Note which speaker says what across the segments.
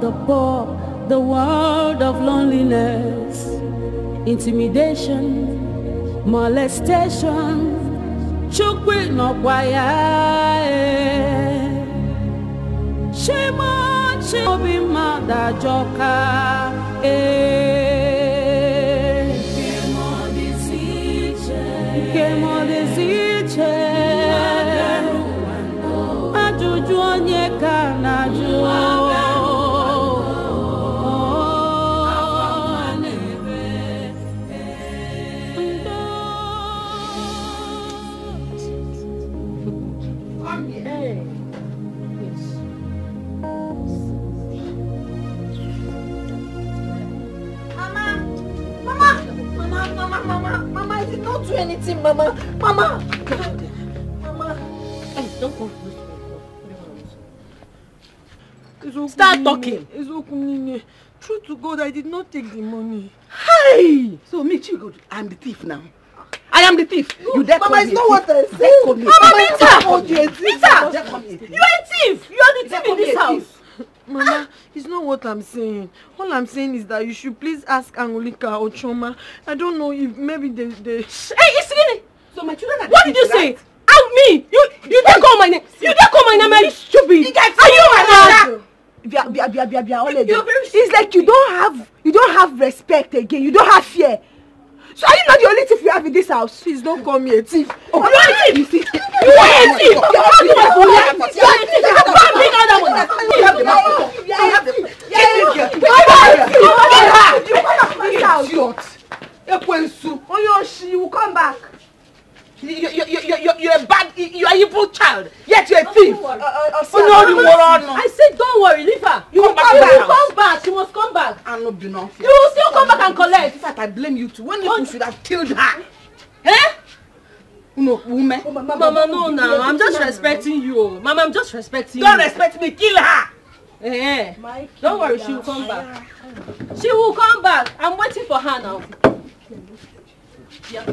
Speaker 1: the poor, the world of loneliness, intimidation, molestation. Chukwi no kwaya, shema chobi mada joka, kemo disiche, ajuju onyeka na juo.
Speaker 2: Mama, I did not do anything, Mama. Mama.
Speaker 3: Hey, don't go.
Speaker 2: Start talking.
Speaker 3: True to God, I did not take the money.
Speaker 2: Hey! So me too, I'm the thief now. I am the thief. You dare
Speaker 3: Mama,
Speaker 2: call
Speaker 3: it's
Speaker 2: me
Speaker 3: not what I said.
Speaker 2: Mama,
Speaker 3: Rita!
Speaker 2: you are a thief. You are the thief in this house.
Speaker 3: Mama, it's not what I'm saying. All I'm saying is that you should please ask Angolika or Choma. I don't know if maybe they...
Speaker 2: Hey, Isrini! So my children are...
Speaker 3: What did you say? Out me! You didn't call my name! You didn't call my name! Are you stupid? Are you mad?
Speaker 2: It's like you don't have respect again. You don't have fear. So are you not the only thief you have in this house?
Speaker 3: Please don't call me a thief.
Speaker 2: Oh, you are a thief! You are a thief! You are a thief! You will come back. You're a bad, you're an evil child. Yet you're a thief.
Speaker 1: I said don't worry, leave her. You will come back. She must come back.
Speaker 2: I'm not being unfair.
Speaker 1: You will still come back and collect.
Speaker 2: In fact, I blame you too. When you should have killed her. Eh? No, woman.
Speaker 1: Mama, no, now. I'm just respecting you. Mama, I'm just respecting you.
Speaker 2: Don't respect me. Kill her.
Speaker 1: Eh. Don't worry, she will come back. She will come back. I'm waiting for her now. Yeah.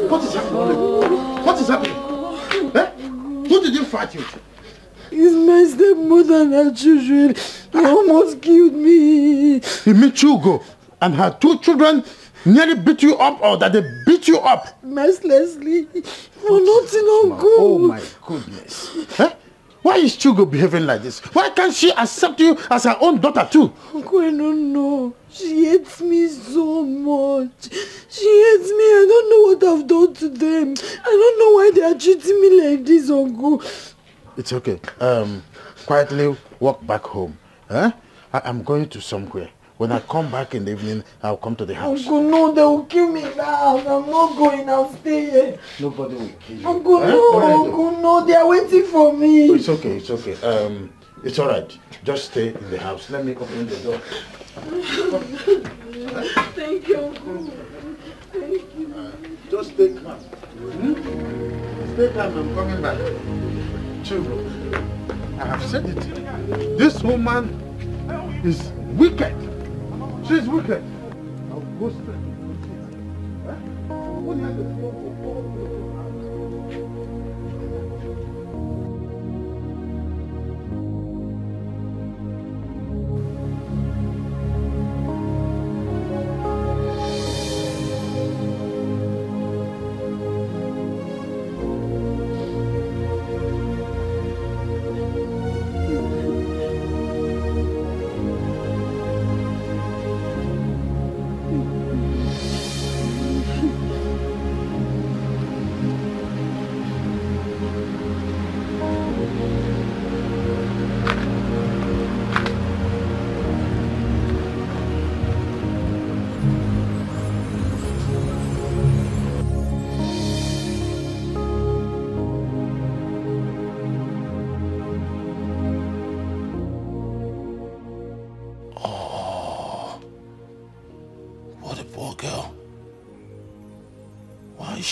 Speaker 4: What is happening? What is happening? Eh? Who did you fight with?
Speaker 3: It's my stepmother and her children. They almost killed me.
Speaker 4: You mean Chugo and her 2 children nearly beat you up, or that they beat you up?
Speaker 3: Mercilessly. For nothing, Uncle.
Speaker 4: Oh my goodness. Eh? Why is Chugo behaving like this? Why can't she accept you as her own daughter too?
Speaker 3: Uncle, I don't know. She hates me so much. She hates me. I don't know what I've done to them. I don't know why they are treating me like this, Uncle.
Speaker 4: It's okay. Quietly walk back home. Eh? I'm going to somewhere. When I come back in the evening, I'll come to the house.
Speaker 3: Uncle, no, they will kill me in the house. I'm not going. I'll stay here.
Speaker 4: Nobody will kill you.
Speaker 3: Uncle, no, Uncle, no. They are waiting for me.
Speaker 4: Oh, it's okay, it's okay. It's alright. Just stay in the house. Let me open the door.
Speaker 3: Thank you, Uncle. Thank you.
Speaker 4: Just stay calm. Stay calm, I'm coming back. Chugo, I have said it. This woman is wicked. She's wicked. I'll go straight.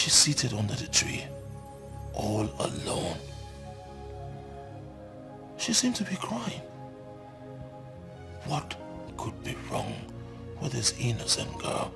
Speaker 5: she's seated under the tree, all alone. She seemed to be crying. What could be wrong with this innocent girl?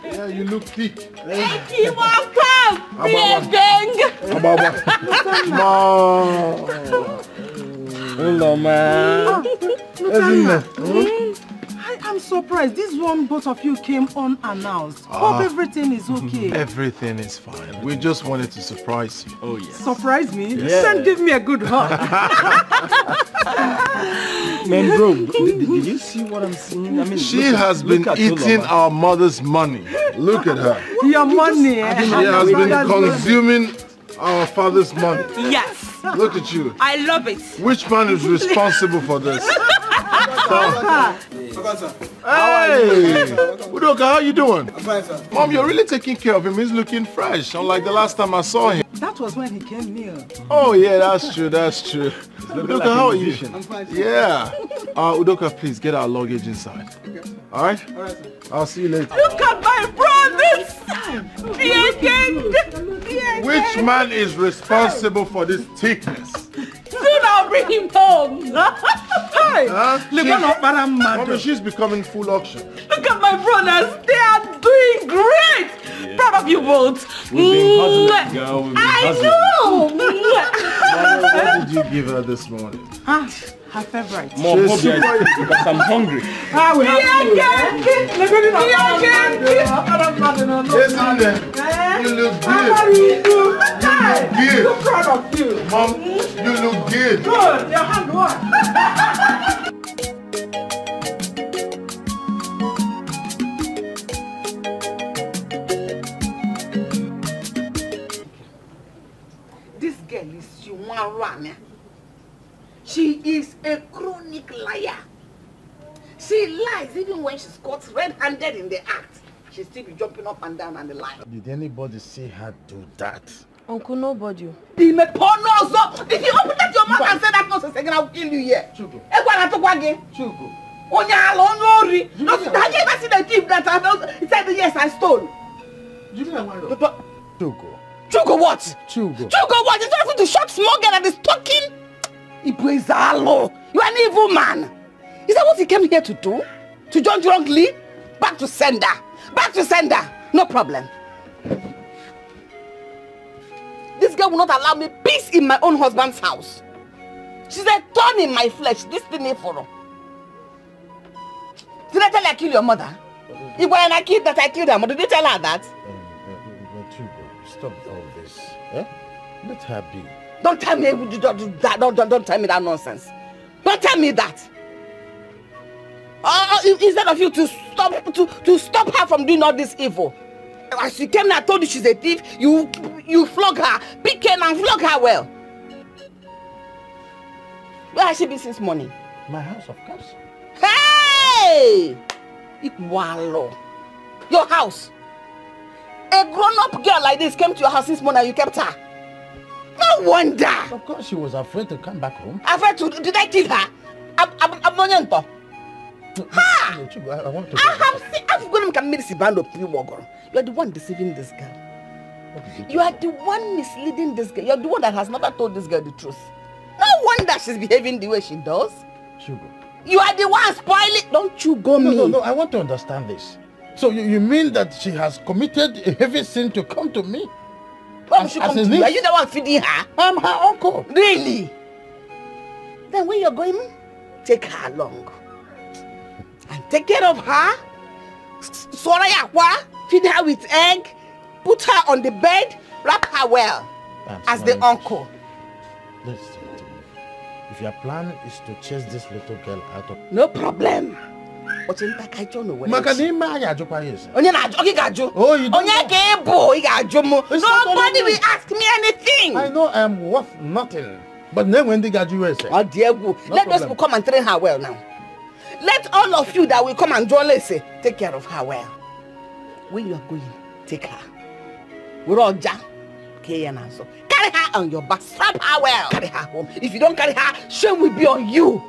Speaker 4: Yeah, you look thick.
Speaker 1: Thank you, welcome!
Speaker 6: Hello, man.
Speaker 3: I'm surprised. This one, both of you came unannounced. Hope everything is okay.
Speaker 4: Everything is fine. We just wanted to surprise you.
Speaker 6: Oh, yes.
Speaker 3: Surprise me?
Speaker 6: Yeah.
Speaker 3: Then give me a good hug.
Speaker 6: Man, bro, did you see what I'm seeing? I mean,
Speaker 4: She has been eating our mother's money. Look at her.
Speaker 3: Your money.
Speaker 4: She has been consuming our father's money.
Speaker 1: Yes,
Speaker 4: Look at you.
Speaker 1: I love it.
Speaker 4: Which man is responsible for this? Hey! Udoka, how you doing?
Speaker 7: I'm fine, sir.
Speaker 4: Mom, you're really taking care of him. He's looking fresh, unlike the last time I saw him.
Speaker 3: That was when he came near.
Speaker 4: Oh, yeah, that's true, that's true. Udoka, how are you?
Speaker 7: I'm fine, sir.
Speaker 4: Yeah. Udoka, please get our luggage inside.
Speaker 7: Okay.
Speaker 4: All right?
Speaker 7: All right, sir.
Speaker 4: I'll see you later.
Speaker 1: Look at my brothers!
Speaker 4: Which man is responsible for this thickness?
Speaker 1: Soon I'll bring him home.
Speaker 3: Hey!
Speaker 4: Mommy, she's becoming full auction.
Speaker 1: Look at my brothers. They are doing great.
Speaker 6: Yeah.
Speaker 1: Proud of you both.
Speaker 6: We've been hustling, girl. We've been hustling.
Speaker 4: What did you give her this morning?
Speaker 3: Her favorite.
Speaker 6: More hobby because I'm hungry.
Speaker 3: We have
Speaker 4: Isn't it? You look good. You look good.
Speaker 3: proud of you.
Speaker 4: Mom, you look good.
Speaker 3: Good. Your hand work.
Speaker 2: This girl is Shumarana. She is a chronic liar. She lies even when she's caught red-handed in the act. She still be jumping up and down on the line.
Speaker 4: Did anybody see her do that?
Speaker 1: Uncle, nobody.
Speaker 2: If you open that your mouth and say that nonsense again, I'll kill you here.
Speaker 7: Chuku.
Speaker 2: Chuku. Onyalonori. No, have you ever seen a thief that he said yes, I stole?
Speaker 7: You didn't want to.
Speaker 4: Chuku.
Speaker 2: Chuku what?
Speaker 4: Chuku.
Speaker 2: Chuku what? You're trying to shot small girl that is talking? Ibuezalo. You are an evil man. Is that what he came here to do? To join drunkenly? Back to sender. Back to sender. No problem. This girl will not allow me peace in my own husband's house. She's a thorn in my flesh. This thing is for her. Did I tell her I killed your mother? If when I killed her mother, did you tell her that?
Speaker 4: Stop all this. Eh? Let her be.
Speaker 2: Don't tell me don't tell me that nonsense. Don't tell me that. Instead of you to stop her from doing all this evil. As she came and I told you she's a thief, you flog her. Pick her and flog her well. Where has she been since morning?
Speaker 4: My house, of course.
Speaker 2: Hey! Ikwalo. Your house. A grown-up girl like this came to your house this morning and you kept her. No wonder.
Speaker 4: Of course she was afraid to come back home.
Speaker 2: Afraid to? Did I kill her? I want to I've got him medicine band of people. You are the one deceiving this girl. You are the one misleading this girl. You are the one that has never told this girl the truth. No wonder she's behaving the way she does.
Speaker 4: Sugar.
Speaker 2: You are the one spoiling. Don't you go me.
Speaker 4: No, I want to understand this. So you mean that she has committed a heavy sin to come to me?
Speaker 2: Why she come to you? Are you the one feeding her?
Speaker 4: I'm her uncle.
Speaker 2: Really? Then when you're going, take her along. And take care of her. Feed her with egg. Put her on the bed. Wrap her well. As the uncle.
Speaker 4: Listen to me. If your plan is to chase this little girl out of...
Speaker 2: No problem. But you don't know where Nobody will ask me anything.
Speaker 4: I know I am worth nothing. But then when they got you,
Speaker 2: oh dear, let us come and train her well now. Let all of you that will come and join us take care of her well. When you are going, take her. We're all jam. Carry her on your back, strap her well. Carry her home. If you don't carry her, shame will be on you.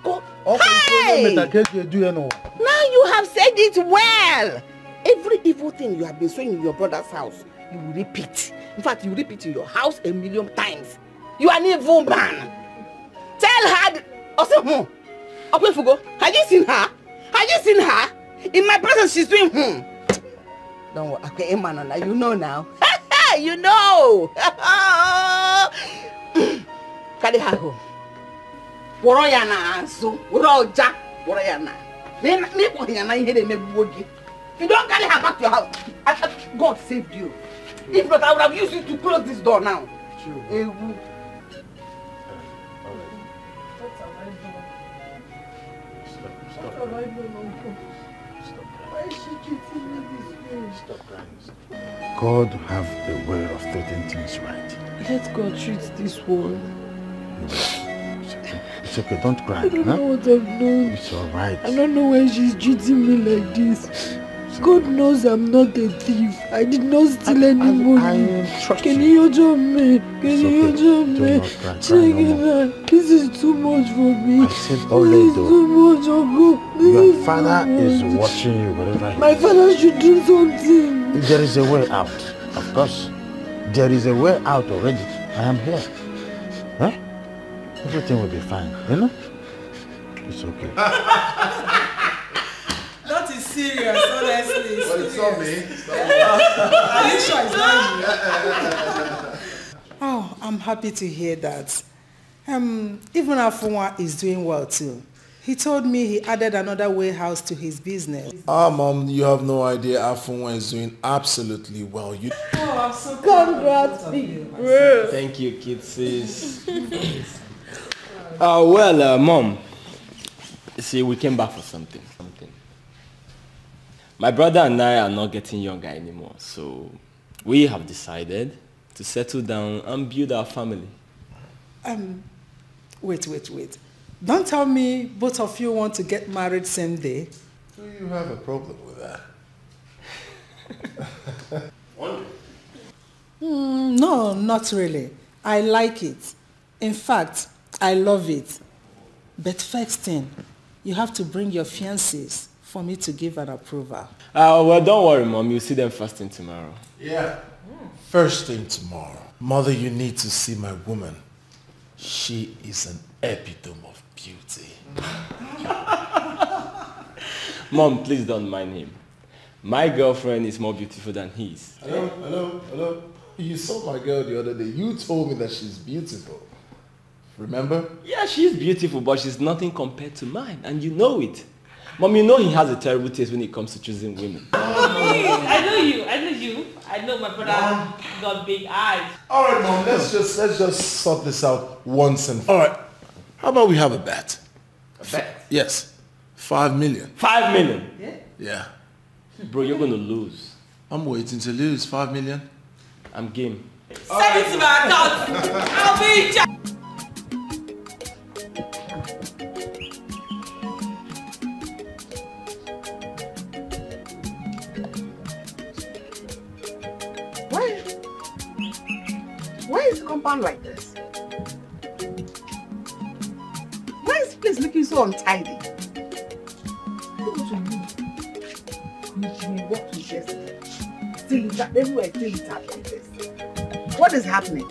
Speaker 2: Go. Hey! Now you have said it well. Every evil thing you have been saying in your brother's house, you will repeat. In fact, you will repeat in your house 1,000,000 times. You are an evil man. Tell her. Also, have you seen her? Have you seen her? In my presence, she's doing Don't worry. Okay, man, you know now. You know. Carry her home. If you don't carry her back to your house, God saved you. If not, I would have used you to close this door now.
Speaker 4: Stop crying. God have a way of treating things right.
Speaker 3: Let God treat this one.
Speaker 4: It's okay, don't cry.
Speaker 3: I don't know what I've done.
Speaker 4: It's alright.
Speaker 3: I don't know why she's treating me like this. God knows I'm not a thief. I did not steal any money. Can you join me? Can you join me? Check it out. This is too much for me.
Speaker 4: I said already though.
Speaker 3: Too much, Uncle.
Speaker 4: Your father is watching you wherever
Speaker 3: my father should do something.
Speaker 4: There is a way out. Of course. There is a way out already. I am here. Huh? Everything will be fine, you know? It's okay.
Speaker 8: That is serious, honestly.
Speaker 7: But it's not me.
Speaker 8: Are you sure it's not you? Oh, I'm happy to hear that. Even Afunwa is doing well too. He told me he added another warehouse to his business.
Speaker 9: Mom, you have no idea. Afunwa is doing absolutely well.
Speaker 8: Oh, I'm so
Speaker 3: congrats, big bro.
Speaker 6: Thank you, kid sis. Mom, see, we came back for something. My brother and I are not getting younger anymore, so we have decided to settle down and build our family.
Speaker 8: Wait. Don't tell me both of you want to get married same day.
Speaker 9: Do you have a problem with that?
Speaker 8: No, not really. I like it. In fact, I love it. But first thing, you have to bring your fiancés for me to give an approval.
Speaker 6: Well, don't worry, Mom. You'll see them first thing tomorrow.
Speaker 9: Yeah. First thing tomorrow. Mother, you need to see my woman. She is an epitome of beauty.
Speaker 6: Mom, please don't mind him. My girlfriend is more beautiful than his.
Speaker 9: Hello. You saw my girl the other day. You told me that she's beautiful. Remember?
Speaker 6: Yeah, she's beautiful, but she's nothing compared to mine, and you know it. Mom, you know he has a terrible taste when it comes to choosing women.
Speaker 1: I know you. I know my brother got big eyes.
Speaker 9: All right, Mom, let's just sort this out once and all right. How about we have a bet?
Speaker 6: A bet?
Speaker 9: Yes. 5 million.
Speaker 6: 5 million?
Speaker 9: Yeah.
Speaker 6: Bro, you're gonna lose.
Speaker 9: I'm waiting to lose. 5 million.
Speaker 6: I'm game.
Speaker 1: Send it to my account. I'll be in charge.
Speaker 2: Why is the compound like this? Why is this place looking so untidy? Look what you do. We walked with yesterday. Still it's everywhere still it's like this. What is happening?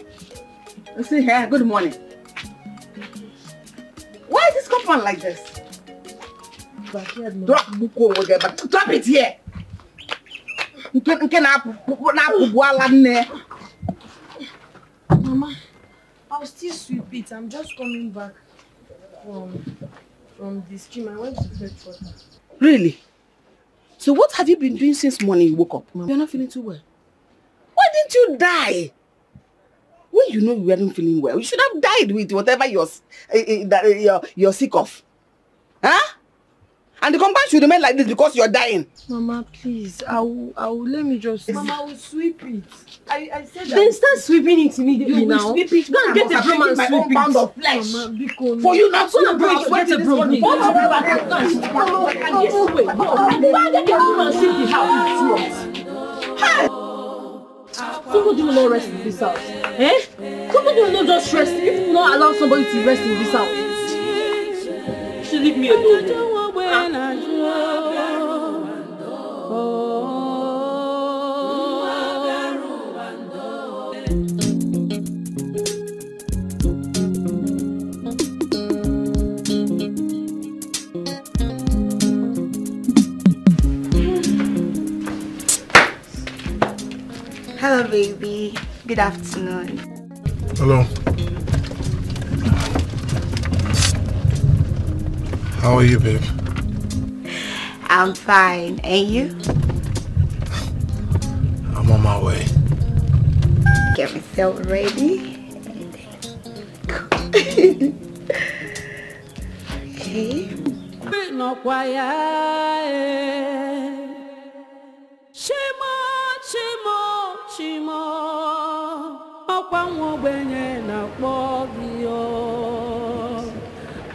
Speaker 2: You say here, good morning. Why is this compound like this? Drop it here.
Speaker 3: Mama, I'll still sweep it. I'm just coming back from the stream. I went to fetch water.
Speaker 2: Really? So what have you been doing since morning you woke up? You're not feeling too well. Why didn't you die? When you know you weren't feeling well, you should have died with whatever you're sick of. Huh? And the compound should remain like this because you're dying.
Speaker 3: Mama, please. I will let me just... Mama, I will sweep it. I said that.
Speaker 1: Then start sweeping it immediately now.
Speaker 2: Sweep it.
Speaker 1: Go and get a broom and sweep it.
Speaker 2: Pound of flesh.
Speaker 3: Mama, because...
Speaker 2: For you not to
Speaker 1: go and get a broom. Go and get a broom and sweep the house. Somebody will not rest in this house. Eh? Somebody will not just rest. If you will not allow somebody to rest in this house, you should leave me alone.
Speaker 10: Hello, baby. Good afternoon.
Speaker 9: Hello. How are you, babe?
Speaker 10: I'm fine. And you?
Speaker 9: I'm on my way.
Speaker 10: Get myself ready. Okay.
Speaker 11: Chimo, ọkwa nwa ogbenye na-akpọ gị o.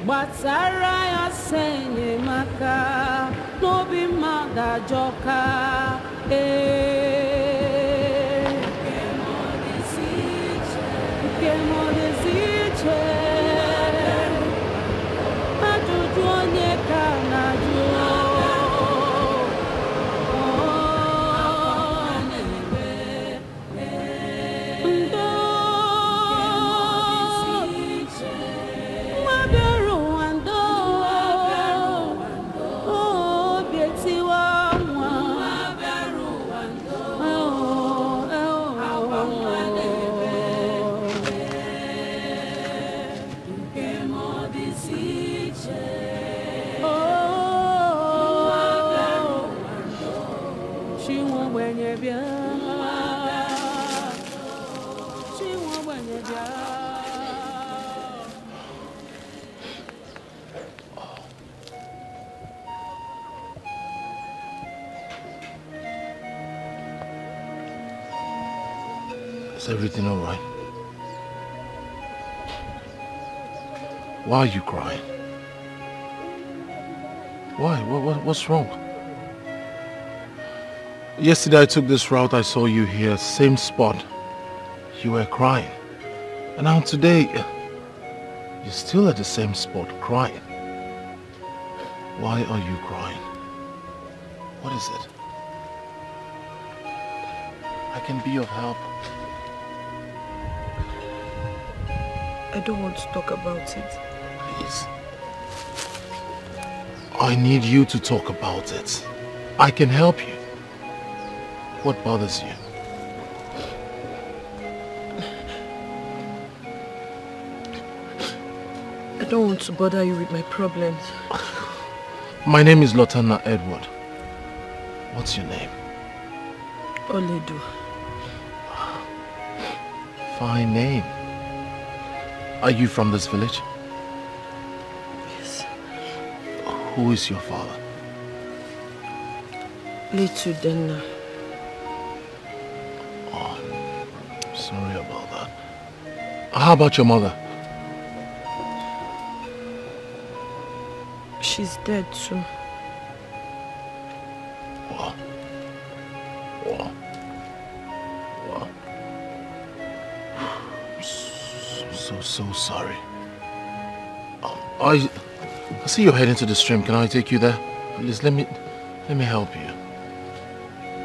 Speaker 11: Gbatara ya senye maka n'obi mmadụ ajọka. Nke m dịzi iche. Ajụjụ onye ka na-ajụ.
Speaker 9: Is everything all right? Why are you crying? Why? What's wrong? Yesterday I took this route, I saw you here, same spot. You were crying. And now today, you're still at the same spot crying. Why are you crying? What is it? I can be of help.
Speaker 3: I don't want to talk about it.
Speaker 9: Please. I need you to talk about it. I can help you. What bothers you?
Speaker 3: don't want to bother you with my problems.
Speaker 9: My name is Lotana Edward. What's your name?
Speaker 3: Oledu.
Speaker 9: Fine name. Are you from this village?
Speaker 3: Yes.
Speaker 9: Who is your father?
Speaker 3: Little Denna.
Speaker 9: Oh, sorry about that. How about your mother?
Speaker 3: She's dead too.
Speaker 9: Wow. Wow. Wow. So sorry. I see you're heading to the stream. Can I take you there? Please let me help you.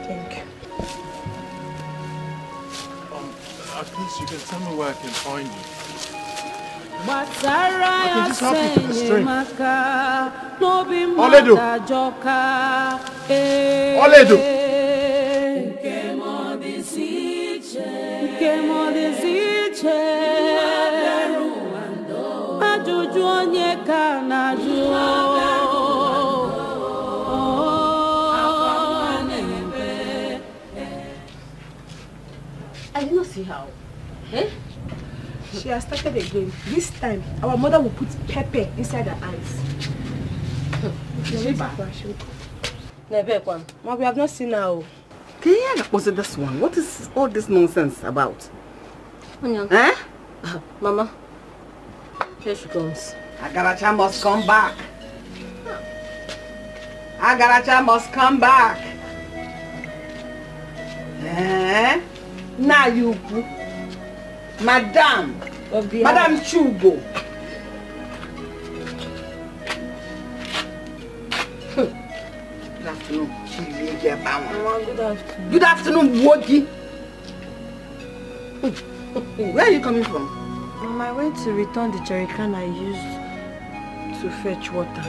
Speaker 3: Thank you.
Speaker 9: At least you can tell me where I can find you.
Speaker 11: I can just help you to the stream.
Speaker 9: Oledu! Oledu!
Speaker 1: I did not see how. Eh?
Speaker 12: She has started again. This time, our mother will put pepper inside her eyes. Mom, we have not seen her.
Speaker 2: Was it this one? What is all this nonsense about?
Speaker 1: Eh? Mama, here she comes.
Speaker 2: Agaracha must come back. Agaracha must come back. Eh? Now you, Madam Chugo. Good afternoon. Good afternoon, Wogi. Where are you coming from?
Speaker 3: Mom, I went to return the jerry can I used to fetch water.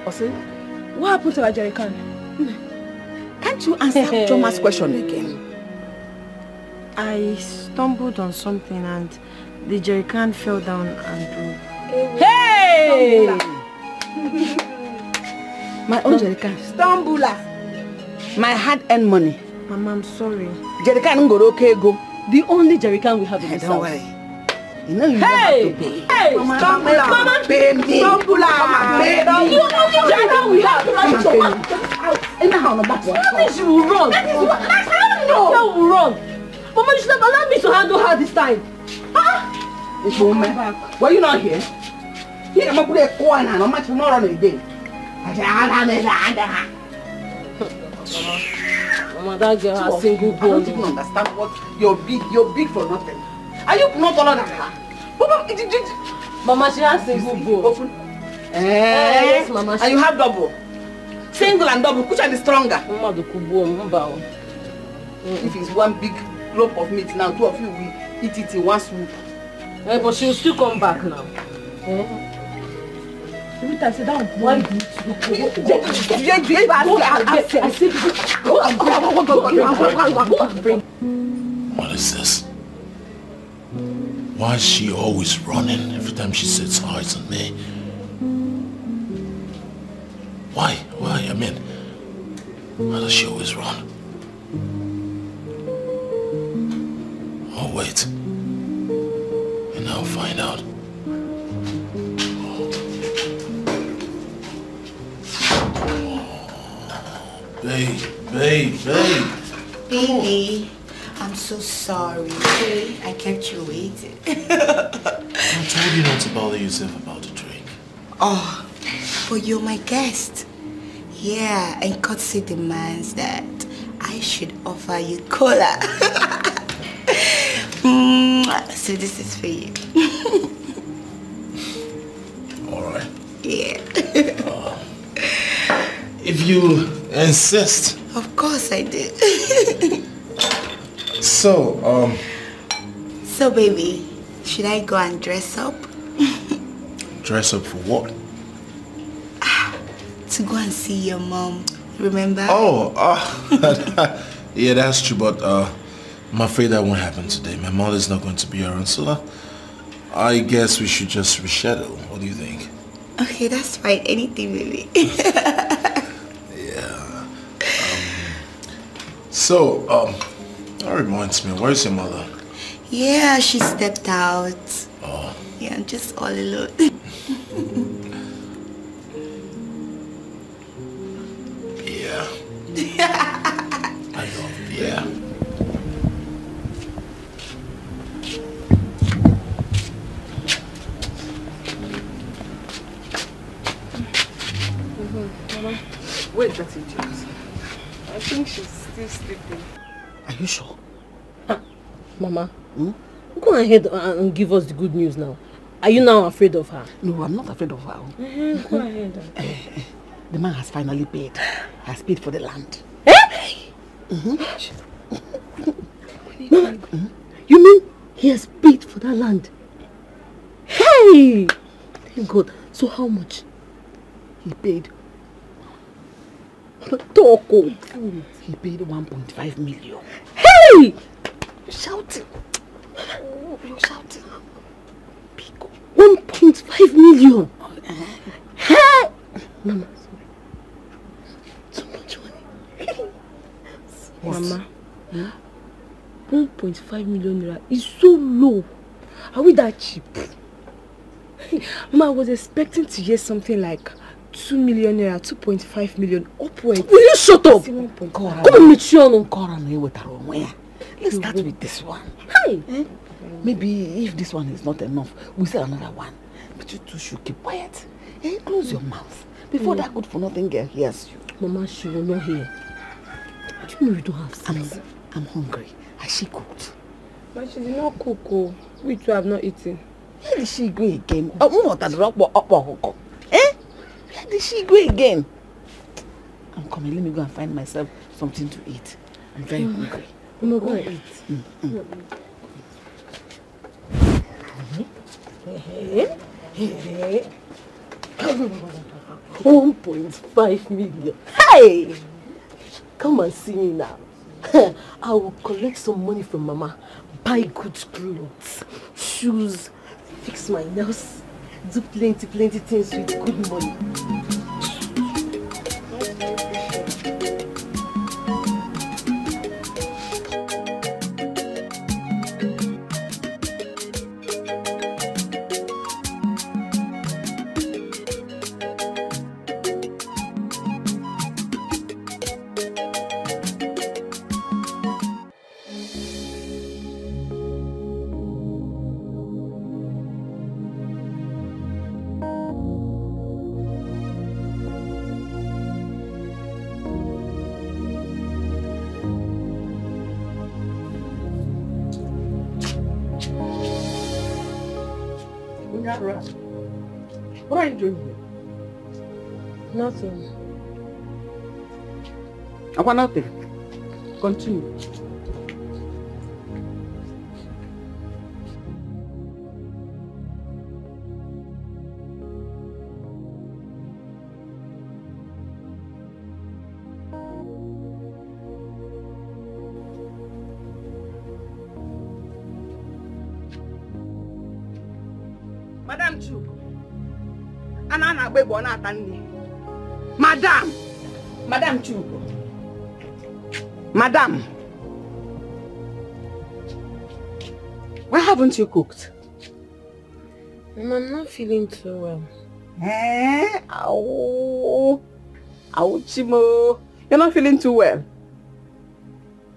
Speaker 12: Also, what happened to our jerry can?
Speaker 2: Can't you answer Thomas' question again?
Speaker 3: I stumbled on something and the jerry can fell down and broke.
Speaker 12: Hey!
Speaker 2: My own jerry can. Stumbler. My hard-earned money.
Speaker 3: Mama, I'm sorry.
Speaker 2: Jerry can go okay go.
Speaker 1: The only jerry can we have in this house.
Speaker 2: Don't worry. You know you don't have to pay.
Speaker 1: Hey!
Speaker 2: Stumbler. Mama, pay me. Stumbler. Pay me.
Speaker 1: You know the jerry can we have.
Speaker 2: Nothing
Speaker 1: she will run. That is what I know. She will run. Mama, you should have allowed me to handle her this time. Huh?
Speaker 2: Were you not here? Here, I'm going to put a coin and how much more on again.
Speaker 1: Mama, that girl has single bone.
Speaker 2: I don't even understand what you're big for nothing. Are you not taller than her?
Speaker 1: Mama, she has single bone.
Speaker 2: Yes, Mama. And you have double. Single and double. Which are the stronger? If it's one big lump of meat now, two of you will eat it in one swoop.
Speaker 1: But she will still come back now.
Speaker 12: Every time I sit down, why do
Speaker 5: What is this? Why is she always running every time she sets eyes on me? Why? I mean, why does she always run? Oh, wait. And I'll find out. Babe.
Speaker 10: Baby, I'm so sorry. I kept you waiting.
Speaker 5: I told you not to bother yourself about the drink.
Speaker 10: Oh, but you're my guest. Yeah, and courtesy demands that I should offer you cola. So this is for you.
Speaker 5: Alright.
Speaker 10: Yeah.
Speaker 5: If you insist.
Speaker 10: Of course I do.
Speaker 5: So,
Speaker 10: So baby, should I go and dress up?
Speaker 5: Dress up for what?
Speaker 10: To go and see your mom, remember?
Speaker 5: Oh, yeah, that's true, but I'm afraid that won't happen today. My mother's not going to be around, so I guess we should just reschedule. What do you think?
Speaker 10: Okay, that's fine. Anything, baby.
Speaker 5: Yeah. That reminds me, where's your mother?
Speaker 10: Yeah, she stepped out.
Speaker 5: Oh.
Speaker 10: Yeah, I'm just all alone.
Speaker 5: Yeah. I know. Yeah.
Speaker 2: Mama, where's that idiot? I think she's still sleeping.
Speaker 13: Are you sure?
Speaker 1: Mama, go ahead and give us the good news now. Are you now afraid of her?
Speaker 13: No, I'm not afraid of her.
Speaker 1: Go ahead.
Speaker 13: The man has finally paid. Has paid for the land.
Speaker 1: Mama, you mean he has paid for that land? Hey! Thank God. So how much?
Speaker 13: He paid.
Speaker 1: Toko.
Speaker 13: He paid 1.5 million.
Speaker 1: Hey!
Speaker 13: You're shouting. Oh, you're shouting.
Speaker 1: 1.5 million. Hey! Mama, so much money. Mama, 1.5 million naira is so low. Are we that cheap?
Speaker 12: Mama, I was expecting to hear something like 2 million naira, 2.5 million upwards.
Speaker 1: Will you shut up? Come on, Michiano.
Speaker 13: Let's start with this one.
Speaker 1: Hey!
Speaker 13: Maybe if this one is not enough, we'll say another one. But you two should keep quiet. Close your mouth before that good for nothing girl hears you.
Speaker 1: Mama, she will not hear. Do you know you don't have sense?
Speaker 13: I'm hungry. Has she cooked?
Speaker 12: But she did not cook. Oh. We two have not eaten.
Speaker 13: Where did she go again? Where did she go again? I'm coming. Let me go and find myself something to eat. I'm very hungry.
Speaker 1: No, go and eat. 1.5 million. Hey! Come and see me now. I will collect some money from Mama, buy good clothes, shoes, fix my nails, do plenty things with good money.
Speaker 2: What are you doing here?
Speaker 1: Nothing.
Speaker 2: About nothing. Continue. Madam Chu. Anana Bebo Natani. Madam Chu. Madam. Why haven't you cooked?
Speaker 1: Mama, I'm not feeling too well.
Speaker 2: Chimo. You're not feeling too well.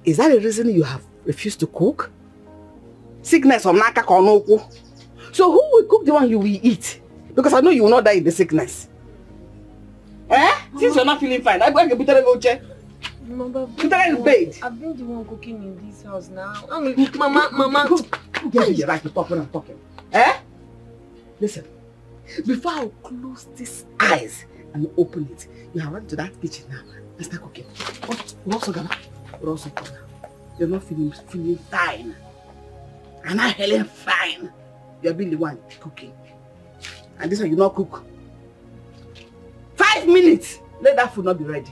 Speaker 2: Is that the reason you have refused to cook? Sickness of Naka Konoku. So who will cook the one you will eat? Because I know you will not die in the sickness. Since you're not feeling fine, I go and put her in go check.
Speaker 1: Mama,
Speaker 2: put her in bed.
Speaker 1: I've been the one cooking in this house now. Mama.
Speaker 2: Get your right to talk when I'm talking. Listen, before I close these eyes and open it, you have run to that kitchen now and start cooking. We're also gonna. You're not feeling fine. I'm not feeling fine. You're being the one cooking. And this one you not cook. 5 minutes. Let that food not be ready.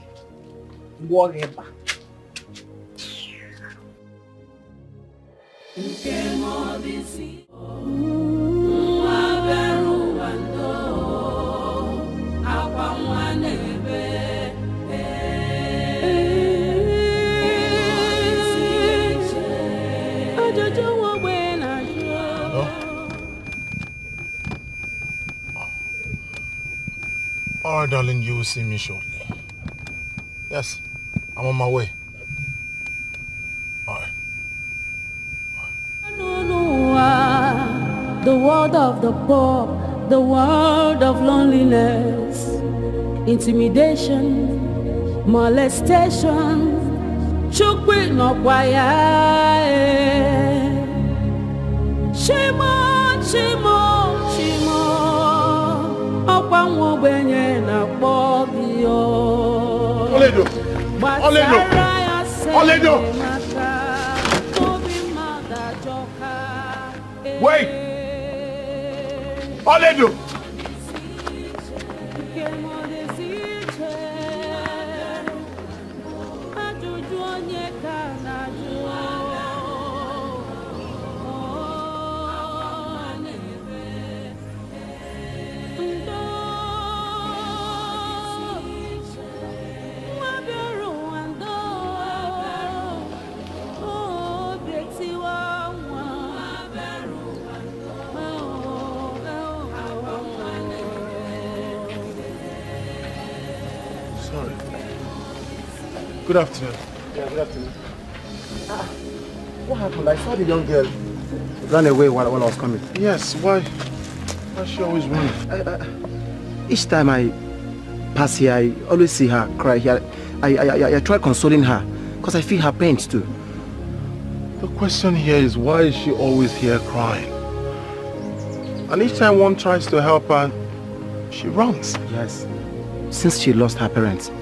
Speaker 2: Whatever.
Speaker 9: Alright, darling, you will see me shortly. Yes, I'm on my way. Alright.
Speaker 11: The world of the poor, the world of loneliness, intimidation, molestation, chukwi no kwaya. Shimo, shimo, shimo, okwa mwobenye na kobio.
Speaker 9: Oledo! Oledo! Oledo! Wait! Oledo! Good afternoon.
Speaker 14: Yeah, good afternoon. What happened? I saw the young girl run away while I was coming.
Speaker 9: Yes, why? Why she always run?
Speaker 14: Each time I pass here, I always see her cry here. I try consoling her because I feel her pain too.
Speaker 9: The question here is, why is she always here crying? And each time one tries to help her, she runs.
Speaker 14: Yes. Since she lost her parents,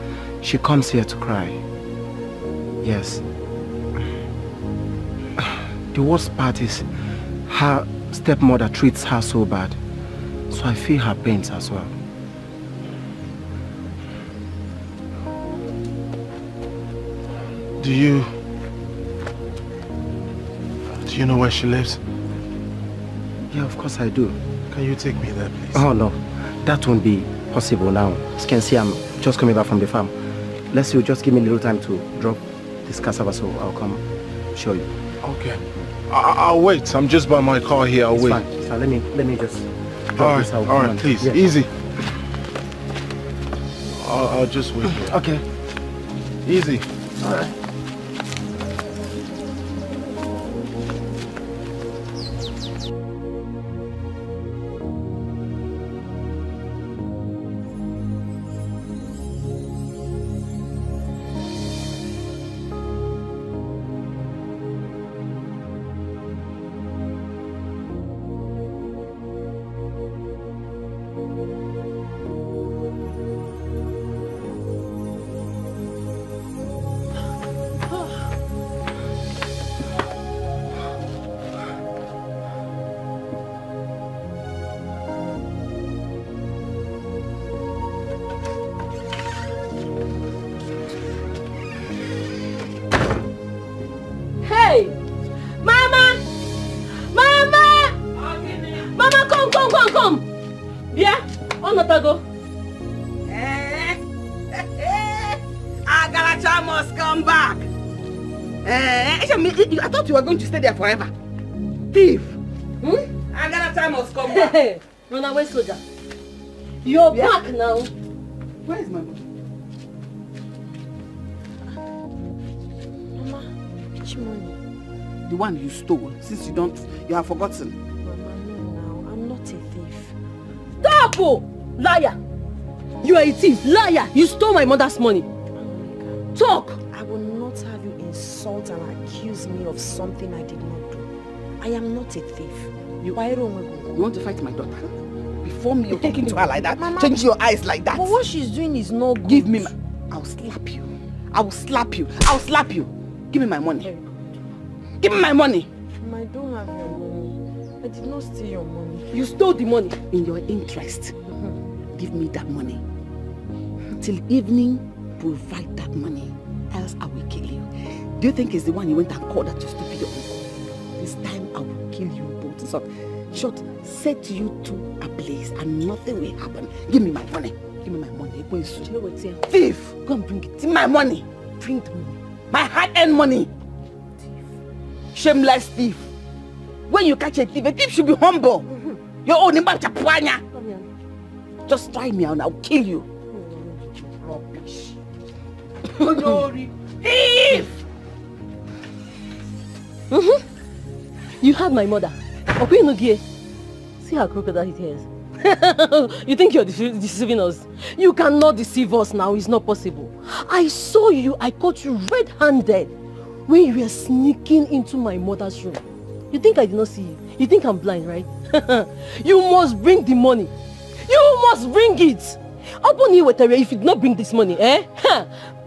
Speaker 14: she comes here to cry. Yes. The worst part is her stepmother treats her so bad. So I feel her pains as well.
Speaker 9: Do you know where she lives?
Speaker 14: Yeah, of course I do.
Speaker 9: Can you take me there, please?
Speaker 14: Oh no, that won't be possible now. As you can see, I'm just coming back from the farm. Let's see, just give me a little time to drop this cassava, so I'll come show you.
Speaker 9: Okay. I'll wait. I'm just by my car here. I'll wait.
Speaker 14: Fine. It's fine. Let me just drop this out.
Speaker 9: All right, please.
Speaker 14: Yeah.
Speaker 9: Easy. I'll just wait here.
Speaker 14: Okay.
Speaker 9: Easy.
Speaker 14: All right.
Speaker 2: Agaracha must come back. I thought you were going to stay there forever. Thief. Agaracha must come back.
Speaker 1: Hey, run away, soldier. You're back now.
Speaker 2: Where is my mom?
Speaker 1: Mama, which money?
Speaker 2: The one you stole, since you have forgotten.
Speaker 1: Mama, no, now. I'm not a thief. Stop! Liar! You are a thief, liar! You stole my mother's money. Talk!
Speaker 12: I will not have you insult and accuse me of something I did not do. I am not a thief.
Speaker 2: You want to fight my daughter? Before me, you're talking to her like that? Mama, change your eyes like that?
Speaker 12: But what she's doing is not good.
Speaker 2: Give me my... I'll slap you. I will slap you. I'll slap you. Give me my money. Give me my money.
Speaker 12: Mama, I don't have your money. I did not steal your money.
Speaker 2: You stole the money in your interest. Give me that money. Till evening, provide that money. Else I will kill you. Do you think it's the one you went and called that you stupid uncle? This time I will kill you both. So, short, set you two ablaze and nothing will happen. Give me my money. Give me my money. Thief! Go and bring it. See my money. Bring the money. My hard-earned money. Thief. Shameless thief. When you catch a thief should be humble. Your own name. Just try me and I'll kill you. Rubbish. Onori. Thief!
Speaker 1: You had my mother. Okuinogie. See how crooked that it is. You think you're deceiving us? You cannot deceive us now. It's not possible. I saw you. I caught you red-handed when you were sneaking into my mother's room. You think I did not see you? You think I'm blind, right? You must bring the money. You must bring it. If you did not bring this money,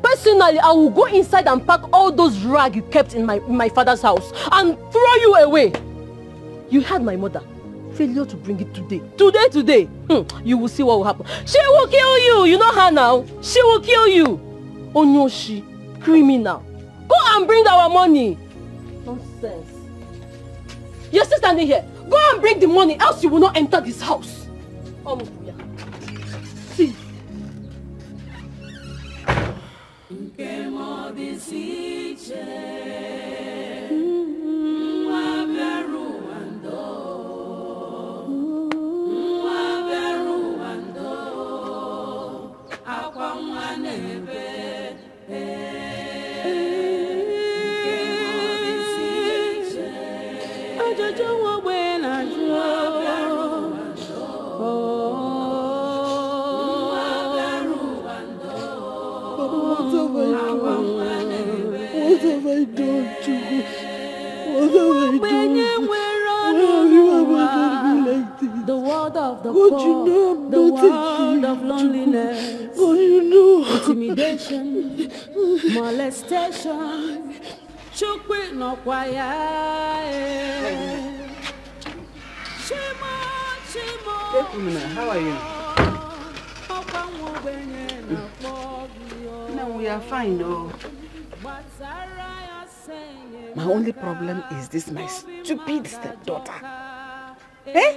Speaker 1: personally, I will go inside and pack all those rags you kept in my father's house and throw you away. You had my mother. Failure to bring it today. You will see what will happen. She will kill you. You know her now. She will kill you. Onyoshi, criminal. Go and bring our money. Nonsense. You're still standing here. Go and bring the money, else you will not enter this house. See.
Speaker 11: The world of the poor, the world of loneliness, intimidation, molestation. Chukwi no kwaya.
Speaker 2: How are you? No, we are fine, no.
Speaker 13: My only problem is this, my stupid stepdaughter. Eh?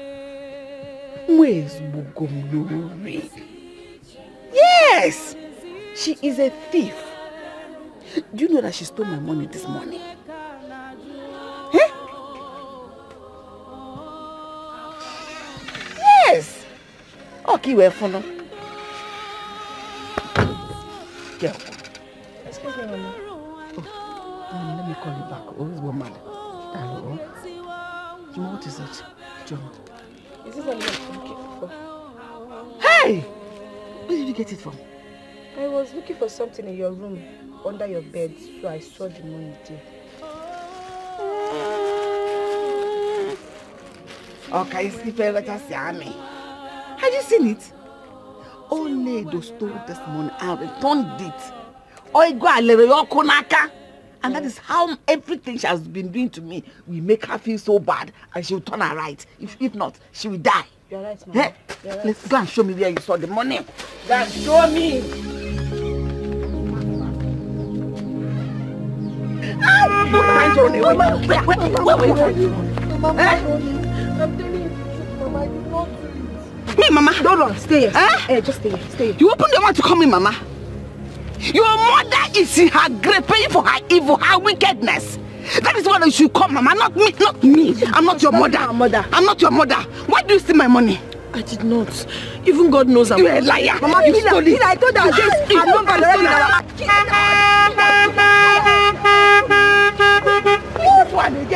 Speaker 13: Where's Bugomlori? Yes! She is a thief. Do you know that she stole my money this morning? Eh? Yes! Okay, we're for now. Yeah. Excuse me, Mama. Let me call you back. Oh, this woman. Hello. What is it? John.
Speaker 12: Is this something I'm looking for?
Speaker 13: Hey! Where did you get it from?
Speaker 12: I was looking for something in your room, under your bed, so I saw the money there.
Speaker 13: Okay, sleep better, Sammy. Have you seen it? Only those stole this money and returned it. And that is how everything she has been doing to me. We make her feel so bad and she will turn her right. If not, she will die.
Speaker 12: You're right, Mama.
Speaker 13: Hey,
Speaker 12: right.
Speaker 13: Let's go and show me where you saw the money. Go and show me.
Speaker 12: Mama,
Speaker 13: me, Mama.
Speaker 12: Don't run. Stay here. Hey, just stay here. Stay here.
Speaker 13: You open the door to come in, Mama. Your mother is in her grave, paying for her evil, her wickedness. That is why you should come, Mama. Not me. Not me. I'm not your mother. I'm not your mother. Why do you steal my money?
Speaker 12: I did not. Even God knows I'm...
Speaker 13: You're a liar.
Speaker 12: Mama,
Speaker 13: you stole it.
Speaker 12: I told her this. I'm not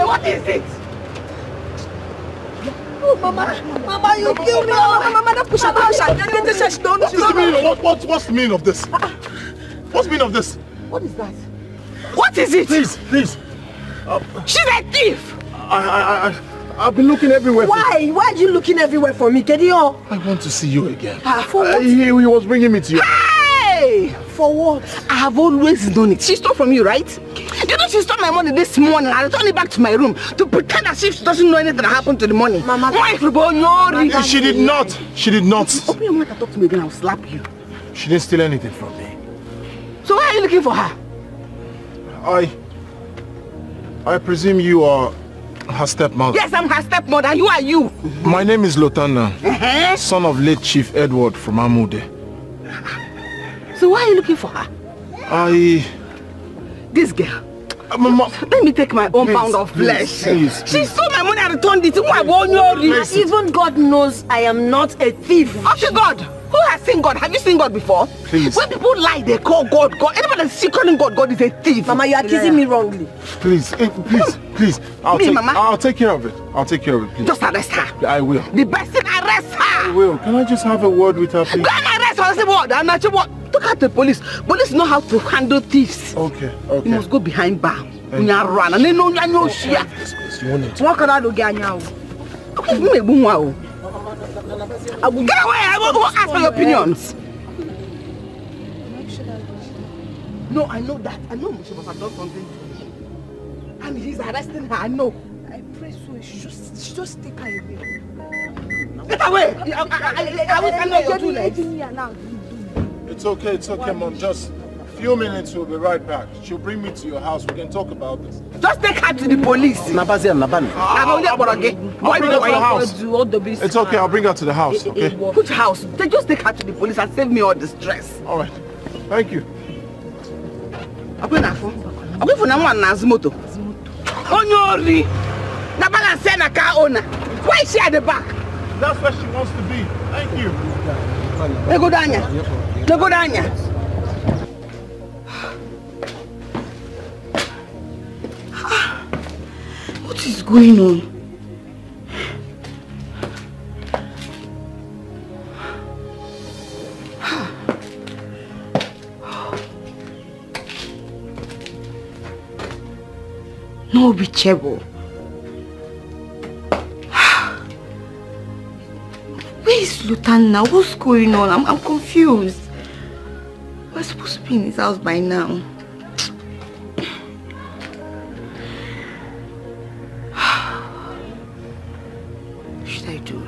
Speaker 13: What is it?
Speaker 12: Oh, Mama, you killed me. Mama, don't push her down.
Speaker 9: What's the meaning of this? What's the meaning of this?
Speaker 13: What is that? What is it?
Speaker 9: Please.
Speaker 13: She's a thief.
Speaker 9: I've been looking everywhere.
Speaker 12: Why? Why are you looking everywhere for me, Kedio?
Speaker 9: I want to see you again.
Speaker 12: For what?
Speaker 9: He was bringing me to you.
Speaker 13: Hey!
Speaker 12: For what?
Speaker 13: I have always known it. She stole from you, right? You know she stole my money this morning. I returned it back to my room to pretend as if she doesn't know anything that happened to the money.
Speaker 12: Mama,
Speaker 9: she did not. She did not.
Speaker 13: Open your mouth and talk to me again. I'll slap you.
Speaker 9: She didn't steal anything from me.
Speaker 13: So why are you looking for her?
Speaker 9: I presume you are her stepmother.
Speaker 13: Yes, I'm her stepmother. And who are you?
Speaker 9: My name is Lotana, son of late Chief Edward from Amude.
Speaker 13: So why are you looking for her? This girl.
Speaker 9: Mama,
Speaker 13: let me take my own pound of flesh.
Speaker 9: Please.
Speaker 13: She stole my money and returned it.
Speaker 12: Even God knows I am not a thief.
Speaker 13: Okay, God. Who
Speaker 2: has seen God? Have you seen God before?
Speaker 9: Please.
Speaker 2: When people lie, they call God God. Anybody that's calling God God is a thief.
Speaker 1: Mama, you're accusing me wrongly.
Speaker 9: Please, please. I'll take care of it. I'll take care of it, please.
Speaker 2: Just arrest her.
Speaker 9: I will.
Speaker 2: The best thing, arrest her.
Speaker 9: I will. Can I just have a word with her, please?
Speaker 2: Go and arrest her. Say what? I'm not sure what. Look at the police. Police know how to handle thieves.
Speaker 9: Okay.
Speaker 2: You must go behind bar. When you run, and they know you share. What can I do now? Okay, get away. I won't ask for your opinions. No, I know that. I know Mushoba has done something to him. And he's arresting her. I know.
Speaker 12: I pray so. She just take her away.
Speaker 2: Get away! I will send your 2 legs.
Speaker 9: It's okay, Mom. Just a few minutes, we'll be right back. She'll bring me to your house. We can talk about this.
Speaker 2: Just take her to the police.
Speaker 14: Nabazi and Nabani.
Speaker 9: I'll bring her to the house. It's okay, I'll bring her to the house, okay?
Speaker 2: Which house? Just take her to the police and save me all the stress.
Speaker 9: All right. Thank you.
Speaker 2: Onyori! Nabala send a car owner. Why is she at the back?
Speaker 9: That's where she wants to be. Thank you.
Speaker 2: Legodanya. What is going on? No reachable. Where is Lutan now? What's going on? I'm confused. We're supposed to be in his house by now. What should I do?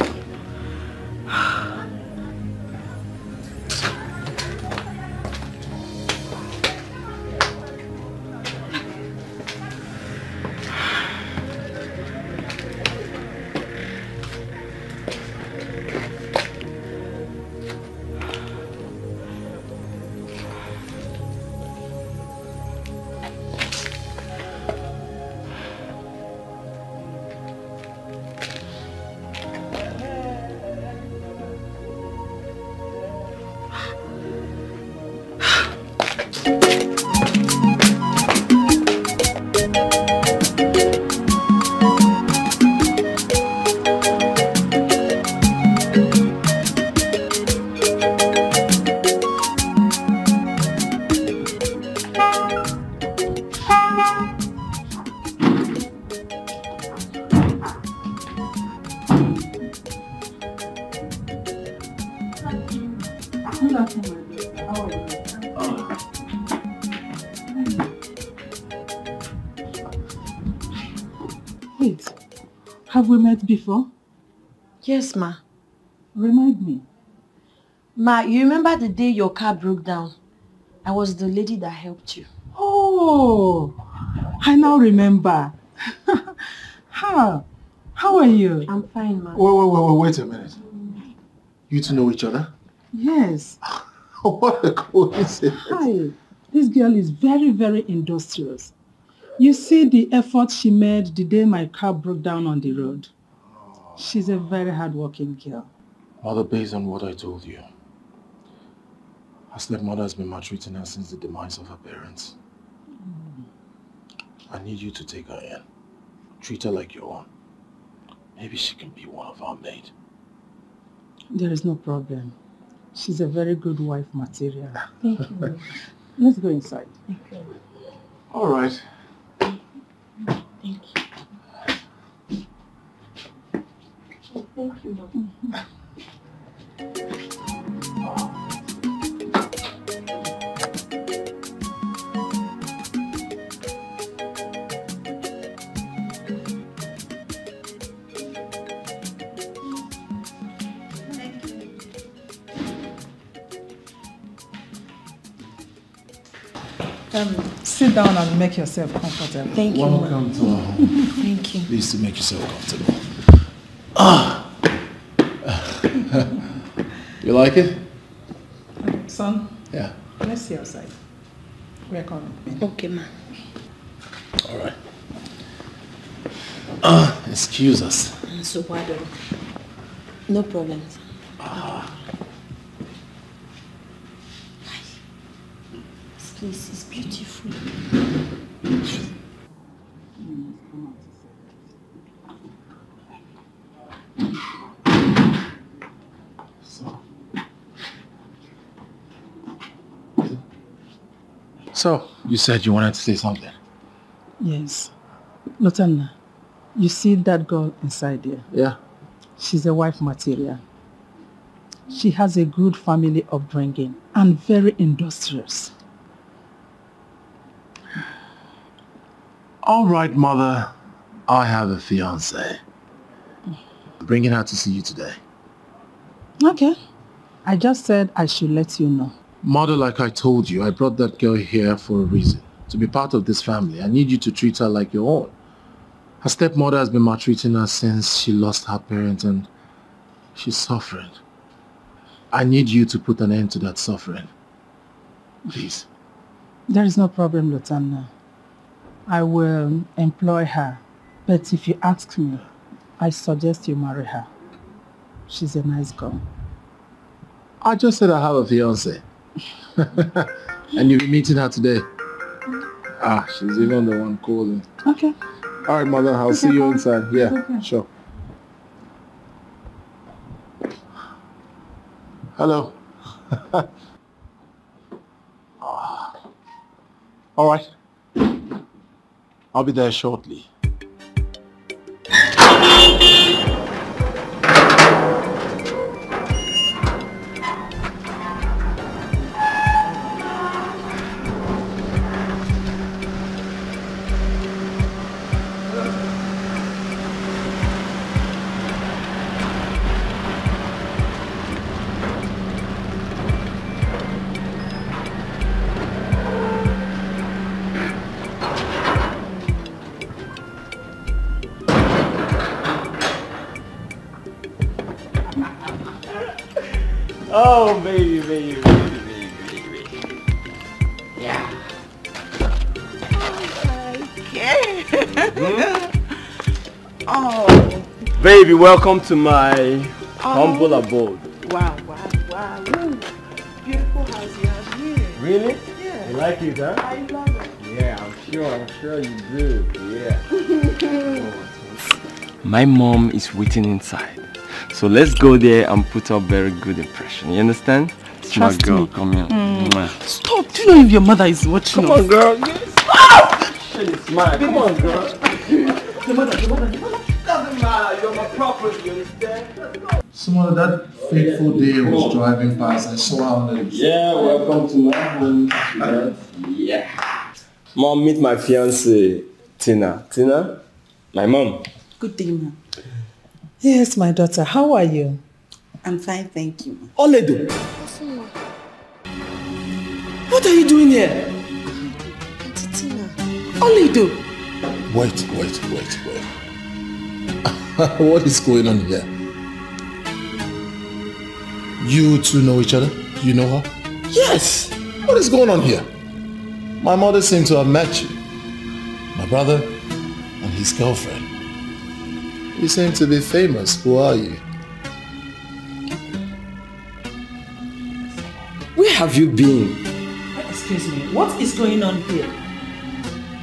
Speaker 8: Wait, have we met before?
Speaker 12: Yes, Ma.
Speaker 8: Remind me.
Speaker 12: Ma, you remember the day your car broke down? I was the lady that helped you.
Speaker 8: Oh, I now remember. How are you?
Speaker 12: I'm fine, Ma.
Speaker 9: Wait a minute. You two know each other?
Speaker 8: Yes.
Speaker 9: What a coincidence.
Speaker 8: Hi. This girl is very, very industrious. You see the effort she made the day my car broke down on the road. She's a very hardworking girl.
Speaker 9: Mother, based on what I told you, her stepmother has been maltreating her since the demise of her parents. I need you to take her in. Treat her like your own. Maybe she can be one of our maids.
Speaker 8: There is no problem. She's a very good wife material.
Speaker 12: Thank you.
Speaker 8: Let's go inside.
Speaker 12: Okay.
Speaker 9: All right.
Speaker 12: Thank you. Oh, thank you, Mom.
Speaker 8: Sit down and make yourself comfortable.
Speaker 12: Thank you.
Speaker 9: Welcome to our home.
Speaker 12: Thank you.
Speaker 9: Please to make yourself comfortable. You like it?
Speaker 8: Son?
Speaker 9: Yeah.
Speaker 8: Let's see outside. We're coming.
Speaker 12: Okay, Ma.
Speaker 9: All right. Excuse us.
Speaker 12: So what? No problems.
Speaker 10: place is beautiful.
Speaker 9: So, you said you wanted to say something?
Speaker 8: Yes. Lutana, you see that girl inside there?
Speaker 9: Yeah.
Speaker 8: She's a wife material. She has a good family upbringing and very industrious.
Speaker 9: All right, mother. I have a fiancé. I'm bringing her to see you today.
Speaker 8: Okay. I just said I should let you know.
Speaker 9: Mother, like I told you, I brought that girl here for a reason. To be part of this family. I need you to treat her like your own. Her stepmother has been maltreating her since she lost her parents and she's suffering. I need you to put an end to that suffering. Please.
Speaker 8: There is no problem, Lutana. I will employ her. But if you ask me, I suggest you marry her. She's a nice girl.
Speaker 9: I just said I have a fiancé. And you'll be meeting her today. Ah, she's even the one calling.
Speaker 8: Okay.
Speaker 9: All right, mother, I'll see you inside. Yeah, okay. Sure. Hello. All right. I'll be there shortly.
Speaker 6: Oh, baby. Yeah.
Speaker 2: Okay. Oh.
Speaker 6: Baby, welcome to my humble abode.
Speaker 2: Wow. Ooh. Beautiful house you have here.
Speaker 6: Really?
Speaker 2: Yeah.
Speaker 6: You like it, huh?
Speaker 2: I love it.
Speaker 6: Yeah, I'm sure you do. Yeah. My mom is waiting inside. So let's go there and put up a very good impression. You understand?
Speaker 8: Trust
Speaker 6: girl,
Speaker 8: me.
Speaker 6: come here.
Speaker 8: Stop. Do you know if your mother is watching
Speaker 6: Come
Speaker 8: us?
Speaker 6: on, girl. Yes. Smile. Come on, girl.
Speaker 2: The mother. Doesn't matter. You're my property. You understand?
Speaker 9: Some that fateful day I was driving past, I saw her on the...
Speaker 6: Yeah, welcome to my home. Yeah. Mom, meet my fiancée, Tina. Tina, my mom.
Speaker 10: Good day, ma'am.
Speaker 8: Yes, my daughter. How are you?
Speaker 10: I'm fine, thank you.
Speaker 6: Oledo. What are you doing here?
Speaker 10: Auntie Tina.
Speaker 6: Oledo.
Speaker 9: Wait. What is going on here? You two know each other? You know her?
Speaker 6: Yes.
Speaker 9: What is going on here? My mother seemed to have met you. My brother and his girlfriend. You seem to be famous. Who are you?
Speaker 6: Where have you been?
Speaker 8: Excuse me. What is going on here?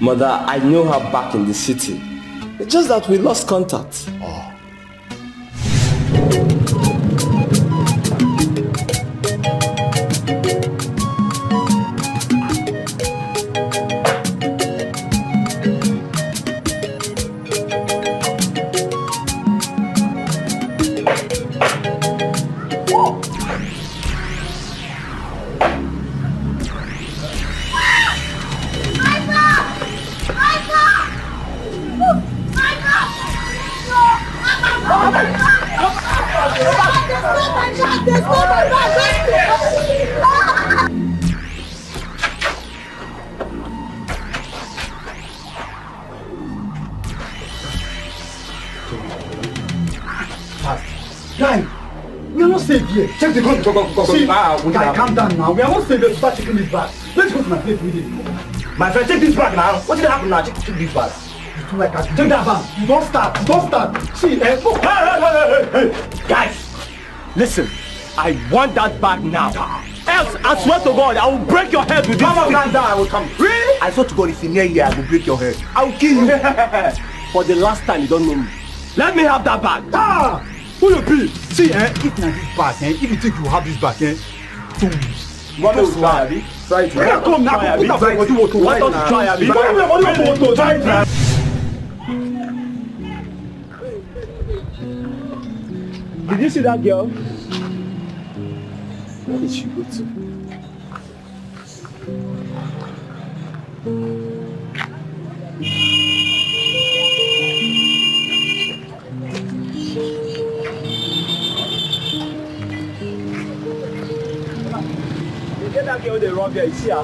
Speaker 6: Mother, I know her back in the city. It's just that we lost contact.
Speaker 9: Oh.
Speaker 15: Guy, we are not safe here. Check the gun. Go. See, guy, calm down now. We are not safe here to start taking this bag. Let's go to my place with it. My friend, take this bag now. What's going to happen now? Check this bag. You too like us. Take that bag. You don't start. See, hey.
Speaker 6: Guys, listen. I want that bag now.
Speaker 15: I swear to God, I will break your head with this. Mama, down, I will come. Really? I swear to God, if you're near here, I will break your head. I will kill you. For the last time, you don't know me. Let me have that bag. Ah! Who you be? See, if not this bag, if you think you have this bag, you want to try, Abi? Try it. Come now, Abi. What do you want to try, Abi? What do you want to try? Did you see that girl? Where did she go to? You get that girl they rob here, you see her?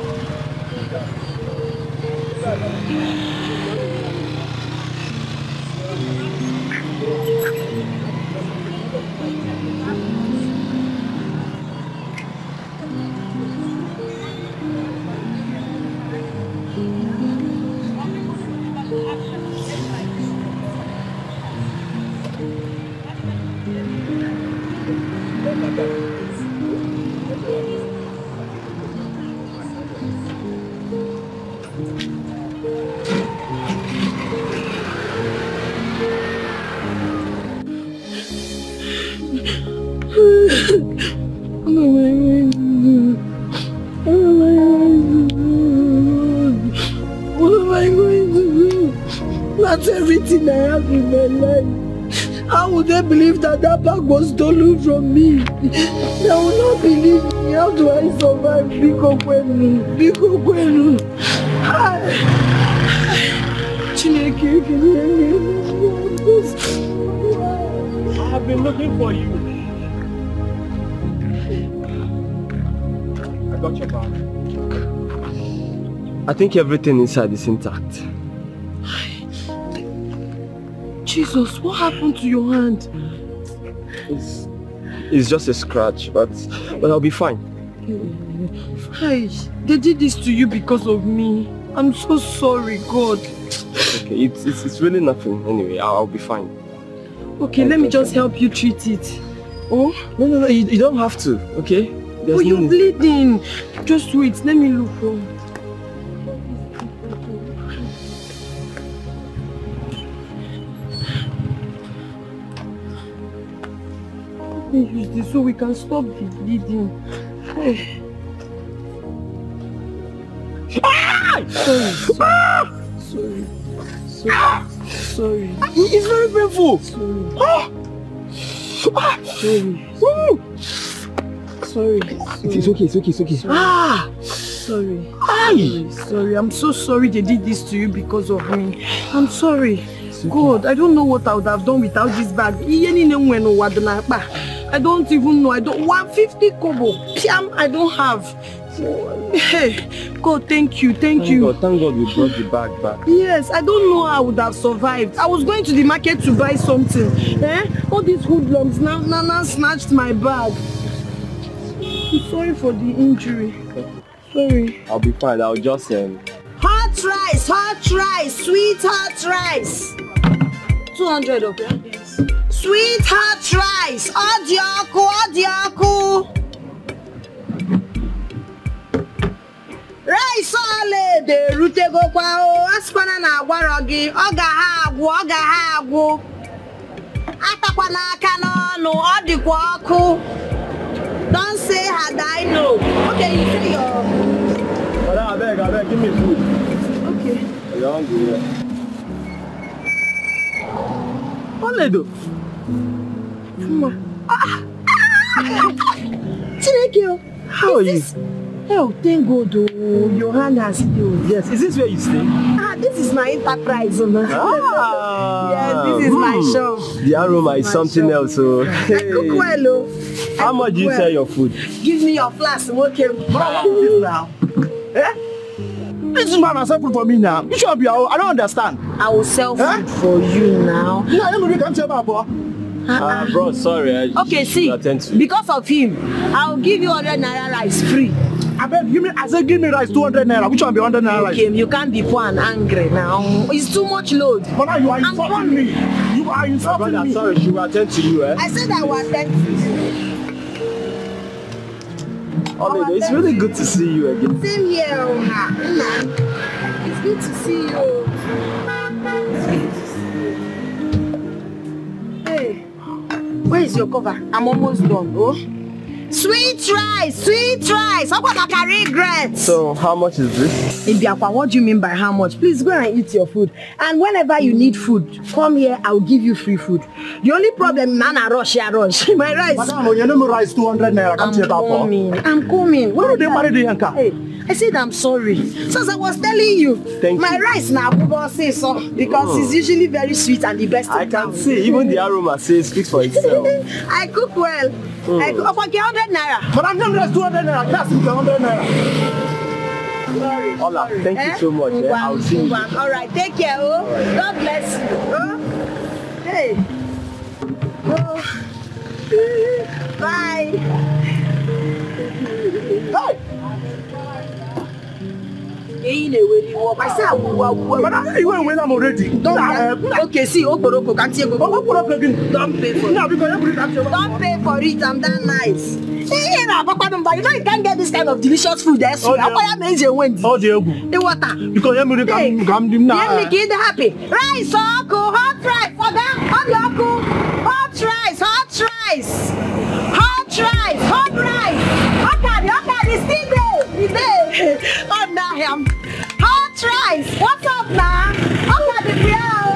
Speaker 3: That's everything I have in my life. How would they believe that that bag was stolen from me? They will not believe me. How do I survive? Biko Kwenu. Biko Kwenu. Chineke, can you hear me?
Speaker 15: I have been looking for you. I got your bag.
Speaker 6: I think everything inside is intact.
Speaker 3: Jesus, what happened to your hand?
Speaker 6: It's just a scratch, but I'll be fine.
Speaker 3: Hey, they did this to you because of me. I'm so sorry, God.
Speaker 6: Okay, it's really nothing anyway. I'll be fine.
Speaker 3: Okay, let me just help you treat it.
Speaker 6: Oh? No, you don't have to, okay?
Speaker 3: Oh, you're bleeding. Just wait, let me look for it. Let me use this so we can stop the bleeding. Hey. Sorry.
Speaker 15: It's very painful.
Speaker 3: Sorry.
Speaker 6: It's okay.
Speaker 3: Sorry. I'm so sorry they did this to you because of me. I'm sorry. God, I don't know what I would have done without this bag. I don't even know. 150 kobo. Piam, I don't have. Hey, God, thank you. Thank you.
Speaker 6: Thank God we brought the bag back.
Speaker 3: Yes, I don't know how I would have survived. I was going to the market to buy something. All these hoodlums now snatched my bag. I'm sorry for the injury. Sorry.
Speaker 6: I'll be fine. I'll just
Speaker 12: Hot rice, sweet hot rice. 200 of them. Yes. Sweet hot rice. Odioku. Rice ole de rute go kwa o askwana na agwaro gi oga ha agwu atakwa na aka n'onu odikwa oku. Don't say had I know. Okay, you say your
Speaker 15: I beg, give me food.
Speaker 3: Okay.
Speaker 15: You're hungry, yeah.
Speaker 3: Oledo. Chineke,
Speaker 15: how are you?
Speaker 3: Oh, thank God, your hand has healed.
Speaker 15: Yes, is this where you stay?
Speaker 3: This is my enterprise. Yes, this is my shop.
Speaker 6: The aroma is something else. So.
Speaker 3: Hey. Cook well,
Speaker 6: how much do you sell your food?
Speaker 3: Give me your flask. Okay.
Speaker 15: What is this now? This man has sell food for me now. You should be out. I don't understand.
Speaker 3: I will sell food for you now.
Speaker 15: Yeah, you can't tell me, bro.
Speaker 6: Bro, sorry.
Speaker 3: Okay, see, because of him, I'll give you 100 naira rice free.
Speaker 15: I said give me rice 200 naira. Which one be 100 naira rice?
Speaker 3: Okay, you can't be poor and angry now. It's too much load.
Speaker 15: But now you are insulting me. You are insulting me.
Speaker 6: Sorry, she will attend to you,
Speaker 3: I said I will attend to you.
Speaker 6: Oledo, it's really good to see you again.
Speaker 12: Same here, It's good to see you. Hey, where is your cover? I'm almost done, oh. Sweet rice. How about I carry regrets?
Speaker 6: So, how much is this?
Speaker 12: Ibiakwa, what do you mean by how much? Please go and eat your food. And whenever you need food, come here, I'll give you free food. The only problem, man, I rush. My rice.
Speaker 15: Madam, you know my rice 200 naira.
Speaker 12: I'm coming.
Speaker 15: Why don't they marry the Yanka?
Speaker 12: Hey, I said I'm sorry. So as I was telling you, my rice now, say so because it's usually very sweet and the best.
Speaker 6: I can see, even the aroma speaks for itself.
Speaker 12: I cook well. I cook 100 naira.
Speaker 15: But I'm not 200 naira. That's 100 naira.
Speaker 12: Sorry.
Speaker 6: Ola, thank you so much. I'll see you.
Speaker 12: All right, take care. Oh, God bless you. Oh, hey. Oh. Bye. Hey. I said I will.
Speaker 15: But you went when I'm already.
Speaker 12: Okay, see, Oporoko can't you go? Don't pay for it. Don't pay for it. I'm that nice. You know you can't get this kind of delicious food there. So I'm amazing when the water.
Speaker 15: Because I'm
Speaker 12: kid happy. Rice, hot rice, hot rice. Okay, still there. Oh, now him. Hot rice. What's up now? Okay, the brown.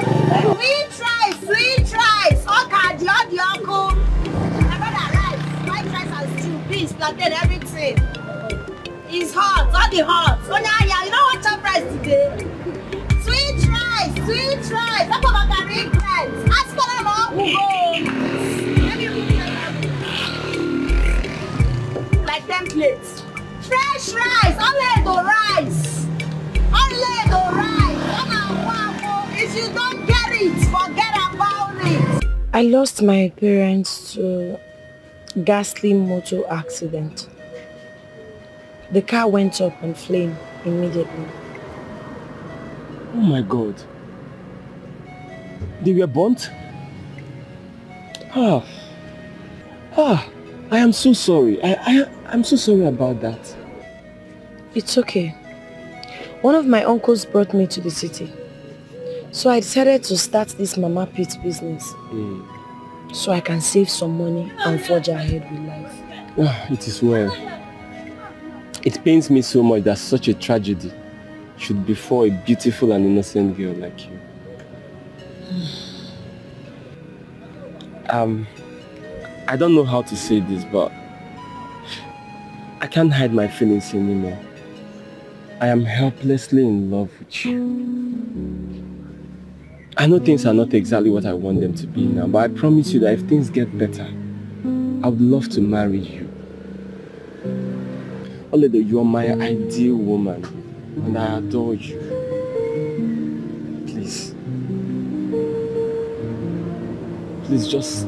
Speaker 12: Sweet rice. Okay, the uncle. White rice and stew, beans, plantain, everything. It's hot, all the hot. So now, you don't want chop rice today. Sweet rice. That's what I can regrets. Ask for them all who go. Like 10 plates. Fresh rice, Oledo rice. If you don't get it, forget about it.
Speaker 16: I lost my parents to ghastly motor accident. The car went up in flame immediately.
Speaker 6: Oh my God. They were burnt? I am so sorry. I'm so sorry about that.
Speaker 16: It's okay. One of my uncles brought me to the city. So I decided to start this Mama Pit business. So I can save some money and forge ahead with life.
Speaker 6: It is well. It pains me so much that such a tragedy should befall a beautiful and innocent girl like you. I don't know how to say this, but I can't hide my feelings anymore. I am helplessly in love with you. I know things are not exactly what I want them to be now, but I promise you that if things get better, I would love to marry you. Oledo, you are my ideal woman, and I adore you. Please. Please just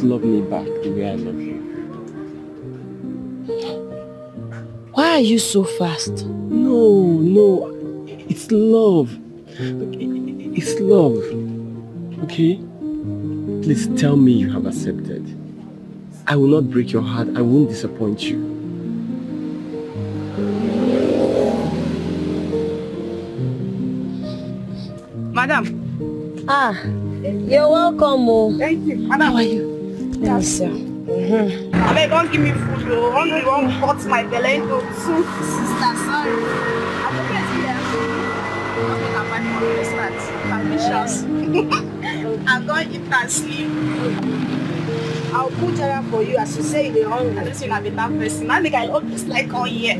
Speaker 6: love me back the way I love you.
Speaker 16: Why are you so fast?
Speaker 6: No. It's love. It's love. Okay? Please tell me you have accepted. I will not break your heart. I won't disappoint you.
Speaker 12: Madam.
Speaker 16: You're welcome.
Speaker 12: Thank you. Madam, how are you?
Speaker 16: Yes, sir.
Speaker 12: I don't give me food, though. Hungry won't cut my belly into soup. Sister, sorry. I'm going to eat and sleep. I'll put her up for you as you say you're hungry. I just want to be that person. I think I look just like all year.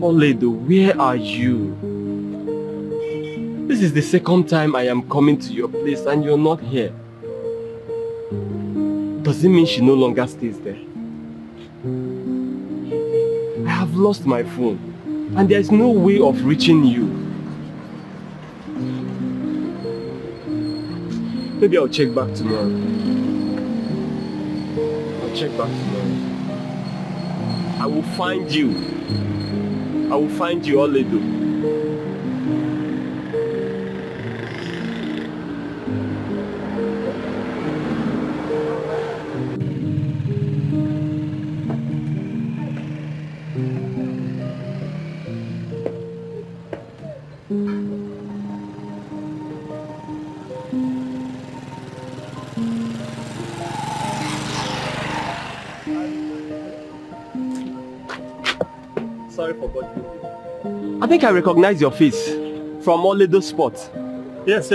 Speaker 6: Oledo, where are you? This is the second time I am coming to your place and you're not here. Does it mean she no longer stays there? I have lost my phone and there's no way of reaching you. Maybe I'll check back tomorrow. I'll check back tomorrow. I will find you. I will find you, Oledo. Sorry for bothering you. I think I recognize your face from Oledo Spot.
Speaker 15: Yes.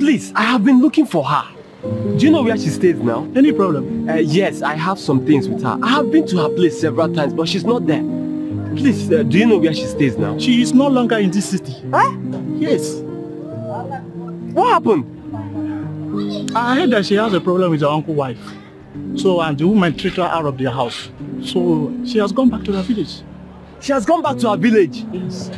Speaker 6: Please, I have been looking for her. Do you know where she stays now?
Speaker 15: Any problem?
Speaker 6: Yes, I have some things with her. I have been to her place several times, but she's not there. Please, do you know where she stays now?
Speaker 15: She is no longer in this city.
Speaker 6: Huh?
Speaker 15: Yes.
Speaker 6: What happened?
Speaker 15: I heard that she has a problem with her uncle's wife. So, and the woman treated her out of their house. So, she has gone back to her village.
Speaker 6: She has gone back to her village?
Speaker 15: Yes.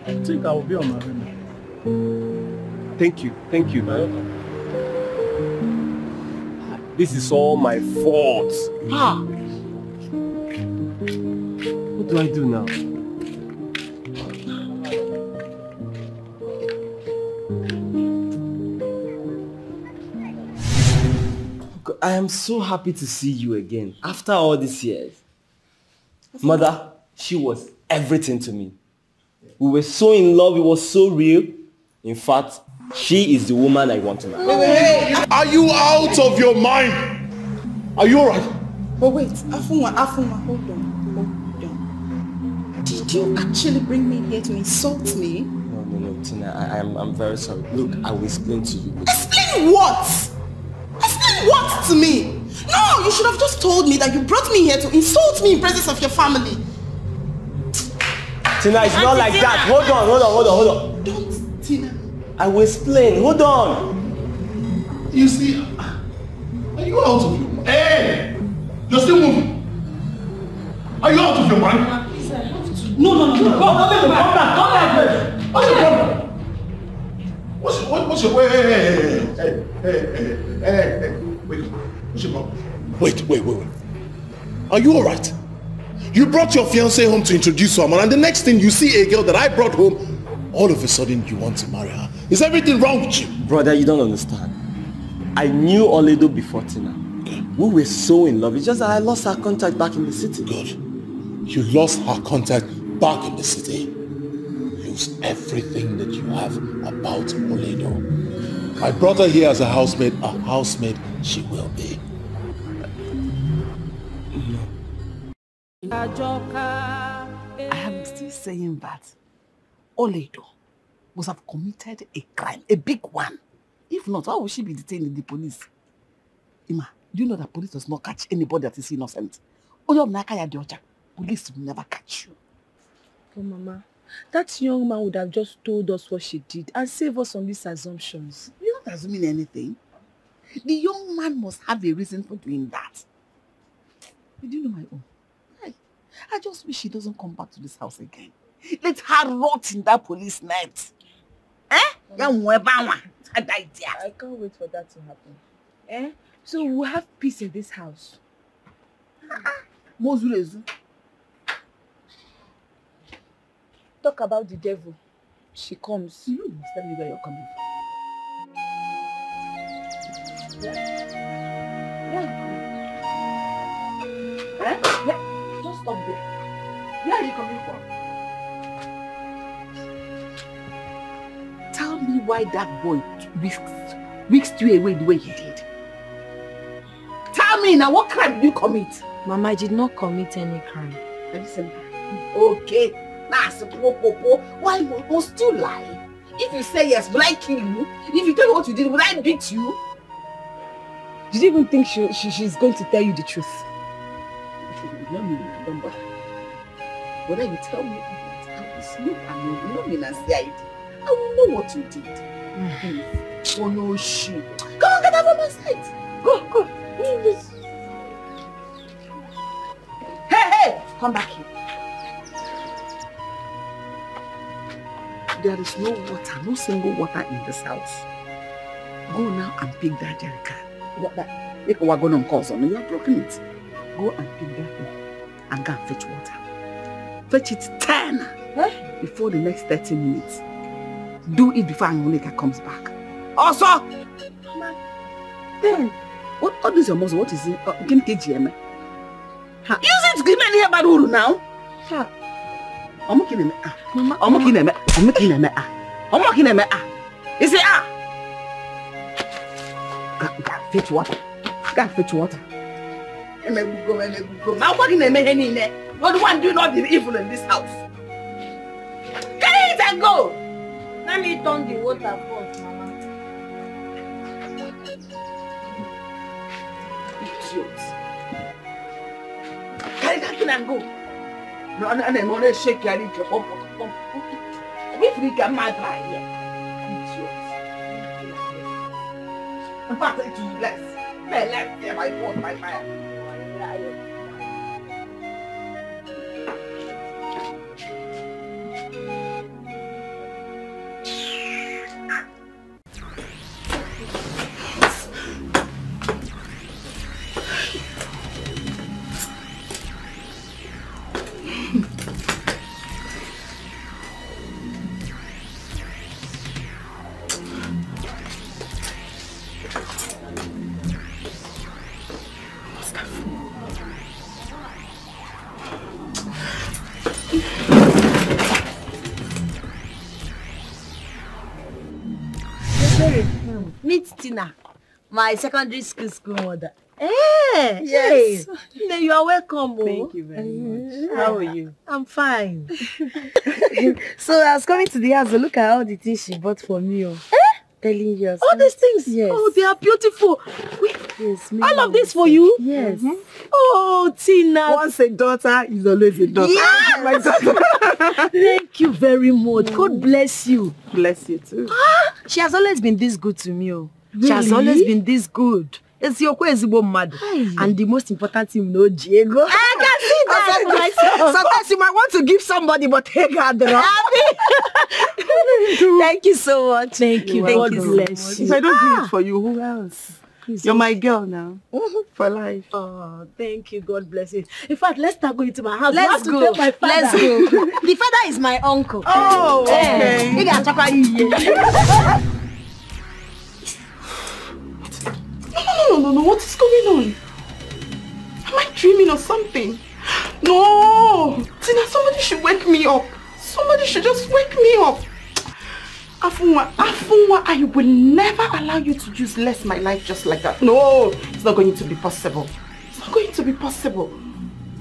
Speaker 15: I think I will be on my way.
Speaker 6: Thank you. This is all my fault. What do I do now? I am so happy to see you again after all these years. Mother, she was everything to me. We were so in love, it was so real. In fact, she is the woman I want to marry.
Speaker 9: Hey, are you out of your mind? Are you alright?
Speaker 10: But wait, Afunwa, hold on. Did you actually bring me here to insult me?
Speaker 6: No, Tina, I'm very sorry. Look, I will explain to you.
Speaker 10: Explain what? Explain what to me? No, you should have just told me that you brought me here to insult me in presence of your family.
Speaker 6: Tina, it's not like that. Hold on.
Speaker 10: Don't, Tina.
Speaker 6: I will explain. Hold on.
Speaker 9: You see, are you out of your mind? Hey! You're still moving. Are you out of your mind?
Speaker 10: Please, I have to.
Speaker 15: No. Come back.
Speaker 9: What's your problem? What's your... Hey. Wait. What's your problem? Wait. Are you alright? You brought your fiancée home to introduce someone, and the next thing you see a girl that I brought home, all of a sudden you want to marry her. Is everything wrong with you?
Speaker 6: Brother, you don't understand. I knew Oledo before Tina. We were so in love. It's just that I lost her contact back in the city.
Speaker 9: Good. You lost her contact back in the city. Lose everything that you have about Oledo. I brought her here as a housemaid. A housemaid she will be.
Speaker 2: I am still saying that Oledo must have committed a crime, a big one. If not, why would she be detained in the police? Ima, do you know that police does not catch anybody that is innocent? Police will never catch you.
Speaker 16: Oh, Mama, that young man would have just told us what she did and save us from these assumptions.
Speaker 2: You're not assuming anything. The young man must have a reason for doing that. Did you know my own? I just wish she doesn't come back to this house again. Let her rot in that police net.
Speaker 16: I can't wait for that to happen. So we'll have peace in this house. Talk about the devil. She comes.
Speaker 2: You must tell me where you're coming from. Just stop there. Where are you coming from? Tell me why that boy whisked you away the way he did. Tell me now, what crime did you commit?
Speaker 16: Mama, I did not commit any crime.
Speaker 2: Listen. Okay. Now, why must you lie? If you say yes, will I kill you? If you tell me what you did, will I beat you?
Speaker 13: Did you even think she's going to tell you the truth?
Speaker 2: Let me remember. Whether you tell me that I was not alone, you know me as the idea. I will know what you did. Oh no, shit. Come on, get out from my sight. Go. Hey! Come back here. There is no water, no single water in this house. Go now and pick that jerrycan. What that? If we are going to cause on you, have broken it. Go and pick that thing and go and fetch water. Fetch it 10 before the next 30 minutes. Do it before Anyonika comes back. Also, then, what is your muscle? What is it? Can you use it to give me here Baduru now? You say fetch water. Go fetch water. What do one do not be evil in this house? Carry it and go!
Speaker 12: Let me turn the water first, Mama.
Speaker 2: Idiots. Carry that thing and go. No, and I'm going to shake your little pump. We freak a mad right here. Idiots. In fact, it is less. May left there by force, by fire.
Speaker 12: Meet Tina, my secondary school mother.
Speaker 16: Hey,
Speaker 12: yes.
Speaker 16: Hey. You are welcome.
Speaker 12: Thank you very much.
Speaker 16: How are you? I'm fine. So I was coming to the house to look at all the things she bought for me. Telling you.
Speaker 12: All these things?
Speaker 16: Yes.
Speaker 12: Oh, they are beautiful.
Speaker 16: Yes,
Speaker 12: all of this for you?
Speaker 16: Yes.
Speaker 12: Oh, Tina.
Speaker 2: Once a daughter is always a daughter.
Speaker 12: Yes.
Speaker 2: My daughter.
Speaker 16: Thank you very much. God bless you.
Speaker 2: Bless you too.
Speaker 16: She has always been this good to me.
Speaker 12: Really?
Speaker 16: She has always been this good. It's your mad. And the most important thing, no Diego.
Speaker 12: I can see that for myself.
Speaker 2: Sometimes you might want to give somebody, but take her the
Speaker 16: Thank you so much.
Speaker 12: Thank you.
Speaker 16: God bless you.
Speaker 2: If I don't do it for you, who else? You're my girl now. For life.
Speaker 12: Oh, thank you. God bless you. In fact, let's start going to my house.
Speaker 16: Let's go.
Speaker 12: Tell my father.
Speaker 16: Let's go. The father is my uncle.
Speaker 2: Oh, okay. No. What is going on? Am I dreaming or something? No! Tina, somebody should wake me up. Somebody should just wake me up. Afunwa, I will never allow you to useless my life just like that. No, it's not going to be possible. It's not going to be possible.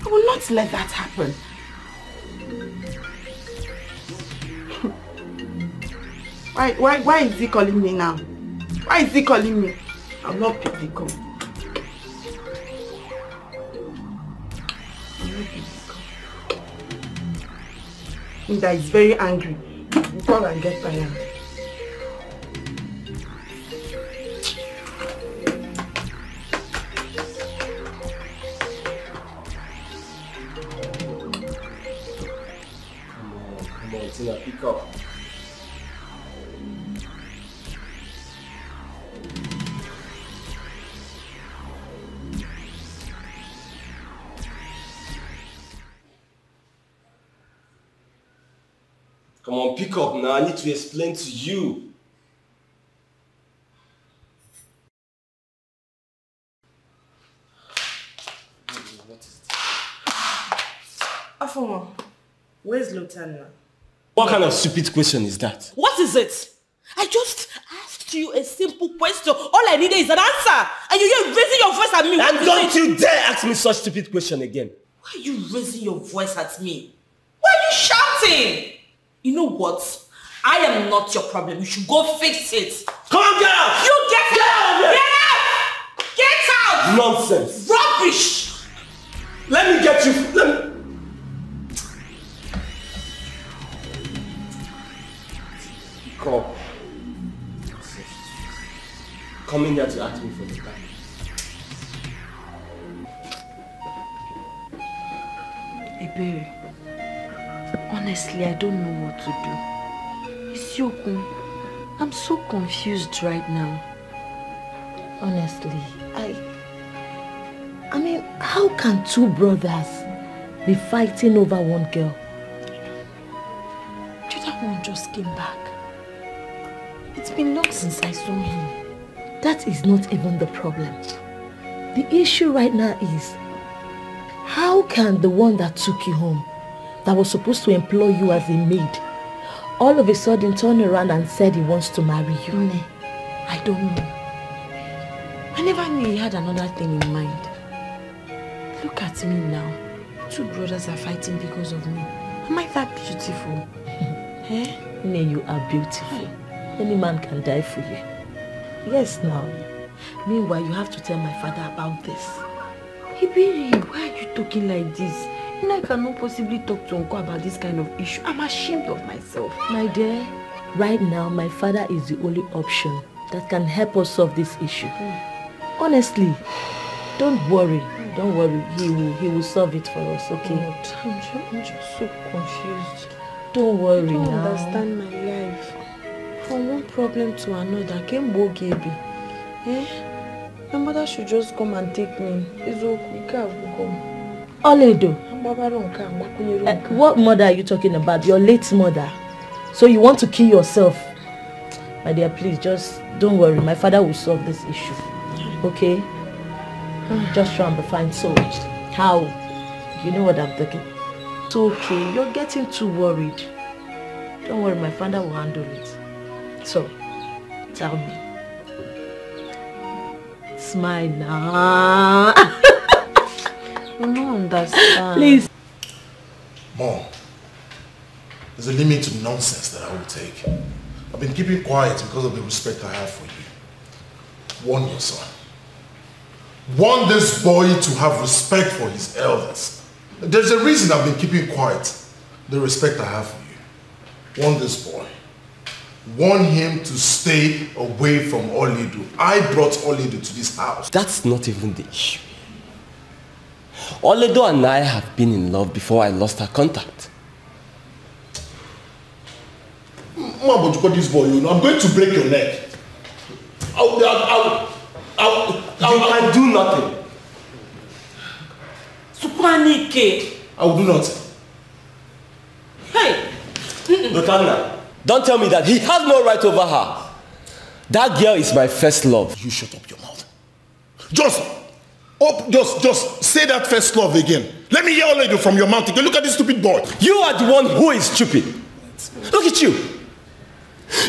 Speaker 2: I will not let that happen. Why is he calling me now? Why is he calling me? I'll not pick the call. That is very angry. Call and get tired.
Speaker 6: Come on, Tina, pick up. Come on, pick up now. I need to explain to you. What is it?
Speaker 13: Afoma, where's Lutana?
Speaker 6: What kind of stupid question is that?
Speaker 13: What is it? I just asked you a simple question. All I needed is an answer. And you're raising your voice at me.
Speaker 6: And don't you dare ask me such stupid question again.
Speaker 13: Why are you raising your voice at me? Why are you shouting? You know what? I am not your problem. You should go fix it.
Speaker 6: Come on, get out!
Speaker 13: You get out! Get out! Get
Speaker 6: Nonsense.
Speaker 2: Rubbish!
Speaker 6: Let me get you. Come in here to ask me for the time.
Speaker 16: Ebere, honestly, I don't know what to do. Isiokun, I'm so confused right now. Honestly, I mean, how can two brothers be fighting over one girl? The other one just came back. It's been long since I saw him. That is not even the problem. The issue right now is, how can the one that took you home, that was supposed to employ you as a maid, all of a sudden turn around and said he wants to marry you? I don't know. I never knew he had another thing in mind. Look at me now. Two brothers are fighting because of me. Am I that beautiful? Eh? Nne, you are beautiful. Any man can die for you. Yes, now. Meanwhile, you have to tell my father about this. Ibiri, why are you talking like this? You know, I cannot possibly talk to Uncle about this kind of issue. I'm ashamed of myself. My dear, right now, my father is the only option that can help us solve this issue. Honestly, don't worry. Don't worry. He will solve it for us, okay? I'm just so confused. Don't worry now. I don't understand my life. From one problem to another, came Bogebi. My mother should just come and take me. Oledo. What mother are you talking about? Your late mother. So you want to kill yourself? My dear, please, just don't worry. My father will solve this issue. Okay? Just try and be fine. So, how? You know what I'm thinking? It's okay. You're getting too worried. Don't worry, my father will handle it. So, tell me. Smile now. I don't understand. Please.
Speaker 9: Mom, there's a limit to nonsense that I will take. I've been keeping quiet because of the respect I have for you. Warn your son. Want this boy to have respect for his elders. There's a reason I've been keeping quiet. The respect I have for you. Want this boy. Want him to stay away from Oledo. I brought Oledo to this house.
Speaker 6: That's not even the issue. Oledo and I have been in love before I lost our contact.
Speaker 9: Mom, but you got this boy, you know, I'm going to break your neck.
Speaker 6: You can do nothing.
Speaker 2: Supanike.
Speaker 9: I will do nothing.
Speaker 2: Hey!
Speaker 6: Lotanna, don't tell me that he has no right over her. That girl is my first love.
Speaker 9: You shut up your mouth. Just say that first love again. Let me hear Oledo from your mouth again. Look at this stupid boy.
Speaker 6: You are the one who is stupid. Look at you.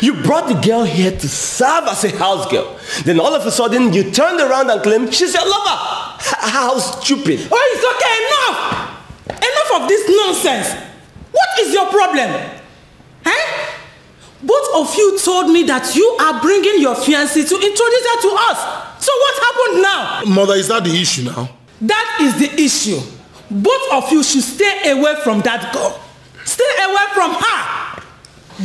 Speaker 6: You brought the girl here to serve as a house girl. Then all of a sudden, you turned around and claimed she's your lover. How stupid.
Speaker 8: Oh, it's okay. Enough! Enough of this nonsense. What is your problem? Both of you told me that you are bringing your fiancée to introduce her to us. So what happened now?
Speaker 9: Mother, is that the issue now?
Speaker 8: That is the issue. Both of you should stay away from that girl. Stay away from her.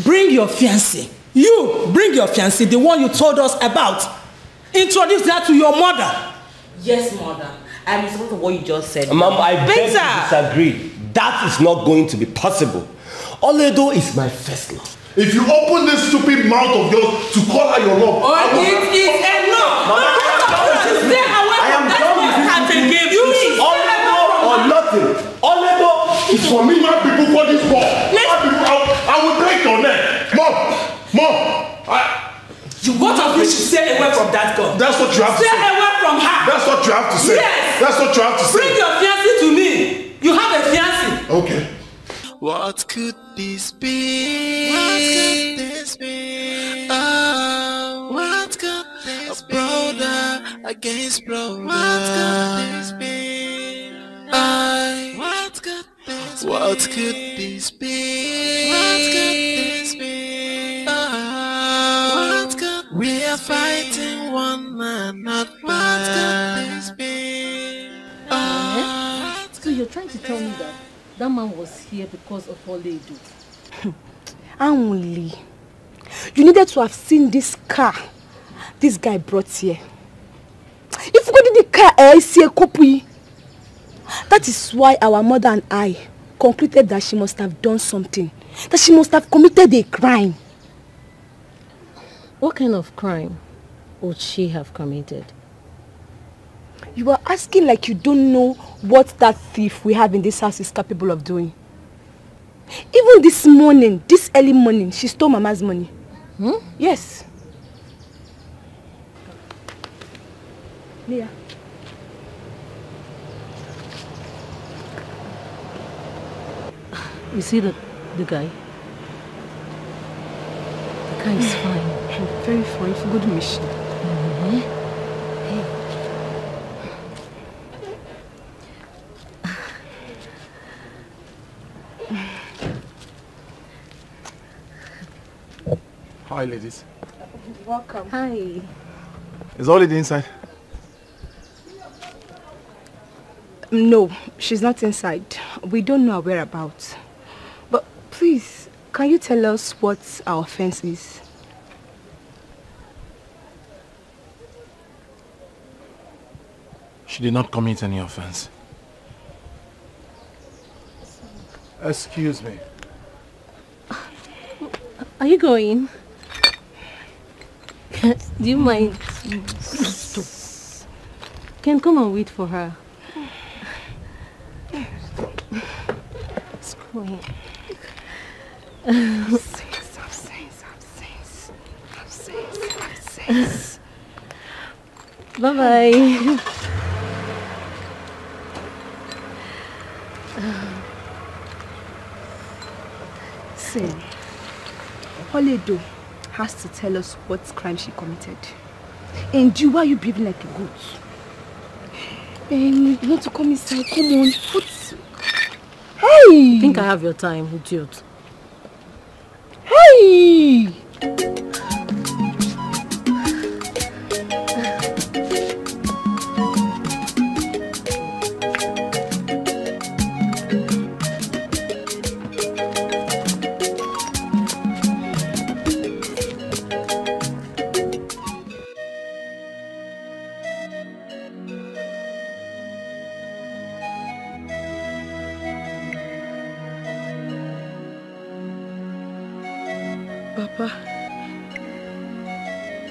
Speaker 8: Bring your fiancé. You bring your fiancé, the one you told us about. Introduce that to your mother.
Speaker 2: Yes, mother. I'm responsible for what you just said.
Speaker 6: Mom, I beg to disagree. That is not going to be possible. Oledo is my first love.
Speaker 9: If you open this stupid mouth of yours to call her your love,
Speaker 8: it is enough. Stay away from that man and give you
Speaker 6: Oledo or nothing. Oledo
Speaker 9: is for me. My people call this ball. I will break your neck. Mom.
Speaker 8: Both of you should stay away from that girl.
Speaker 9: That's what you have to say.
Speaker 8: Stay away from her.
Speaker 9: That's what you have to say.
Speaker 8: Yes.
Speaker 9: That's what you have to say.
Speaker 8: Bring your fiancé to me. You have a fiancé.
Speaker 9: Okay.
Speaker 17: What could this be? What could this be? Oh, what could this be? Brother against brother. What could this be? What could this be? What could this be? What could this be? What could we are fighting one another. What could this be?
Speaker 11: to tell me that that man was here because of Oledo?
Speaker 16: Only. You needed to have seen this car this guy brought here. If you go to the car, I see a copy. That is why our mother and I concluded that she must have done something. That she must have committed a crime.
Speaker 11: What kind of crime would she have committed?
Speaker 16: You are asking like you don't know what that thief we have in this house is capable of doing. Even this morning, this early morning, she stole Mama's money. Yes. Leah.
Speaker 11: You see the guy? The guy is fine.
Speaker 16: Very fine. It's a good mission.
Speaker 9: Hi, ladies.
Speaker 16: Welcome.
Speaker 11: Hi.
Speaker 9: Is Ollie inside?
Speaker 16: No, she's not inside. We don't know her whereabouts. But please, can you tell us what our offense is?
Speaker 9: She did not commit any offense. Excuse me.
Speaker 11: Are you going? Do you mind? Stop. Can come and wait for her. It's going. Absence. Bye-bye.
Speaker 16: See, Oledo has to tell us what crime she committed. And you, why are you behaving like a goat? You want to come inside? Come on, put... Hey!
Speaker 11: I think I have your time, idiot.
Speaker 16: Hey!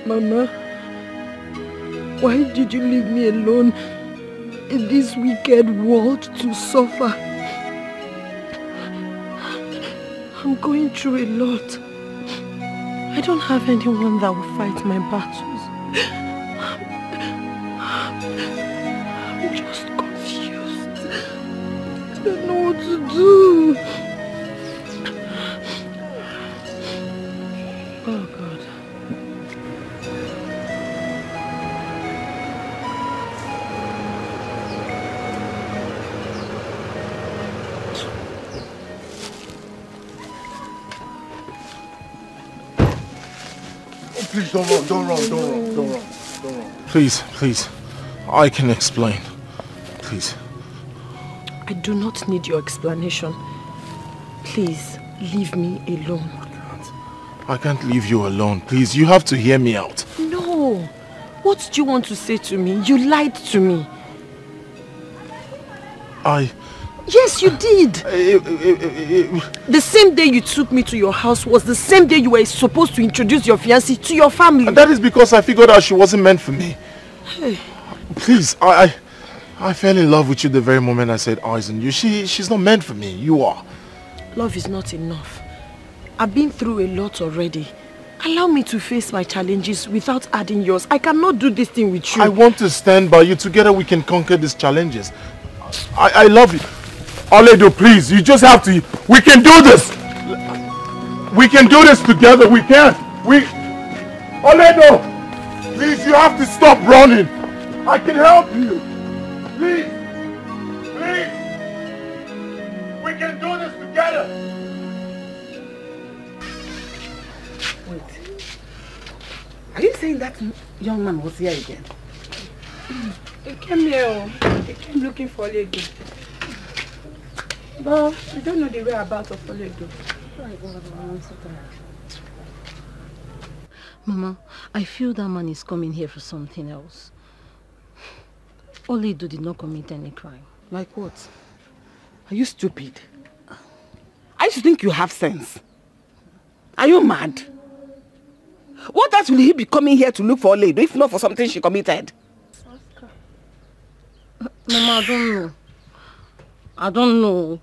Speaker 3: Mama, why did you leave me alone in this wicked world to suffer? I'm going through a lot. I don't have anyone that will fight my battles. I'm just confused. I don't know what to do. Oh God.
Speaker 9: Please don't run. Please. I can explain. Please.
Speaker 3: I do not need your explanation. Please, leave me alone.
Speaker 9: I can't leave you alone. Please, you have to hear me out.
Speaker 3: No. What do you want to say to me? You lied to me.
Speaker 16: Yes, you did.
Speaker 3: The same day you took me to your house was the same day you were supposed to introduce your fiancée to your family.
Speaker 9: And that is because I figured out she wasn't meant for me.
Speaker 3: Hey.
Speaker 9: Please, I fell in love with you the very moment I said eyes on you. She's not meant for me. You are.
Speaker 3: Love is not enough. I've been through a lot already. Allow me to face my challenges without adding yours. I cannot do this thing with you.
Speaker 9: I want to stand by you. Together we can conquer these challenges. I love you. Oledo, please, you just have to. We can do this. We can do this together. We can. Oledo, please, you have to stop running. I can help you. Please. We can do this together.
Speaker 2: Wait. Are you saying that young man was here again?
Speaker 16: He came here. He came looking for Oledo.
Speaker 13: But we don't know the whereabouts of Oledo.
Speaker 11: I'm so tired. Mama, I feel that man is coming here for something else. Oledo did not commit any crime.
Speaker 13: Like what? Are you stupid? I used to think you have sense. Are you mad? What else will he be coming here to look for Oledo if not for something she committed?
Speaker 11: Mama, I don't know.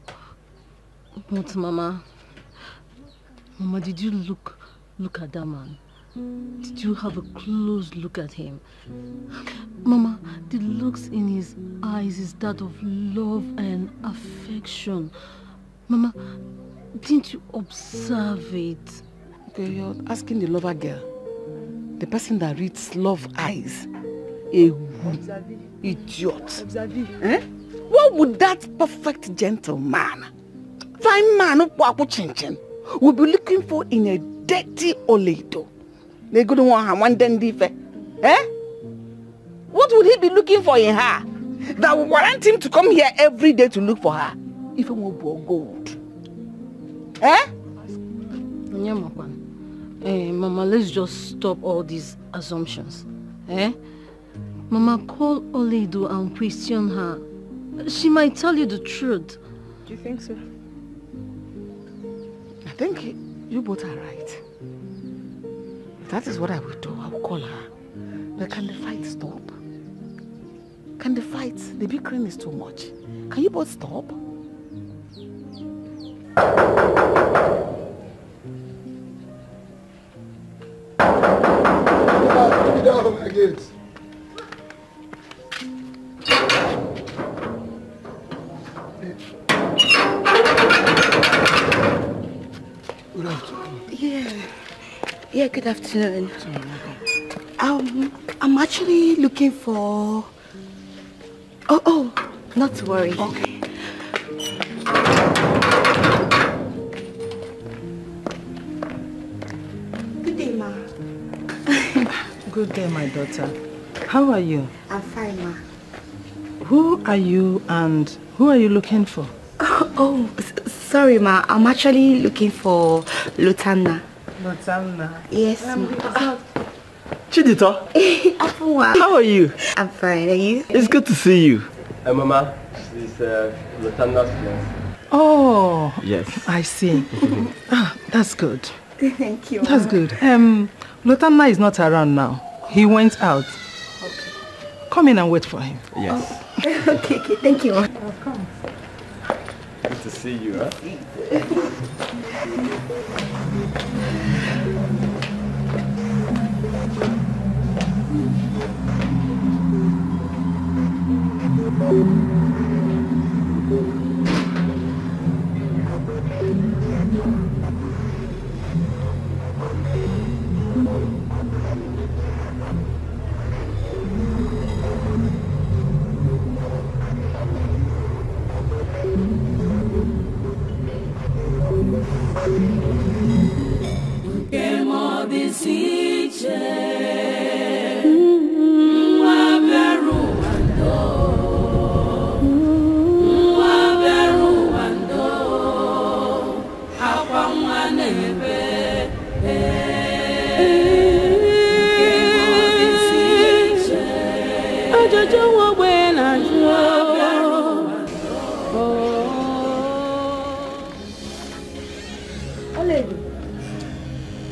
Speaker 11: But Mama, did you look at that man? Did you have a close look at him? Mama, the looks in his eyes is that of love and affection. Mama, didn't you observe it?
Speaker 13: Okay, you're asking the lover girl. The person that reads love eyes. A idiot. Eh? What would that perfect gentleman, fine man, will be looking for in a dirty Oledo? They couldn't want her one dendife. Eh? What would he be looking for in her that would warrant him to come here every day to look for her? Even more gold. Eh?
Speaker 11: Yeah, Mama, let's just stop all these assumptions. Eh? Mama, call Oledo and question her. She might tell you the truth.
Speaker 13: Do you think so? I think you both are right. That is what I will do. I will call her. But can the fight stop? Can the fight? The bickering is too much. Can you both stop?
Speaker 4: Get out of my gates. Good afternoon.
Speaker 10: Yeah, good afternoon. I'm actually looking for... Oh, not to worry.
Speaker 13: Okay.
Speaker 10: Good day, Ma.
Speaker 8: Good day, my daughter. How are you?
Speaker 10: I'm fine, Ma.
Speaker 8: Who are you and who are you looking for?
Speaker 10: Sorry, Ma. I'm actually looking for Lutana.
Speaker 8: Lutana?
Speaker 10: Yes, Ma.
Speaker 14: Chidito, how are you?
Speaker 10: I'm fine, are you?
Speaker 14: It's good to see you. Mama, this is Lutana's fiance.
Speaker 8: Oh,
Speaker 14: yes.
Speaker 8: I see. That's good.
Speaker 10: Thank you, Ma.
Speaker 8: That's good. Lutana is not around now. He went out.
Speaker 10: Okay.
Speaker 8: Come in and wait for him.
Speaker 14: Yes.
Speaker 10: Okay, thank you, Ma.
Speaker 8: Welcome.
Speaker 14: Good to see you, huh?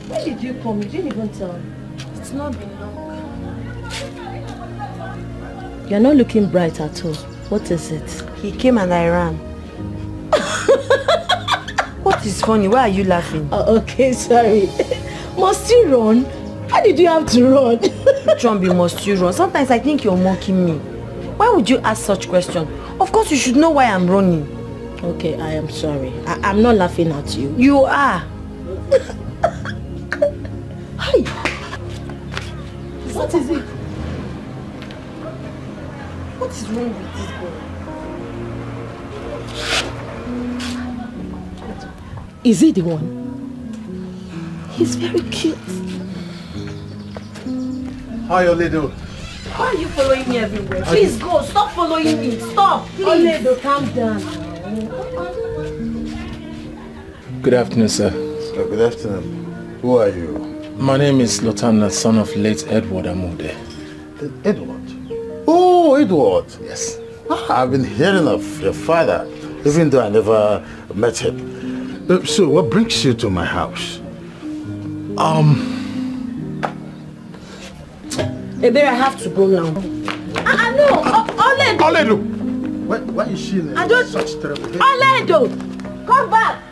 Speaker 16: When did you come? You didn't even tell me. It's not been long. You're not looking bright at all. What is it?
Speaker 10: He came and I ran. What is funny? Why are you laughing?
Speaker 16: Okay, sorry. Must you run? Why did you have to run?
Speaker 10: Chombi, must you run? Sometimes I think you're mocking me. Why would you ask such question? Of course you should know why I'm running.
Speaker 16: Okay, I am sorry. I'm not laughing at you.
Speaker 10: You are.
Speaker 16: Hi. What is it?
Speaker 10: What is wrong with this boy?
Speaker 16: Is he the one? He's very cute.
Speaker 4: How you little?
Speaker 10: Why are you following me everywhere? Please go. Stop following me. Stop, please.
Speaker 16: Oledo, calm down.
Speaker 9: Good afternoon, sir.
Speaker 4: Good afternoon. Who are you?
Speaker 9: My name is Lotana, son of late Edward Amude.
Speaker 4: Edward? Oh, Edward.
Speaker 9: Yes.
Speaker 4: I've been hearing of your father, even though I never met him. So, what brings you to my house?
Speaker 12: Baby, I have to go now. No, Oledo.
Speaker 4: Oledo! Why is she in such terrible way?
Speaker 12: Oledo! Come back!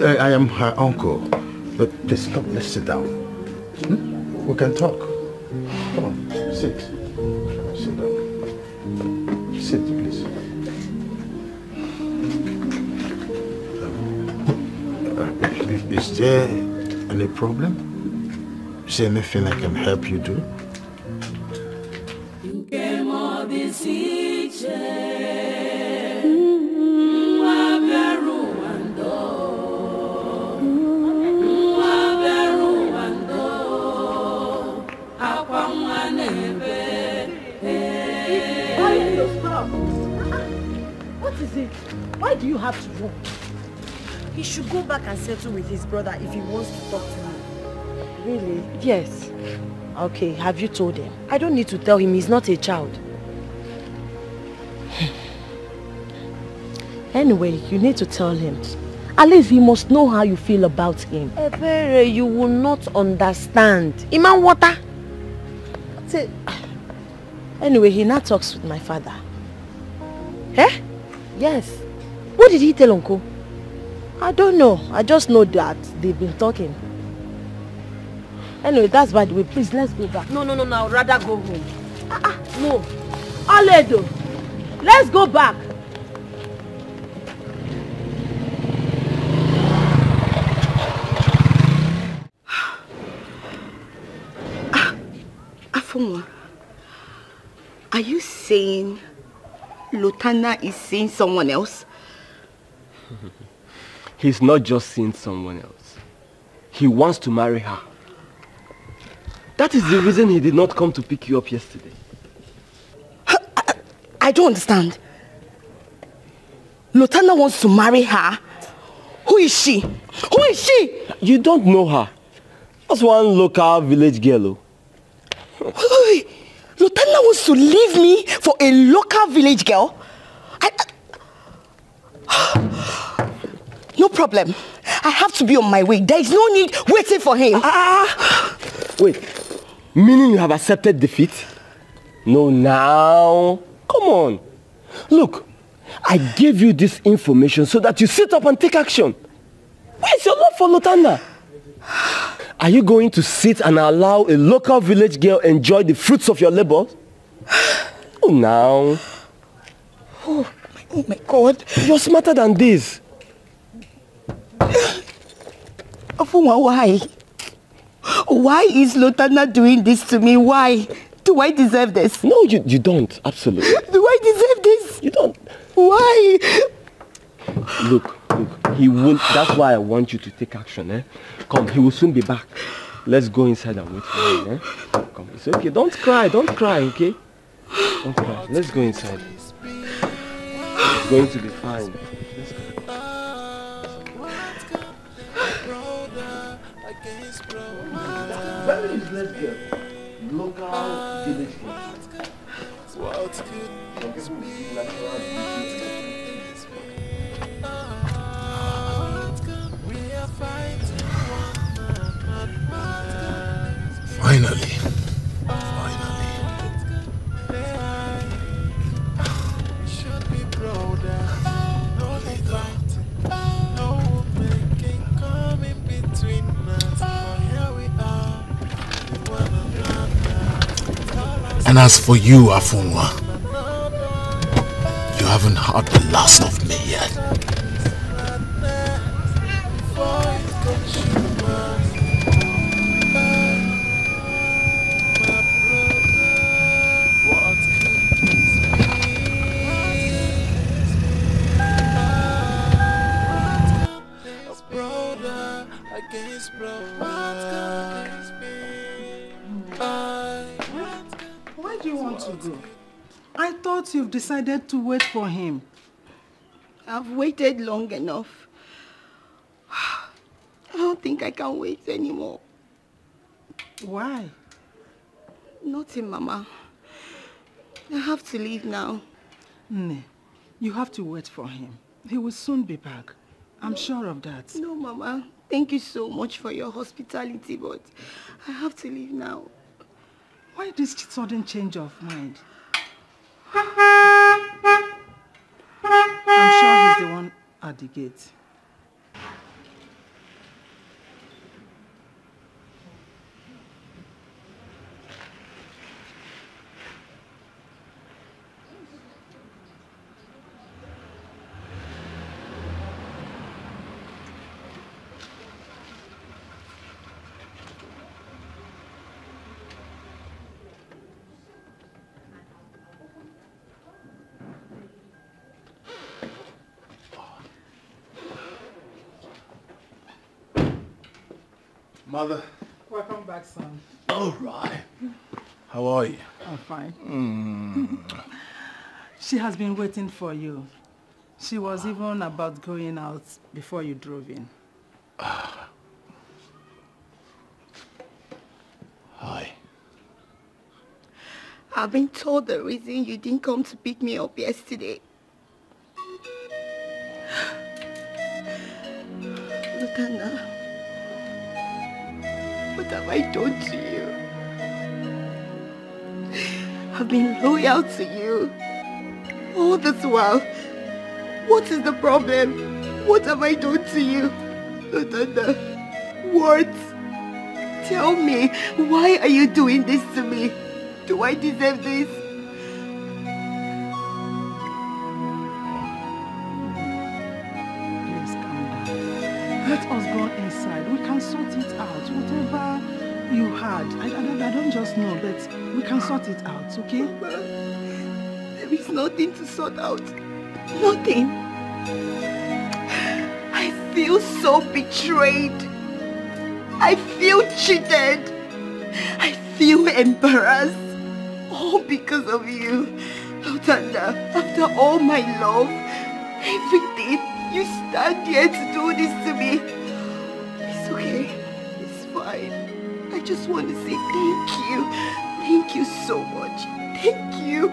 Speaker 4: I am her uncle. But please, come, let's sit down. We can talk. Come on, sit. Sit down. Sit, please. Is there any problem? Is there anything I can help you do?
Speaker 12: Why do you have to run?
Speaker 16: He should go back and settle with his brother if he wants to talk to me.
Speaker 12: Really?
Speaker 16: Yes. Okay, have you told him? I don't need to tell him, he's not a child.
Speaker 11: Anyway, you need to tell him. At least he must know how you feel about him.
Speaker 16: Ebere, you will not understand. Iman water.
Speaker 11: Anyway, he now talks with my father.
Speaker 16: Eh?
Speaker 11: Yes.
Speaker 16: What did he tell Uncle?
Speaker 11: I don't know. I just know that they've been talking. Anyway, that's by the way. Please, let's go back.
Speaker 16: No, I'd rather go home.
Speaker 11: No. Oledo, let's go back.
Speaker 10: Afunwa, are you saying Lotana is seeing someone else?
Speaker 6: He's not just seeing someone else. He wants to marry her. That is the reason he did not come to pick you up yesterday.
Speaker 10: I don't understand. Lotana wants to marry her? Who is she? Who is she?
Speaker 6: You don't know her. That's one local village girl.
Speaker 10: Wait. Lotana wants to leave me for a local village girl? No problem. I have to be on my way. There is no need waiting for him.
Speaker 6: Wait. Meaning you have accepted defeat? No, now. Come on. Look, I gave you this information so that you sit up and take action. Where's your love for Lotana? Are you going to sit and allow a local village girl enjoy the fruits of your labor? Oh, now.
Speaker 10: Oh my God.
Speaker 6: You're smarter than this.
Speaker 10: Afunwa, why? Why is Lotana doing this to me? Why? Do I deserve this?
Speaker 6: No, you don't. Absolutely.
Speaker 10: Do I deserve this?
Speaker 6: You don't.
Speaker 10: Why?
Speaker 6: Look, he won't. That's why I want you to take action, eh? Come, he will soon be back. Let's go inside and wait for him, eh? Come, it's okay. Don't cry, okay? Don't cry. Let's go inside. It's going to be fine. Let's go.
Speaker 4: Where is this girl? Local village girl.
Speaker 17: What could this be? We are fighting
Speaker 5: Finally.
Speaker 17: should be broader. No neglecting, no making come in between us. But here we are, one another.
Speaker 5: And as for you, Afunwa, you haven't heard the last of me yet.
Speaker 8: Where do you want to go? I I thought you've decided to wait for him.
Speaker 10: I've waited long enough. I don't think I can wait anymore.
Speaker 8: Why?
Speaker 10: Nothing, Mama. I have to leave now.
Speaker 8: Nne, you have to wait for him. He will soon be back. I'm sure of that.
Speaker 10: No, Mama. Thank you so much for your hospitality, but I have to leave now.
Speaker 8: Why this sudden change of mind? I'm sure he's the one at the gate.
Speaker 9: Mother.
Speaker 8: Welcome back, son.
Speaker 9: All right. How are you?
Speaker 8: I'm fine. She has been waiting for you. She was even about going out before you drove in.
Speaker 9: Hi.
Speaker 10: I've been told the reason you didn't come to pick me up yesterday. Lutana, what have I done to you? I've been loyal to you all this while. What is the problem? What have I done to you? Lutana, what? Tell me, why are you doing this to me? Do I deserve this?
Speaker 8: Please calm down. Let us go inside. We can sort it out. Whatever you had. I don't just know, but we can sort it out, okay?
Speaker 10: Mama, there is nothing to sort out. Nothing. I feel so betrayed. I feel cheated. I feel embarrassed. All because of you. Lutanda, after all my love, everything, you stand here to do this to me. It's okay. It's fine. I just want to say thank you. Thank you so much. Thank you.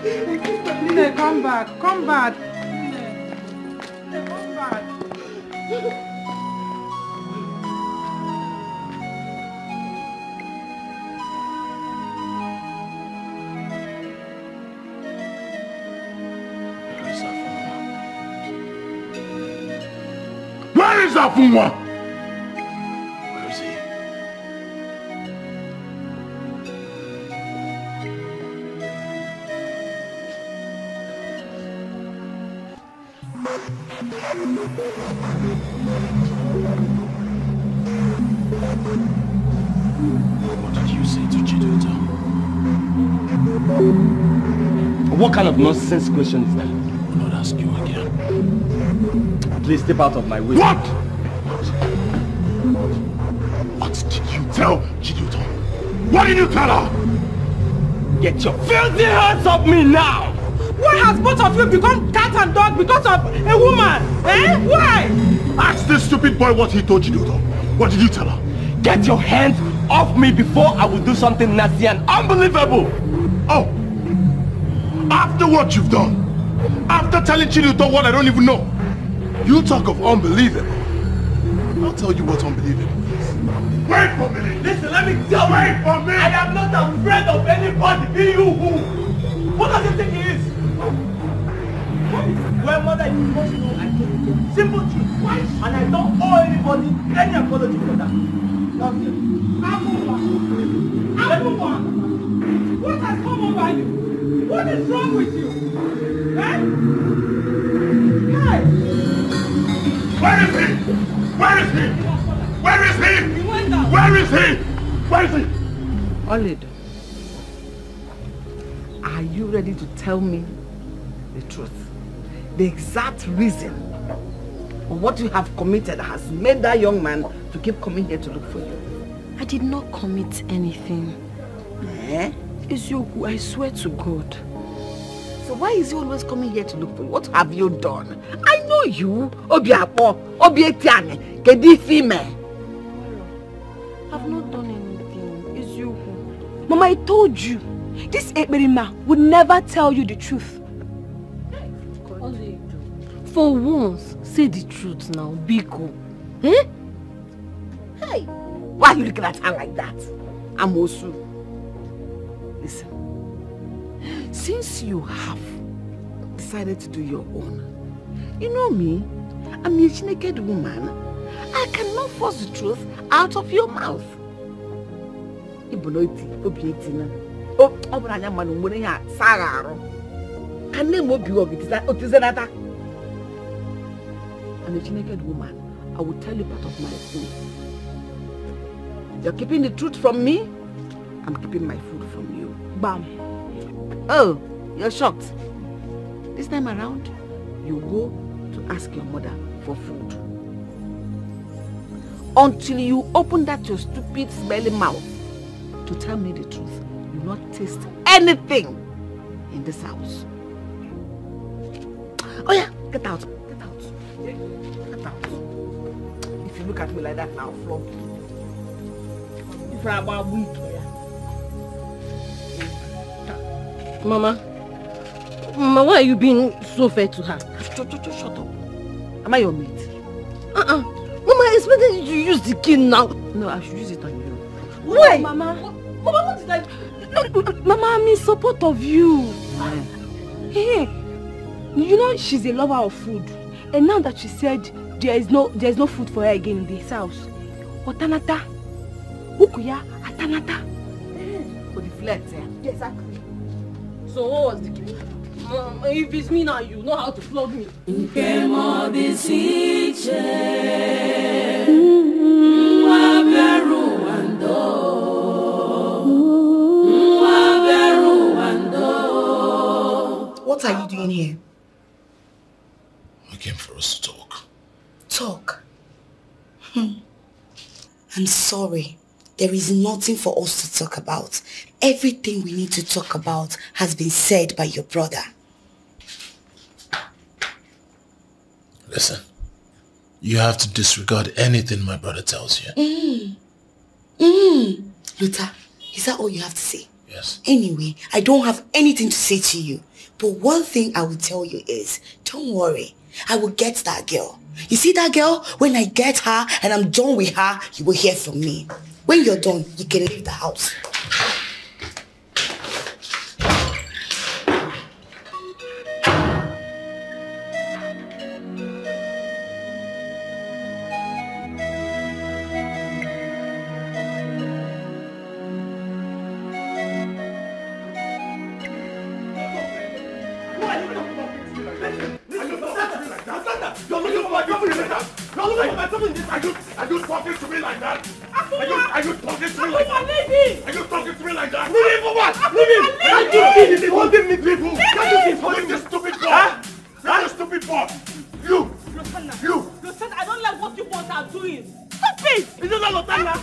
Speaker 8: Nne, come back. Come back. Nne, come back.
Speaker 9: Where is Afunwa? Where is he? What did you say to Chiduta?
Speaker 14: What kind of nonsense question is that?
Speaker 5: I will not ask you again.
Speaker 14: Please step out of my way.
Speaker 9: What? What did you tell Chiduta? What did you tell her?
Speaker 14: Get your filthy hands off me now!
Speaker 8: Why has both of you become cat and dog because of a woman? Eh? Why?
Speaker 9: Ask this stupid boy what he told Chiduta. What did you tell her?
Speaker 14: Get your hands off me before I will do something nasty and unbelievable!
Speaker 9: Oh! After what you've done, after telling Chiduta what I don't even know, you talk of unbelievable. I'll tell you what's unbelievable. Wait for me!
Speaker 14: Listen, let me tell you.
Speaker 9: Wait for me!
Speaker 14: I am not afraid of anybody, be you who? What does he think he is? Well, mother, you must know I told you the simple truth. And I don't owe anybody any apology for that. Nothing.
Speaker 8: Afunwa! What has come over you? What is wrong with you? Eh? Hey!
Speaker 9: Where is he? Where is he? Where is he?
Speaker 8: He went out.
Speaker 9: Where is he? Where is he?
Speaker 2: Olido, are you ready to tell me the truth? The exact reason for what you have committed has made that young man to keep coming here to look for you.
Speaker 16: I did not commit anything.
Speaker 2: Eh?
Speaker 16: Ezioku, I swear to God.
Speaker 2: So why is he always coming here to look for you? What have you done? I know you. Obiapo, Obietiane, Kedifime.
Speaker 16: I've not done anything. Ezioku. Mama, I told you. This Ekberima would never tell you the truth.
Speaker 11: For once, say the truth now, Biko.
Speaker 2: Eh? Hey, why are you looking at her like that? Amosu. Listen, since you have decided to do your own, you know me, I'm a naked woman. I cannot force the truth out of your mouth. Ibonoiti, Obietina. Oh, Obranya Manu, Sararo. Can name of you of it? Otizenata. I'm a naked woman. I will tell you part of my food. You're keeping the truth from me. I'm keeping my food from you.
Speaker 16: Bam.
Speaker 2: Oh, you're shocked. This time around, you go to ask your mother for food. Until you open that your stupid smelly mouth to tell me the truth, you will not taste anything in this house. Oh yeah, get out. Get out. Get out. If you look at me like that now, I'll flog you. If I'm a week,
Speaker 11: Mama, why are you being so fair to her?
Speaker 2: Shut up. Am I your mate?
Speaker 11: Mama, I expected you to use the key now.
Speaker 2: No, I should use it on you.
Speaker 11: Why?
Speaker 16: Mama, what did I... Mama, I'm in support of you. Hey, you know she's a lover of food. And now that she said there is no food for her again in this house. Otanata. Ukuya, Atanata.
Speaker 2: For the flex, yeah?
Speaker 16: Exactly.
Speaker 11: So what was the key? If it's me now, you know how to flog me.
Speaker 10: What are you doing here?
Speaker 5: I came for us to talk.
Speaker 10: Talk? I'm sorry. There is nothing for us to talk about. Everything we need to talk about has been said by your brother.
Speaker 5: Listen, you have to disregard anything my brother tells you.
Speaker 10: Luther, is that all you have to say?
Speaker 5: Yes.
Speaker 10: Anyway, I don't have anything to say to you. But one thing I will tell you is, don't worry. I will get that girl. You see that girl? When I get her and I'm done with her, you will hear from me. When you're done, you can leave the house.
Speaker 4: Are you talking to me like that? Are you talking to me like that? Are you talking to me like that? Leave him for what? Leave him! Leave him! Hold him! Leave him! Leave this stupid boy! Leave this stupid boy! You! You!
Speaker 11: Listen, I don't like what you both are doing. Stop it!
Speaker 15: Is it not Lutana?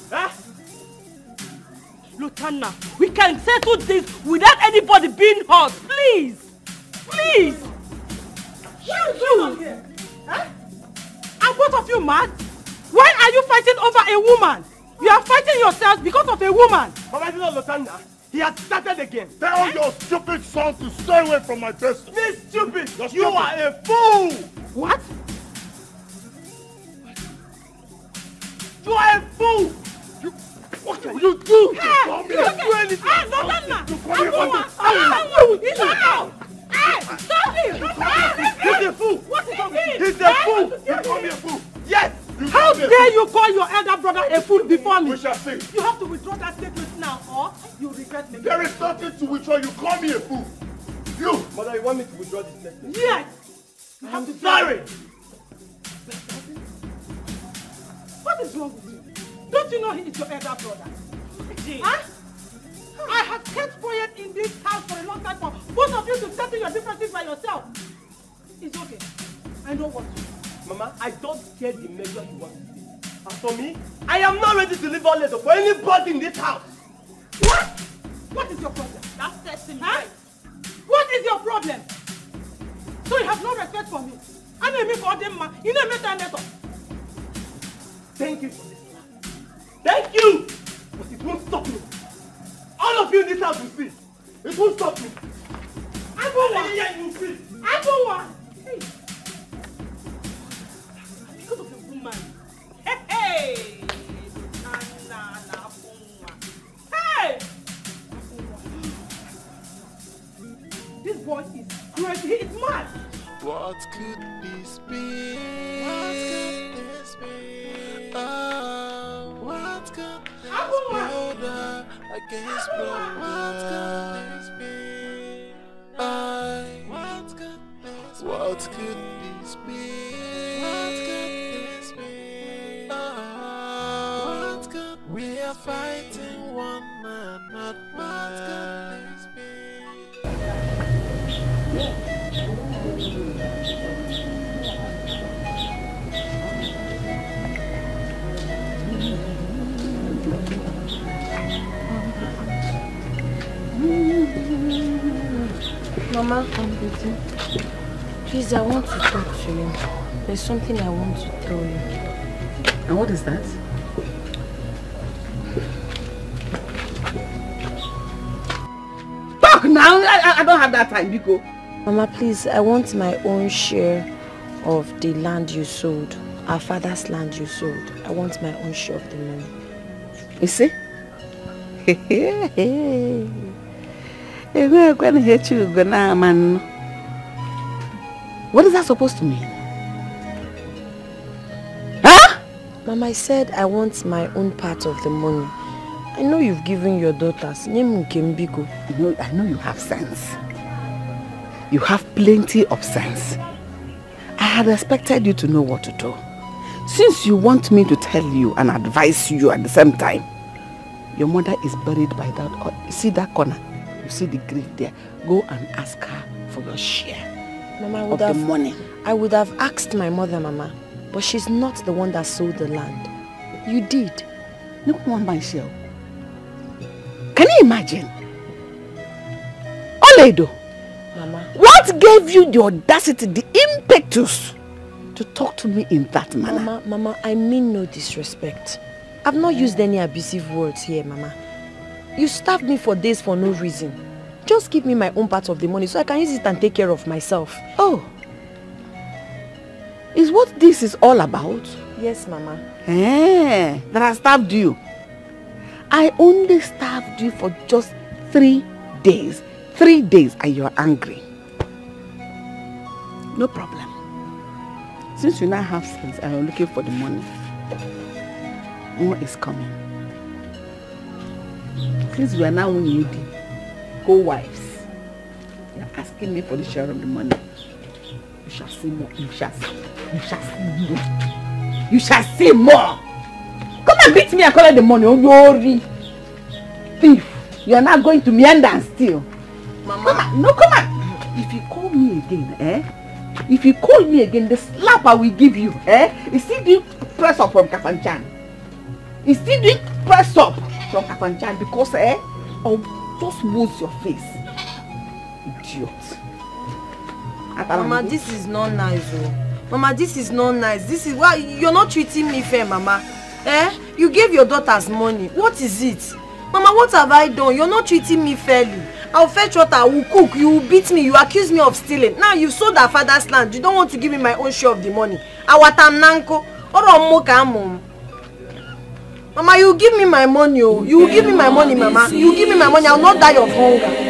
Speaker 15: Huh?
Speaker 11: Lutana, we can settle this without anybody being hurt. Please! Please!
Speaker 8: What are you doing here? Huh? Are both of you mad? Why are you fighting over a woman? You are fighting yourselves because of a woman.
Speaker 15: Mama, it's not Lutana. He has started again.
Speaker 4: Tell your stupid son to stay away from my business.
Speaker 15: This stupid! You are a fool!
Speaker 8: What?
Speaker 15: You are a fool!
Speaker 4: What can you do?
Speaker 8: Hey!
Speaker 15: You can't do anything!
Speaker 8: Hey, Lutana! He's not out! Hey! Stop him!
Speaker 15: He's a fool!
Speaker 8: What is wrong with him?
Speaker 15: He's a fool!
Speaker 4: You call me a fool?
Speaker 15: Yes!
Speaker 8: How dare you call your elder brother a fool before me?
Speaker 4: We shall see.
Speaker 8: You have to withdraw that statement now or you regret me.
Speaker 4: There is nothing to withdraw. You call me a fool. You!
Speaker 15: Mother, you want me to withdraw this statement?
Speaker 8: Yes! You have to
Speaker 15: sorry!
Speaker 8: What is wrong with you? Don't you know he is your elder brother? Huh? I have kept quiet in this house for a long time for both of you to settle your differences by yourself. It's okay. I know what to do.
Speaker 15: Mama, I don't care the measure you want to take. As for me, I am not ready to leave all letter for anybody in this house.
Speaker 8: What? What is your problem? That's testing, huh? What is your problem? So you have no respect for me. I know you for them, man. You know me time better. Thank you for this. Thank you! But it won't stop me. All of you in this house will see. It won't stop me. I go one. I go one. Hey. Because of the woman. Hey! Hey! This boy is crazy. He is mad.
Speaker 17: What could this be? What could this be? Oh, what could this brother against brother? What could this be? What could this be? What could this be? Oh, what could we are fighting one man, not what could this be?
Speaker 16: Mama, please, I want to talk to you. There's something I want to tell you.
Speaker 2: And what is that? Talk now! I don't have that time, Biko.
Speaker 16: Mama, please, I want my own share of the land you sold. Our father's land you sold. I want my own share of the money.
Speaker 2: You see? What is that supposed to mean? Huh?
Speaker 16: Mama, I said I want my own part of the money. I know you've given your daughters. I
Speaker 2: know you have sense. You have plenty of sense. I had expected you to know what to do. Since you want me to tell you and advise you at the same time, your mother is buried by that. You see that corner? You see the grave there? Go and ask her for your share.
Speaker 16: Mama,
Speaker 2: of the money.
Speaker 16: I would have asked my mother, Mama, but she's not the one that sold the land. You did.
Speaker 2: No one my share. Can you imagine? Oledo,
Speaker 16: Mama,
Speaker 2: what gave you the audacity, the impetus to talk to me in that manner?
Speaker 16: Mama, I mean no disrespect. I've not used any abusive words here, Mama. You starved me for days for no reason. Just give me my own part of the money so I can use it and take care of myself.
Speaker 2: Oh. Is what this is all about?
Speaker 16: Yes, Mama.
Speaker 2: That I starved you. I only starved you for just 3 days. 3 days and you're angry. No problem. Since you now have sense and you're looking for the money, more is coming. Since we are now needy, co-wives, you're asking me for the share of the money. You shall see more. You shall see. You shall see more. You shall see more. Come and beat me and collect the money. Oh, Yori. Thief. You are not going to meander and steal.
Speaker 16: Mama.
Speaker 2: Come on. No, come on. If you call me again, If you call me again, the slap I will give you, is still doing press up from Kafanchan. It's still doing press up from Kafanchan because, I'll just lose your face. Idiot.
Speaker 16: Mama, this is not nice, oh. Mama, this is not nice. This is why you're not treating me fair, Mama. You gave your daughters money. What is it? Mama, what have I done? You're not treating me fairly. I'll fetch water, I will cook, you will beat me, you accuse me of stealing. Now you sold our father's land. You don't want to give me my own share of the money. Awatamnanko. Mama, you give me my money, oh. You will give me my money, Mama. You give me my money, I'll not die of hunger.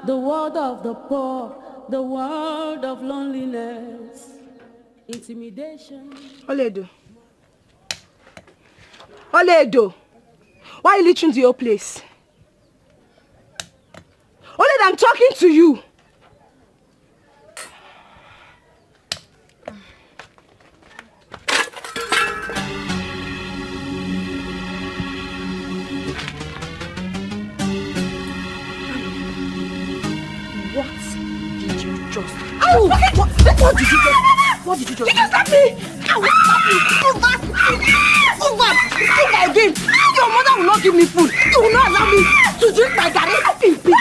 Speaker 18: The world of the poor, the world of loneliness, intimidation.
Speaker 2: Oledo,
Speaker 12: Oledo, why are you listening to your place? Oledo, I'm talking to you.
Speaker 1: Oh, what did you do? What did you do?
Speaker 12: You just slapped me! I will slap you! Over again! Your mother will not give me food! You will not allow me to drink my garri in peace!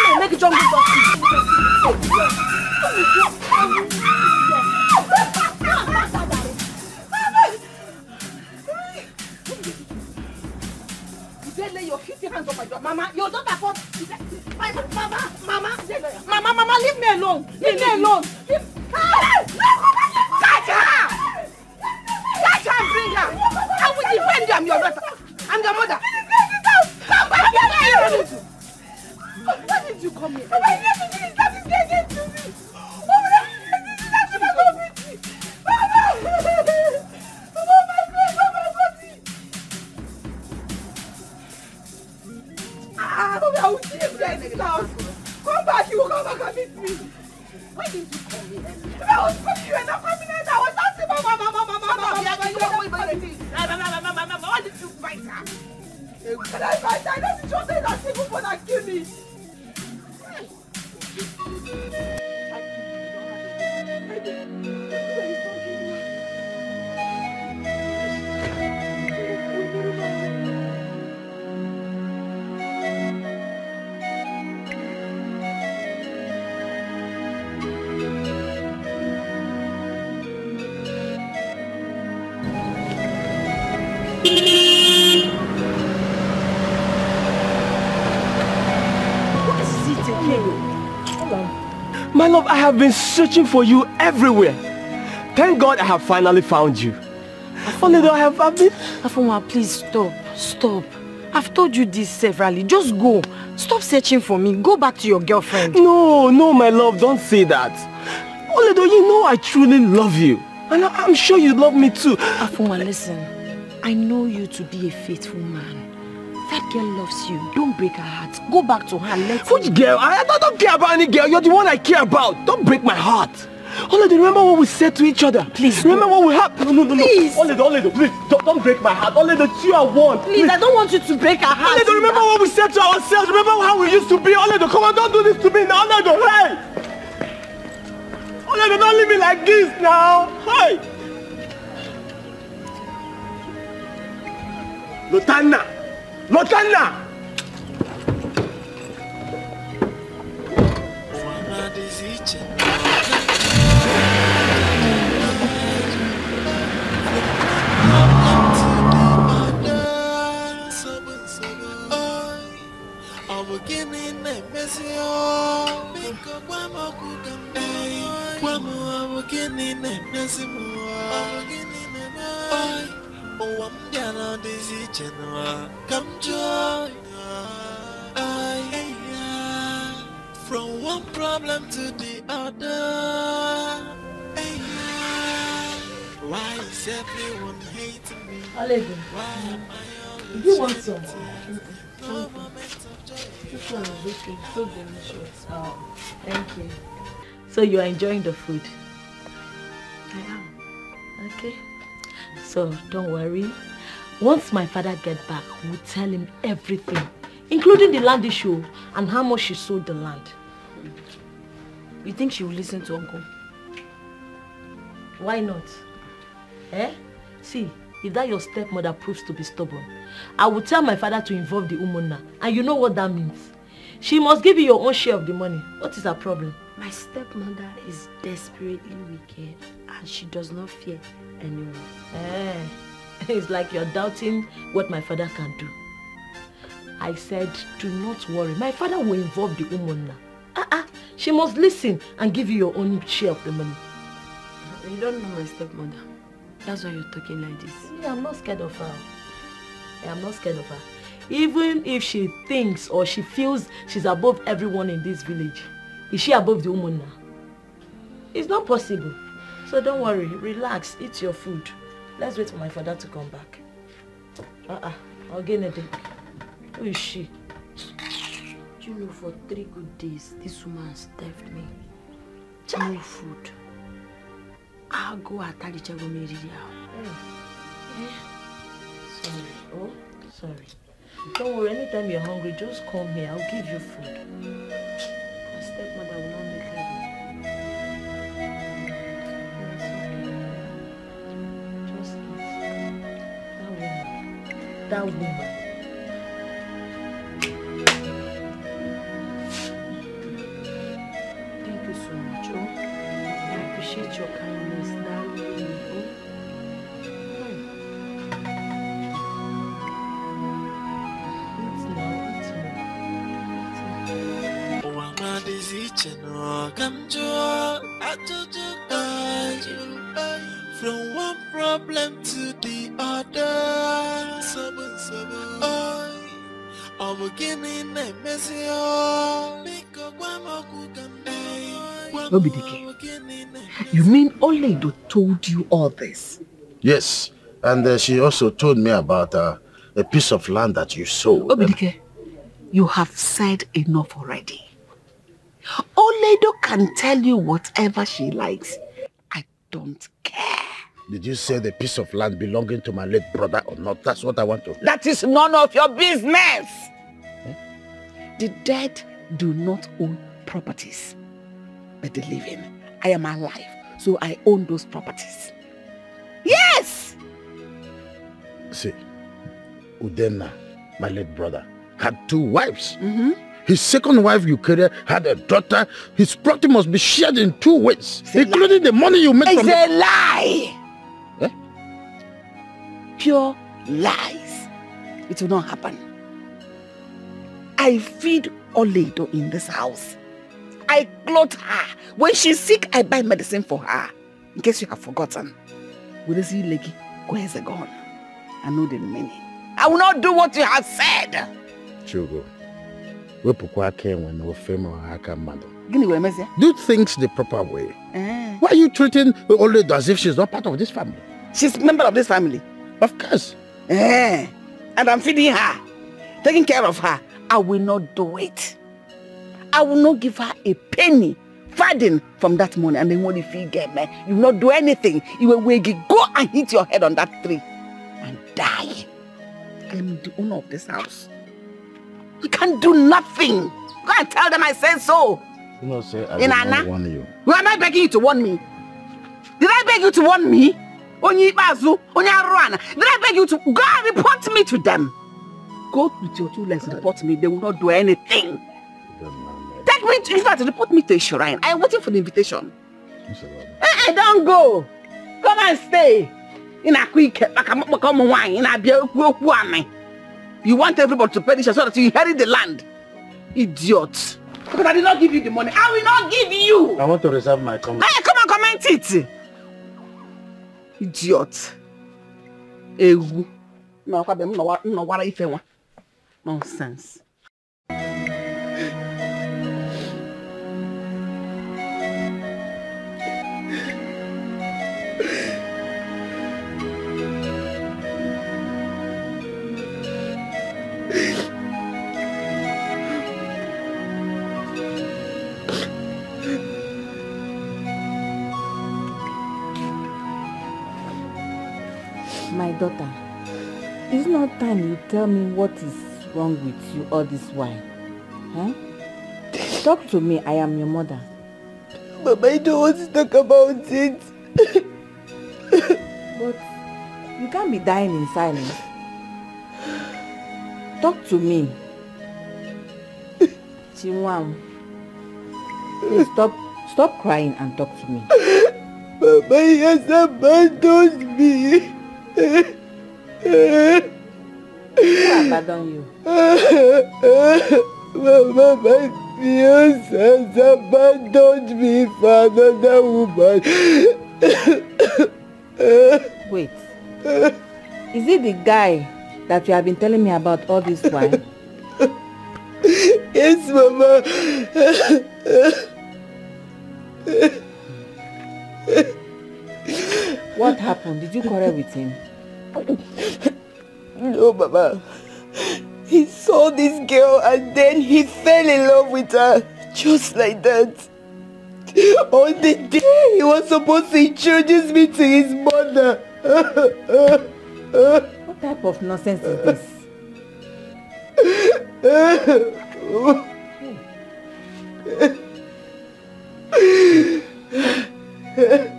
Speaker 12: No, make it jungle talk to you. You dare lay your filthy hands on my daughter? Mama, your daughter fought! Mama, leave me alone! Leave me alone! Catch her! Catch her and bring her! I will defend you, I'm your daughter! I'm your mother! Come back here! Why did you come here? Mama, you have to finish that is getting to me! I will see you guys in this house. Come back, you will come back and meet me. Why did you come here? If I was coming, you were not coming out. I was asking Mama. Why did you fight her? When I fight her, I know she just said that people want to kill me.
Speaker 6: My love, I have been searching for you everywhere. Thank God I have finally found you. Oledo, I have been...
Speaker 16: Afonwa, please stop. I've told you this severally. Just go. Stop searching for me. Go back to your girlfriend.
Speaker 6: No, my love, don't say that. Oledo, you know I truly love you. And I'm sure you love me too.
Speaker 16: Afonwa, listen. I know you to be a faithful man. That girl loves you. Don't break her heart. Go back to her and let her...
Speaker 6: Which girl? I don't care about any girl. You're the one I care about. Don't break my heart. Oledo, remember what we said to each other?
Speaker 16: Please.
Speaker 6: Remember what we had? No.
Speaker 16: Please.
Speaker 6: Oledo, please. Don't break my heart. Oledo, you are one.
Speaker 16: Please, I don't want you to break her heart.
Speaker 6: Oledo, remember what we said to ourselves. Remember how we used to be. Oledo, come on, don't do this to me now. Oledo, hey. Oledo, don't leave me like this now. Hey. Lotana.
Speaker 17: From one problem to the other. Why is everyone hating me?
Speaker 11: Oledo, do you want some? This one is okay, so delicious. Oh, thank you. So you are enjoying the food? I am. Okay. So don't worry. Once my father gets back, we'll tell him everything, including the land issue and how much she sold the land.
Speaker 16: You think she will listen to Uncle?
Speaker 11: Why not? See, if that your stepmother proves to be stubborn, I will tell my father to involve the Umunna, and you know what that means. She must give you your own share of the money. What is her problem?
Speaker 16: My stepmother is desperately wicked and she does not fear anyone.
Speaker 11: It's like you're doubting what my father can do. I said, do not worry. My father will involve the Umunna. She must listen and give you your own share of the money.
Speaker 16: You don't know my stepmother. That's why you're talking like this.
Speaker 11: Yeah, I'm not scared of her. I'm not scared of her. Even if she thinks or she feels she's above everyone in this village, is she above the Umunna? It's not possible. So don't worry, relax, eat your food. Let's wait for my father to come back. Again, who is she?
Speaker 10: Do you know, for 3 good days, this woman starved me. No food. I'll go at Alichago Meridia.
Speaker 11: Sorry. Oh, sorry. Don't worry, anytime you're hungry, just come here. I'll give you food. My stepmother will not make heaven. Just eat. That woman. Thank you so much, oh. I appreciate your kindness. That woman,
Speaker 17: from one problem to the other. I'm beginning a messy.
Speaker 2: Obidike, you mean Oledo told you all this?
Speaker 4: Yes, and she also told me about a piece of land that you sold.
Speaker 2: Obidike, you have said enough already. Oledo can tell you whatever she likes. I don't care.
Speaker 4: Did you say the piece of land belonging to my late brother or not? That's what I want to...
Speaker 2: That is none of your business. The dead do not own properties, but the living. I am alive, so I own those properties. Yes!
Speaker 4: See, Udenna, my late brother, had 2 wives. His second wife, Eukarya, had a daughter. His property must be shared in 2 ways, including the money you make from...
Speaker 2: It's a lie! Eh? Pure lies. It will not happen. I feed Oledo in this house. I clothe her. When she's sick, I buy medicine for her. In case you have forgotten. Will you see Leggy? Where's the gun? I know the meaning. I will not do what you have said.
Speaker 4: Chugo. Do things the proper way. Why are you treating Oledo as if she's not part of this family?
Speaker 2: She's a member of this family.
Speaker 4: Of course.
Speaker 2: And I'm feeding her, taking care of her. I will not do it. I will not give her a penny farthing from that money. And then when you feel get me, you will not do anything. You will go and hit your head on that tree and die. I am the owner of this house. You can't do nothing. Go and tell them I said so.
Speaker 4: You know, say I did not warn you.
Speaker 2: Who am I begging you to warn me? Did I beg you to warn me? Did I beg you to go and report me to them? Go with your 2 legs, report me. They will not do anything. Take me to, in fact, report me to a shrine. I am waiting for the invitation. Don't go. Come and stay. In a quick, wine. In a you want everybody to perish so that you inherit the land. Idiot. Because I did not give you the money. I will not give you.
Speaker 4: I want to reserve my comment.
Speaker 2: Hey, come and comment it. Idiot. Ewu. No, what if I want. Nonsense.
Speaker 19: My daughter, it's not time you tell me what is wrong with you all this while. Huh? Talk to me, I am your mother.
Speaker 3: Mama, I don't want to talk about it.
Speaker 19: But you can't be dying in silence. Talk to me. Chinwam, please stop crying and talk to me.
Speaker 3: Mama, he has abandoned me.
Speaker 19: Who abandoned you?
Speaker 3: Mama, my fiance has abandoned me for another woman.
Speaker 19: Wait. Is it the guy that you have been telling me about all this while?
Speaker 3: Yes, Mama.
Speaker 19: What happened? Did you quarrel with him?
Speaker 10: No, Mama. He saw this girl and then he fell in love with her. Just like that. On the day he was supposed to introduce me to his mother.
Speaker 19: What type of nonsense is this?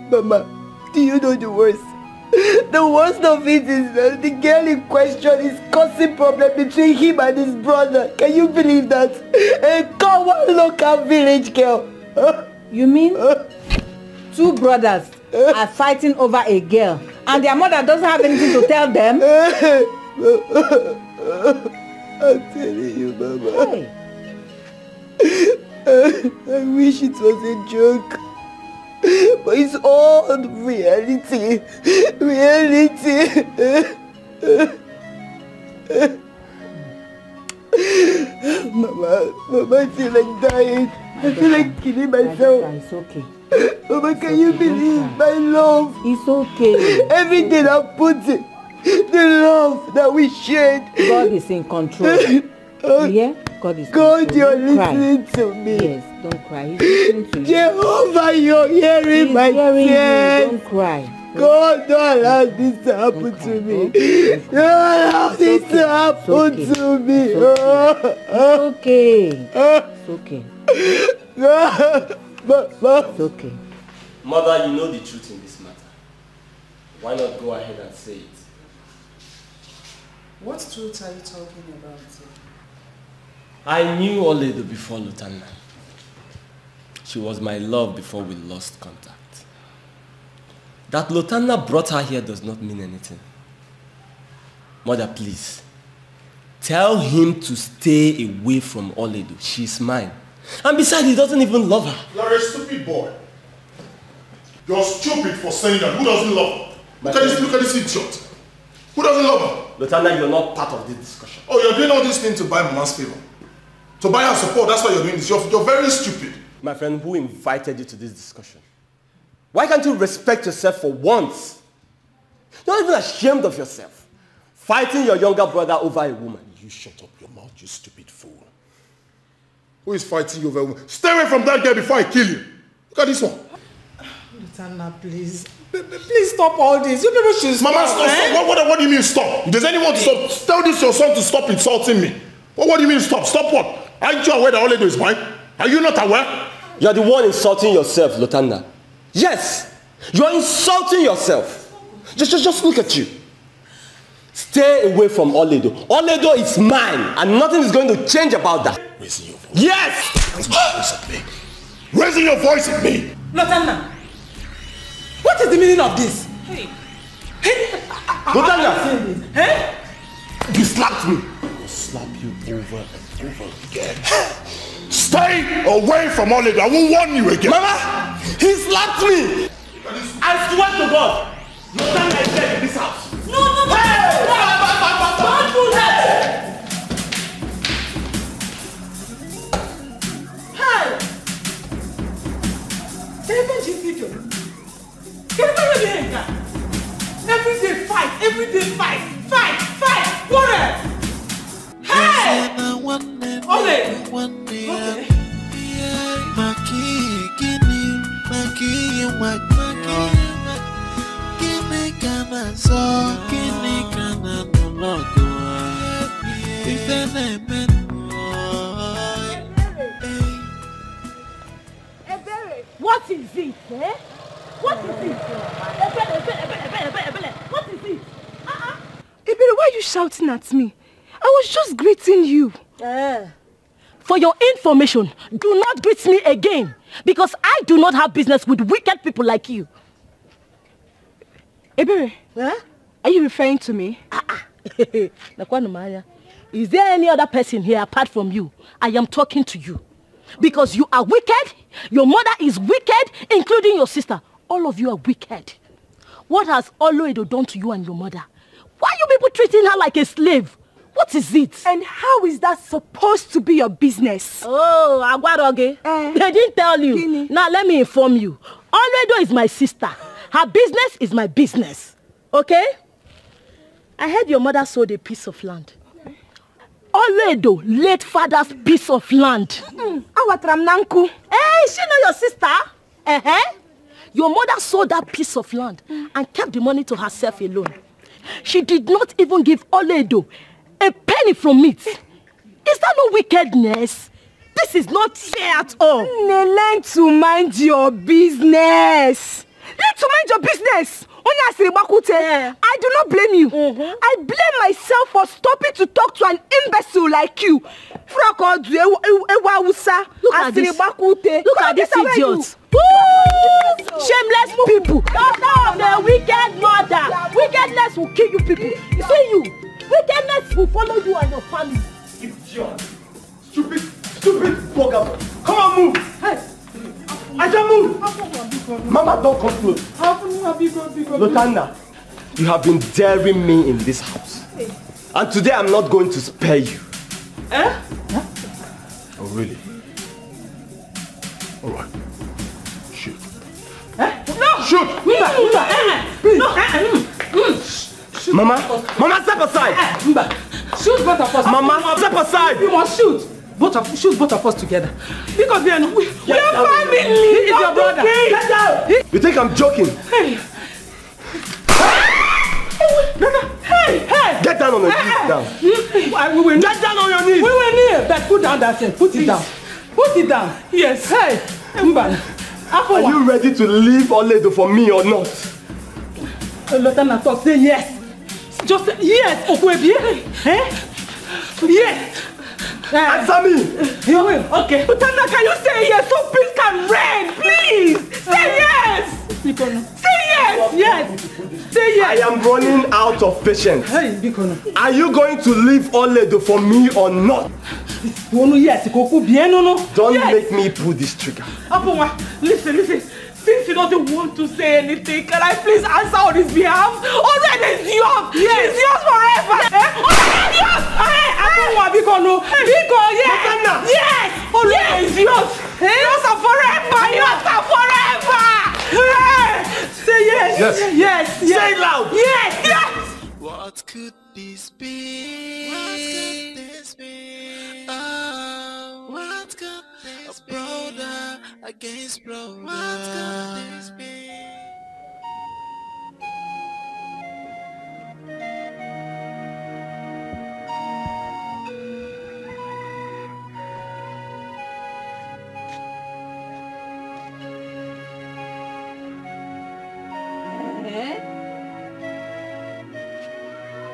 Speaker 10: Mama, do you know the worst? The worst of it is that the girl in question is causing problem between him and his brother. Can you believe that? A common local village girl.
Speaker 19: You mean 2 brothers are fighting over a girl and their mother doesn't have anything to tell them?
Speaker 10: I'm telling you, Mama.
Speaker 19: Hey.
Speaker 10: I wish it was a joke. But it's all reality. Reality. Mama, I feel like dying. I feel like killing myself.
Speaker 19: It's okay.
Speaker 10: Mama, can you believe my love?
Speaker 19: It's okay.
Speaker 10: Everything I put in, the love that we shared.
Speaker 19: God is in control. Yeah? God is in
Speaker 10: God,
Speaker 19: control.
Speaker 10: you're
Speaker 19: Don't
Speaker 10: listening
Speaker 19: cry.
Speaker 10: to me.
Speaker 19: Yes, don't cry. He's listening to you.
Speaker 10: Jehovah, you're hearing my tears.
Speaker 19: Don't cry.
Speaker 10: God, don't allow this to happen to me. Don't allow this to happen to me.
Speaker 19: It's okay. It's okay. It's okay.
Speaker 6: Mother, you know the truth in this matter. Why not go ahead and say it?
Speaker 8: What truth are you talking about?
Speaker 6: I knew Oledo before Lutana. She was my love before we lost contact. That Lutana brought her here does not mean anything. Mother, please. Tell him to stay away from Oledo. She's mine. And besides, he doesn't even love her.
Speaker 9: You're a stupid boy. You're stupid for saying that. Who doesn't love her? Look at this idiot. Who doesn't love her?
Speaker 6: Lutana, you're not part of this discussion.
Speaker 9: Oh, you're doing all these things to buy Mama's favor. To buy her support, that's why you're doing this. You're very stupid.
Speaker 6: My friend, who invited you to this discussion? Why can't you respect yourself for once? You're not even ashamed of yourself. Fighting your younger brother over a woman.
Speaker 9: You shut up your mouth, you stupid fool. Who is fighting you over a woman? Stay away from that girl before I kill you. Look at this one.
Speaker 8: Lutana, please. Please stop all this. You people should stop.
Speaker 9: Mama, stop. What do you mean stop? Does anyone to stop? Tell this your son to stop insulting me. What do you mean stop? Stop what? Aren't you aware that Oledo is mine? Are you not aware?
Speaker 6: You're the one insulting yourself, Lutana. Yes, you're insulting yourself. Just look at you. Stay away from Oledo. Oledo is mine, and nothing is going to change about that.
Speaker 9: Raising your voice.
Speaker 6: Yes!
Speaker 9: Raising your voice at me.
Speaker 8: Lutana, what is the meaning of this? Hey.
Speaker 6: Lutana!
Speaker 8: Hey?
Speaker 9: You slapped me. I'll slap you over and over again. Stay away from Oledo. I won't warn you again.
Speaker 6: Mama! He slapped me! I swear to God! Lutana is dead in this house.
Speaker 8: No! Hey! Don't do that! Hey! Every day fight! Quarrel! Hey! Okay.
Speaker 11: What is it, eh? What is it? What is it?
Speaker 3: Ebere, why are you shouting at me? I was just greeting you.
Speaker 11: For your information, do not greet me again, because I do not have business with wicked people like you.
Speaker 3: Ebere, are you referring to me?
Speaker 11: Is there any other person here apart from you? I am talking to you. Because you are wicked, your mother is wicked, including your sister. All of you are wicked. What has Oloedo done to you and your mother? Why are you people treating her like a slave? What is it?
Speaker 3: And how is that supposed to be your business?
Speaker 11: Oh, Agwaroge. They didn't tell you.
Speaker 3: Kini.
Speaker 11: Now let me inform you. Oloedo is my sister. Her business is my business. Okay? I heard your mother sold a piece of land. Oledo, late father's piece of land.
Speaker 12: Awatram Nanku.
Speaker 11: Hey, she know your sister? Your mother sold that piece of land and kept the money to herself alone. She did not even give Oledo a penny from it. Is that no wickedness? This is not fair at all.
Speaker 12: Learn to mind your business. Learn to mind your business. I do not blame you. I blame myself for stopping to talk to an imbecile like you.
Speaker 11: Look at this. Look at this idiot. Shameless people. The wicked mother. Wickedness will kill you people. You see you. Wickedness will follow you and your family.
Speaker 15: Idiot. Stupid bugger. Come on, move. Hey. I can't move. Mama, don't come close. Lotanda, you have been daring me in this house. And today I'm not going to spare you.
Speaker 9: Oh, really? All right. Shoot.
Speaker 15: No! Shoot! Mama, step aside!
Speaker 8: Shoot both of us.
Speaker 15: Mama, step aside!
Speaker 8: You must shoot. Shoot both of us together. Because we are family. He is your brother. Get down.
Speaker 15: You think I'm joking?
Speaker 8: Hey!
Speaker 15: Get down on your knees now. Get down on your knees.
Speaker 8: We were near. But put down that thing. Put it down. Put it down. Yes. Hey.
Speaker 15: Are you ready to leave Oledo for me or not?
Speaker 8: Lotana talk. Say yes. Just say yes. Yes.
Speaker 15: Answer me!
Speaker 8: You will. Okay. Lotana, can you say yes so peace can reign? Please! Say yes! Say yes! Yes! Say yes!
Speaker 15: I am running out of patience.
Speaker 8: Hey,
Speaker 15: are you going to leave Oledo for me or not?
Speaker 8: Yes.
Speaker 15: Don't make me pull this trigger.
Speaker 8: Listen. Since he doesn't want to say anything, can I please answer on his behalf? Already is yours! Yes. It's yours forever! Already yours! Yes! Already is yours! Yours are forever! Yours are forever! Say yes! Yes!
Speaker 15: Say it loud!
Speaker 8: Yes!
Speaker 17: What could this be? What could this be? Oh, what could this be? A brother against brother. What could this be?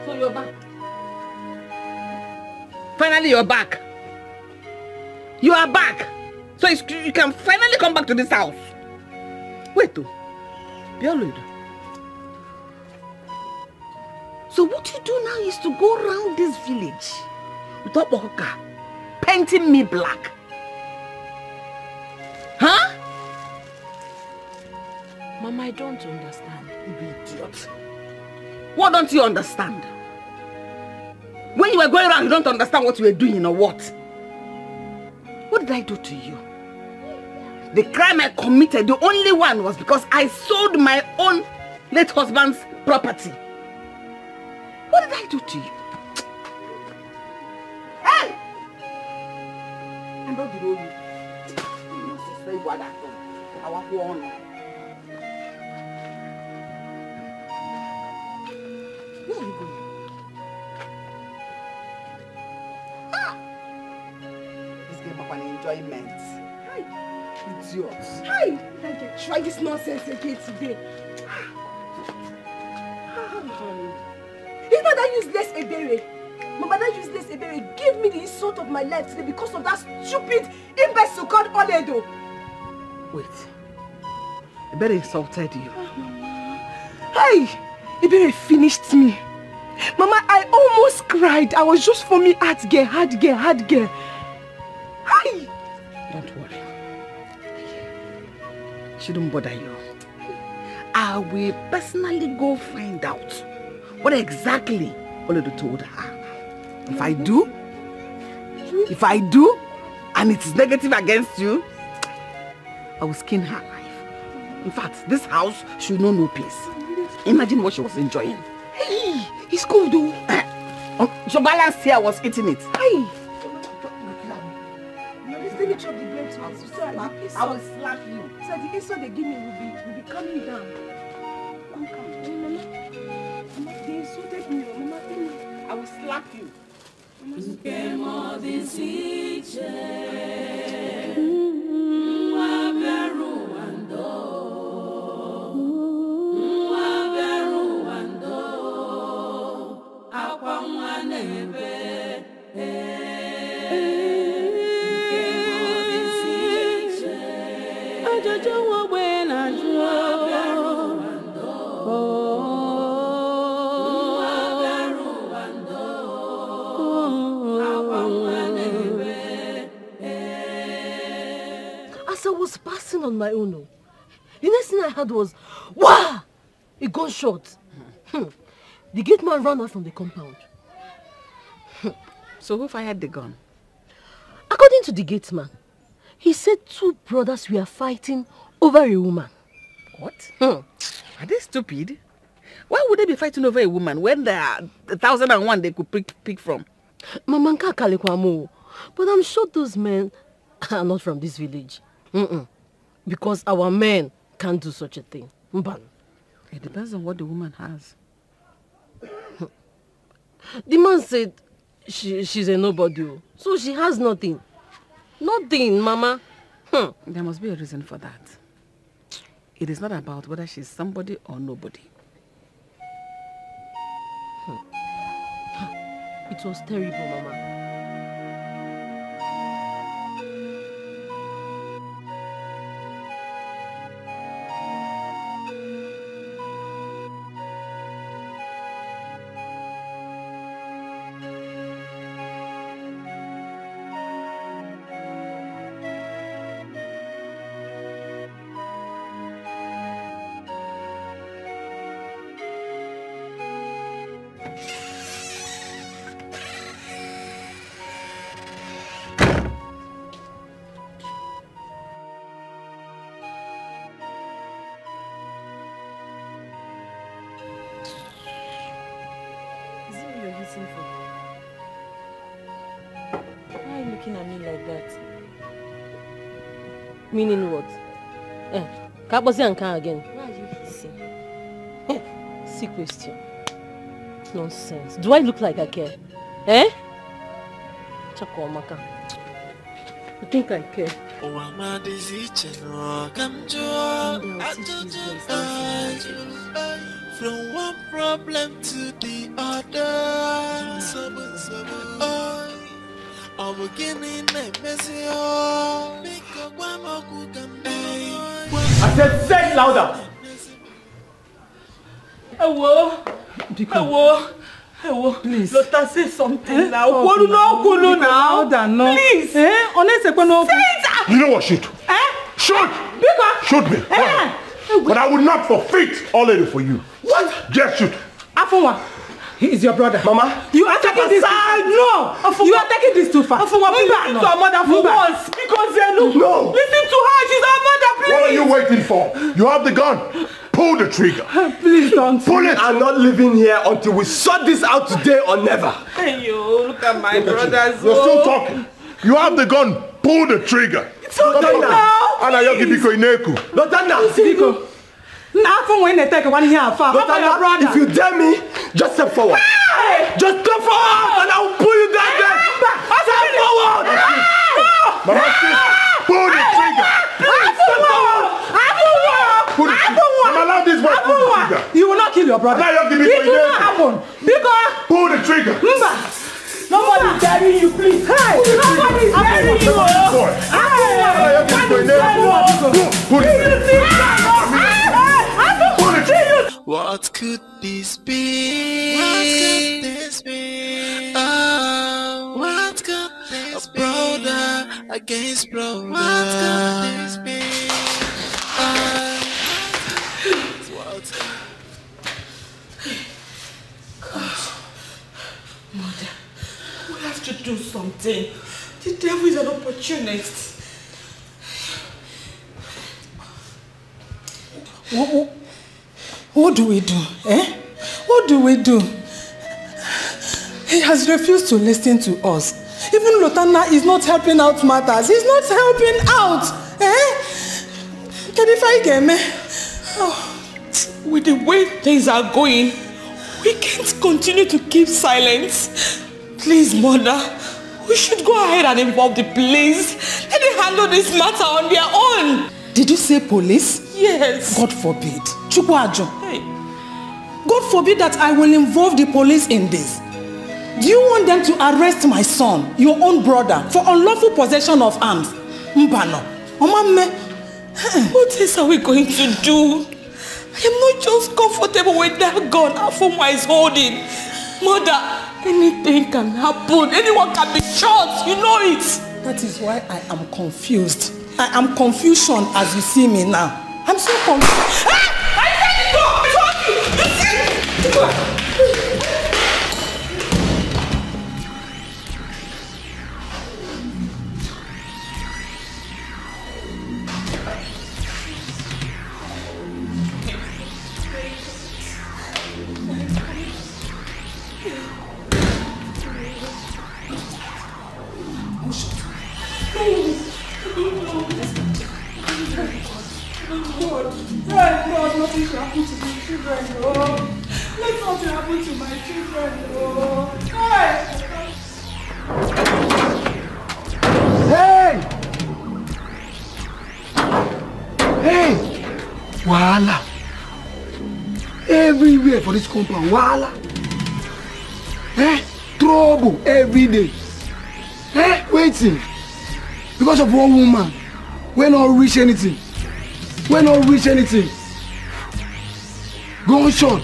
Speaker 2: So you're back. Finally, you're back. You are back. So you can finally come back to this house. Wait, though. So what you do now is to go around this village with a boka, painting me black. Huh?
Speaker 11: Mama, I don't understand.
Speaker 2: You idiot. What don't you understand? When you were going around, you don't understand what you were doing or what? What did I do to you? The crime I committed, the only one, was because I sold my own late husband's property. What did I do to you? Hey! I'm not below you. You must say what I done. I want one. Where are you going? This game of an enjoyment. Hi. Idiots.
Speaker 12: Hi. I can try this nonsense again today. Is that useless Ebere? My mother useless Ebere gave me the insult of my life today because of that stupid imbecile called Oledo.
Speaker 2: Wait. Ebere insulted you.
Speaker 12: Hey! Ebere finished me. Mama, I almost cried. I was just forming hard girl. Hi!
Speaker 2: Don't worry. Shouldn't bother you. I will personally go find out what exactly Oledo told her. If I do, and it is negative against you, I will skin her alive. In fact, this house should know no peace. Imagine what she was enjoying.
Speaker 12: Hey,
Speaker 2: It's cold though. Your balance here was eating it.
Speaker 13: Hey! Let me chop the bread to us. So
Speaker 2: I will slap you.
Speaker 13: So the insult they give me will be coming down. Come. Mama, they insulted me. Mama,
Speaker 2: I will slap you.
Speaker 11: As I was passing on my own, the next thing I heard was, "Wah!" A gunshot. The gate man ran out from the compound.
Speaker 2: So who fired the gun?
Speaker 11: According to the gate man, he said 2 brothers were fighting over a woman.
Speaker 2: What? Are they stupid? Why would they be fighting over a woman when there are 1,001 they could pick from?
Speaker 11: Mamanka Kalekwamo, but I'm sure those men are not from this village. Because our men can't do such a thing. Mban.
Speaker 2: It depends on what the woman has.
Speaker 11: The man said she's a nobody, so she has nothing. Nothing, Mama.
Speaker 2: There must be a reason for that. It is not about whether she's somebody or nobody.
Speaker 11: It was terrible, Mama. Meaning what? Kabosi and Khan again.
Speaker 16: Why are you hissing?
Speaker 11: See question. Nonsense. Do I look like I care? Chako Maka. You think I care?
Speaker 17: From one problem to the other. I'm beginning a messy.
Speaker 15: I said, say it louder.
Speaker 8: Hello, please. Lotta, say something now.
Speaker 15: Louder, no.
Speaker 8: Please.
Speaker 15: Say it.
Speaker 4: You know what? Shoot. Shoot. Shoot me. But I will not forfeit all of it for you.
Speaker 15: What?
Speaker 4: Just shoot.
Speaker 15: Afunwa, he is your brother. Mama, you are taking this. No, you are taking this too far.
Speaker 8: Afunwa, please listen to our mother for once. Because look,
Speaker 4: no.
Speaker 8: Listen to her. She's our mother, please.
Speaker 4: What are you waiting for? You have the gun. Pull the trigger.
Speaker 15: Please don't.
Speaker 4: Pull it.
Speaker 15: I'm not leaving here until we sort this out today or never.
Speaker 8: Hey, yo, look at my brothers.
Speaker 4: You're still talking. You have the gun. Pull the trigger.
Speaker 8: It's okay now.
Speaker 4: Anayoki Biko Ineku.
Speaker 15: Lotana, Biko. If you dare me, just step forward. Just step forward and I will pull you down there. Step forward.
Speaker 4: Mama, pull the trigger. Pull the trigger. I'm allowed this one. Pull the trigger.
Speaker 15: You will not kill your brother.
Speaker 4: It
Speaker 15: will not happen.
Speaker 4: Pull the trigger.
Speaker 15: Nobody is daring you, please. Nobody is daring you.
Speaker 17: What could this be? What could this be? Oh, what could this be? A brother against brother. What could this be?
Speaker 8: Mother, we have to do something. The devil is an opportunist.
Speaker 20: What do we do? What do we do?
Speaker 8: He has refused to listen to us. Even Lotana is not helping out matters. He's not helping out.
Speaker 3: With the way things are going, we can't continue to keep silence. Please, Mother, we should go ahead and involve the police. Let them handle this matter on their own.
Speaker 8: Did you say police?
Speaker 3: Yes.
Speaker 8: God forbid. Chukwajo. Hey. God forbid that I will involve the police in this. Do you want them to arrest my son, your own brother, for unlawful possession of arms? Mbano.
Speaker 3: What else are we going to do? I am not just comfortable with that gun Afoma is holding. Mother, anything can happen. Anyone can be shot. You know it.
Speaker 8: That is why I am confused. I am confusion as you see me now. I'm so confused.
Speaker 3: I said it go!
Speaker 8: God, nothing should happen to my children, oh. Let nothing happen to my children, oh.
Speaker 15: Hey! Wahala! Everywhere for this compound, wahala! Trouble every day. Waiting. Because of one woman, we not reach anything. Gunshot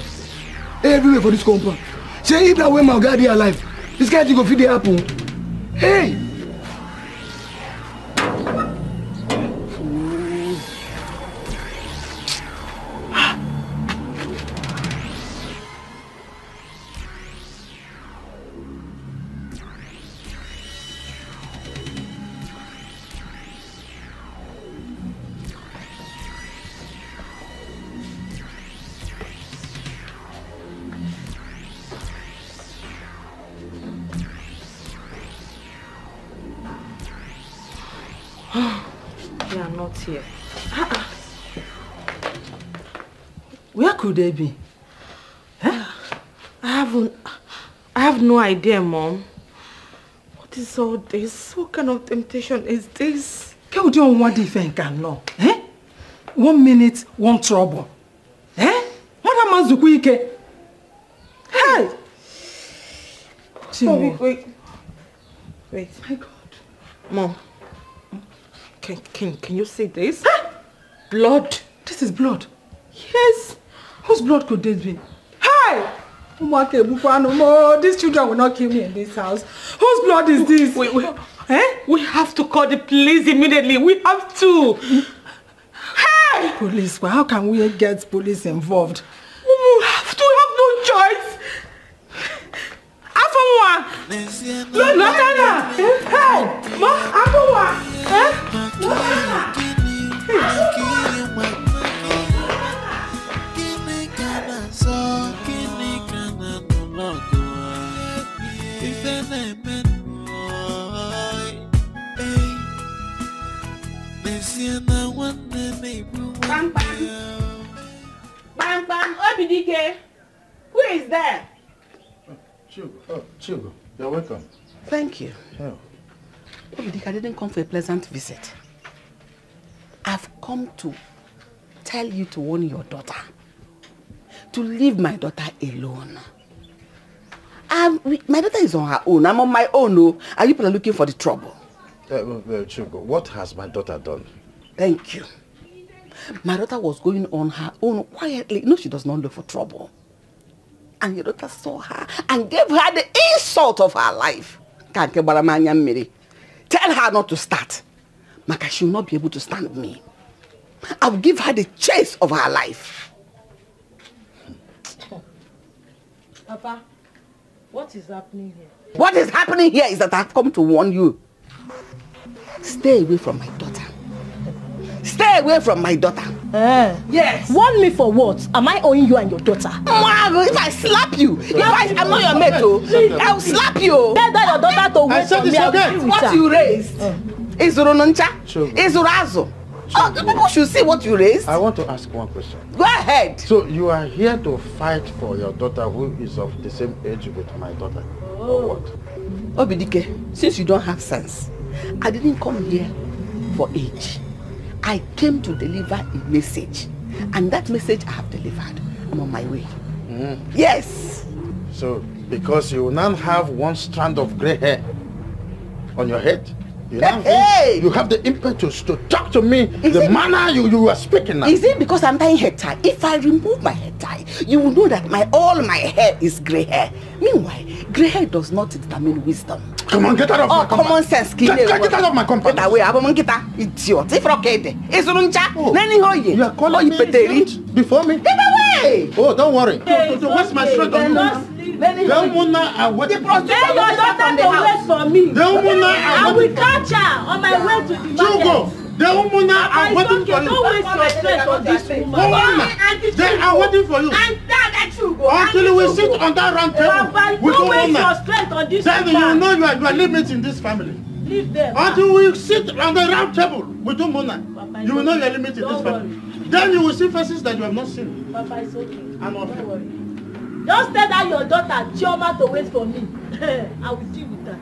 Speaker 15: everywhere for this compound. Say if that way my God is alive, this guy go feed the apple. Hey!
Speaker 11: They are not here.
Speaker 8: Where could they be?
Speaker 11: I have no idea, Mom. What is all this? What kind of temptation is this?
Speaker 8: What do you want if you can know? 1 minute, one trouble. What am I doing? Hey!
Speaker 11: Wait. My God. Mom. Can you see this? Blood.
Speaker 8: This is blood.
Speaker 11: Yes.
Speaker 8: Whose blood could this be? Hey! These children will not kill me in this house. Whose blood is this?
Speaker 11: We have to call the police immediately. We have to.
Speaker 8: Hey! Police? Well, how can we get police involved?
Speaker 11: We have to. We have no choice. Afamwa. Lotana. Hey! Ma, Afamwa. Lotana.
Speaker 2: Bang bang. Bang bang. Obidike. Who is there?
Speaker 4: Chigo, you're welcome.
Speaker 2: Thank you.
Speaker 4: Yeah.
Speaker 2: Obidike, I didn't come for a pleasant visit. I've come to tell you to warn your daughter. To leave my daughter alone. My daughter is on her own. I'm on my own. No. Are you people looking for the trouble?
Speaker 4: Chigo, what has my daughter done?
Speaker 2: Thank you. My daughter was going on her own quietly. No, she does not look for trouble. And your daughter saw her and gave her the insult of her life. Tell her not to start. Maka, she will not be able to stand me. I will give her the chase of her life.
Speaker 11: Papa, what is happening here?
Speaker 2: What is happening here is that I've come to warn you. Stay away from my daughter. Stay away from my daughter.
Speaker 12: Yes.
Speaker 11: Warn me for what? Am I owing you and your daughter?
Speaker 2: If I slap you, I'm not your mate, I'll slap you.
Speaker 11: Tell that your daughter to wait for me.
Speaker 2: What you raised is Rononcha, is Urazo. People should see what you raised.
Speaker 4: I want to ask one question.
Speaker 2: Go ahead.
Speaker 4: So you are here to fight for your daughter who is of the same age with my daughter, or what?
Speaker 2: Obidike, since you don't have sense, I didn't come here for age. I came to deliver a message, and that message I have delivered. I'm on my way. Yes.
Speaker 4: So because you now have one strand of gray hair on your head, you now you have the impetus to talk to me the manner you are speaking now.
Speaker 2: Is it because I'm tying hair tie? If I remove my hair tie, you will know that all my hair is gray hair. Meanwhile, gray hair does not determine wisdom.
Speaker 4: Come on, get out of my compound.
Speaker 2: Common sense. Get
Speaker 4: out of my compound.
Speaker 2: Get away, idiot. If Rokede,
Speaker 4: you are calling me idiot before me?
Speaker 2: Get away!
Speaker 4: Oh, don't worry. To waste my strength on you.
Speaker 11: Tell your daughter to wait for me. I will catch her on my way to the market.
Speaker 4: The woman are waiting for you.
Speaker 11: Don't waste your strength on this woman.
Speaker 4: They are waiting for you. Until we sit on that round table with the woman. Then you know you are limits in this family.
Speaker 11: Leave them.
Speaker 4: Until we sit on the round table with the woman, you will know you are limited in this family. Then you will see faces that you have not seen.
Speaker 11: Papa, it's okay.
Speaker 4: Don't
Speaker 11: worry. Just tell that your daughter Chioma to wait for me. I will deal with that.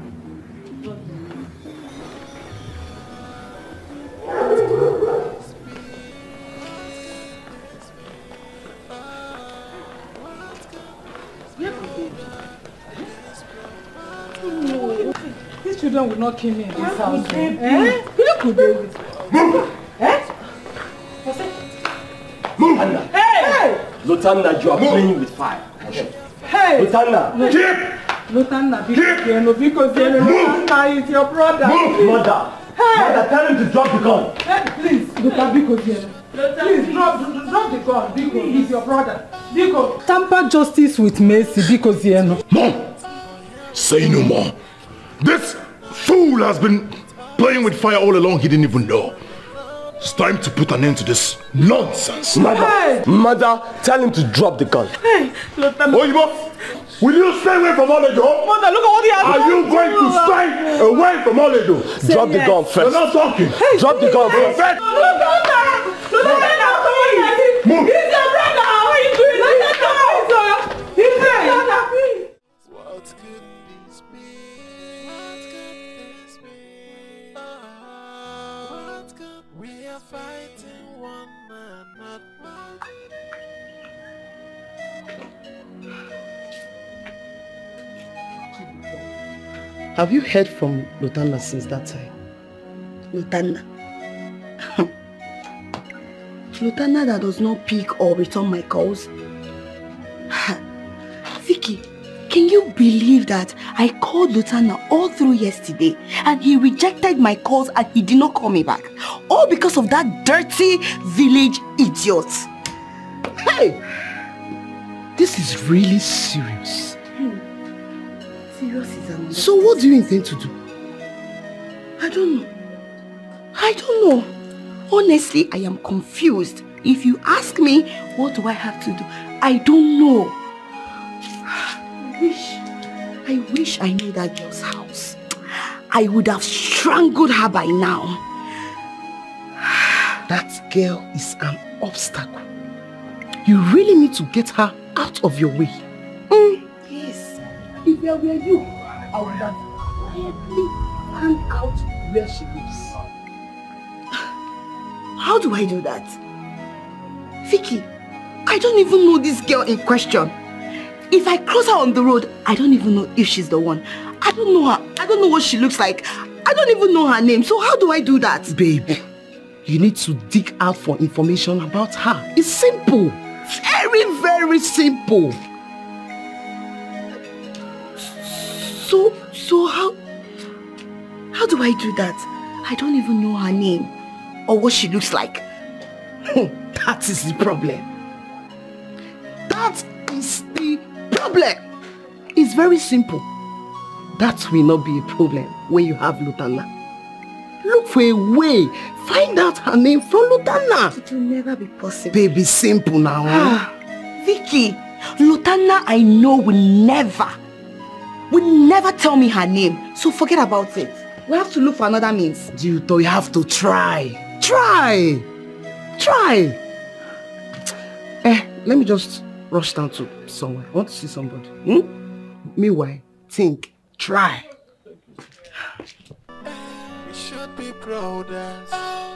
Speaker 8: No, these children will not kill me in this house. Where could they be?
Speaker 15: Move! Move!
Speaker 8: Hey!
Speaker 15: Lutanda, you are playing with fire.
Speaker 8: Hey!
Speaker 15: Lutanda!
Speaker 8: Keep! Lutanda, because Lutanda is your brother.
Speaker 15: Move, mother!
Speaker 8: Hey!
Speaker 15: Mother, tell him to drop the gun.
Speaker 8: Hey, please, Lutanda, please drop the gun, because he's your brother. Because tamper justice with mercy, because
Speaker 9: Mom! Say no more. This fool has been playing with fire all along, he didn't even know. It's time to put an end to this nonsense.
Speaker 15: Mother, tell him to drop the gun.
Speaker 8: Hey,
Speaker 9: Oyibo, will you stay away from Oledo?
Speaker 8: Mother, look at what he has done.
Speaker 9: Are you going to stay away from Oledo?
Speaker 15: Drop the gun first.
Speaker 9: You're not talking.
Speaker 8: Hey,
Speaker 15: drop the gun first.
Speaker 9: Move.
Speaker 8: He's your brother. How are you doing? Let us go. He's there.
Speaker 17: What could this be? What could this be? What could we are fighting one man, not man.
Speaker 2: Have you heard from Lutanda since that time? Lutanda? Lutanda that does not pick or return my calls? Vicky, can you believe that I called Lutanda all through yesterday and he rejected my calls and he did not call me back? All because of that dirty village idiot. Hey! This is really serious. Serious is another. So what do you intend to do? I don't know. Honestly, I am confused. If you ask me, what do I have to do? I don't know. I wish I knew that girl's house. I would have strangled her by now. That girl is an obstacle. You really need to get her out of your way. Yes. If I were you, I would have quietly found out where she lives. How do I do that? Vicky, I don't even know this girl in question. If I cross her on the road, I don't even know if she's the one. I don't know her. I don't know what she looks like. I don't even know her name. So how do I do that? Babe, you need to dig out for information about her. It's simple. Very, very simple. So how do I do that? I don't even know her name or what she looks like. That is the problem. That is the problem. It's very simple. That will not be a problem when you have Lutanda.
Speaker 13: Look for a way. Find out her name from Lutana.
Speaker 16: It will never be possible.
Speaker 13: Baby, simple now.
Speaker 10: Vicky, Lutana I know will never tell me her name. So forget about it. We have to look for another means.
Speaker 13: Duto, you have to try. Try. Let me just rush down to somewhere. I want to see somebody. Meanwhile, think. Try.
Speaker 17: We should be brothers.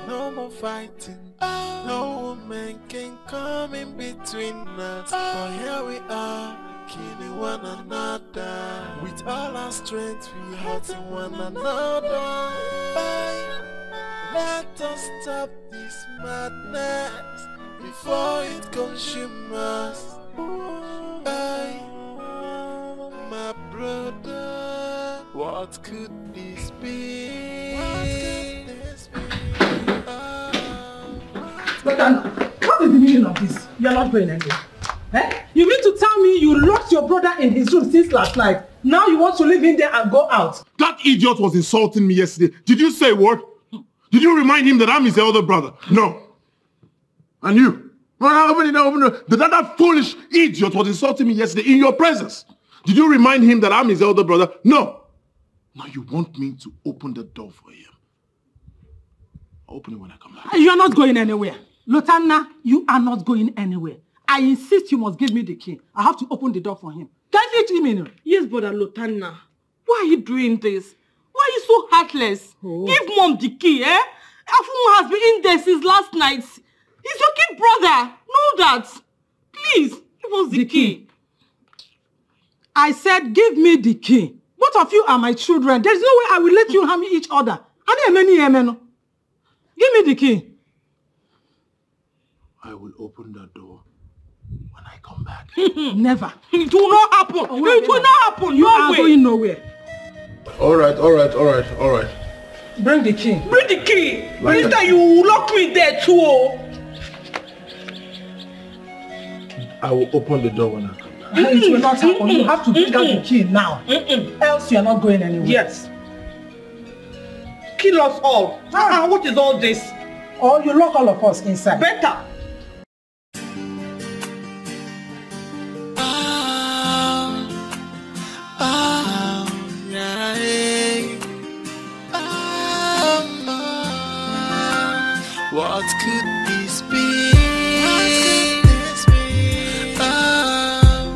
Speaker 17: No more fighting. No woman can come in between us. For here we are, killing one another. With all our strength, we hurting one another. Let us stop this madness before it consumes us. My brother, what could this be?
Speaker 8: Lutana, what is the meaning of this? You're not going anywhere. You mean to tell me you locked your brother in his room since last night? Now you want to leave him there and go out?
Speaker 9: That idiot was insulting me yesterday. Did you say a word? Did you remind him that I'm his elder brother? No. And you? That foolish idiot was insulting me yesterday in your presence. Did you remind him that I'm his elder brother? No. Now you want me to open the door for him. I'll open it when I come back.
Speaker 8: You are not going anywhere. Lutana, you are not going anywhere. I insist you must give me the key. I have to open the door for him. Can't you hear me?
Speaker 1: Yes, brother Lutana. Why are you doing this? Why are you so heartless? Give mom the key, eh? Afumu has been in there since last night. He's your kid brother. Know that. Please, give us the key.
Speaker 8: I said, give me the key. Both of you are my children. There's no way I will let you harm each other. Give me the key.
Speaker 9: I will open the door when I come back.
Speaker 8: Never.
Speaker 1: It will not happen. It will not happen.
Speaker 8: You are going nowhere.
Speaker 9: All right.
Speaker 8: Bring the key.
Speaker 1: Bring the key. Mister, you lock me there too.
Speaker 9: I will open the door when I come back.
Speaker 8: It will not happen. You have to bring out the key now. Else you are not going anywhere.
Speaker 1: Yes. Kill us all. What is all this?
Speaker 8: Or you lock all of us inside.
Speaker 1: Better.
Speaker 17: What could this be?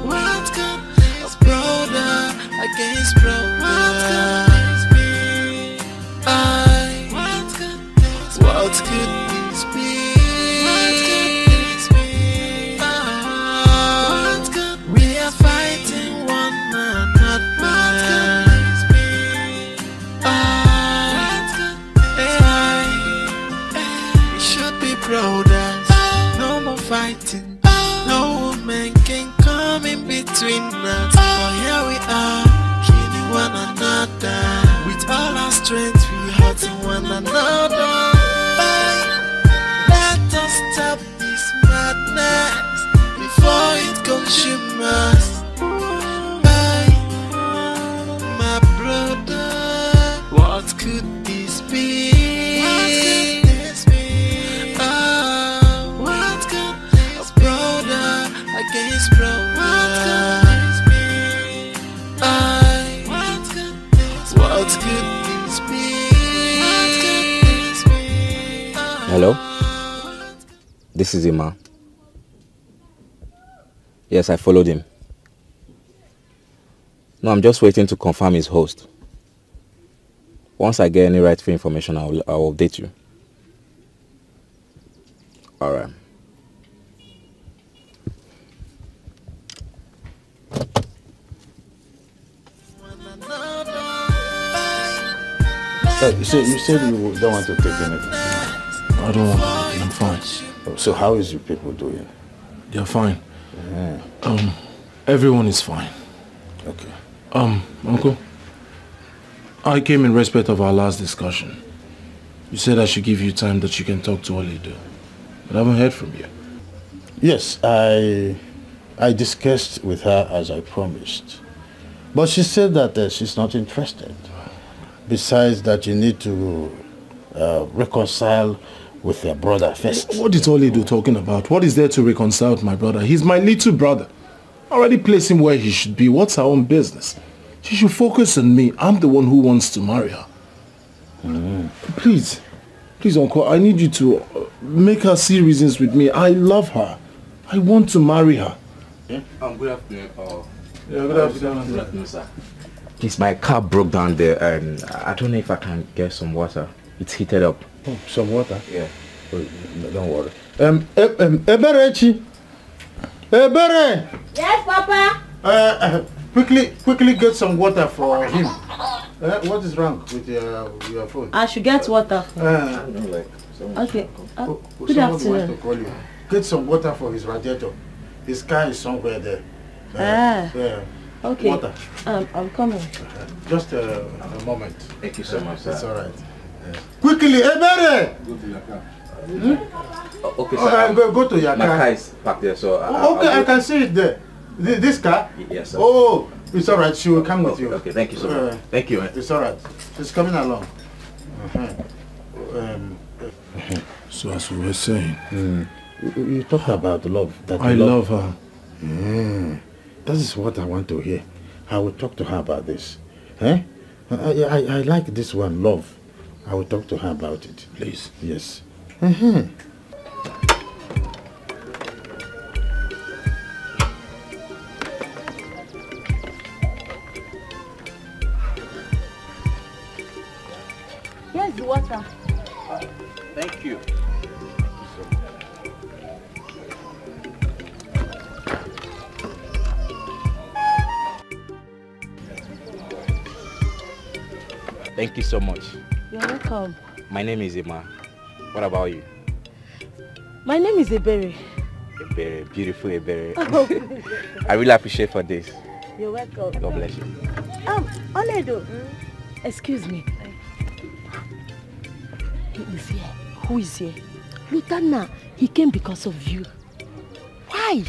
Speaker 17: What could a brother against brother? What could this be? We are fighting one another. We should be brothers. No more fighting. No woman can come in between us. For here we are, killing one another. With all our strength, we hurting one another. Let us stop this madness before it consumes us. My brother, what could this be? What could a brother against brother? What could this be?
Speaker 20: Hello? This is Ima. Yes, I followed him. No, I'm just waiting to confirm his host. Once I get any rightful information, I'll update you. Alright.
Speaker 4: You said you don't want to take anything.
Speaker 9: I don't want anything. I'm fine.
Speaker 4: So how is your people doing?
Speaker 9: They're fine.
Speaker 4: Yeah.
Speaker 9: Everyone is fine.
Speaker 4: Okay.
Speaker 9: Uncle, I came in respect of our last discussion. You said I should give you time that you can talk to Oledo, but I haven't heard from you.
Speaker 4: Yes, I discussed with her as I promised. But she said that she's not interested. Besides that, you need to reconcile with your brother first.
Speaker 9: What is Oledo talking about? What is there to reconcile with my brother? He's my little brother. I already placed him where he should be. What's her own business? She should focus on me. I'm the one who wants to marry her. Please, Uncle, I need you to make her see reasons with me. I love her. I want to marry her.
Speaker 20: Good afternoon.
Speaker 9: Good afternoon,
Speaker 20: sir. Please, my car broke down there and I don't know if I can get some water. It's heated up.
Speaker 4: Oh, some water?
Speaker 20: Yeah.
Speaker 4: Oh, don't worry. Eberechi. Ebere!
Speaker 12: Yes, Papa?
Speaker 4: Quickly get some water for him. What is wrong with your phone?
Speaker 11: I should get water. Okay. Good afternoon.
Speaker 4: Get some water for his radiator. His car is somewhere there.
Speaker 11: Okay.
Speaker 4: Water.
Speaker 11: I'm coming.
Speaker 4: Just a moment.
Speaker 20: Thank you so much, sir.
Speaker 4: It's alright. Quickly, Ebere!
Speaker 20: Go to your car. Okay, sir.
Speaker 4: Go to your car.
Speaker 20: My car is parked there, so...
Speaker 4: I can see it there. This car?
Speaker 20: Yes, sir.
Speaker 4: Oh, it's alright. She will come with you.
Speaker 20: Okay, thank you so much. Thank you.
Speaker 4: It's alright. She's coming along.
Speaker 9: So as we were saying...
Speaker 4: You talked about love.
Speaker 9: I love her.
Speaker 4: That is what I want to hear. I will talk to her about this. I like this one, love. I will talk to her about it.
Speaker 9: Please.
Speaker 4: Yes.
Speaker 11: Here's the water.
Speaker 20: Thank you. Thank you so much.
Speaker 11: You're welcome.
Speaker 20: My name is Emma. What about you?
Speaker 11: My name is Ebere.
Speaker 20: Ebere, beautiful Ebere.
Speaker 11: Oh.
Speaker 20: I really appreciate for this.
Speaker 11: You're welcome.
Speaker 20: God bless you.
Speaker 11: Oledo, excuse me. He is here. Who is here? Lutana. He came because of you. Why?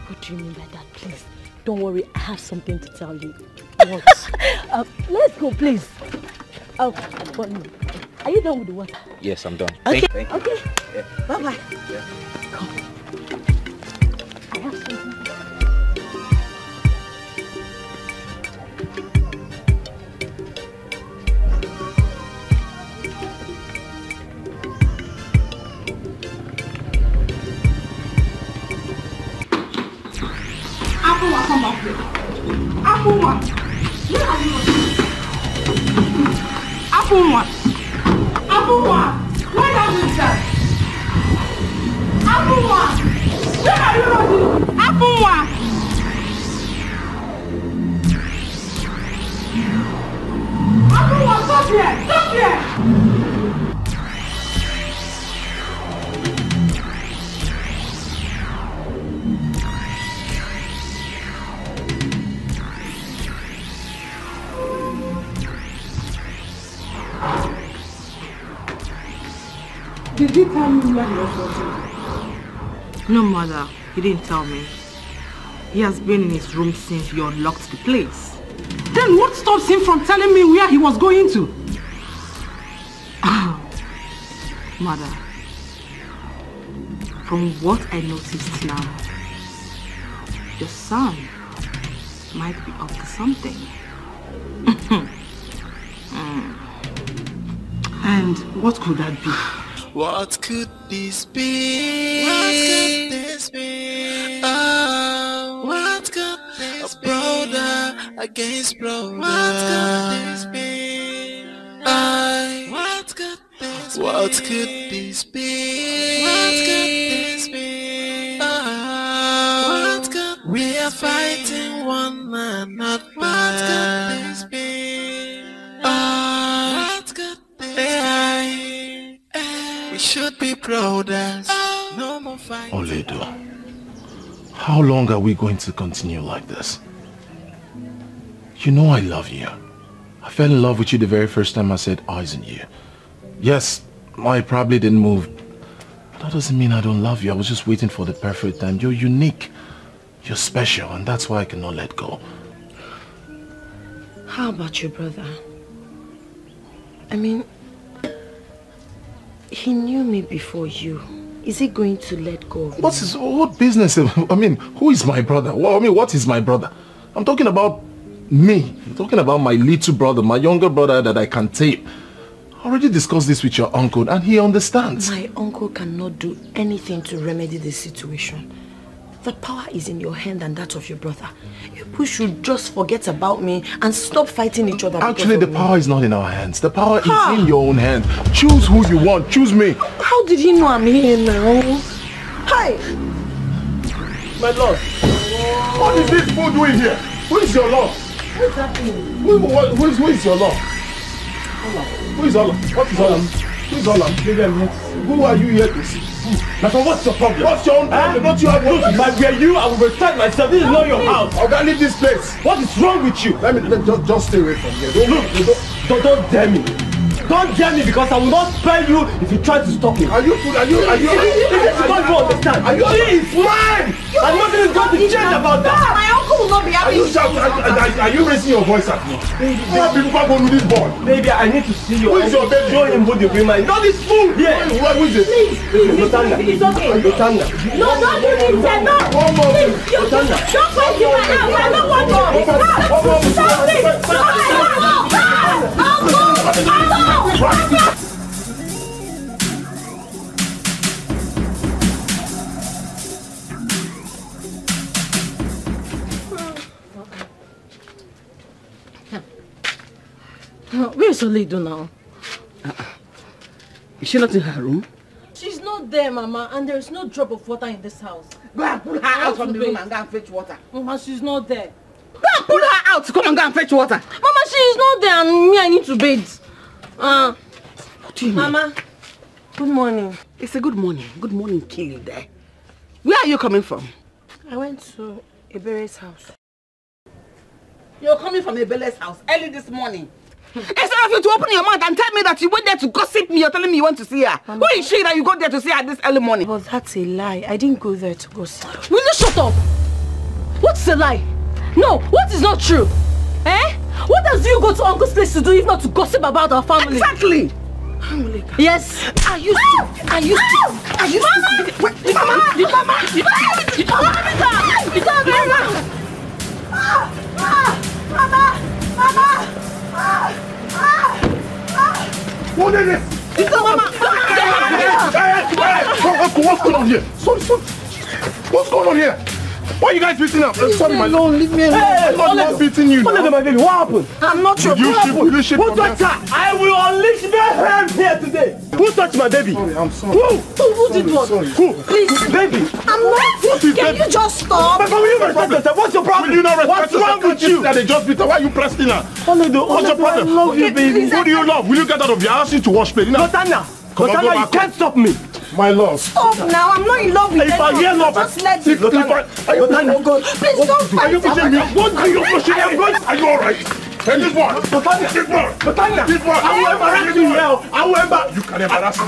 Speaker 11: What do you mean by that, please? Don't worry, I have something to tell you. What? Let's go, please. Are you done with the water?
Speaker 20: Yes, I'm done.
Speaker 11: Okay.
Speaker 20: Thank you.
Speaker 11: Okay.
Speaker 20: Yeah.
Speaker 11: Bye-bye.
Speaker 20: Yeah.
Speaker 11: Come. I have something.
Speaker 2: Apua, come back here. Apua, where are you? Apua, where are you, sir? Apua, where are you? Apua. Apua, stop here, stop here. Did he tell me where he was working?
Speaker 8: No, mother. He didn't tell me. He has been in his room since you unlocked the place. Then what stops him from telling me where he was going to? Mother, from what I noticed now, your son might be up to something. And what could that be?
Speaker 17: What could this be? What could this be? Oh, what could this be? A brother against brother. What could this be? What could this be? What could this be? What could this be? Oh, what could we are fighting one another. What could this be? Oh, what could this be? We should be brothers. No more fighting.
Speaker 9: Oledo, how long are we going to continue like this? You know I love you. I fell in love with you the very first time I set eyes on you. Yes, I probably didn't move. But that doesn't mean I don't love you. I was just waiting for the perfect time. You're unique. You're special, and that's why I cannot let go.
Speaker 16: How about your brother? I mean, He knew me before you. Is he going to let go of me?
Speaker 9: What business? I mean, who is my brother? Well, I mean, what is my brother? I'm talking about me. I'm talking about my little brother, my younger brother that I can tame. I already discussed this with your uncle and he understands.
Speaker 16: My uncle cannot do anything to remedy the situation. The power is in your hand and that of your brother. You should just forget about me and stop fighting each other.
Speaker 9: Actually, the power is not in our hands. The power is in your own hand. Choose who you want. Choose me.
Speaker 16: How did he know I'm here now? Hi!
Speaker 9: My lord. What is this fool doing here? Who is your lord?
Speaker 16: What's happening?
Speaker 9: Who is your lord? Who is Allah? What is Allah? Who is Allah? Who are you here to see?
Speaker 15: Now, what's your problem?
Speaker 9: What's your own problem? Don't you have one?
Speaker 15: If I were you, I would respect myself. This is not your house.
Speaker 9: I'll go leave this place.
Speaker 15: What is wrong with you?
Speaker 9: Just stay away from here.
Speaker 15: Don't dare me. Don't dare me because I will not spare you if you try to stop me.
Speaker 9: Are you?
Speaker 15: This is what you understand. She is mine. And nothing is going to change about that.
Speaker 12: My uncle will not be happy.
Speaker 9: Are you raising your voice at me? How people back on with this boy?
Speaker 15: Baby, I need to see you.
Speaker 9: Who is your baby?
Speaker 15: Show him who the woman is. Not this fool. Yeah.
Speaker 9: Who is it?
Speaker 15: Lotanda.
Speaker 12: It's okay.
Speaker 15: Lotanda.
Speaker 12: No, don't do this. No. Please, don't fight in my house. I don't want to. Stop it.
Speaker 11: Where is Olido now?
Speaker 13: Is she not in her room?
Speaker 11: She's not there, Mama, and there's no drop of water in this house.
Speaker 2: Go and pull her out from the room and go and fetch water.
Speaker 11: Mama, she's not there.
Speaker 2: Go and pull her out to come and go and fetch water.
Speaker 11: Mama, she is not there and me, I need to bathe.
Speaker 2: What do you mean?
Speaker 11: Mama, good morning.
Speaker 2: It's a good morning. Good morning, kill you there. Where are you coming from?
Speaker 16: I went to Ebere's house.
Speaker 2: You're coming from Ebele's house early this morning. Instead of you to open your mouth and tell me that you went there to gossip me, you're telling me you want to see her. Mama, who is she that you go there to see her this early morning?
Speaker 16: But that's a lie. I didn't go there to gossip.
Speaker 11: Will you shut up? What's a lie? No, what is not true? Eh? What does you go to Uncle's place to do if not to gossip about our family?
Speaker 2: Exactly!
Speaker 11: Yes.
Speaker 2: Are you stupid? Are you stupid? Are you stupid?
Speaker 9: What is this? What's going on here? Sorry. What's going on here? Why are you guys beating up? Sorry, my lord.
Speaker 15: Leave me alone.
Speaker 9: I'm not beating you.
Speaker 15: What my baby? What happened?
Speaker 2: I'm not sure.
Speaker 9: Who
Speaker 15: touched her? I will unleash mayhem here today. Who touched my baby?
Speaker 9: Sorry, I'm sorry.
Speaker 15: Who did what? Who?
Speaker 2: Please,
Speaker 15: baby.
Speaker 2: I'm not. Can you just stop?
Speaker 15: But will you respect yourself? What's your problem?
Speaker 9: Will you not respect
Speaker 15: What's wrong with you?
Speaker 9: That they just beat her. Why are you pressing her? What's your problem?
Speaker 15: I love you, baby.
Speaker 9: Who do you love? Will you get out of here? I asked you to wash plate.
Speaker 15: Lotanda, you can't stop me.
Speaker 9: My love.
Speaker 12: Stop now. I'm not in love with
Speaker 15: If I hear love,
Speaker 12: just let it
Speaker 15: go.
Speaker 12: Please don't fight.
Speaker 9: Are you pushing me? What are you pushing me? Are you alright? Hey, this one.
Speaker 15: Lotanda, I will embarrass you now. I will embarrass you.
Speaker 9: You can embarrass me.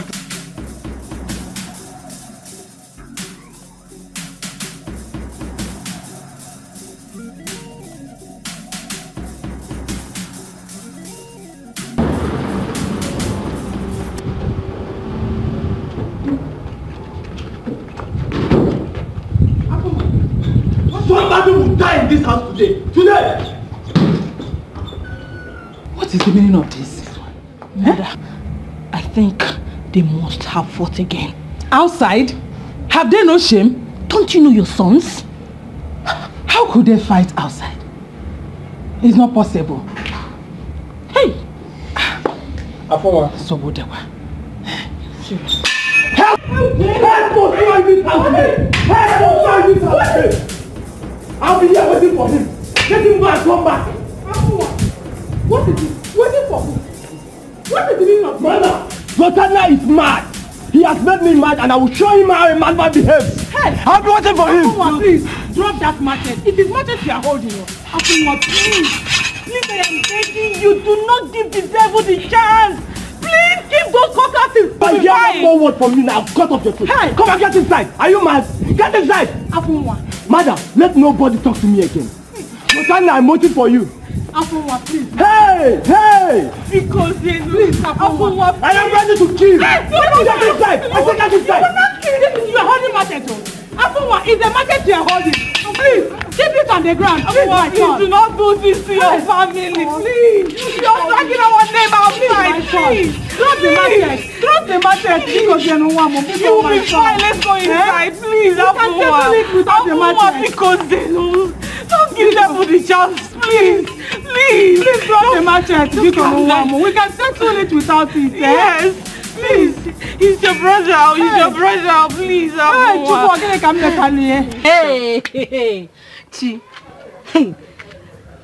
Speaker 15: Somebody will die in this house today. Today!
Speaker 13: What is the meaning of this? Mother, I think they must have fought again. Outside? Have they no shame? Don't you know your sons? How could they fight outside? It's not possible. Hey!
Speaker 15: Afowa.
Speaker 13: Sobodewa.
Speaker 15: Help! Help for find this house! Help for find this house! I'll be here waiting for him. Let him go and come back. What is it? Waiting for who? What is the meaning of mother? Lotanda is mad. He has made me mad and I will show him how a madman behaves. Hey! I'll be waiting for him.
Speaker 13: Afuwa, please, drop that machete. It is machete you are holding. Afuwa, please. Please, I am begging you, do not give the devil the chance. Please keep those cockroaches.
Speaker 15: But you have one word from you now. Cut off your foot.
Speaker 13: Hey!
Speaker 15: Come and get inside. Are you mad? Get inside.
Speaker 13: Afuwa.
Speaker 15: Madam, let nobody talk to me again. Lotanda, I'm waiting for you.
Speaker 3: Afunwa, please.
Speaker 15: Hey! Hey!
Speaker 3: Because please, Afunwa,
Speaker 15: I am ready to kill. Get inside! I said get inside!
Speaker 3: You're not killing this. You are holding machete. Afunwa, it's a machete you are holding. Please, keep it on the ground. Afunwa, please do not do this to your family. Please. You're dragging our name outside. Please. Drop the machete. Drop the machete. Because you don't want me. You will be fine. Let's go inside. Please, Afunwa. Afunwa, because they know. Don't give them the chance, please. Please drop the machete. We can settle it without it. Yes. Please. He's your brother. He's your brother. Please.
Speaker 11: Hey. Chi. Hey.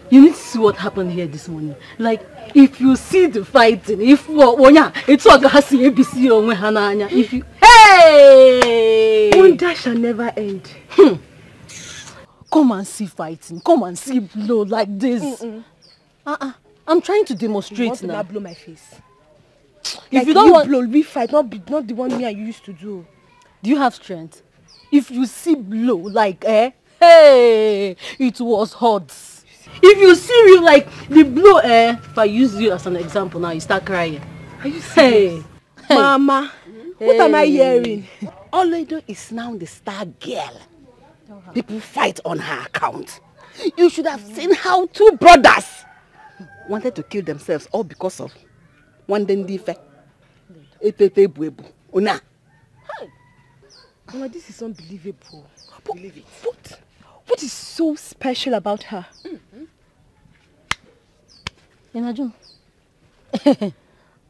Speaker 11: You need to see what happened here this morning. Like, if you see the fighting, if it's what ABC or Hananya. If you hey,
Speaker 1: wonder shall never end.
Speaker 11: Come and see fighting. Come and see blow like this. I'm trying to demonstrate
Speaker 1: you want
Speaker 11: now.
Speaker 1: To blow my face.
Speaker 11: If
Speaker 1: like
Speaker 11: you don't want
Speaker 1: blow, we fight. Not the one me and you used to do.
Speaker 11: Do you have strength? If you see blow like hey, it was hot. If you see you like the blow if I use you as an example now, you start crying.
Speaker 1: Are you serious?
Speaker 11: Hey.
Speaker 1: Mama, what am I hearing? Olodo is now the star girl. People fight on her account. You should have seen how two brothers wanted to kill themselves all because of one dendife. Una.
Speaker 16: Mama, this is unbelievable. Believe it. What is so special about her?
Speaker 11: Inajun.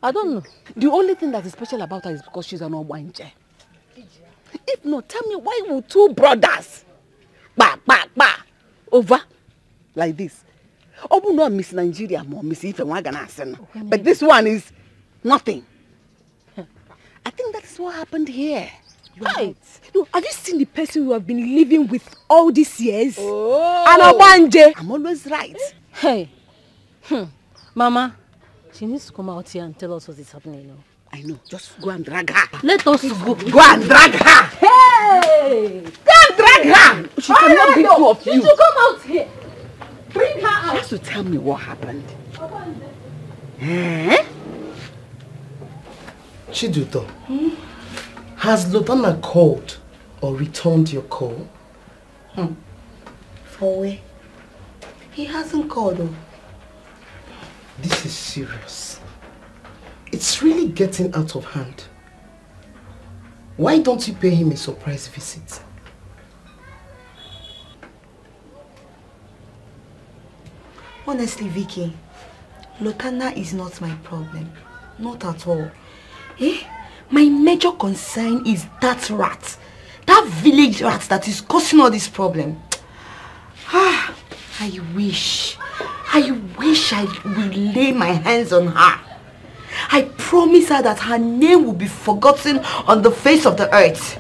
Speaker 11: I don't know.
Speaker 1: The only thing that is special about her is because she's an Obwanje. If not, tell me why would two brothers over like this? Obu no Miss Nigeria more Miss Ife Wagana. But this one is nothing. I think that is what happened here.
Speaker 16: Right. No, have you seen the person who have been living with all these years?
Speaker 1: Oh.
Speaker 16: Anabanje.
Speaker 1: I'm always right.
Speaker 11: Hey. Mama, she needs to come out here and tell us what is happening, you know.
Speaker 1: I know. Just go and drag her.
Speaker 11: Let us go.
Speaker 1: Go and drag her.
Speaker 11: Hey!
Speaker 1: Go and drag her. She cannot be two of you.
Speaker 11: She should come out here. Bring her out.
Speaker 1: Just to tell me what happened.
Speaker 13: Chiduto, has Lodana called or returned your call?
Speaker 10: For where? He hasn't called though.
Speaker 13: This is serious. It's really getting out of hand. Why don't you pay him a surprise visit?
Speaker 10: Honestly, Vicky, Lotana is not my problem. Not at all. My major concern is that rat. That village rat that is causing all this problem. I wish I will lay my hands on her. I promise her that her name will be forgotten on the face of the earth.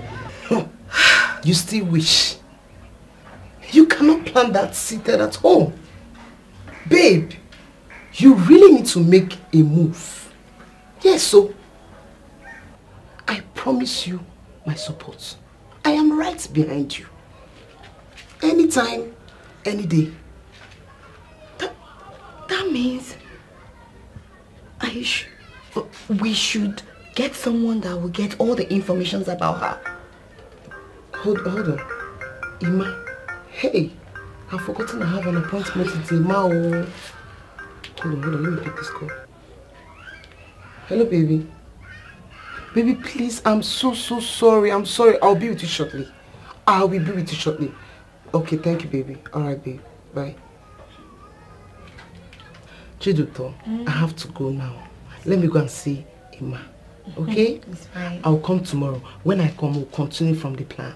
Speaker 13: You still wish? You cannot plant that seated at home. Babe, you really need to make a move. Yes, so I promise you my support. I am right behind you. Anytime, any day.
Speaker 10: That means we should get someone that will get all the information about her.
Speaker 13: Hold on. Ima, hey, I've forgotten I have an appointment with Ima. Hold on, let me pick this call. Hello, baby. Baby, please, I'm so sorry. I'm sorry. I'll be with you shortly. I will be with you shortly. Okay, thank you, baby. Alright, babe. Bye. Chiduto, I have to go now. Let me go and see Ima. Okay?
Speaker 10: It's fine.
Speaker 13: I'll come tomorrow. When I come, we'll continue from the plan.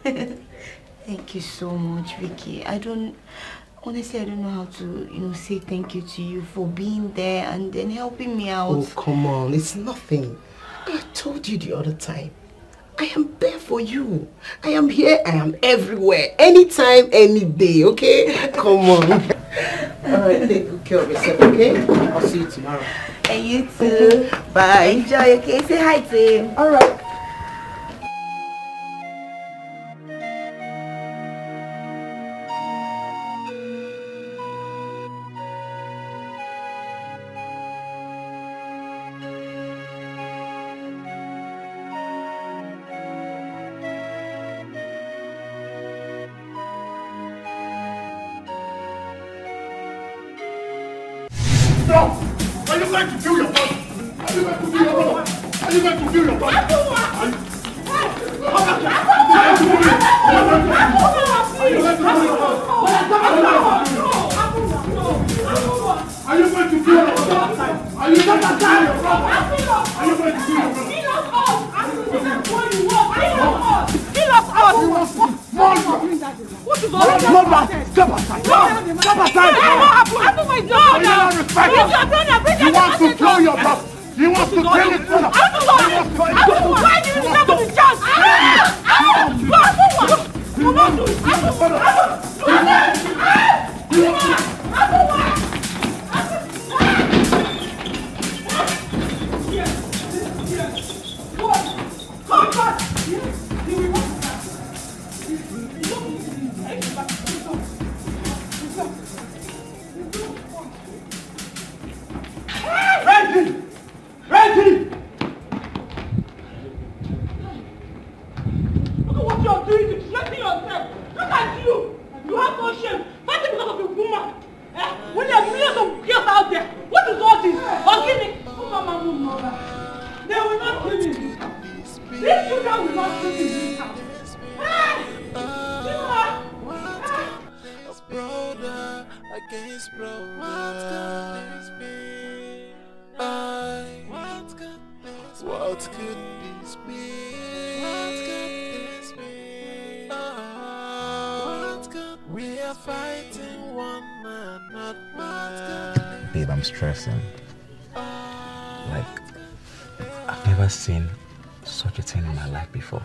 Speaker 10: Thank you so much, Vicky. Honestly, I don't know how to, say thank you to you for being there and then helping me out.
Speaker 13: Oh, come on. It's nothing. I told you the other time. I am there for you. I am here. I am everywhere. Anytime, any day, okay? Come on. Alright, take good care of yourself, okay? I'll see you tomorrow.
Speaker 10: And you too.
Speaker 13: Bye.
Speaker 10: Enjoy, okay? Say hi to him.
Speaker 13: Alright.
Speaker 4: going to kill your brother? Are you going to kill your brother? Are you going to kill your brother? Are you going to kill your brother? Are you going to kill your brother? Are you going to kill your brother?
Speaker 12: Kill us all! What is all that?
Speaker 4: Step aside! Step aside!
Speaker 12: Apple my daughter!
Speaker 4: You don't respect us! You want to kill your brother! You want to kill his brother!
Speaker 12: Apple, why do you never be just?
Speaker 20: Babe, I'm stressing. Like, I've never seen such a thing in my life before.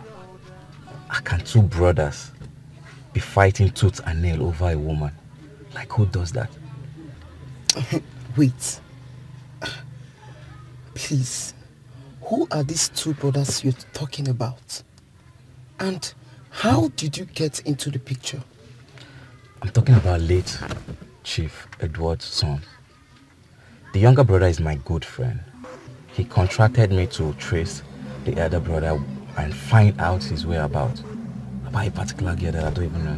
Speaker 20: How can two brothers be fighting tooth and nail over a woman? Like, who does that?
Speaker 13: Wait. Please. Who are these two brothers you're talking about? And how did you get into the picture?
Speaker 20: I'm talking about late Chief Edward's son. The younger brother is my good friend. He contracted me to trace the elder brother and find out his whereabouts. About a particular girl that I don't even know.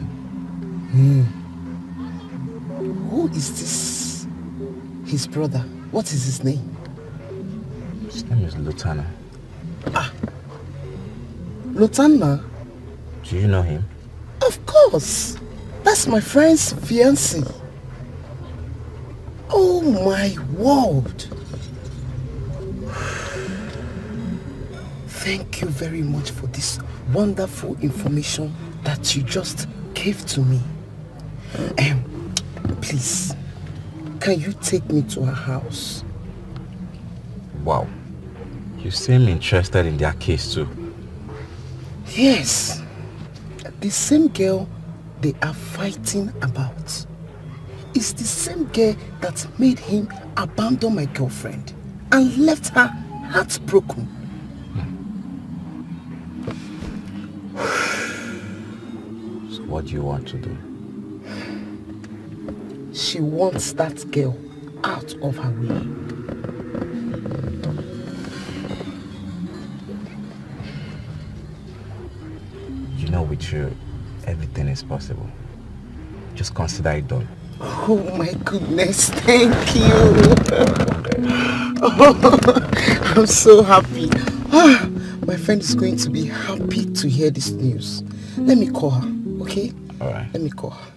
Speaker 13: Who is this? His brother. What is his name?
Speaker 20: His name is Lutana.
Speaker 13: Lutana?
Speaker 20: Do you know him?
Speaker 13: Of course. That's my friend's fiancé. Oh my word. Thank you very much for this wonderful information that you just gave to me. Please, can you take me to her house?
Speaker 20: Wow. You seem interested in their case too.
Speaker 13: Yes. The same girl they are fighting about is the same girl that made him abandon my girlfriend and left her heartbroken.
Speaker 20: So what do you want to do?
Speaker 13: She wants that girl out of her way.
Speaker 20: You know, with you, everything is possible. Just consider it done.
Speaker 13: Oh my goodness, thank you. Oh, I'm so happy. My friend is going to be happy to hear this news. Let me call her, okay?
Speaker 20: Alright.
Speaker 13: Let me call her.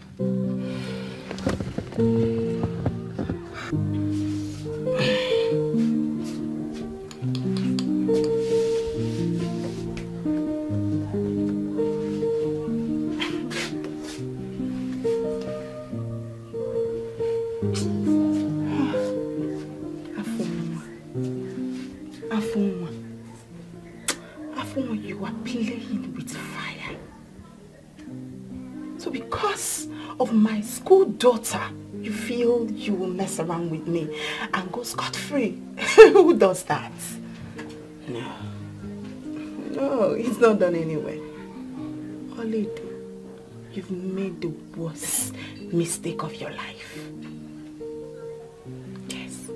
Speaker 13: Afuma, you are playing with fire. So because of my school daughter, you feel you will mess around with me and go scot-free. Who does that? No, it's not done anyway. Olido, you've made the worst mistake of your life. Yes.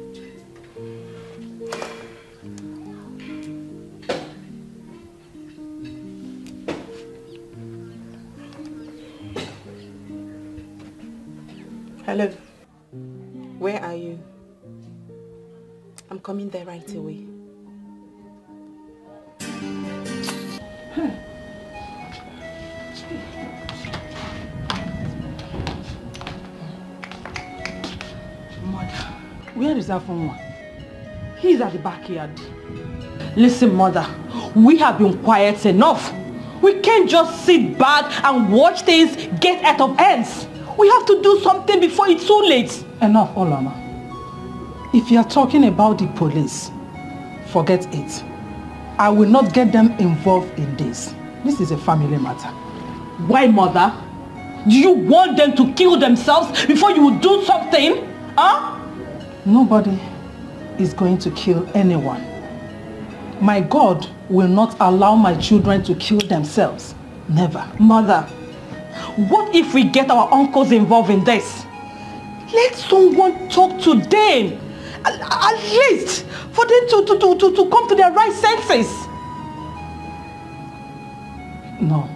Speaker 13: Hello. Where are you? I'm
Speaker 16: I'm coming there right away.
Speaker 8: Mother, where is Afonwa? He's at the backyard. Listen, Mother, we have been quiet enough. We can't just sit back and watch things get out of hands. We have to do something before it's too late. Enough, Olama. If you are talking about the police, forget it. I will not get them involved in this. This is a family matter. Why, Mother? Do you want them to kill themselves before you will do something? Huh? Nobody is going to kill anyone. My God will not allow my children to kill themselves. Never. Mother, what if we get our uncles involved in this? Let someone talk to them. At least for them to come to their right senses. No.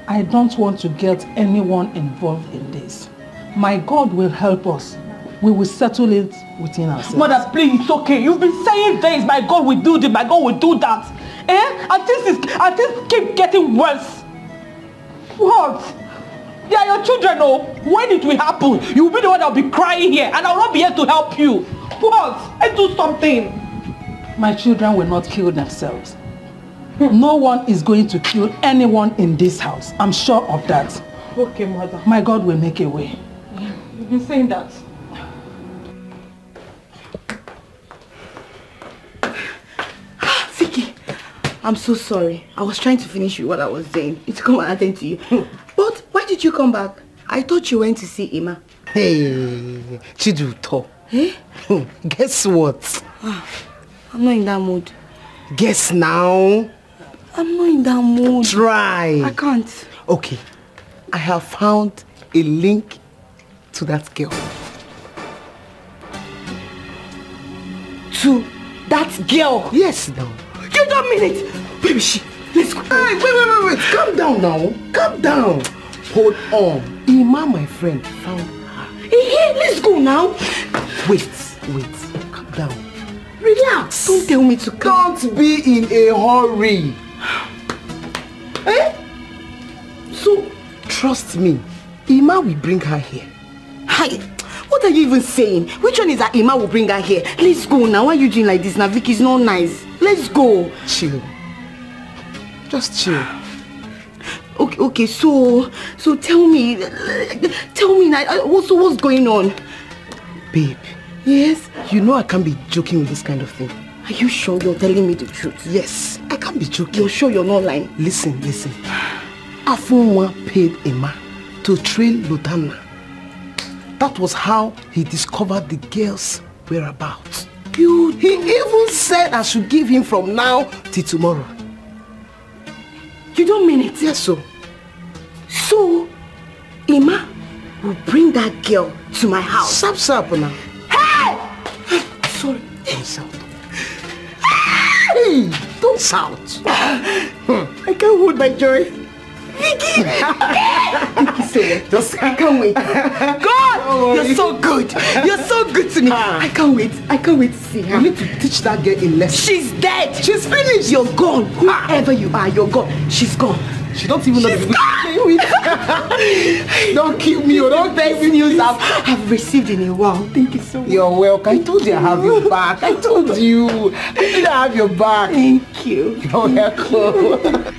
Speaker 8: I don't want to get anyone involved in this. My God will help us. We will settle it within ourselves. Mother, please, it's okay. You've been saying this. My God will do this. My God will do that. And this keep getting worse. What? They are your children, oh. When it will happen, you will be the one that will be crying here. And I will not be here to help you. What? Let's do something. My children will not kill themselves. No one is going to kill anyone in this house. I'm sure of that. Okay, Mother. My God will make a way. Yeah, you've been saying that.
Speaker 10: Vicky, I'm so sorry. I was trying to finish with what I was saying. To come and attend to you. But why did you come back? I thought you went to see Emma.
Speaker 13: Hey, Chiduto. Eh? Guess what?
Speaker 10: I'm not in that mood.
Speaker 13: Guess now.
Speaker 10: I'm not in that mood.
Speaker 13: Try.
Speaker 10: I can't.
Speaker 13: Okay. I have found a link to that girl.
Speaker 10: To that girl?
Speaker 13: Yes, no.
Speaker 10: You don't mean it. Where is she? Let's go.
Speaker 13: Hey, wait. Calm down now. Calm down. Hold on. Ima, my friend, found her.
Speaker 10: Hey, let's go now.
Speaker 13: Wait. Calm down.
Speaker 10: Relax. Don't tell me to calm.
Speaker 13: Don't be in a hurry. Eh? So, trust me. Ima will bring her here.
Speaker 10: Hi. What are you even saying? Which one is that Ima will bring her here? Let's go now. Why are you doing like this now? Vicky's not nice. Let's go.
Speaker 13: Chill. Just chill.
Speaker 10: Okay, so tell me now, what's going on?
Speaker 13: Babe.
Speaker 10: Yes?
Speaker 13: You know I can't be joking with this kind of thing.
Speaker 10: Are you sure you're telling me the truth?
Speaker 13: Yes, I can't be joking.
Speaker 10: You're sure you're not lying?
Speaker 13: Listen. Afonwa paid Emma to trail Lutana. That was how he discovered the girl's whereabouts. He even said I should give him from now till tomorrow.
Speaker 10: You don't mean it?
Speaker 13: Yes, so.
Speaker 10: So, Emma will bring that girl to my house.
Speaker 13: Sap now.
Speaker 10: Hey! Sorry.
Speaker 13: Don't shout. Hey! Don't shout.
Speaker 10: I can't hold my joy. Vicky! Thank you so much.
Speaker 13: Just,
Speaker 10: I can't wait. God! You're so good. You're so good to me. I can't wait. I can't wait to see her.
Speaker 13: You need to teach that girl a lesson.
Speaker 10: She's dead.
Speaker 13: She's finished.
Speaker 10: You're gone. Whoever you are, you're gone. She's gone.
Speaker 13: She don't even know the people with. Don't kill me. Don't
Speaker 10: best news I've received in a while. Thank you so much.
Speaker 13: You're welcome. I told you I have your back. I told you. I did have your back.
Speaker 10: Thank you.
Speaker 13: You're welcome.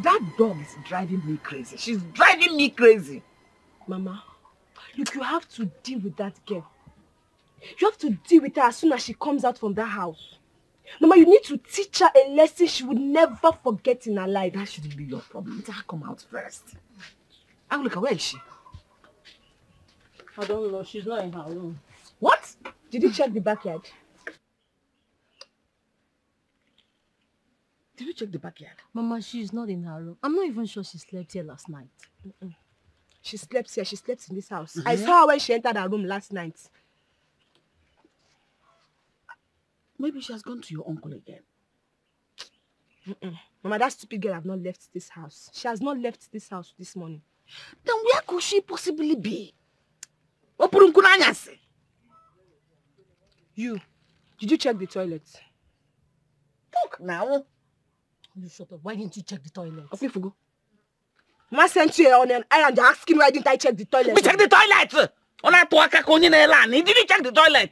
Speaker 2: That dog is driving me crazy. She's driving me crazy.
Speaker 16: Mama, look, you have to deal with that girl. You have to deal with her as soon as she comes out from that house. Mama, you need to teach her a lesson she would never forget in her life.
Speaker 2: That shouldn't be your problem. Let her come out first. Look, where is she?
Speaker 11: I don't know. She's not in her room.
Speaker 16: What? Did you check the backyard?
Speaker 2: Did you check the backyard?
Speaker 11: Mama, she's not in her room. I'm not even sure she slept here last night.
Speaker 16: She slept here. She slept in this house. I saw her when she entered her room last night.
Speaker 2: Maybe she has gone to your uncle again.
Speaker 16: Mama, that stupid girl has not left this house. She has not left this house this morning.
Speaker 2: Then where could she possibly be?
Speaker 16: You, did you check the toilet?
Speaker 2: Look now.
Speaker 11: You shut up. Why didn't you check the toilet?
Speaker 16: Okay, Fugu. Mama sent you on an errand asking why didn't I check the toilet?
Speaker 2: We check the toilet! Did you check the toilet?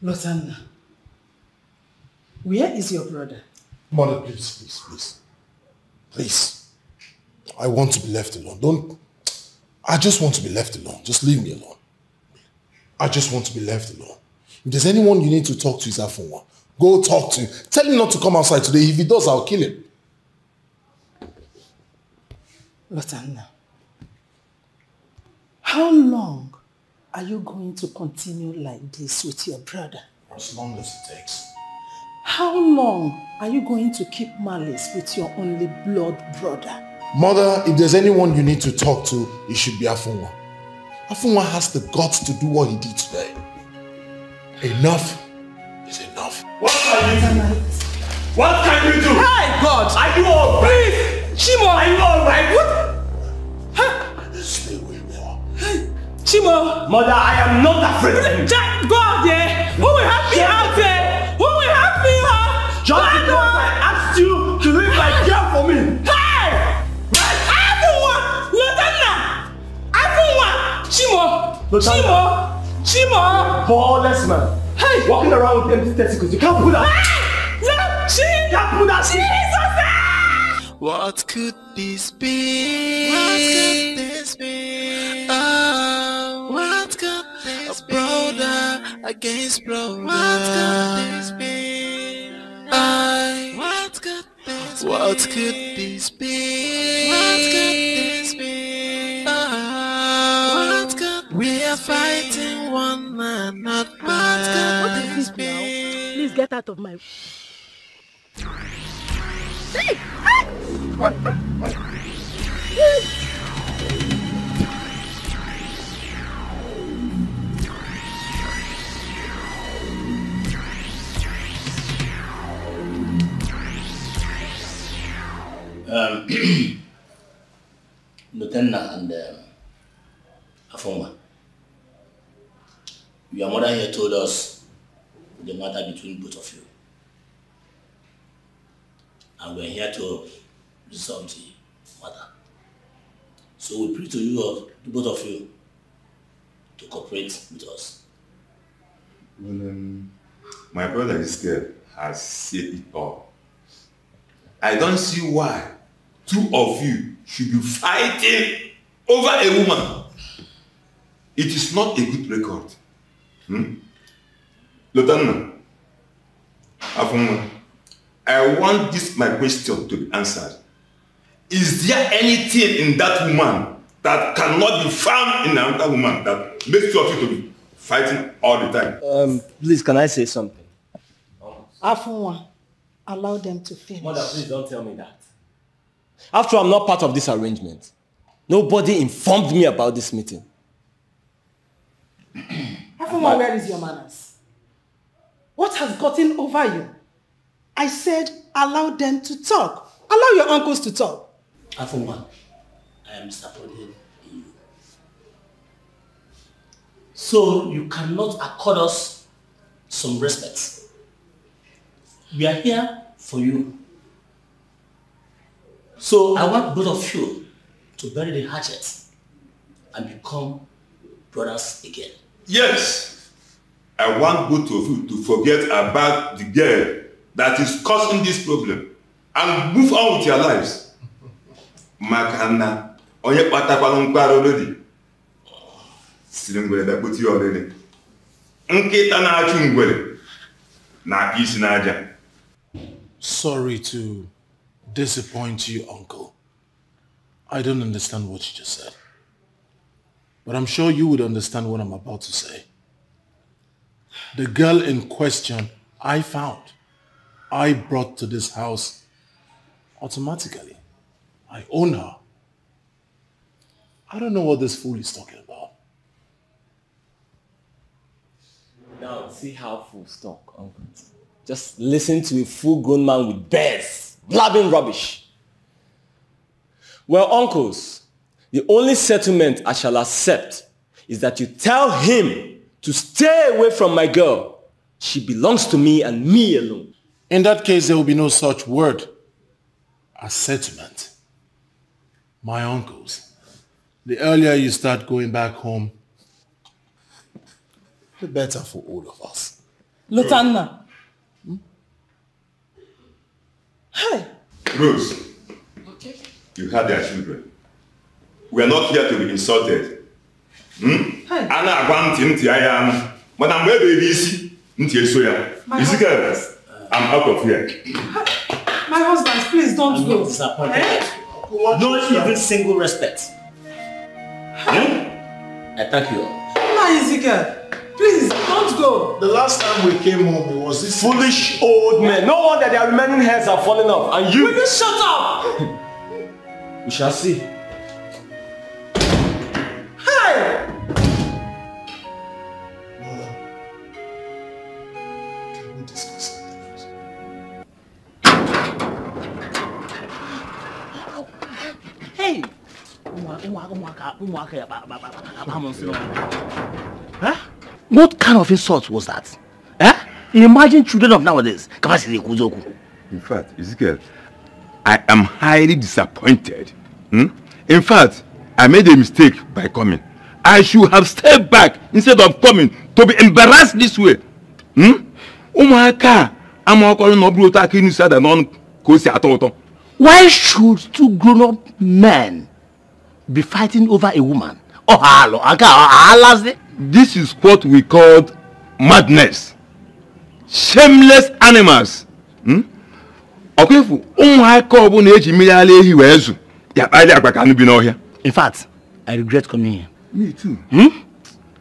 Speaker 8: Lotanna, where is your brother?
Speaker 5: Mother, please. Please. I want to be left alone. I just want to be left alone. Just leave me alone. I just want to be left alone. If there's anyone you need to talk to, is Afunwa. Go talk to him. Tell him not to come outside today. If he does, I'll kill him.
Speaker 8: Lotanna, how long are you going to continue like this with your brother?
Speaker 5: As long as it takes.
Speaker 8: How long are you going to keep malice with your only blood brother?
Speaker 5: Mother, if there's anyone you need to talk to, it should be Afunwa. Afunwa has the guts to do what he did today. Enough is enough.
Speaker 15: What can you do? What can you do?
Speaker 8: Hey, God!
Speaker 15: Are you alright?
Speaker 8: Chimo!
Speaker 15: Are you alright? What?
Speaker 5: Stay where you are.
Speaker 8: Hey, Chimo!
Speaker 15: Mother, I am not afraid of you.
Speaker 8: God, yeah! Who will help me out there? Who will help me out?
Speaker 15: Just because I asked you to leave my girl for me.
Speaker 8: Hey! Afunwa! Lotanna! Afunwa! Chimo! Chimo!
Speaker 15: Ballless man.
Speaker 8: Hey!
Speaker 15: Walking around with empty testicles. You can't put that.
Speaker 8: You can't put that. Jesus!
Speaker 17: What could this be? What could this be? Oh, what could this be? A brother against brother. What could this be? What could this be? What could this be? What could this be? What could we are fighting one another.
Speaker 16: What is this now? Please get out of my... Hey!
Speaker 21: Lotanna and Afunwa, your mother here told us the matter between both of you. And we're here to resolve the matter. So we pray to you, to both of you, to cooperate with us.
Speaker 22: Well, my brother, this girl, has said it all. I don't see why two of you should be fighting over a woman. It is not a good record. Lotanna, Afunwa, I want my question to be answered. Is there anything in that woman that cannot be found in another woman that makes two of you to be fighting all the time?
Speaker 14: Please, can I say something?
Speaker 8: Afunwa, allow them to finish.
Speaker 14: Mother, please don't tell me that. After all, I'm not part of this arrangement. Nobody informed me about this meeting.
Speaker 8: Afunwa, where is your manners? What has gotten over you? I said allow them to talk. Allow your uncles to talk.
Speaker 21: And for one, I am disappointed in you. So you cannot accord us some respect. We are here for you. So I want both of you to bury the hatchet and become brothers again.
Speaker 22: Yes, I want both of you to forget about the girl that is causing this problem and move on with your lives. Makana, onye patakwala mkpara olodi. Siri ngwere dakpoti olele. Nkịta na-achụ ngwere na isi n'aja.
Speaker 5: Sorry to disappoint you, Uncle. I don't understand what you just said. But I'm sure you would understand what I'm about to say. The girl in question I found, I brought to this house automatically. I own her. I don't know what this fool is talking about.
Speaker 6: Now, see how fools talk, Uncle. Just listen to a full-grown man with bears, blabbing rubbish. Well, uncles, the only settlement I shall accept is that you tell him to stay away from my girl. She belongs to me and me alone.
Speaker 5: In that case, there will be no such word as settlement. My uncles, the earlier you start going back home, the better for all of us.
Speaker 8: Lotanna. Hey.
Speaker 22: Rose, you had their children. We are not here to be insulted. Ana agwa ntị aya anu. Mana mgbe ebe isi ntị eso ya. Ezekiel, I'm out of here.
Speaker 8: My husband, please don't go.
Speaker 21: Disappointed. No even single respect. I thank you.
Speaker 8: My Ezekiel, please don't go.
Speaker 5: The last time we came home, it was this
Speaker 6: foolish old men. No wonder their remaining hairs are falling off. And you.
Speaker 8: Will you shut up?
Speaker 6: We shall see.
Speaker 8: Hey!
Speaker 21: Hey! What kind of insult was that? Imagine children of nowadays.
Speaker 22: In fact, Ezekiel, I am highly disappointed. In fact, I made a mistake by coming. I should have stepped back instead of coming to be embarrassed this way.
Speaker 21: Why should two grown-up men be fighting over a woman?
Speaker 22: This is what we call madness. Shameless animals. In
Speaker 21: fact, I regret coming here.
Speaker 22: Me too.
Speaker 21: Can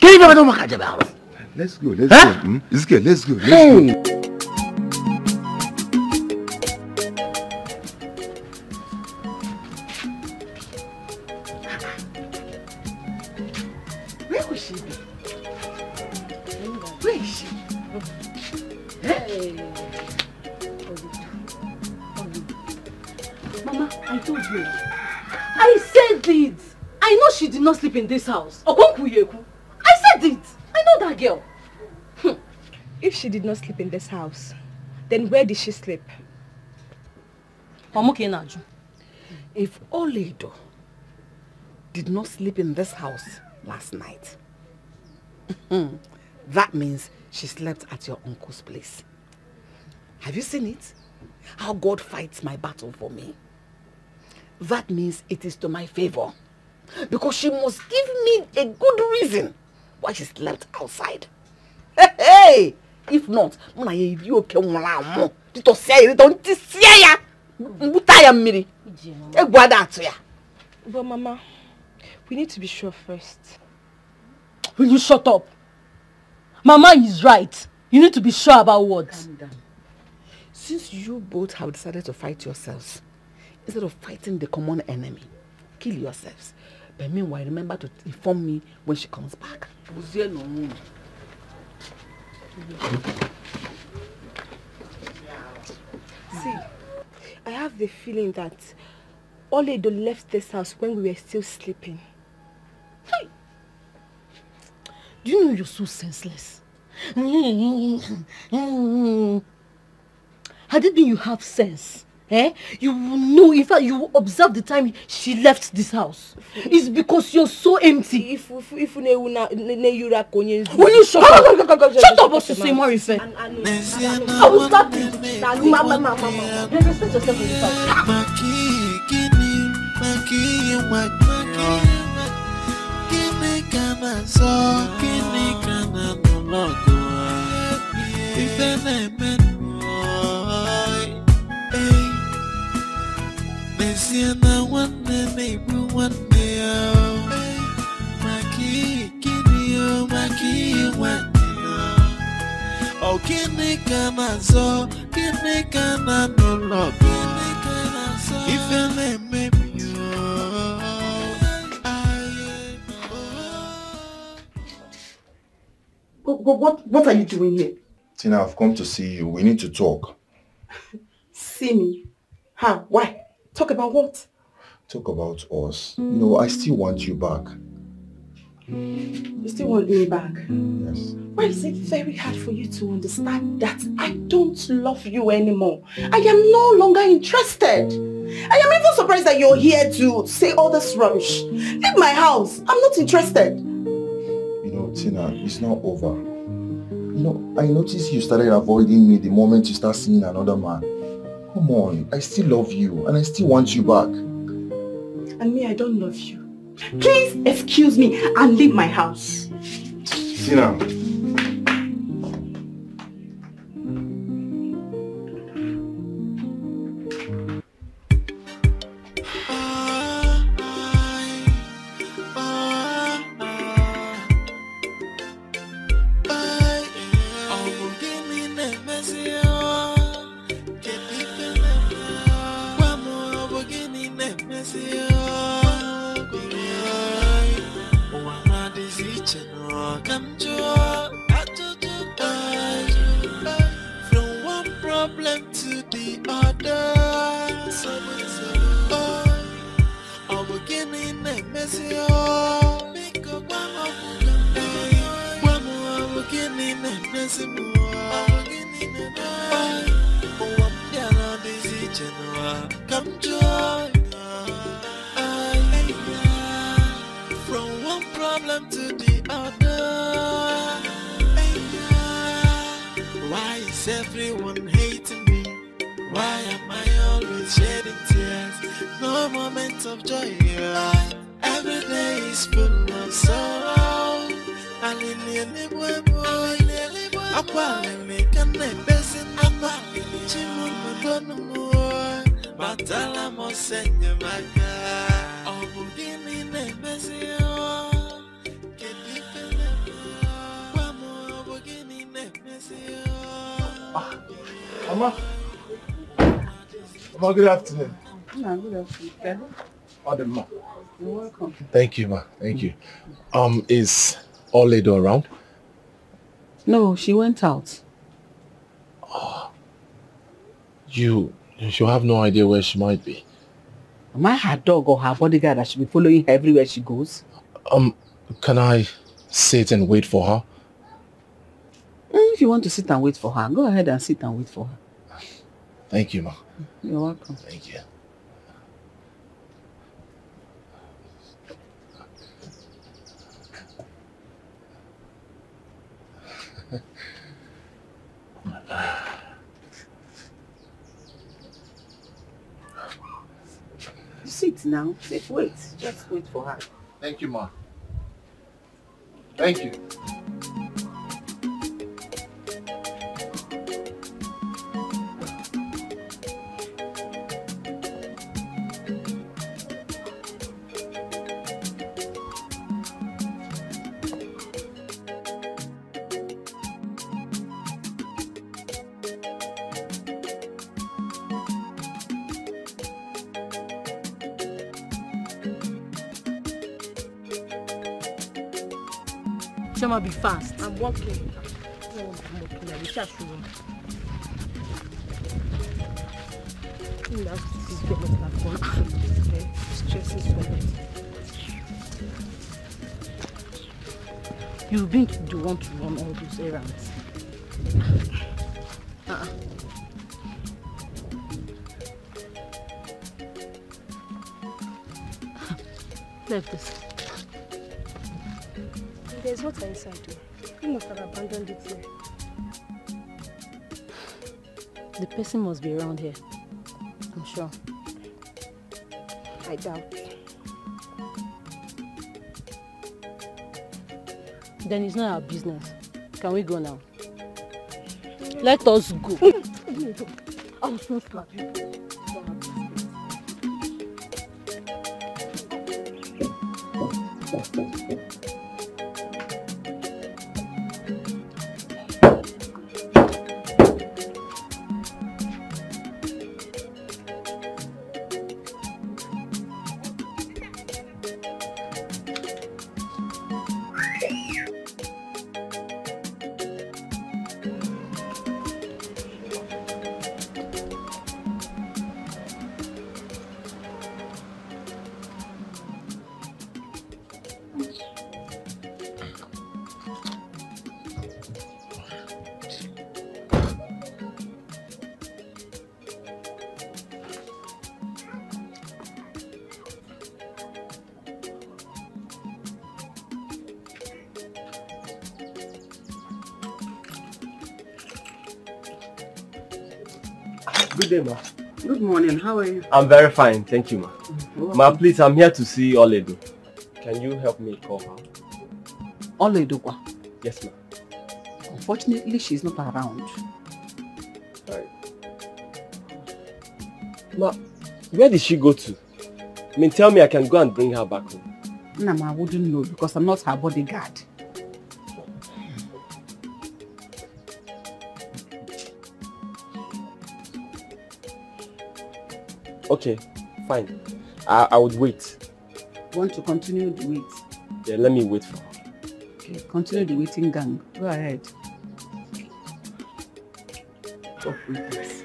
Speaker 21: you never work at the house?
Speaker 22: Let's go, let's go. Ezekiel, let's go, let's go.
Speaker 2: Where could she be? Where is she? Hey.
Speaker 11: Mama, I told you. I said it. I know she did not sleep in this house. I said it. I know that girl.
Speaker 16: If she did not sleep in this house, then where did she sleep?
Speaker 13: If Oledo did not sleep in this house last night, that means she slept at your uncle's place. Have you seen it? How God fights my battle for me. That means it is to my favor. Because she must give me a good reason why she slept outside. Hey! If not,
Speaker 16: but Mama, we need to be sure first.
Speaker 11: Will you shut up? Mama is right. You need to be sure about what?
Speaker 13: Calm down. Since you both have decided to fight yourselves, instead of fighting the common enemy, kill yourselves. But meanwhile, remember to inform me when she comes back.
Speaker 16: I have the feeling that Oledo left this house when we were still sleeping.
Speaker 11: Hey. Do you know you're so senseless? Had it been you have sense, you will know, in fact, you will observe the time she left this house. It's because you're so empty.
Speaker 16: Will you
Speaker 11: shut up? Shut up, what's to say, Marife? I will start this. Respect yourself in this house.
Speaker 17: Siena one day, one day, Maki, Kinio, Maki, one day. Oh, Kinikana, so Kinikana, no love. If I may be
Speaker 8: What are you doing here?
Speaker 7: Tina, I've come to see you. We need to talk.
Speaker 8: See me? How? Why? Talk about what?
Speaker 7: Talk about us. You know, I still want you back.
Speaker 8: You still want me back?
Speaker 7: Yes.
Speaker 8: Why is it very hard for you to understand that I don't love you anymore? I am no longer interested. I am even surprised that you're here to say all this rubbish. Leave my house. I'm not interested.
Speaker 7: You know, Tina, it's not over. You know, I noticed you started avoiding me the moment you start seeing another man. Come on, I still love you and I still want you back.
Speaker 8: And me, I don't love you. Please excuse me and leave my house.
Speaker 7: Tina.
Speaker 9: Mama, good afternoon.
Speaker 8: Good afternoon.
Speaker 9: Pardon, Ma.
Speaker 8: You're welcome.
Speaker 9: Thank you, Ma. Thank you. Is Oledo around?
Speaker 8: No, she went out.
Speaker 9: Oh, you have no idea where she might be.
Speaker 8: Am I her dog or her bodyguard that should be following her everywhere she goes?
Speaker 9: Can I sit and wait for her?
Speaker 8: If you want to sit and wait for her, go ahead and sit and wait for her.
Speaker 9: Thank you, Ma.
Speaker 8: You're welcome.
Speaker 9: Thank you.
Speaker 8: Sit now. Sit, wait. Just wait for her.
Speaker 9: Thank you, Ma. Thank you.
Speaker 11: Shema, be fast.
Speaker 16: I'm walking.
Speaker 11: This girl must have gone through stresses for it. You've been the one to run all those errands. Left this.
Speaker 16: There's water inside too. You must have abandoned it here.
Speaker 11: The person must be around here. I'm sure.
Speaker 16: I doubt.
Speaker 11: Then it's not our business. Can we go now? Let us go. I will soon slap you.
Speaker 6: Good day, ma.
Speaker 2: Good morning. How are you?
Speaker 6: I'm very fine, thank you, ma. Ma, please, I'm here to see Oledo. Can you help me call her?
Speaker 2: Oledo?
Speaker 6: Yes, ma.
Speaker 2: Unfortunately, she's not around.
Speaker 6: Right. Ma, where did she go to? I mean, tell me I can go and bring her back home.
Speaker 2: No, I wouldn't know because I'm not her bodyguard.
Speaker 6: Okay, fine. I would wait.
Speaker 2: Want to continue the wait?
Speaker 6: Yeah, let me wait for her.
Speaker 2: Okay, continue the waiting gang. Go ahead. Stop waiters.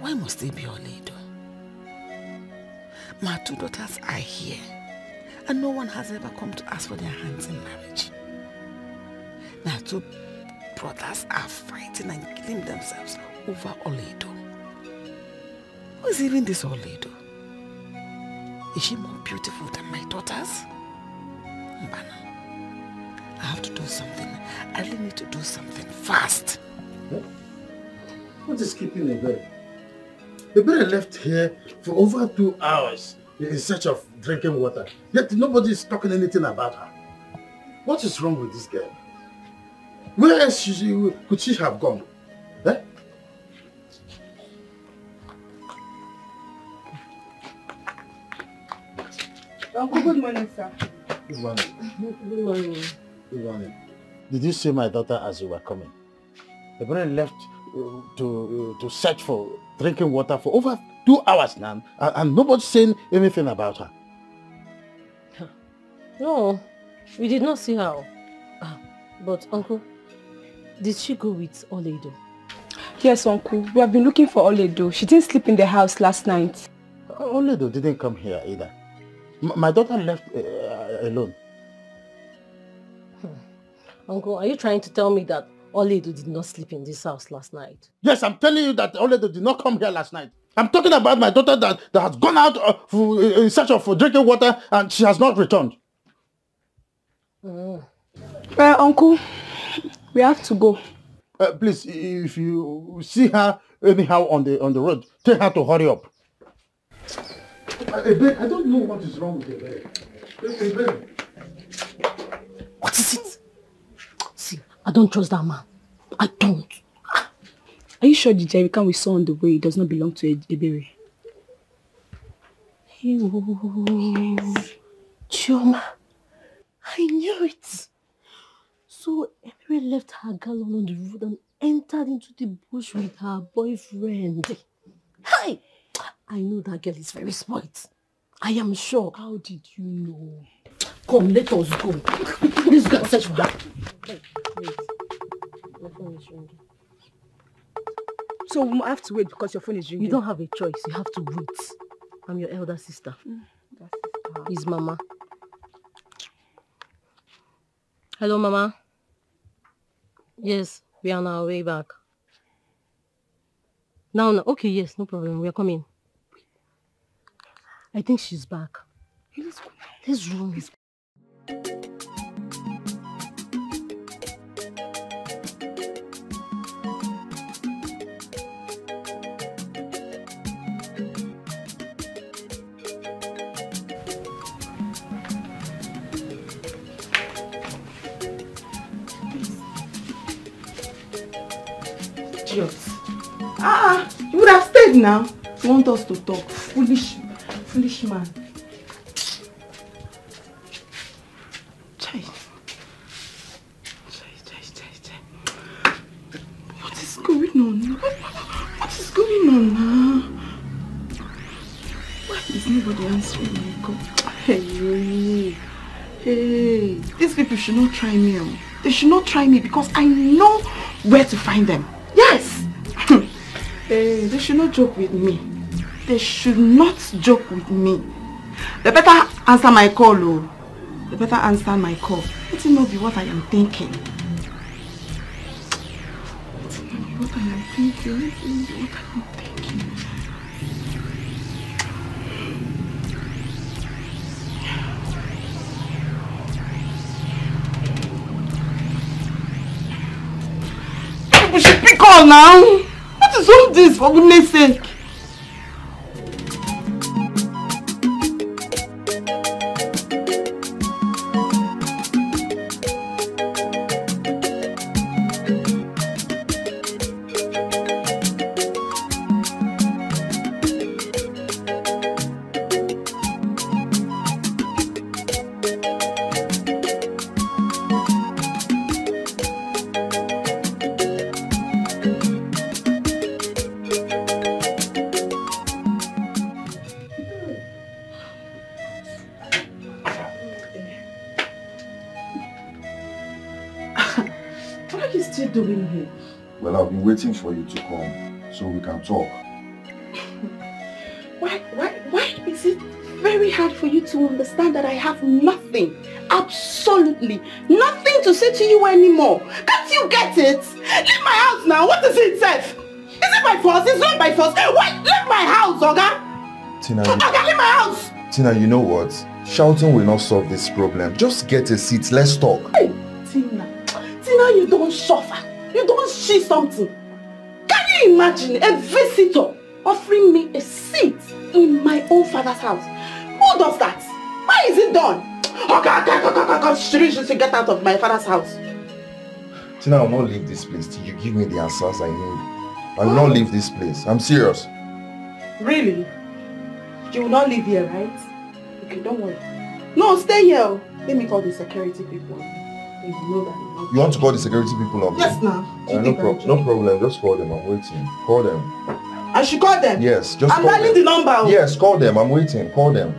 Speaker 2: Why must they be Oledo? My two daughters are here, and no one has ever come to ask for their hands in marriage. My two brothers are fighting and killing themselves over Oledo. Who is even this Oledo? Is she more beautiful than my daughters? Mbana, I have to do something. I really need to do something fast.
Speaker 4: What is keeping the bed? The bed left here for over 2 hours in search of drinking water. Yet nobody is talking anything about her. What is wrong with this girl? Where else could she have gone? Eh?
Speaker 8: Uncle, good morning, sir.
Speaker 4: Good morning.
Speaker 11: Good morning.
Speaker 4: Good morning. Did you see my daughter as you were coming? The brother left to search for drinking water for over 2 hours now, and nobody's saying anything about her.
Speaker 11: No, we did not see her. But uncle, did she go with Oledo?
Speaker 18: Yes, uncle. We have been looking for Oledo. She didn't sleep in the house last night.
Speaker 4: Oledo didn't come here either. My daughter left alone.
Speaker 11: Uncle, are you trying to tell me that Oledo did not sleep in this house last night?
Speaker 4: Yes, I'm telling you that Oledo did not come here last night. I'm talking about my daughter that has gone out in search of drinking water and she has not returned.
Speaker 18: Well, uncle, we have to go.
Speaker 4: Please, if you see her anyhow on the road, tell her to hurry up. I don't know what is wrong with the bed.
Speaker 11: What is it? See, I don't trust that man. I don't.
Speaker 18: Are you sure the jerrycan we saw on the way does not belong to Ebere?
Speaker 11: Chioma, I knew it. So Ebere left her gallon on the road and entered into the bush with her boyfriend. Hi! I know that girl is very smart. I am sure. How did you know? Come, let us go. Let's go and search for her. Wait. My phone is ringing.
Speaker 18: So we have to wait because your phone is ringing?
Speaker 11: You don't have a choice. You have to wait. I'm your elder sister. It's Mama. Hello, Mama. Yes, we are on our way back. Now, okay, yes, no problem. We are coming. I think she's back. Let's go. Let's run.
Speaker 2: You would have stayed now. You want us to talk. Foolish man. Chai. What is going on? What is going on now? Why is nobody answering my call? Hey, these people should not try me. They should not try me because I know where to find them. Yes! Hey, they should not joke with me. They should not joke with me. They better answer my call, oh. They better answer my call. It will not be what I am thinking. It will not be what I am thinking. It will not be what I am thinking. We should pick on now. What is all this, for goodness sake?
Speaker 7: Well, I've been waiting for you to come so we can talk.
Speaker 2: Why is it very hard for you to understand that I have nothing, absolutely nothing to say to you anymore? Can't you get it? Leave my house now. What is it, Seth? Is it my fault? It's not my fault. Why? Leave my house, Oga.
Speaker 7: Tina,
Speaker 2: Oga, leave my house.
Speaker 7: Tina, you know what? Shouting will not solve this problem. Just get a seat. Let's talk.
Speaker 2: Hey, Tina, you don't suffer. You don't see something. Can you imagine a visitor offering me a seat in my own father's house? Who does that? Why is it done? Okay, she should get out of my father's house.
Speaker 7: Tina, I will not leave this place till you give me the answers I need. I will not leave this place. I'm serious.
Speaker 2: Really? You will not leave here, right? Okay, don't worry. No, stay here. Let me call the security people. You know that.
Speaker 7: You want to call the security people up?
Speaker 2: Yes, now.
Speaker 7: No problem. Just call them. I'm waiting. Call them.
Speaker 2: I should call them?
Speaker 7: Yes, just
Speaker 2: I'm
Speaker 7: call them.
Speaker 2: dialing the number.
Speaker 7: Yes, call them. I'm waiting. Call them.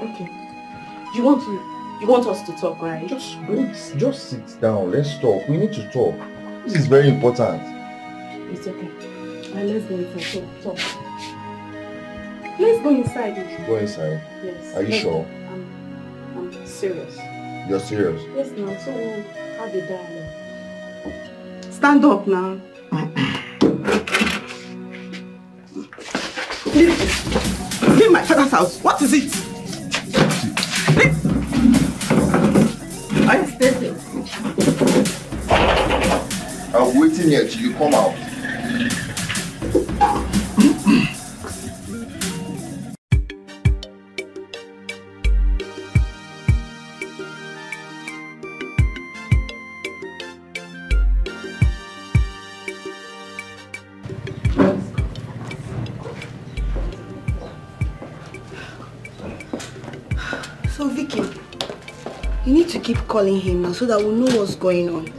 Speaker 2: Okay. You want us to talk, right?
Speaker 7: Just sit down. Let's talk. We need to talk. This is very important.
Speaker 2: It's okay. Let's go inside. Talk. Let's go inside.
Speaker 7: Go inside?
Speaker 2: Yes.
Speaker 7: Are you sure?
Speaker 2: I'm serious.
Speaker 7: You're serious?
Speaker 2: Yes, now. So we'll have a dialogue. Stand up now. Leave my father's house. What is it?
Speaker 7: waiting here till you come out.
Speaker 10: So Vicky, you need to keep calling him now so that we'll know what's going on.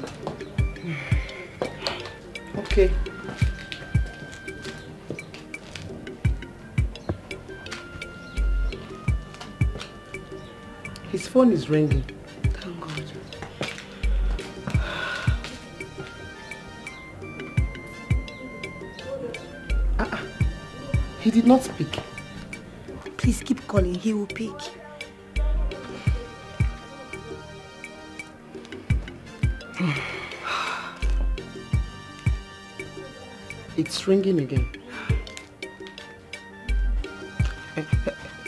Speaker 2: Okay. His phone is ringing.
Speaker 10: Thank God.
Speaker 2: He did not speak.
Speaker 10: Please keep calling, he will pick.
Speaker 2: It's ringing again.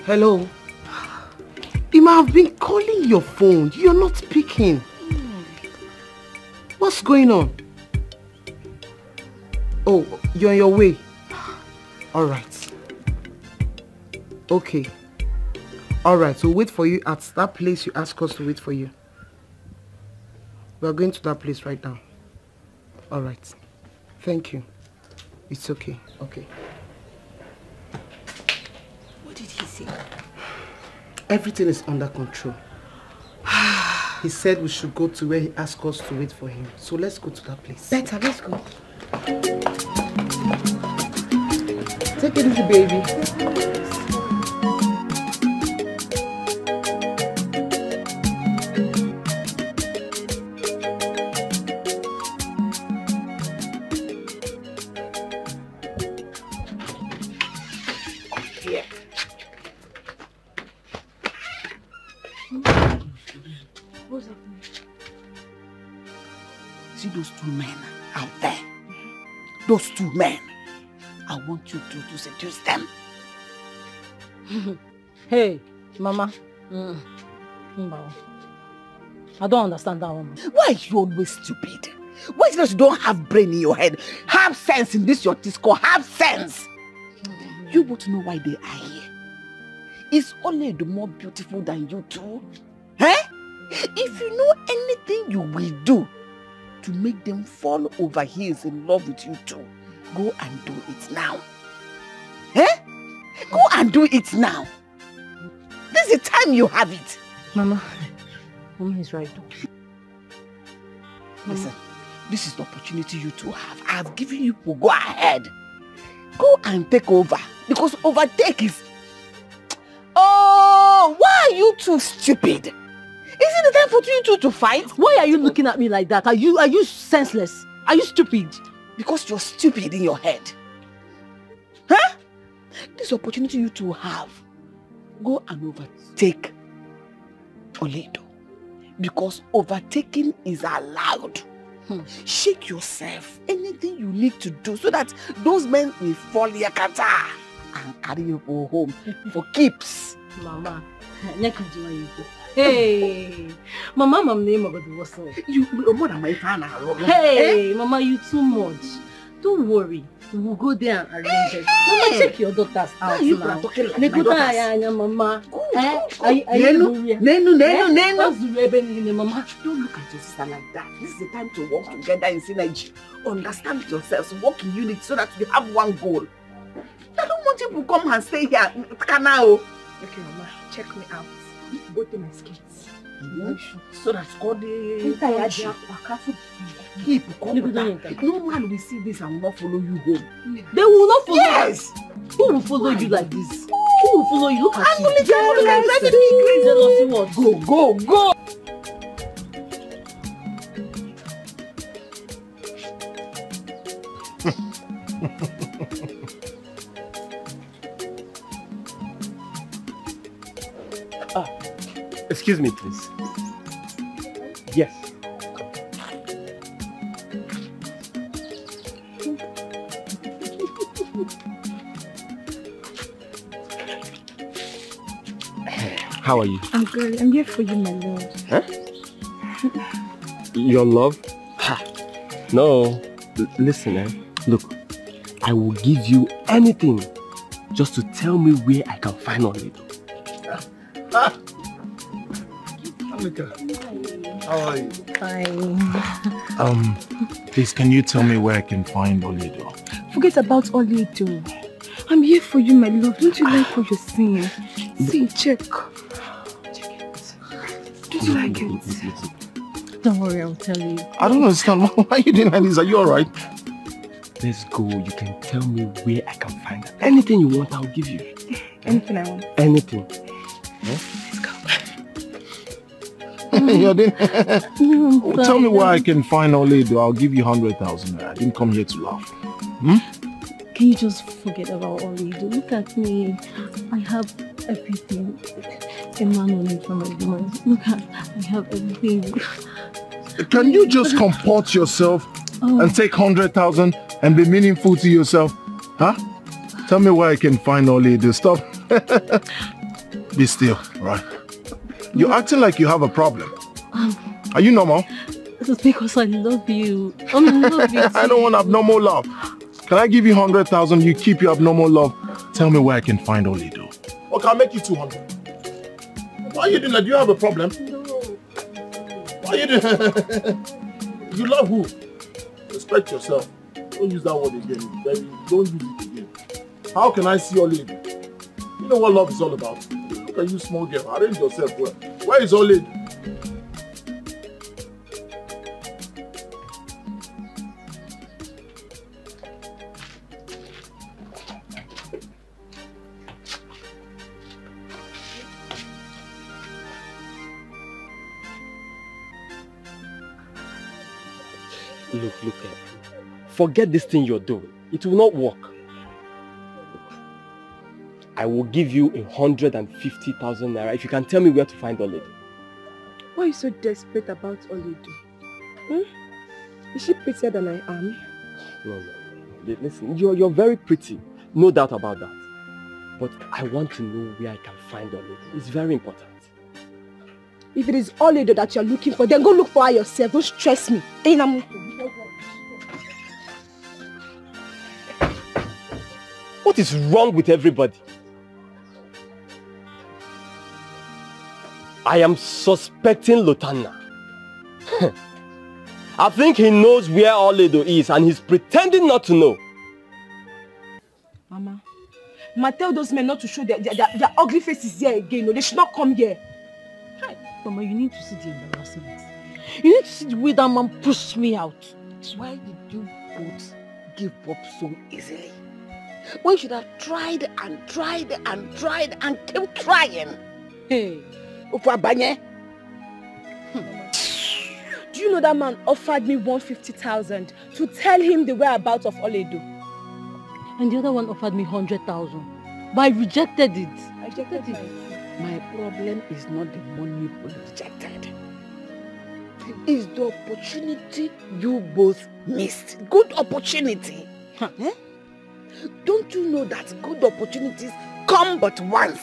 Speaker 2: Hello? You might have been calling your phone. You're not picking. What's going on? Oh, you're on your way. All right. Okay. All right, so wait for you at that place you asked us to wait for you. We are going to that place right now. All right. Thank you. It's okay. Okay.
Speaker 10: What did he say?
Speaker 2: Everything is under control. He said we should go to where he asked us to wait for him. So let's go to that place.
Speaker 10: Better, let's go.
Speaker 2: Take it easy, baby. See those two men out there? Those two men. I want you to seduce them.
Speaker 11: Hey, Mama. I don't understand that one.
Speaker 13: Why are you always stupid? Why is it that you don't have brain in your head? Have sense in this your disco. Have sense. You both know why they are here. Is Oledo more beautiful than you two? Eh? If you know anything you will do to make them fall over heels in love with you two, go and do it now. Eh? Go and do it now. This is the time you have it.
Speaker 11: Mama is right.
Speaker 13: Listen, this is the opportunity you two have. I have given you to go ahead. Go and take over. Because overtake is... Oh, why are you two stupid? Isn't it time for you two to fight?
Speaker 11: Why are you looking at me like that? Are you senseless? Are you stupid?
Speaker 13: Because you're stupid in your head. Huh? This opportunity you two have. Go and overtake Oledo. Because overtaking is allowed. Shake yourself. Anything you need to do so that those men will fall yakata and carry you home for keeps.
Speaker 11: Mama, hey, Mama, name of the was
Speaker 13: you more than my fan.
Speaker 11: Hey, Mama, you too much. Don't worry. We'll go there and arrange it. Mama, check your daughters out
Speaker 13: you
Speaker 11: now.
Speaker 13: Talking like my daughters.
Speaker 11: Mama.
Speaker 13: Mama, don't look at your sister like that. This is the time to work together in synergy. Understand yourselves, work in unity so that we have one goal. I don't want you to come and stay here. Now.
Speaker 10: Okay, Mama, check me out. Go to my skates.
Speaker 13: So that's called the... Keep no man will see this and will not follow you home.
Speaker 11: They will not follow.
Speaker 13: Yes.
Speaker 11: Who will follow you like this? Who will follow you? Look at
Speaker 13: you. Go.
Speaker 6: Excuse me, please. Yes. How are you?
Speaker 18: I'm good. I'm here for you, my love.
Speaker 6: Huh? Your love? Ha. No, Listen, look, I will give you anything just to tell me where I can find Olido.
Speaker 9: How are you?
Speaker 11: Fine.
Speaker 9: Please, can you tell me where I can find Olido?
Speaker 18: Forget about Olido. I'm here for you, my love. Don't you like what you're saying? See, check. Don't you like it?
Speaker 11: Don't worry, I'll tell you.
Speaker 9: I don't understand. Why are you doing like this? Are you alright?
Speaker 6: Let's go. You can tell me where I can find her. Anything you want, I'll give you.
Speaker 18: Anything I want.
Speaker 6: Anything.
Speaker 18: Let's go.
Speaker 9: You're doing... Tell me where I can find Olido. I'll give you 100,000. I didn't come here to laugh.
Speaker 11: Can you just forget about Olido? Look at me. I have everything. A man will need from my woman. Look at, I have everything.
Speaker 9: Can you just comport yourself and take 100,000 and be meaningful to yourself? Huh? Tell me where I can find Olido. Stop. Be still, right? You're acting like you have a problem. Are you normal?
Speaker 11: This is because I love you. I'm in love with you.
Speaker 9: I don't want abnormal love. Can I give you 100,000? You keep your abnormal love. Tell me where I can find Olido. Okay, I'll make you 200. Why are you doing that? Do you have a problem?
Speaker 11: No.
Speaker 9: Why are you doing that? You love who? Respect yourself. Don't use that word again. Don't use it again. How can I see Olido? You know what love is all about. Look at you, small girl. Arrange yourself well. Where is Olido?
Speaker 6: Look. Forget this thing you're doing. It will not work. I will give you 150,000 naira if you can tell me where to find Olido.
Speaker 18: Why are you so desperate about Olido? Is she prettier than I am?
Speaker 6: No. Listen, you're very pretty. No doubt about that. But I want to know where I can find Olido. It's very important.
Speaker 18: If it is Olido that you're looking for, then go look for her yourself. Don't stress me.
Speaker 6: What is wrong with everybody? I am suspecting Lotana. I think he knows where Olido is and he's pretending not to know.
Speaker 18: Mama, tell those men not to show their ugly faces here again. No, they should not come here.
Speaker 11: Mama, you need to see the embarrassment. You need to see the way that man pushed me out.
Speaker 2: Why did you both give up so easily? When you should have tried and kept trying.
Speaker 18: Hey, Opabanye. Do you know that man offered me 150,000 to tell him the whereabouts of Olido?
Speaker 11: And the other one offered me 100,000. But I rejected it.
Speaker 2: My problem is not the money you rejected. It's the opportunity you both missed. Good opportunity. Don't you know that good opportunities come but once?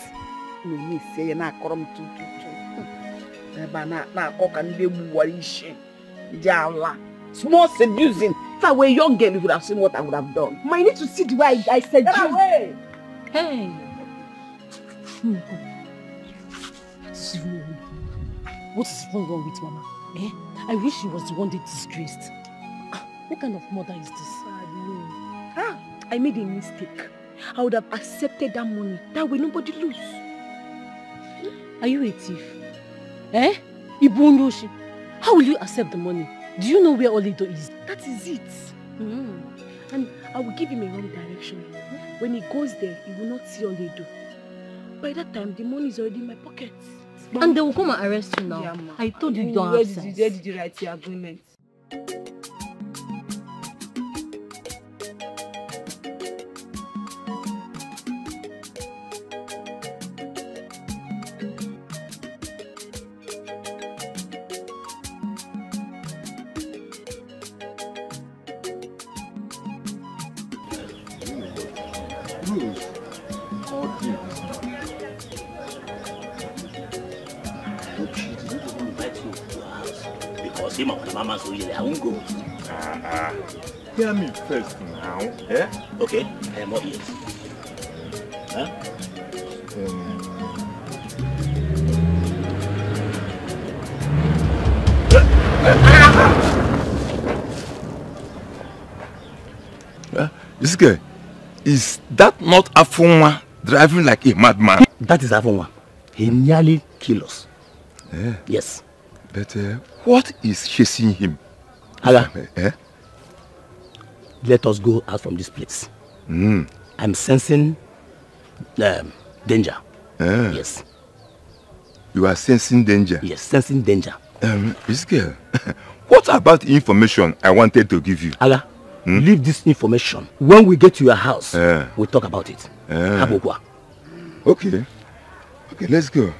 Speaker 2: Small seducing. If I were a young girl, you would have seen what I would have done.
Speaker 18: Ma, you need to see the way I said you.
Speaker 11: Hey. What is wrong with Mama? I wish she was the one that disgraced. What kind of mother is this?
Speaker 18: I made a mistake. I would have accepted that money. That way nobody lose.
Speaker 11: Are you a thief? Ibunyoshi. How will you accept the money? Do you know where Olido is?
Speaker 18: That is it. And I will give him a wrong direction. When he goes there, he will not see Olido. By that time, the money is already in my pocket.
Speaker 11: And they will come and arrest you now. Yeah, I told you don't have sense.
Speaker 18: Where did you write your agreement?
Speaker 22: Hear me first now. Eh?
Speaker 20: Okay, I am all ears. Huh?
Speaker 22: This guy, is that not Afonwa driving like a madman?
Speaker 14: That is Afonwa. He nearly killed us.
Speaker 22: Yeah.
Speaker 14: Yes.
Speaker 22: But what is chasing him?
Speaker 14: Aga,
Speaker 22: eh?
Speaker 14: Let us go out from this place. I'm sensing danger. Yes.
Speaker 22: You are sensing danger?
Speaker 14: Yes, sensing danger.
Speaker 22: This girl, what about the information I wanted to give you?
Speaker 14: Aga, leave this information. When we get to your house, we'll talk about it.
Speaker 22: Okay. Okay, let's go.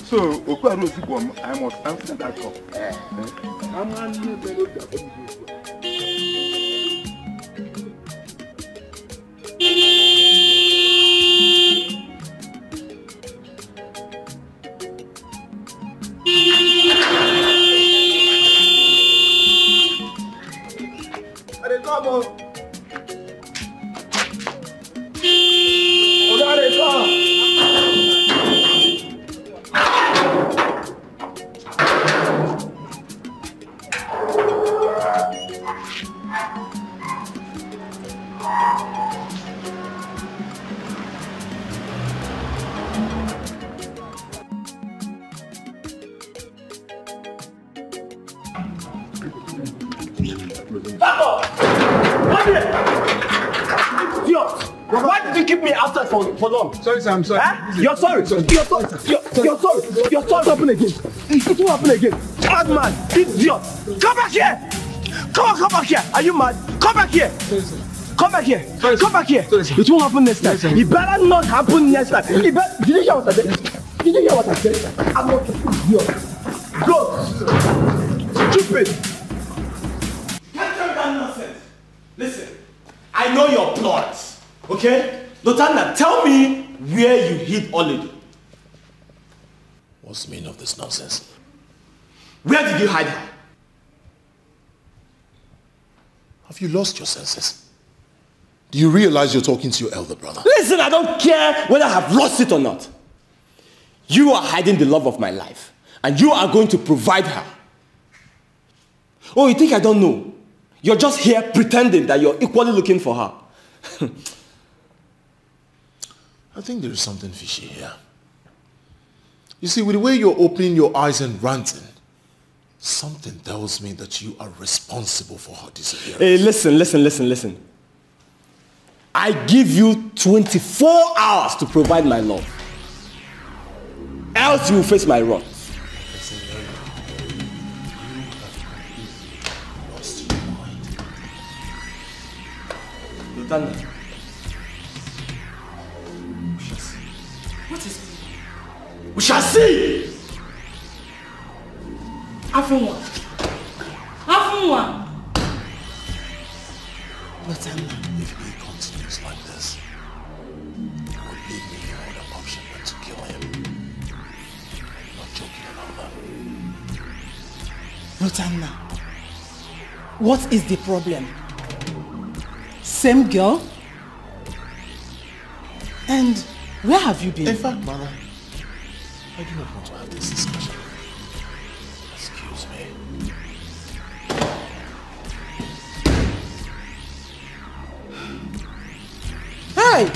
Speaker 22: So, I must answer that call.
Speaker 15: Why did you keep me outside for long?
Speaker 4: Sorry, sir, I'm sorry.
Speaker 15: You're sorry. You're sorry. You're sorry. You're sorry. Happen again. It won't happen again. Madman, idiot. Come back here. Come back here. Are you mad? Come back here. Come back here. Come back here. It won't happen next time. It better not happen next time. Did you hear what I said? Did you hear what I said? I'm not an idiot. Go. Stupid.
Speaker 3: Can't tell me that nonsense. Listen, I know your plots. Okay? Lutanda, tell me where you hid Oledo.
Speaker 5: What's the meaning of this nonsense?
Speaker 3: Where did you hide her?
Speaker 5: Have you lost your senses? Do you realize you're talking to your elder brother?
Speaker 3: Listen, I don't care whether I have lost it or not. You are hiding the love of my life. And you are going to provide her. Oh, you think I don't know? You're just here pretending that you're equally looking for her.
Speaker 5: I think there is something fishy here. You see, with the way you're opening your eyes and ranting, something tells me that you are responsible for her disappearance.
Speaker 3: Hey, listen. I give you 24 hours to provide my love. Else you will face my wrath. Lutanda.
Speaker 8: What is it?
Speaker 3: We shall see!
Speaker 8: Afunwa. Lutanda.
Speaker 5: If he continues like this, he will leave me no other option but to kill him. I'm not joking about that.
Speaker 8: Lutanda. What is the problem? Same girl? And where have you been?
Speaker 5: In fact, Mother, I do not want to have this discussion. Excuse me.
Speaker 8: Hey!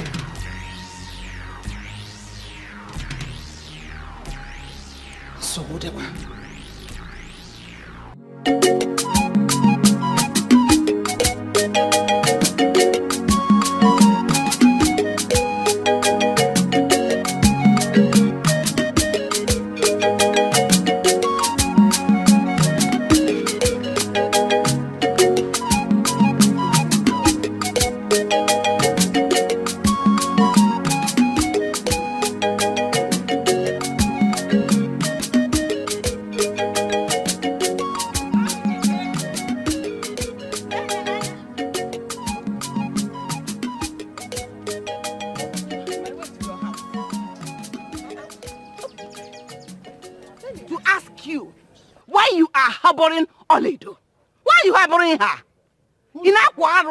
Speaker 8: So whatever.
Speaker 2: why you are harboring Oledo. Why are you harboring her?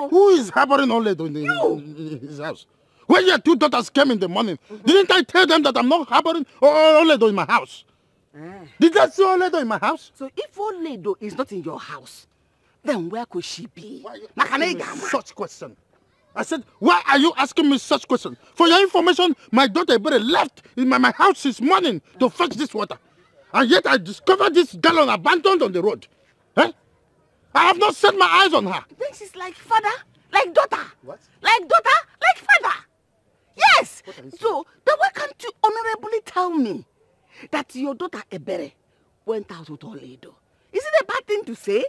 Speaker 4: Who is harboring Oledo in his house? When your 2 daughters came in the morning, didn't I tell them that I'm not harboring Oledo in my house? Did I see Oledo in my house?
Speaker 2: So if Oledo is not in your house, then where could she be?
Speaker 4: Such question. I said, why are you asking me such question? For your information, my daughter Ebere left in my house this morning to fetch this water. And yet I discovered this gallon abandoned on the road. Eh? I have not set my eyes on her.
Speaker 2: Then she's like father, like daughter. What? Like daughter, like father. Yes. So, then why can't you honorably tell me that your daughter Ebere went out with Oledo? Is it a bad thing to say?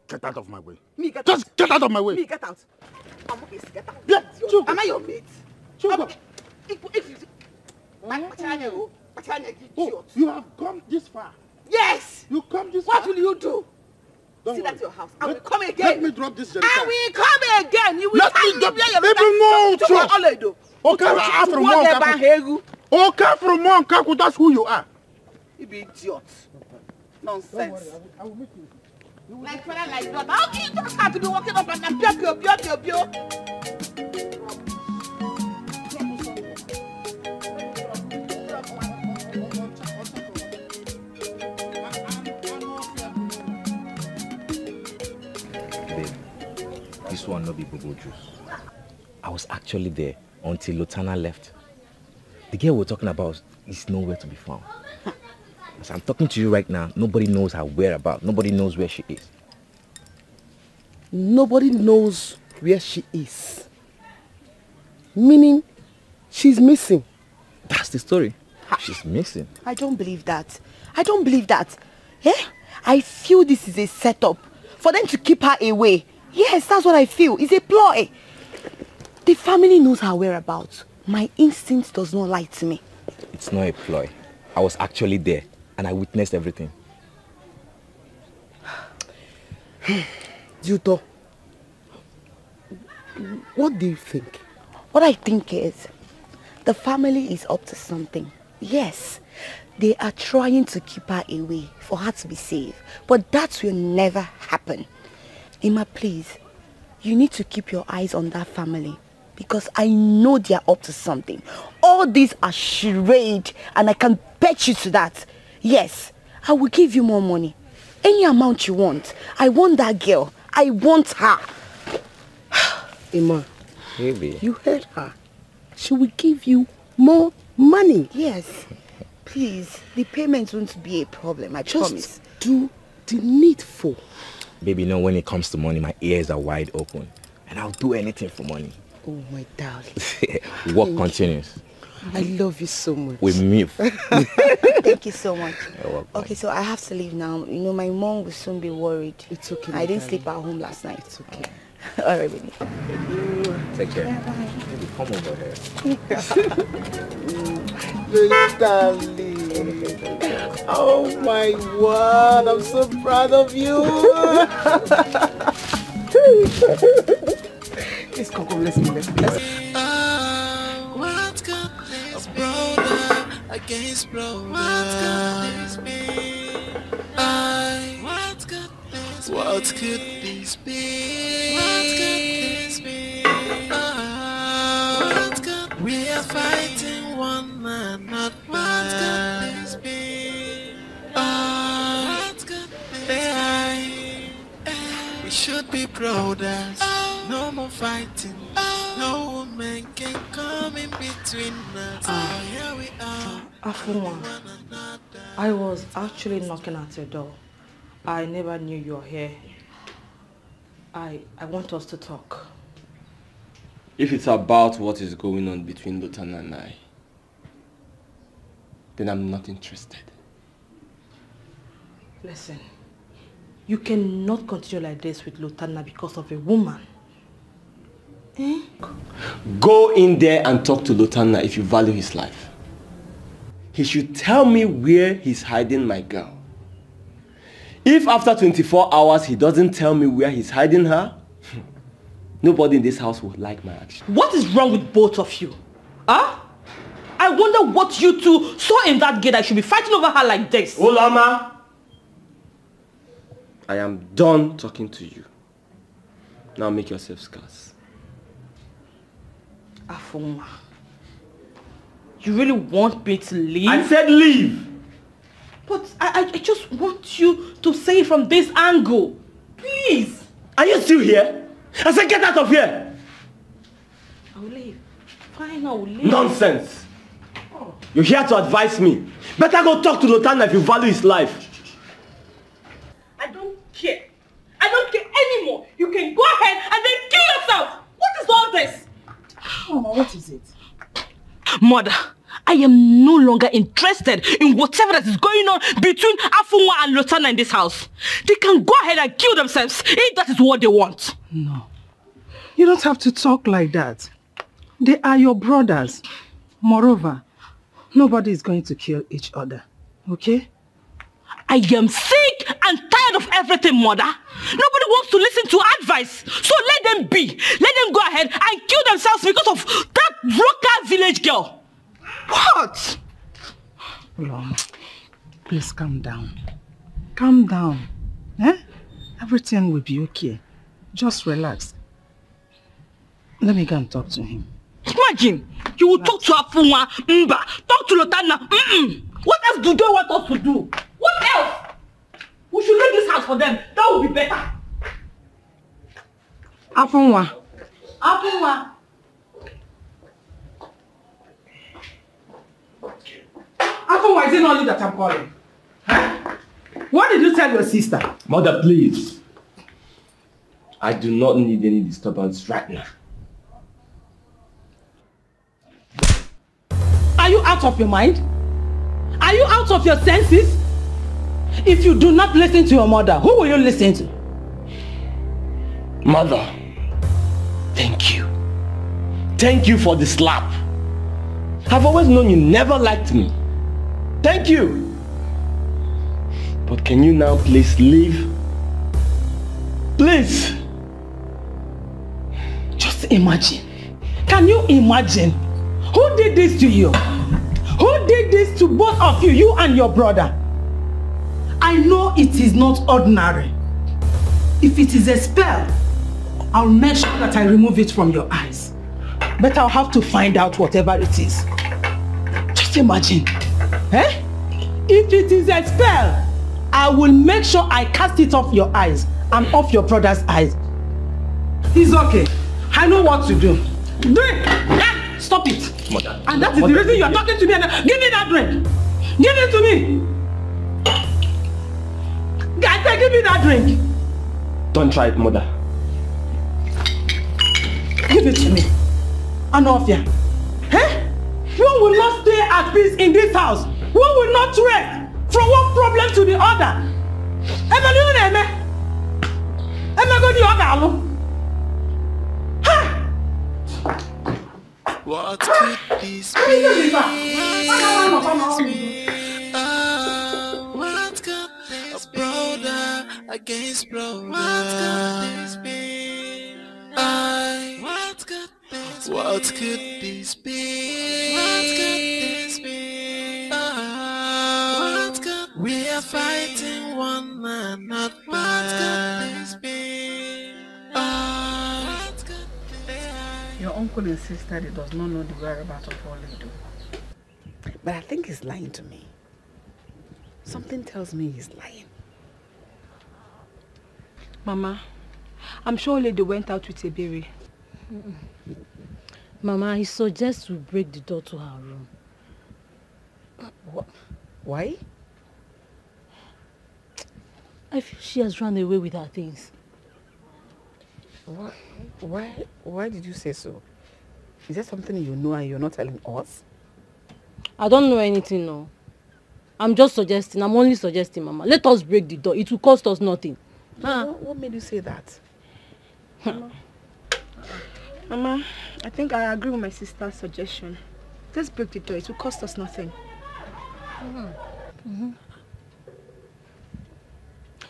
Speaker 4: Get out of my way.
Speaker 2: Me, get
Speaker 4: Just
Speaker 2: out.
Speaker 4: get out of my way.
Speaker 2: Me, get out. I'm okay, get out.
Speaker 4: Yeah,
Speaker 2: Am I your mate?
Speaker 4: Oh, you have come this far.
Speaker 2: Yes.
Speaker 4: You come this far.
Speaker 2: What will you do? See, that's your house. I will come again.
Speaker 4: Let me drop this jerrycan.
Speaker 2: I will come again. You will
Speaker 4: Let me drop
Speaker 2: Oledo.
Speaker 4: Okay, from one kaku, that's who you are.
Speaker 2: You be idiot. Nonsense.
Speaker 4: I will meet you.
Speaker 2: Like father, like daughter. How can you just have to be walking up and down? Pio.
Speaker 20: This one not be bubble juice. I was actually there until Lotana left. The girl we're talking about is nowhere to be found. As I'm talking to you right now, nobody knows her whereabouts. Nobody knows where she is.
Speaker 13: Nobody knows where she is. Meaning, she's missing.
Speaker 20: That's the story. She's missing.
Speaker 10: I don't believe that. Eh? I feel this is a setup for them to keep her away. Yes, that's what I feel. It's a ploy. The family knows her whereabouts. My instinct does not lie to me.
Speaker 20: It's not a ploy. I was actually there and I witnessed everything.
Speaker 13: Juto, what do you think?
Speaker 10: What I think is, the family is up to something. Yes, they are trying to keep her away for her to be safe. But that will never happen. Emma, please, you need to keep your eyes on that family. Because I know they are up to something. All these are charade, and I can bet you to that. Yes, I will give you more money. Any amount you want. I want that girl. I want her.
Speaker 13: Emma,
Speaker 20: Baby.
Speaker 13: You heard her. She will give you more money.
Speaker 10: Yes. Please, the payment won't be a problem, I promise.
Speaker 13: Just do the needful.
Speaker 20: Baby, you know, when it comes to money, my ears are wide open. And I'll do anything for money.
Speaker 13: Oh, my darling.
Speaker 20: Work continues.
Speaker 13: I love you so much.
Speaker 20: With me.
Speaker 10: Thank you so much.
Speaker 20: You're welcome.
Speaker 10: Okay, so I have to leave now. You know, my mom will soon be worried.
Speaker 13: It's okay.
Speaker 10: I didn't sleep at home last night.
Speaker 13: It's okay.
Speaker 10: All right, baby.
Speaker 20: Take care.
Speaker 10: Bye-bye.
Speaker 20: Baby, come over here.
Speaker 13: Darling. Oh my word, I'm so proud of you. Let's come, let's go.
Speaker 17: What could this brother against brother? What could this be? What could this be? What could this be? What could we are fighting one another? What could this be? What could this be? We should be brothers. No more fighting. No woman can come in between us. Here we are.
Speaker 1: Afuma, I was actually knocking at your door. I never knew you were here. I want us to talk.
Speaker 3: If it's about what is going on between Lotana and I, then I'm not interested.
Speaker 1: Listen, you cannot continue like this with Lotana because of a woman. Eh?
Speaker 3: Go in there and talk to Lotana if you value his life. He should tell me where he's hiding my girl. If after 24 hours he doesn't tell me where he's hiding her, nobody in this house would like my action.
Speaker 1: What is wrong with both of you? Huh? I wonder what you two saw in that girl that should be fighting over her like this.
Speaker 3: Olama!
Speaker 6: I am done talking to you. Now make yourself scarce.
Speaker 1: Afonwa, you really want me to leave?
Speaker 6: I said leave!
Speaker 1: But I just want you to say it from this angle. Please!
Speaker 6: Are you still here? I said get out of here!
Speaker 1: I will leave. Fine, I will leave.
Speaker 6: Nonsense! You're here to advise me. Better go talk to Lotana if you value his life.
Speaker 1: I don't care. I don't care anymore. You can go ahead and then kill yourself. What is all this?
Speaker 8: Mama, what is it?
Speaker 1: Mother, I am no longer interested in whatever that is going on between Afonwa and Lotana in this house. They can go ahead and kill themselves if that is what they want.
Speaker 8: No. You don't have to talk like that. They are your brothers. Moreover, nobody is going to kill each other. Okay?
Speaker 1: I am sick and tired of everything, Mother. Nobody wants to listen to advice. So let them be. Let them go ahead and kill themselves because of that broken village girl. What?
Speaker 8: Loma, please calm down. Calm down. Eh? Everything will be okay. Just relax. Let me go and talk to him.
Speaker 1: Imagine, you will talk to Afonwa, Mba, talk to Lotana. What else do they want us to do? What else? We should leave this house for them. That would be better.
Speaker 8: Afonwa.
Speaker 1: Afonwa.
Speaker 8: Afonwa, is it not you that I'm calling? Huh? What did you tell your sister?
Speaker 6: Mother, please. I do not need any disturbance right now.
Speaker 8: Are you out of your mind? Are you out of your senses? If you do not listen to your mother, who will you listen to?
Speaker 6: Mother, thank you. Thank you for the slap. I've always known you never liked me. Thank you. But can you now please leave? Please.
Speaker 8: Just imagine. Can you imagine? Who did this to you? Who did this to both of you, you and your brother? I know it is not ordinary. If it is a spell, I'll make sure that I remove it from your eyes. But I'll have to find out whatever it is. Just imagine. Eh? If it is a spell, I will make sure I cast it off your eyes and off your brother's eyes. It's okay. I know what to do. Drink! Stop it!
Speaker 6: Mother.
Speaker 8: And that is the reason you are talking to me. Give me that drink! Give it to me! Guys, give me that drink!
Speaker 6: Don't try it, Mother.
Speaker 8: Give it to me. Anofia. Eh? One will not stay at peace in this house. One will not rest from one problem to the other.
Speaker 17: What could this be? What could this be? Brother against brother. What could this be? What could this be? What could this be? What could we are fighting one another. What could this be?
Speaker 2: Your uncle insisted he does not know the whereabouts of Oledo. But I think he's lying to me. Something tells me he's lying.
Speaker 18: Mama, I'm sure Oledo went out with Ebere.
Speaker 11: Mama, he suggests we break the door to her room.
Speaker 2: Why?
Speaker 11: I feel she has run away with her things.
Speaker 2: What? Why did you say so? Is there something you know and you're not telling us?
Speaker 11: I don't know anything now. I'm just suggesting. I'm only suggesting, Mama. Let us break the door. It will cost us nothing.
Speaker 2: What made you say that?
Speaker 18: Mama, I think I agree with my sister's suggestion. Let's break the door. It will cost us nothing.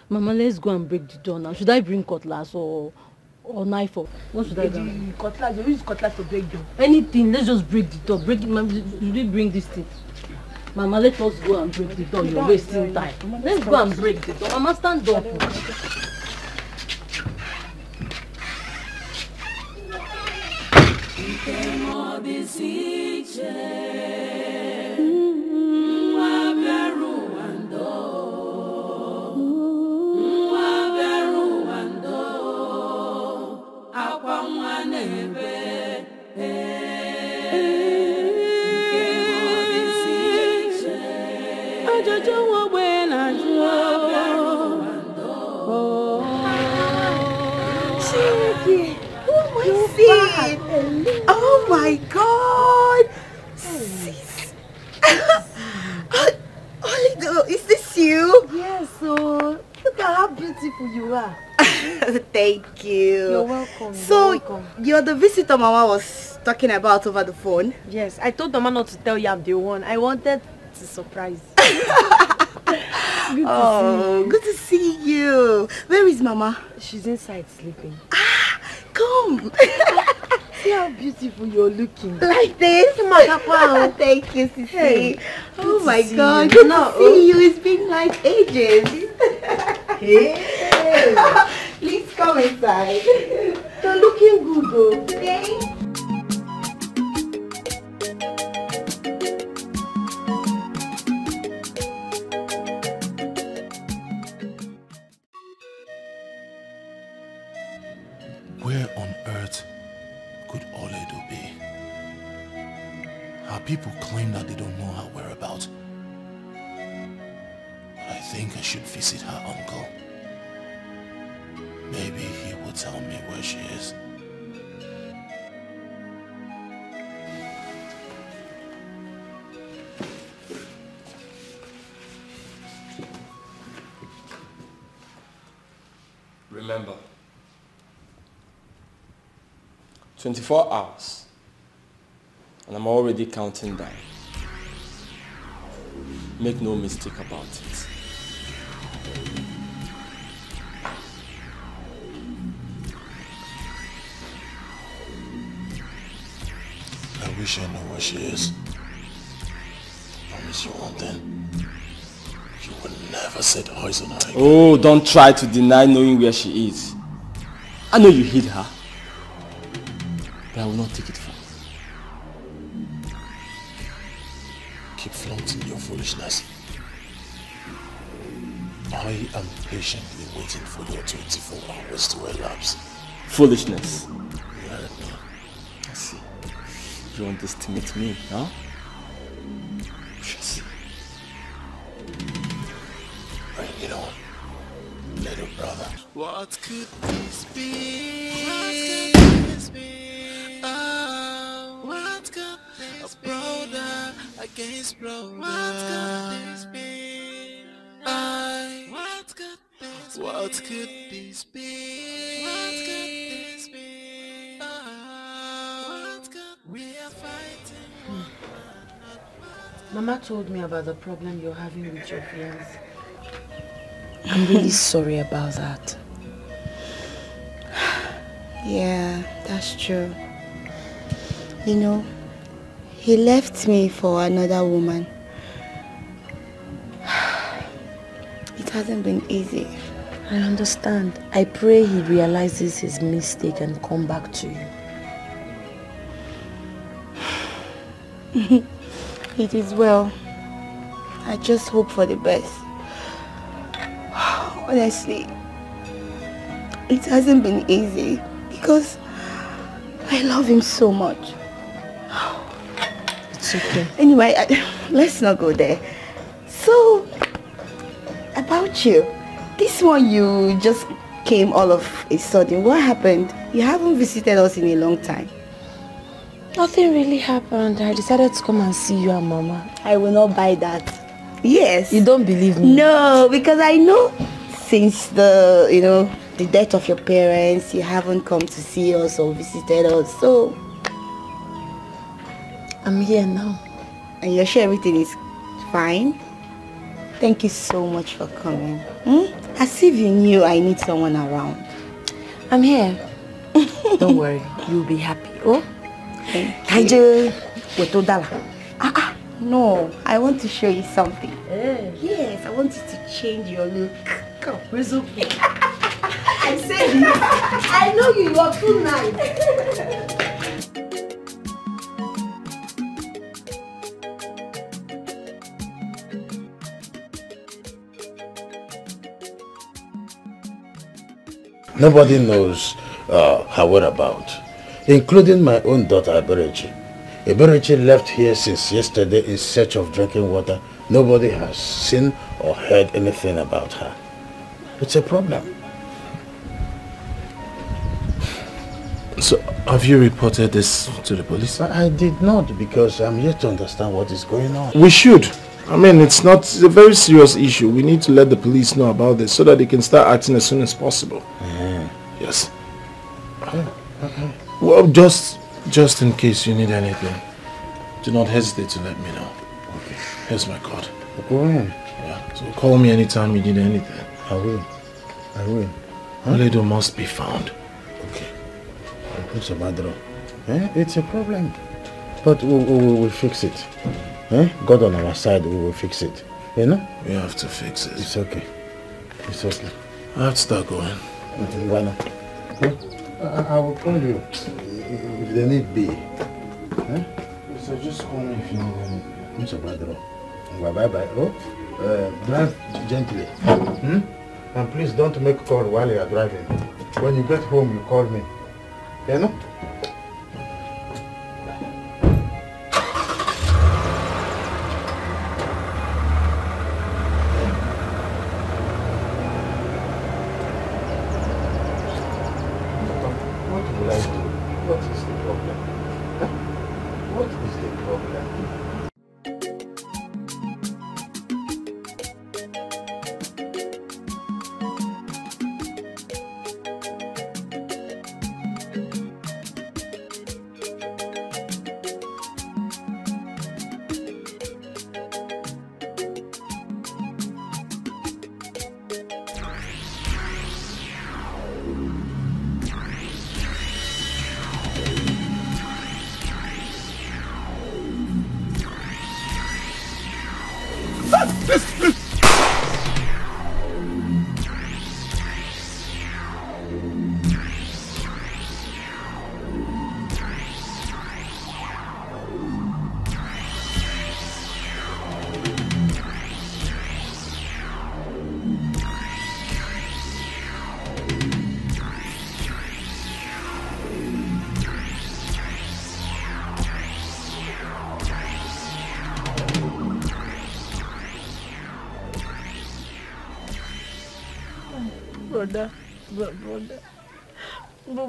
Speaker 11: Mama, let's go and break the door now. Should I bring cutlass or knife? Or what should I do?
Speaker 18: Cutlass. You use cutlass to break door.
Speaker 11: Anything. Let's just break the door. Break it, Mama. Should we bring this thing? Mama, let us go and break the door. You're wasting time. Let's go and break the door. Mama, stand up.
Speaker 10: Oh my God! Sis! Olido, is this you?
Speaker 16: Yes, so look at how beautiful you are.
Speaker 10: Thank you.
Speaker 16: You're welcome.
Speaker 10: So,
Speaker 16: you're welcome.
Speaker 10: You're the visitor Mama was talking about over the phone?
Speaker 16: Yes, I told Mama not to tell you I'm the one. I wanted to surprise.
Speaker 10: Good to see you. Where is Mama?
Speaker 16: She's inside sleeping.
Speaker 10: Come.
Speaker 16: See how beautiful you're looking.
Speaker 10: Like this? Thank you, Sissy.
Speaker 16: Hey,
Speaker 10: oh my God.
Speaker 16: You.
Speaker 10: Good
Speaker 16: No,
Speaker 10: to see you. It's been like ages. Hey. Please come inside.
Speaker 16: You're looking good though.
Speaker 10: Thanks.
Speaker 5: Where on earth could Oledo be? Her people claim that they don't know her whereabouts. But I think I should visit her uncle. Maybe he will tell me where she is.
Speaker 3: Remember, 24 hours, and I'm already counting down. Make no mistake about it.
Speaker 5: I wish I knew where she is. I promise you one thing. You will never set eyes on her again.
Speaker 3: Oh, don't try to deny knowing where she is. I know you hid her, but I will not take it from you.
Speaker 5: Keep flaunting your foolishness. I am patiently waiting for your 24 hours to elapse.
Speaker 3: Foolishness.
Speaker 5: You heard me.
Speaker 3: I see. You underestimate me, huh? We shall see.
Speaker 5: Bring it on, little brother.
Speaker 17: What could this be? What could this be? Oh, what could this be? A brother against brother. What could this be? What could this be? What could this be? What could this be? Oh, what could we are fighting?
Speaker 16: Mama told me about the problem you're having with your fiancé. I'm really sorry about that.
Speaker 10: Yeah, that's true. You know, he left me for another woman. It hasn't been easy.
Speaker 16: I understand. I pray he realizes his mistake and come back to you.
Speaker 10: It is well. I just hope for the best. Honestly, it hasn't been easy because I love him so much.
Speaker 16: It's okay.
Speaker 10: Anyway, let's not go there. So, about you, this one you just came all of a sudden. What happened? You haven't visited us in a long time.
Speaker 16: Nothing really happened. I decided to come and see you and Mama.
Speaker 10: I will not buy that. Yes.
Speaker 16: You don't believe me?
Speaker 10: No, because I know since the death of your parents, you haven't come to see us or visited us. So,
Speaker 16: I'm here now.
Speaker 10: And you're sure everything is fine? Thank you so much for coming. As if you knew I need someone around.
Speaker 16: I'm here. Don't worry, you'll be happy. Oh?
Speaker 10: Thank you. No, I want to show you something. Yes, I want you to change your look. Come, resume me. I said it. I know you are too nice.
Speaker 4: Nobody knows her whereabouts, including my own daughter, Eberechi. Eberechi left here since yesterday in search of drinking water. Nobody has seen or heard anything about her. It's a problem.
Speaker 9: So, have you reported this to the police?
Speaker 4: I did not, because I'm yet to understand what is going on.
Speaker 9: We should. I mean, it's a very serious issue. We need to let the police know about this so that they can start acting as soon as possible. Yes.
Speaker 4: Okay.
Speaker 9: Well, just in case you need anything, do not hesitate to let me know. Okay. Here's my card.
Speaker 4: Go ahead.
Speaker 9: Yeah. So call me anytime you need anything.
Speaker 4: I will.
Speaker 9: Oledo must be found.
Speaker 4: Okay. What's the matter? It's a problem. But we'll fix it. God on our side, we will fix it. You know?
Speaker 9: We have to fix it.
Speaker 4: It's okay. It's okay.
Speaker 9: I have to start going.
Speaker 4: I will call you if there need be.
Speaker 9: So just call me if you need anything.
Speaker 4: Mr. Badro. Bye-bye. Drive gently. And please don't make a call while you are driving. When you get home, you call me. You know?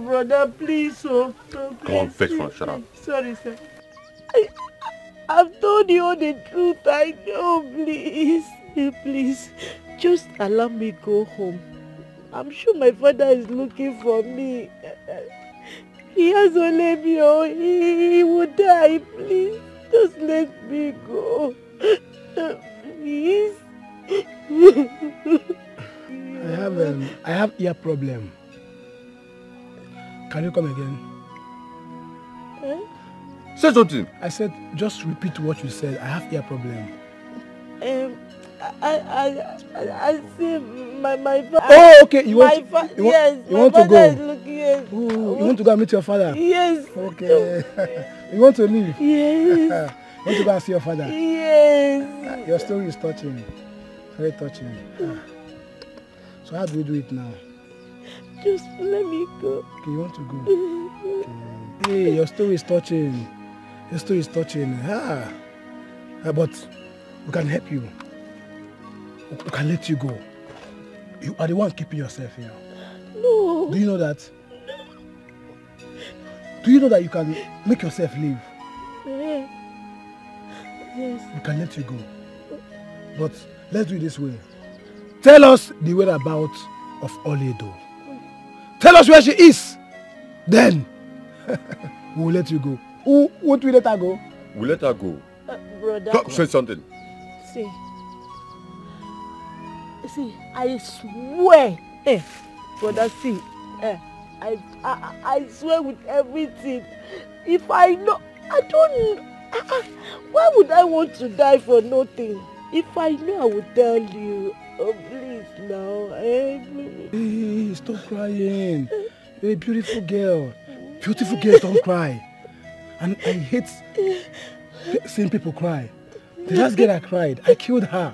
Speaker 11: Brother, please, oh. No, please,
Speaker 22: Come on, fetch one, shut up.
Speaker 11: Sorry, sir. I've told you all the truth. I know, please. Please, just allow me go home. I'm sure my father is looking for me. He has only me, oh. He would die, please. Just let me go. Please.
Speaker 12: I have ear problem. Can you come again?
Speaker 22: Say something.
Speaker 12: I said, just repeat what you said. I have ear problem.
Speaker 11: I see my father.
Speaker 12: Oh, okay. You want to go?
Speaker 11: Is looking, yes.
Speaker 12: Ooh, you want to go and meet your father?
Speaker 11: Yes.
Speaker 12: Okay. You want to leave?
Speaker 11: Yes.
Speaker 12: You want to go and see your father?
Speaker 11: Yes.
Speaker 12: Your story is touching. Very touching. So how do we do it now?
Speaker 11: Just let me go.
Speaker 12: Okay, you want to go? Okay. Hey, your story is touching. Your story is touching. But we can help you. We can let you go. You are the one keeping yourself here.
Speaker 11: No.
Speaker 12: Do you know that? Do you know that you can make yourself leave?
Speaker 11: Yes.
Speaker 12: We can let you go. But let's do it this way. Tell us the whereabouts of Oledo. Tell us where she is. Then we will let you go. Who won't we let her go?
Speaker 22: We let her go.
Speaker 11: Brother.
Speaker 22: Come, say something.
Speaker 11: See, I swear, brother, see, I swear with everything. If I know, I don't
Speaker 13: Why would I want to die for nothing? If I know, I would tell you. Oh, please now.
Speaker 12: Hey, stop crying. You're a beautiful girl. Beautiful girls don't cry. And I hate seeing people cry. The last girl I cried, I killed her.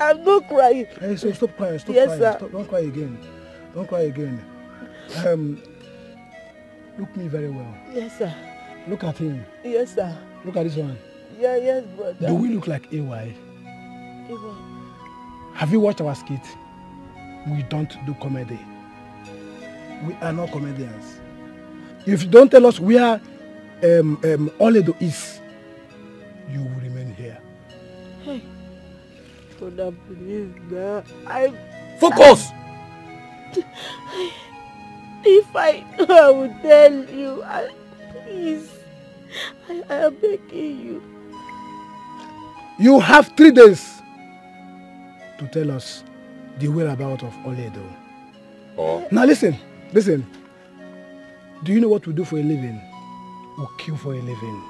Speaker 13: I'm not crying.
Speaker 12: Hey, so stop crying. Stop
Speaker 13: yes,
Speaker 12: crying.
Speaker 13: Sir.
Speaker 12: Stop, don't cry again. Don't cry again. Look me very well.
Speaker 13: Yes, sir.
Speaker 12: Look at him.
Speaker 13: Yes, sir.
Speaker 12: Look at this one.
Speaker 13: Yeah, yes, brother.
Speaker 12: Do we look like AY?
Speaker 13: AY.
Speaker 12: Have you watched our skit? We don't do comedy. We are not comedians. If you don't tell us where Oledo is, you will remain here.
Speaker 13: Hey, brother, please, now.
Speaker 12: Focus!
Speaker 13: If I know, I will tell you. Please, I am begging you.
Speaker 12: You have 3 days to tell us the whereabouts of Oledo.
Speaker 22: Oh.
Speaker 12: Now listen. Do you know what we do for a living? We kill for a living.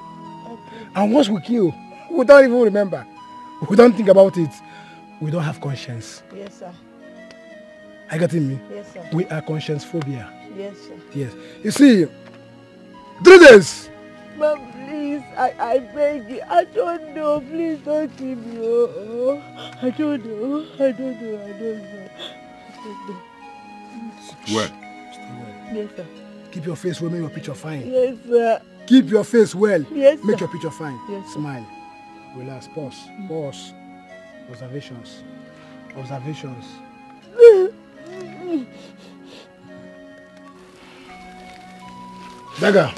Speaker 13: Okay.
Speaker 12: And once we kill, we don't even remember. We don't think about it. We don't have conscience.
Speaker 13: Yes, sir.
Speaker 12: Are you getting me?
Speaker 13: Yes, sir.
Speaker 12: We are conscience phobia.
Speaker 13: Yes, sir.
Speaker 12: Yes. You see, 3 days.
Speaker 13: Mom, please, I beg you. I don't know. Please don't kill me. Oh, I don't know.
Speaker 22: Well.
Speaker 13: Yes, sir.
Speaker 12: Keep your face well, make your picture fine.
Speaker 13: Yes, sir.
Speaker 12: Keep your face well.
Speaker 13: Yes,
Speaker 12: make
Speaker 13: sir.
Speaker 12: your picture fine.
Speaker 13: Yes, sir.
Speaker 12: Smile. Relax. Pause. Pause. Observations. Observations. Beggar.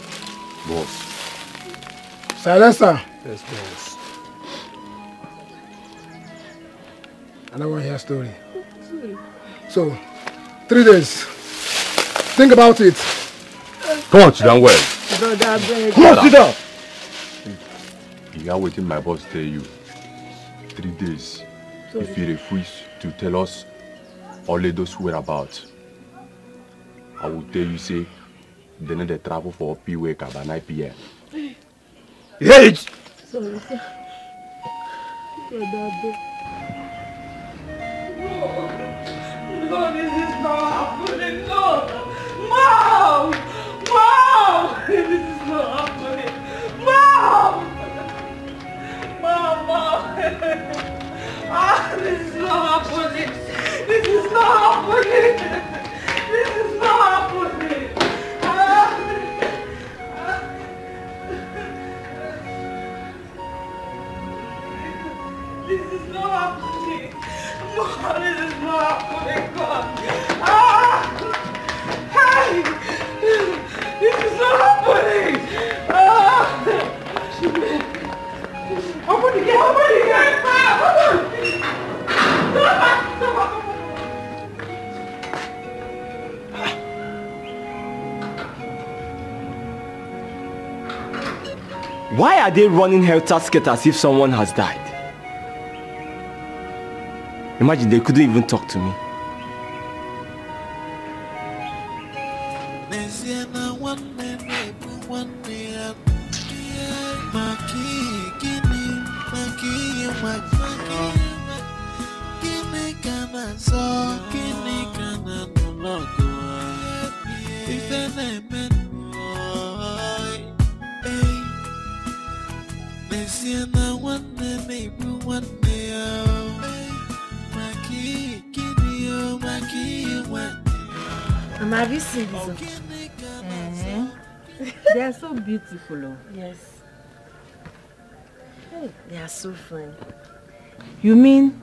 Speaker 22: Boss.
Speaker 12: Silencer.
Speaker 6: Yes, boss.
Speaker 12: I don't want to hear a story. So, 3 days. Think about it.
Speaker 22: Come on, sit down well.
Speaker 13: Brother, I beg.
Speaker 12: Come on, sit down.
Speaker 22: You are waiting my boss tell you. 3 days.
Speaker 13: Sorry.
Speaker 22: If you refuse to tell us Oledo's whereabouts, I will tell you say they need to travel for P-Wake by 9 p.m.
Speaker 12: Hey!
Speaker 13: Sorry, sir. Brother, I beg.
Speaker 1: No, this is not happening. No! Mom! Mom! This is not happening. Mom! Mom! This is not happening. This is not happening. This is not happening. This is not happening. Mom, this is not happening. God. Hey! This is not happening. Open the gate! Open the gate!
Speaker 3: Why are they running helter-skelter as if someone has died? Imagine they couldn't even talk to me.
Speaker 16: Mama, have you seen these?
Speaker 11: They are so beautiful. Oh.
Speaker 16: Yes. They are so fine.
Speaker 11: You mean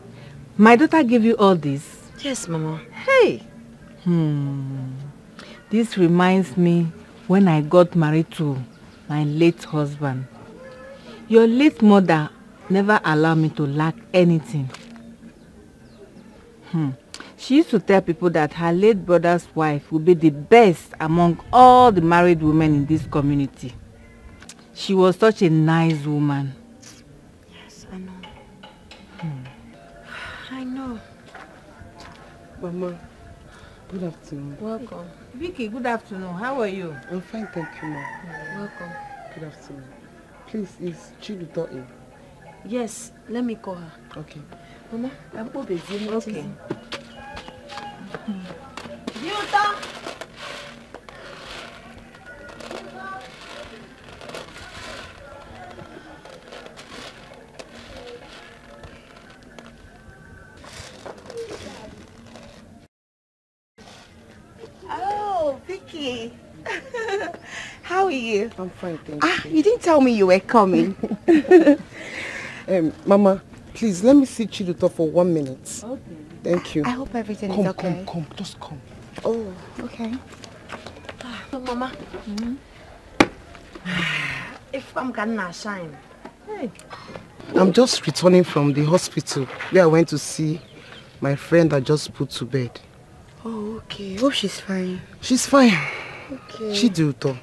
Speaker 11: my daughter gave you all this?
Speaker 16: Yes, Mama.
Speaker 11: Hey! This reminds me when I got married to my late husband. Your late mother never allowed me to lack anything. She used to tell people that her late brother's wife would be the best among all the married women in this community. She was such a nice woman.
Speaker 16: Yes, I know. I know.
Speaker 8: Mama, good afternoon.
Speaker 11: Welcome. Vicky, good afternoon. How are you?
Speaker 8: I'm fine, thank you, Ma.
Speaker 11: Welcome.
Speaker 8: Good afternoon.
Speaker 13: Please, is Chiluto in?
Speaker 16: Yes, let me call her.
Speaker 13: Okay.
Speaker 16: Mama, I'm busy. Okay.
Speaker 10: Chiluto! Oh, Vicky. How are you?
Speaker 13: I'm fine, thank you.
Speaker 10: You didn't tell me you were coming.
Speaker 13: Mama, please let me see Chiluto for 1 minute.
Speaker 10: Okay.
Speaker 13: Thank you.
Speaker 10: I hope everything
Speaker 13: is
Speaker 10: okay.
Speaker 13: Come, just come.
Speaker 10: Oh, okay.
Speaker 16: So, Mama. If I'm gonna shine. Hey.
Speaker 13: I'm just returning from the hospital where I went to see my friend that just put to bed.
Speaker 10: Oh, okay. Hope she's fine.
Speaker 13: She's fine.
Speaker 10: Okay.
Speaker 13: Chiluto.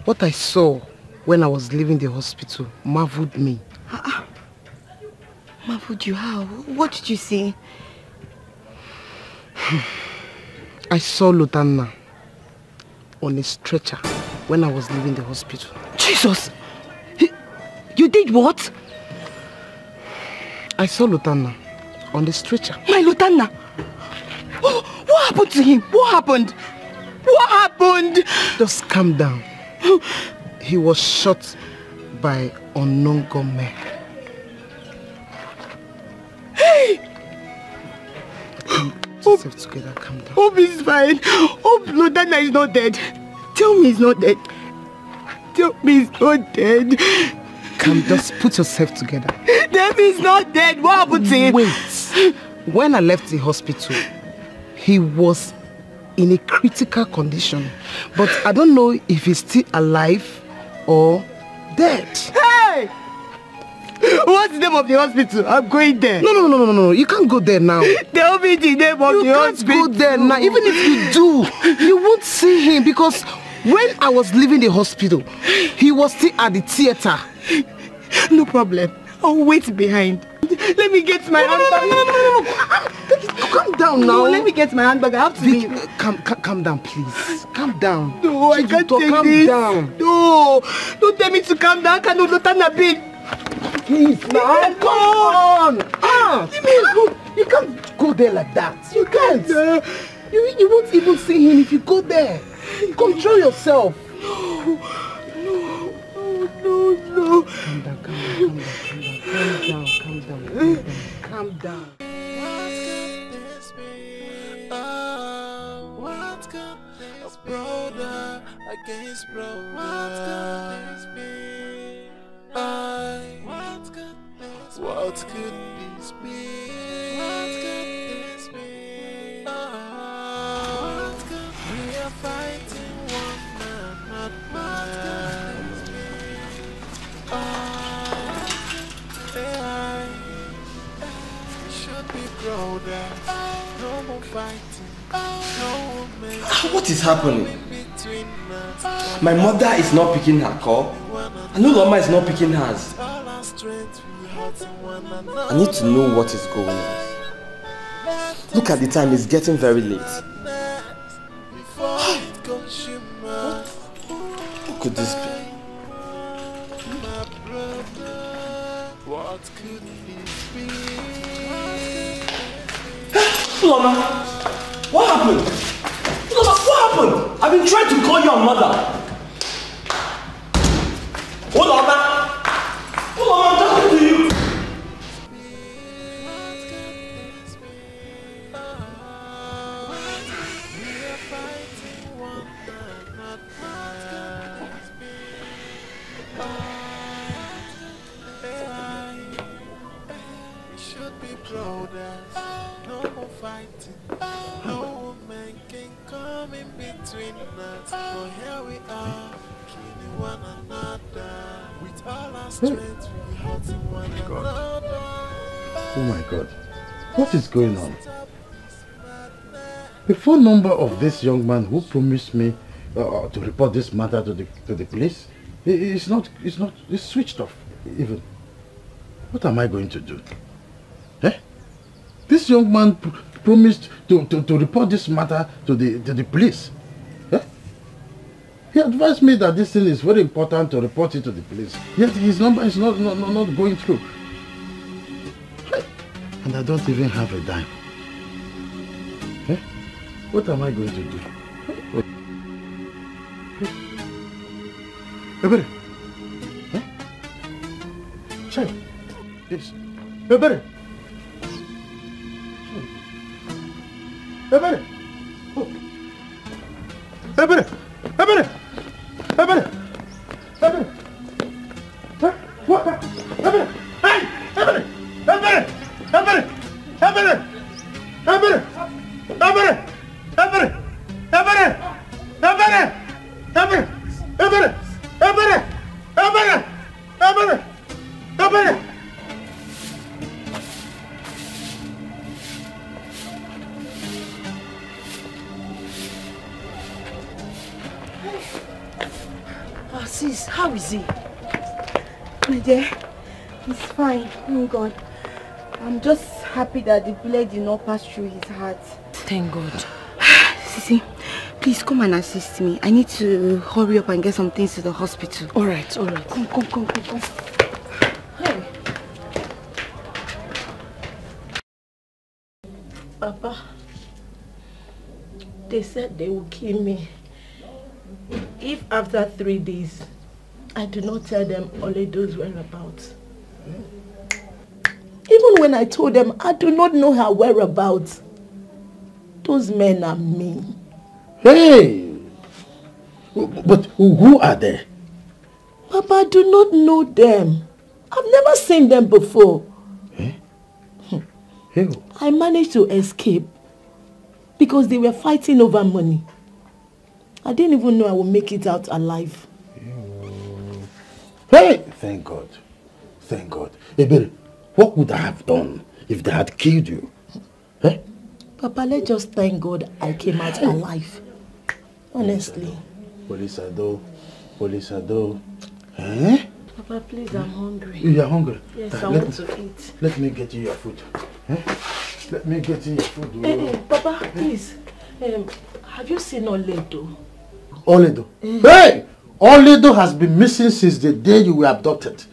Speaker 13: What I saw when I was leaving the hospital marveled me.
Speaker 10: Marveled you? How? What did you see?
Speaker 13: I saw Lutanna on a stretcher when I was leaving the hospital.
Speaker 10: Jesus! You did what?
Speaker 13: I saw Lutanna on the stretcher.
Speaker 10: My Lutanna! What happened to him? What happened? What happened?
Speaker 13: Just calm down. He was shot by unknown gunmen.
Speaker 10: Hey!
Speaker 13: Put yourself together, calm down.
Speaker 10: Hope he's fine. Hope Lutanna is not dead. Tell me he's not dead. Tell me he's not dead.
Speaker 13: Just put yourself together.
Speaker 10: Tell me he's not dead. What happened to him?
Speaker 13: Wait. When I left the hospital, he was in a critical condition. But I don't know if he's still alive or dead.
Speaker 10: Hey! What's the name of the hospital? I'm going there.
Speaker 13: No. You can't go there now.
Speaker 10: Tell me the name of the hospital.
Speaker 13: You can't go there now. Even if you do, you won't see him because when I was leaving the hospital, he was still at the theater.
Speaker 10: No problem. I'll wait behind. Let me get my handbag.
Speaker 13: No. Calm down now.
Speaker 10: No, let me get my handbag. I have to leave.
Speaker 13: Calm down, please. Calm down.
Speaker 10: No, I can't take this. Calm down. No, don't tell me to calm down. I cannot Lutanna be.
Speaker 13: Please, now. Come on. You can't go there like that. You can't. You won't even see him if you go there. Control yourself.
Speaker 10: No.
Speaker 13: Calm down.
Speaker 17: What could this be? Brother against brother. What could this be? What could this be? What could we are fighting one another? Should be brother. No more fighting. No more
Speaker 3: What is happening? My mother is not picking her call. And Uloma is not picking hers. I need to know what is going on. Look at the time, it's getting very late. What could this be? Uloma, what happened? Uloma, what happened? I've been trying to call your mother. Uloma! Uloma, I'm talking to you!
Speaker 9: Oh my God. What is going on? The phone number of this young man who promised me to report this matter to the police is it's switched off even. What am I going to do? Eh? This young man promised to report this matter to the police. Eh?
Speaker 4: He advised me that this thing is very important to report it to the police. Yet his number is not going through. And I don't even have a dime. Eh? What am I going to do? Ebere. Eh? Chai. Yes. Ebere. Ebere. Oh. Ebere. Ebere. Ebere. Ebere. Huh? What? Ebere. Hey! Ebere. Ebere. Ebere. Ebere. Ebere. Ebere. Ebere. Ebere. Ebere. Ebere. Ebere. Ebere. Ebere. Ebere. Ebere.
Speaker 10: Oh, sis, how is he? My dear, he's fine. Oh God. I'm just happy that the bullet did not pass through his heart.
Speaker 16: Thank God.
Speaker 10: Sisi, please come and assist me. I need to hurry up and get some things to the hospital.
Speaker 16: Alright.
Speaker 10: Come.
Speaker 16: Hey. Papa, they said they will kill me if after 3 days I do not tell them Oledo's whereabouts. Even when I told them I do not know her whereabouts, those men are mean.
Speaker 4: Hey! But who are they?
Speaker 16: Papa, I do not know them. I've never seen them before.
Speaker 4: Hey.
Speaker 16: I managed to escape because they were fighting over money. I didn't even know I would make it out alive.
Speaker 4: Hey! Thank God. Thank God. Ebere, what would I have done if they had killed you? Eh?
Speaker 16: Papa, let's just thank God I came out alive. Honestly.
Speaker 4: Police Ado. Eh?
Speaker 16: Papa, please, I'm hungry.
Speaker 4: You are hungry?
Speaker 16: Yes, I want to eat.
Speaker 4: Let me get you your food. Eh? Let me get you your food.
Speaker 16: Hey, Papa, please. Have you seen Oledo?
Speaker 4: Oledo? Hey! Oledo has been missing since the day you were abducted.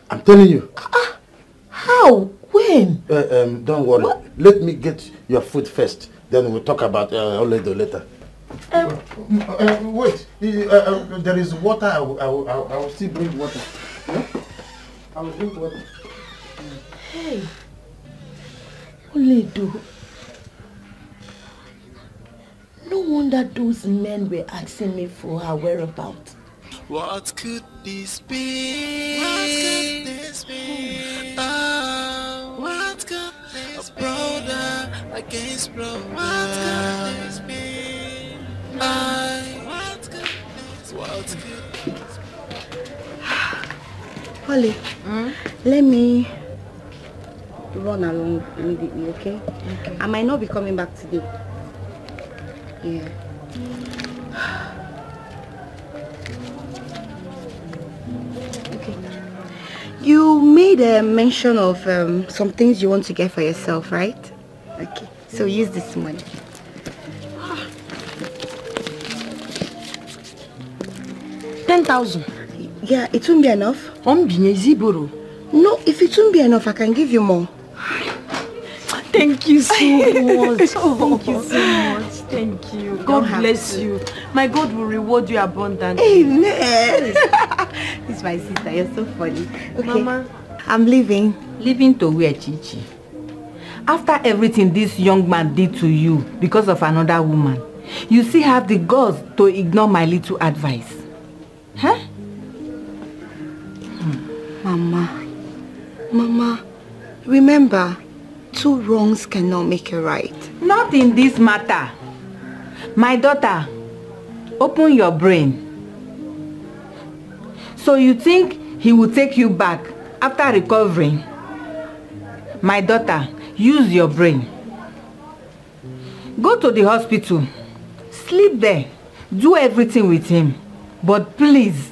Speaker 4: I'm telling you.
Speaker 16: How? When?
Speaker 4: Don't worry. What? Let me get your food first. Then we'll talk about Oledo later. Wait. There is water. I will still bring water. Yeah? I will drink water.
Speaker 16: Hey. Oledo. No wonder those men were asking me for her whereabouts.
Speaker 17: What could this be? What could this be? Oh, what could this be? A brother against brother. What could this be? What could this be?
Speaker 10: Holly, let me run along immediately, okay? I might not be coming back today. Yeah. Okay. You made a mention of some things you want to get for yourself, right? Okay. So use this money.
Speaker 16: 10,000.
Speaker 10: Yeah, it won't be enough. No, if it won't be enough, I can give you more.
Speaker 18: Thank you so much. Thank you so much. Thank you. God bless you. My God will reward you abundantly.
Speaker 10: Amen. This is my sister. You're so funny. Okay.
Speaker 18: Mama.
Speaker 10: I'm leaving.
Speaker 2: Leaving to where, Chichi? After everything this young man did to you because of another woman, you still have the guts to ignore my little advice. Huh?
Speaker 10: Mama, remember, 2 wrongs cannot make a right.
Speaker 2: Not in this matter. My daughter, open your brain. So you think he will take you back after recovering? My daughter, use your brain. Go to the hospital. Sleep there. Do everything with him. But please,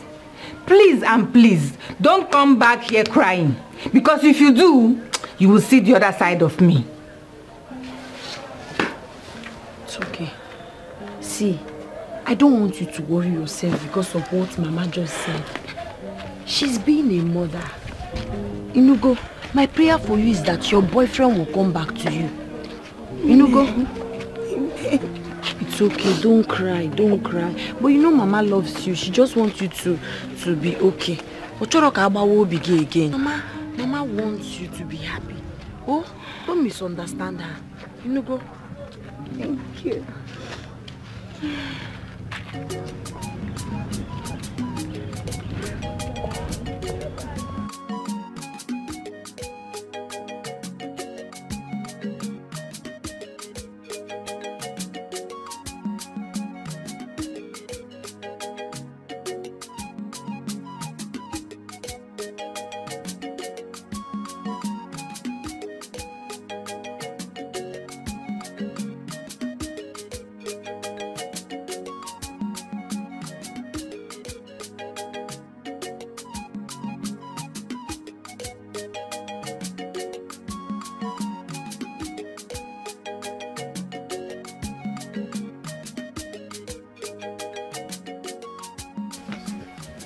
Speaker 2: and please, don't come back here crying. Because if you do, you will see the other side of me.
Speaker 10: It's okay. See,
Speaker 16: I don't want you to worry yourself because of what Mama just said. She's being a mother. Inugo, my prayer for you is that your boyfriend will come back to you. Inugo, it's okay, don't cry, don't cry. But you know Mama loves you. She just wants you to be okay. Again. Mama wants you to be happy. Oh, don't misunderstand her. Inugo.
Speaker 10: Thank you.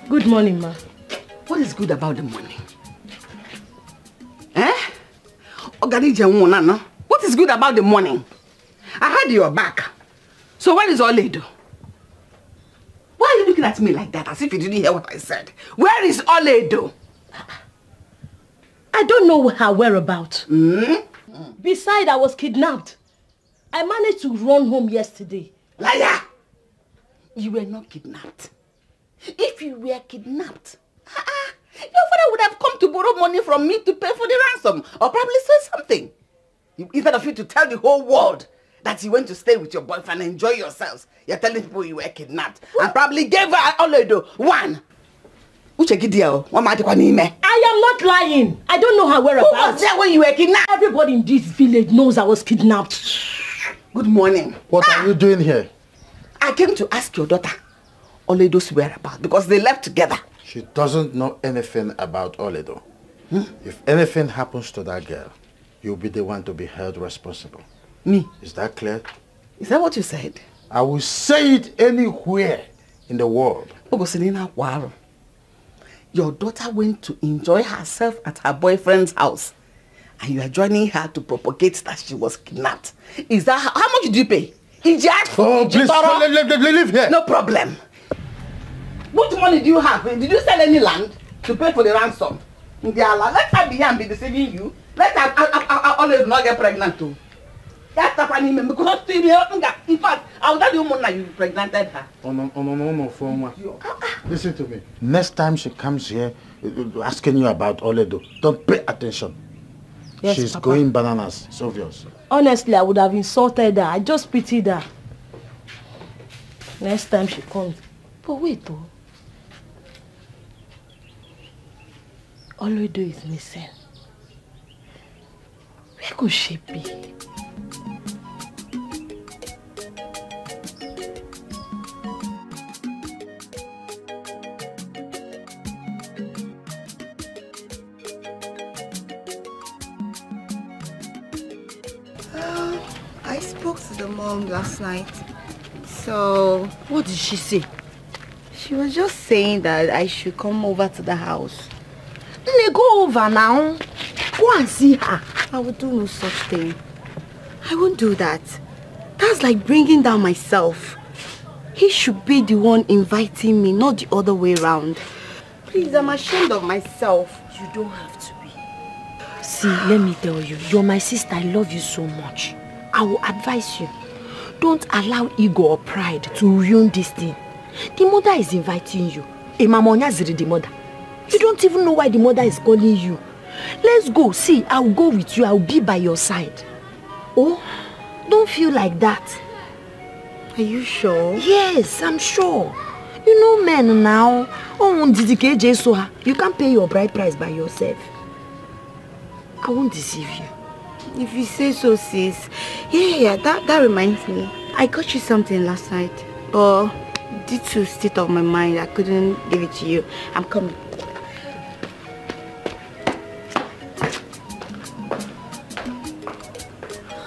Speaker 1: Good morning, ma.
Speaker 2: What is good about the morning? Eh? What is good about the morning? I had your back. So where is Oledo? Why are you looking at me like that as if you didn't hear what I said? Where is Oledo?
Speaker 1: I don't know her whereabouts. Besides, I was kidnapped. I managed to run home yesterday.
Speaker 2: Liar! You were not kidnapped. If you were kidnapped, your father would have come to borrow money from me to pay for the ransom or probably say something. Instead of you to tell the whole world that you went to stay with your boyfriend and enjoy yourselves, you're telling people you were kidnapped and probably gave her Oledo one.
Speaker 1: I am not lying. I don't know her whereabouts.
Speaker 2: Who was there when you were kidnapped?
Speaker 1: Everybody in this village knows I was kidnapped.
Speaker 2: Good morning.
Speaker 9: What are you doing here?
Speaker 2: I came to ask your daughter Oledo's whereabouts because they left together.
Speaker 9: She doesn't know anything about Oledo. If anything happens to that girl, you'll be the one to be held responsible.
Speaker 2: Me?
Speaker 9: Is that clear?
Speaker 2: Is that what you said?
Speaker 9: I will say it anywhere in the world.
Speaker 2: Your daughter went to enjoy herself at her boyfriend's house and you are joining her to propagate that she was kidnapped. Is that how much did you pay?
Speaker 9: Oh, please, leave here.
Speaker 2: No problem. What money do you have? Did you sell any land to pay for the ransom? Let her be here and be deceiving you. Let her always not get pregnant too. That's the funny man because in fact, I will tell you more you pregnanted her.
Speaker 9: Listen to me. Next time she comes here asking you about Oledo, don't pay attention.
Speaker 1: Yes,
Speaker 9: she's
Speaker 1: Papa.
Speaker 9: going bananas. It's obvious.
Speaker 1: Honestly, I would have insulted her. I just pitied her. Next time she comes. But wait though. Oledo is missing. Where could she be?
Speaker 10: I spoke to the mom last night. So...
Speaker 16: What did she say?
Speaker 10: She was just saying that I should come over to the house.
Speaker 16: Go over now. Go and see her.
Speaker 10: I will do no such thing. I won't do that. That's like bringing down myself. He should be the one inviting me, not the other way around. Please, I'm ashamed of myself.
Speaker 16: You don't have to be. See, let me tell you, you're my sister. I love you so much. I will advise you. Don't allow ego or pride to ruin this thing. The mother is inviting you. The mother. You don't even know why the mother is calling you. Let's go. See, I'll go with you. I'll be by your side. Oh, don't feel like that.
Speaker 10: Are you sure?
Speaker 16: Yes, I'm sure. You know men now. Oh, you can't pay your bride price by yourself. I won't deceive you.
Speaker 10: If you say so, sis. Yeah, that reminds me. I got you something last night. But due to state of my mind, I couldn't give it to you. I'm coming.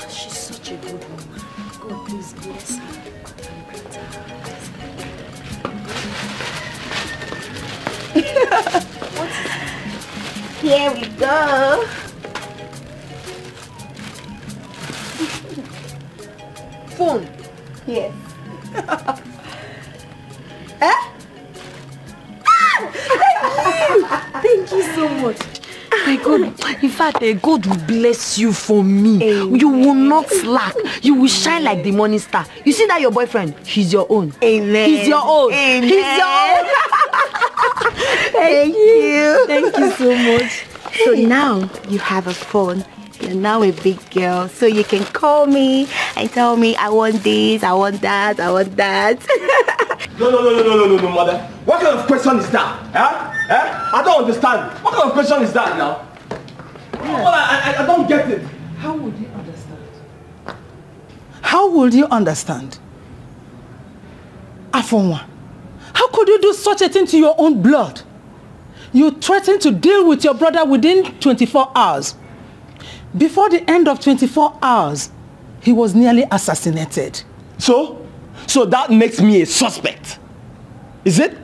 Speaker 16: She's such a good woman. God, please bless her and grant her.
Speaker 10: Here we go.
Speaker 13: Phone.
Speaker 10: Yes.
Speaker 13: Thank you so much. My God, in fact, God will bless you for me. Amen. You will not slack. You will shine like the morning star. You see that your boyfriend? He's your own.
Speaker 10: Amen.
Speaker 13: He's your own.
Speaker 10: Amen.
Speaker 13: He's your own.
Speaker 10: Thank you.
Speaker 13: Thank you so much.
Speaker 10: So now you have a phone. You're now a big girl, so you can call me and tell me I want this, I want that, I want that.
Speaker 3: No, mother. What kind of question is that? I don't understand. What kind of question is that now? Well, I don't get it.
Speaker 8: How would you understand? How would you understand? Afonwa, how could you do such a thing to your own blood? You threatened to deal with your brother within 24 hours. Before the end of 24 hours, he was nearly assassinated.
Speaker 3: So that makes me a suspect. Is it?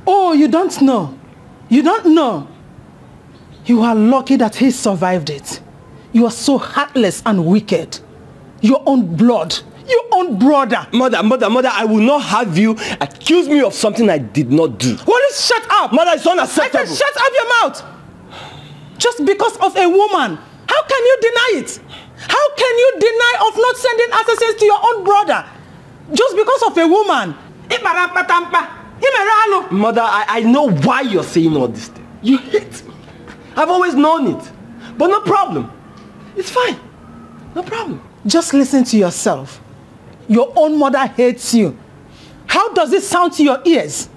Speaker 8: Oh, you don't know. You don't know. You are lucky that he survived it. You are so heartless and wicked. Your own blood. Your own brother.
Speaker 3: Mother, I will not have you accuse me of something I did not do.
Speaker 8: Well, shut up.
Speaker 3: Mother, it's unacceptable.
Speaker 8: I said shut up your mouth. Just because of a woman. How can you deny it? How can you deny of not sending assassins to your own brother? Just because of a woman.
Speaker 3: Mother, I know why you're saying all this thing. You hate me. I've always known it. But no problem. It's fine. No problem.
Speaker 8: Just listen to yourself. Your own mother hates you. How does it sound to your ears?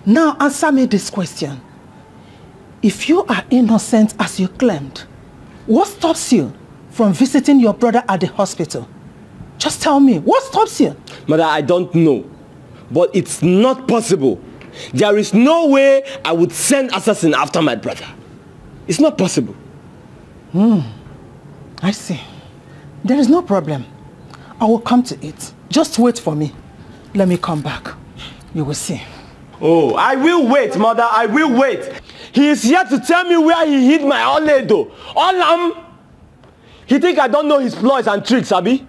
Speaker 8: Now answer me this question. If you are innocent as you claimed, what stops you from visiting your brother at the hospital? Just tell me, what stops you?
Speaker 3: Mother, I don't know. But it's not possible. There is no way I would send assassin after my brother. It's not possible.
Speaker 8: I see. There is no problem. I will come to it. Just wait for me. Let me come back. You will see.
Speaker 3: Oh, I will wait, Mother. I will wait. He is here to tell me where he hid my Oledo. Olam! He think I don't know his ploys and tricks, Abi?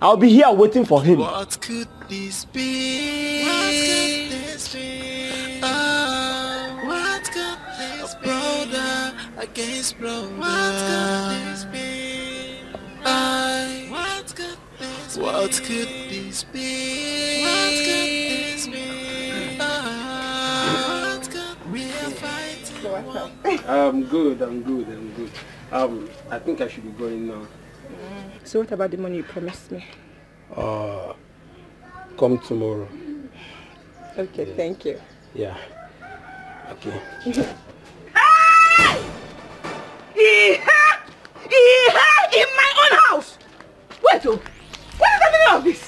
Speaker 3: I'll be here waiting for him.
Speaker 17: What could this be? What could this be? Oh, what could this be? Brother against brother. What could this be? What could this be? What could this be? What could this be? What could we fight?
Speaker 6: I'm good. I think I should be going now.
Speaker 13: So what about the money you promised me?
Speaker 6: Come tomorrow.
Speaker 13: Okay, yeah. Thank you.
Speaker 6: Yeah. Okay.
Speaker 2: In my own house! Wait, what is the meaning of this?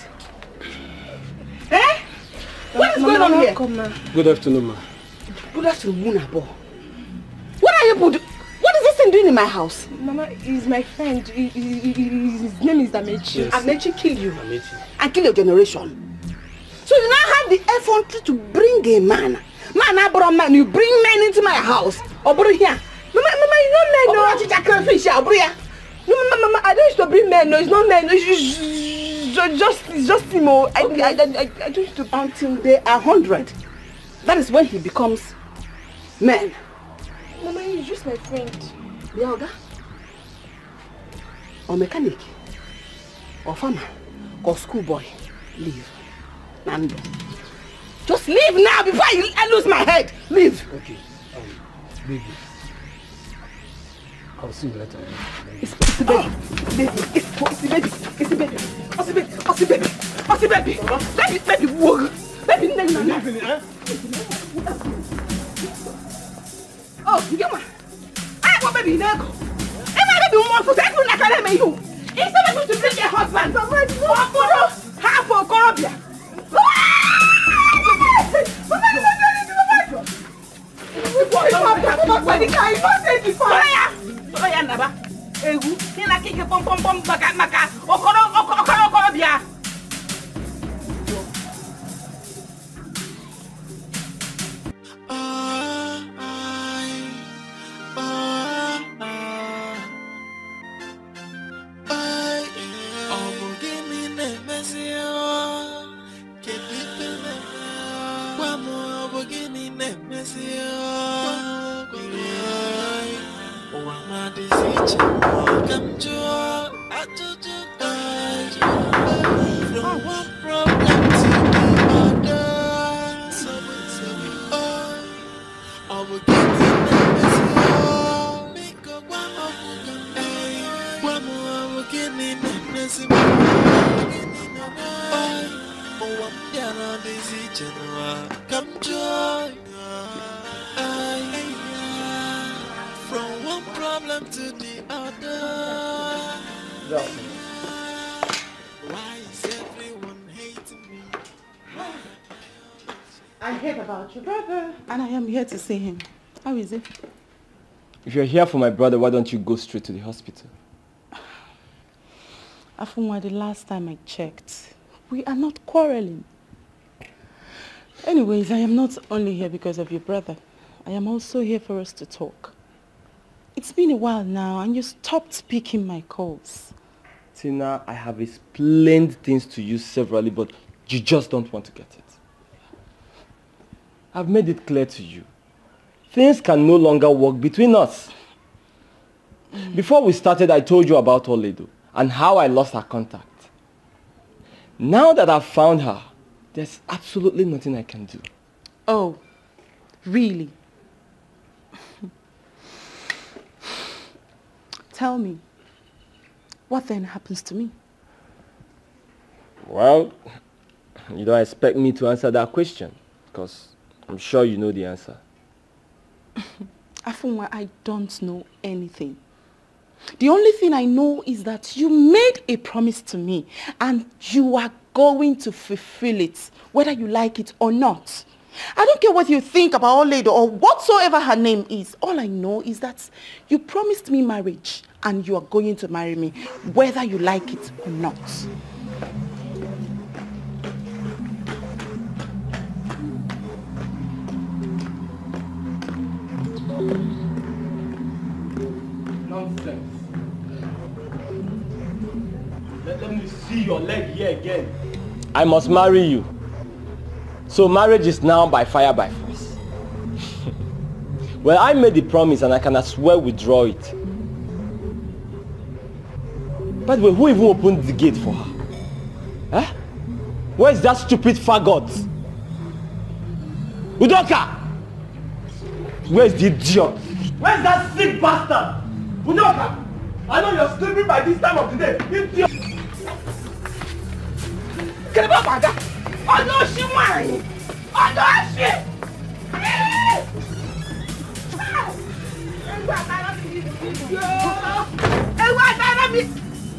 Speaker 2: What is going on here?
Speaker 6: Good afternoon, ma.
Speaker 2: Good afternoon, Munabo. What are you doing? What is this thing doing in my house?
Speaker 13: Mama, he's my friend. His name is Amechi.
Speaker 2: Yes. Amechi kill you.
Speaker 6: Amechi.
Speaker 2: And kill your generation. So you now have the effrontery to bring a man. I brought man. You bring men into my house. Over here. Mama, you don't men. No, Mama, I don't used to bring men. No, it's not men. It's just him. Okay. I don't used to. Until they are 100. That is when he becomes man.
Speaker 13: Mama, he's just my friend.
Speaker 2: The elder? Or mechanic? Or farmer? Or schoolboy? Leave. Nando. Just leave now before I lose my head. Leave.
Speaker 6: Okay. Baby. I'll see you later.
Speaker 2: It's the baby. It's the baby. It's the baby. It's the baby. It's the baby. It's the baby. Baby. Baby. Oh, you get one. I want baby Nego. If I baby want to take you like I am you. Instead of to bring a husband, half for Corobia.
Speaker 17: From one problem to the other. Why is everyone hating me?
Speaker 2: I heard about your brother, and I am here to see him. How is he?
Speaker 3: If you're here for my brother, why don't you go straight to the hospital?
Speaker 2: Afunwa, the last time I checked, we are not quarreling. Anyways, I am not only here because of your brother. I am also here for us to talk. It's been a while now, and you stopped picking my calls.
Speaker 3: Tina, I have explained things to you severally, but you just don't want to get it. I've made it clear to you. Things can no longer work between us. Before we started, I told you about Oledo and how I lost her contact. Now that I've found her, there's absolutely nothing I can do.
Speaker 2: Oh, really? Tell me, what then happens to me?
Speaker 3: Well, you don't expect me to answer that question, because I'm sure you know the answer.
Speaker 2: Afunwa, I don't know anything. The only thing I know is that you made a promise to me and you are going to fulfill it, whether you like it or not. I don't care what you think about Oledo or whatsoever her name is. All I know is that you promised me marriage and you are going to marry me, whether you like it or not.
Speaker 3: Nonsense. Let me see your leg here again. I must marry you. So marriage is now by fire by force. Well, I made the promise and I can as well withdraw it. By the way, who even opened the gate for her? Huh? Where's that stupid faggot? Udoka! Where's the idiot? Where's that sick bastard? Udoka! I know you're sleeping by this time of the day. Idiot!
Speaker 2: Get up, Aga! Oh no, she won! Oh no, she!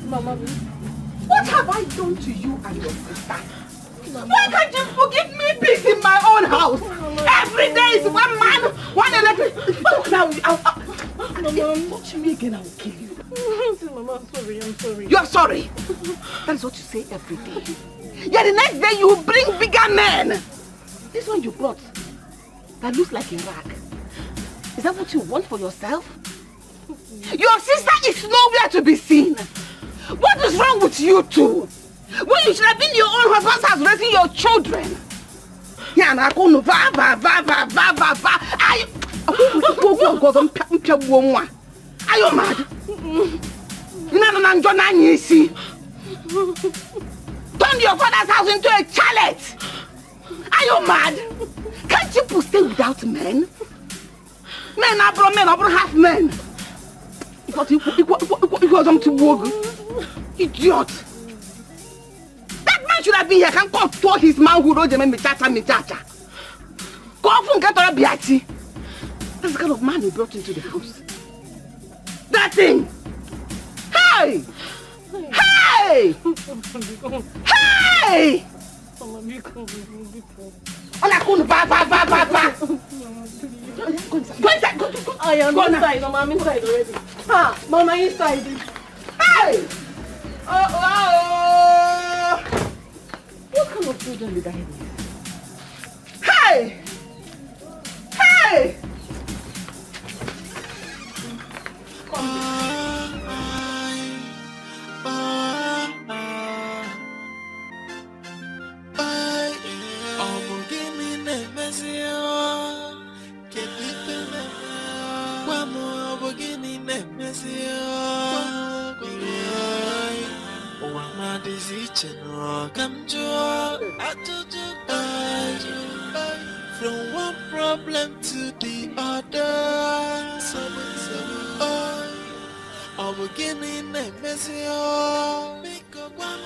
Speaker 2: Mama, what have I done to you and your sister? Mama. Why can't you forgive me peace in my own house? Mama. Every day is one man, one electric. Now, Mama, touch me again, I will kill you.
Speaker 18: Mama, I'm sorry, I'm sorry.
Speaker 2: You are sorry? That is what you say every day. Yeah, the next day you bring bigger men. This one you brought, that looks like a rag. Is that what you want for yourself? Your sister is nowhere to be seen. What is wrong with you two? When you should have been in your own husband's house raising your children. Yeah, I go no va. Are you mad? Turn your father's house into a chalet. Are you mad? Can't you stay without men? Men are half men. Idiot. That man should have been here. Can come to his manhood. Go from get on a biati. That's the kind of man he brought into the house. That thing. Hey! Hey! Hey!
Speaker 18: I am inside, Mama, I'm inside already. Ah, Mama, inside.
Speaker 2: Hey!
Speaker 18: What kind of children did I have?
Speaker 2: Hey! Hey!
Speaker 17: From one problem to the other.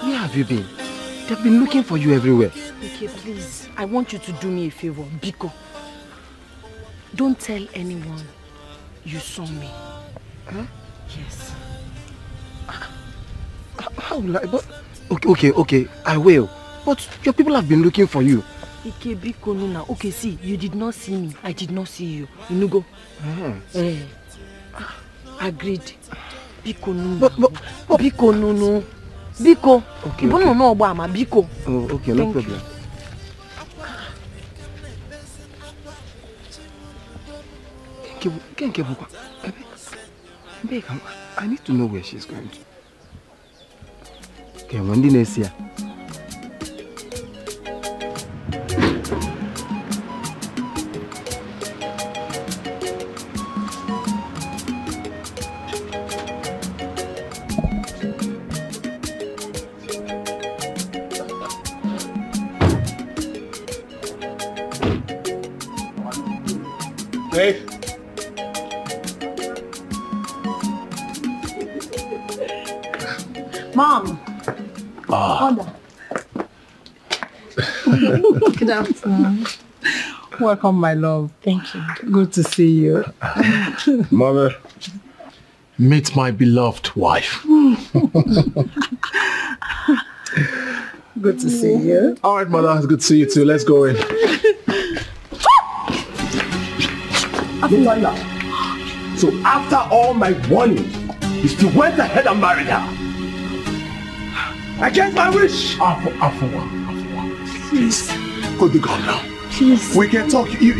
Speaker 14: Where have you been? They've been looking for you everywhere.
Speaker 18: Okay, please. I want you to do me a favor. Biko. Don't tell anyone you saw me.
Speaker 14: Huh?
Speaker 18: Yes.
Speaker 14: How will I? But okay. I will. But your people have been looking for you.
Speaker 18: Ike Biko Nuna. Okay, see, you did not see me. I did not see you. Inugo. Agreed. Biko Nuna. Biko Nunu. Biko.
Speaker 14: Okay.
Speaker 18: No, Obama. Biko.
Speaker 14: Oh, okay, no problem. I need to know where she's going to. Okay, when did I see her?
Speaker 3: Hey.
Speaker 8: Mom. Order. Good afternoon. Welcome, my love.
Speaker 18: Thank you.
Speaker 8: Good to see you.
Speaker 9: Mother, meet my beloved wife.
Speaker 8: Good to see you.
Speaker 9: All right, mother, it's good to see you too. Let's go in.
Speaker 6: So after all my warning, you still went ahead and married her. Against my wish.
Speaker 9: Afua.
Speaker 18: Please.
Speaker 9: Put the gun down.
Speaker 18: Please.
Speaker 9: We can talk. You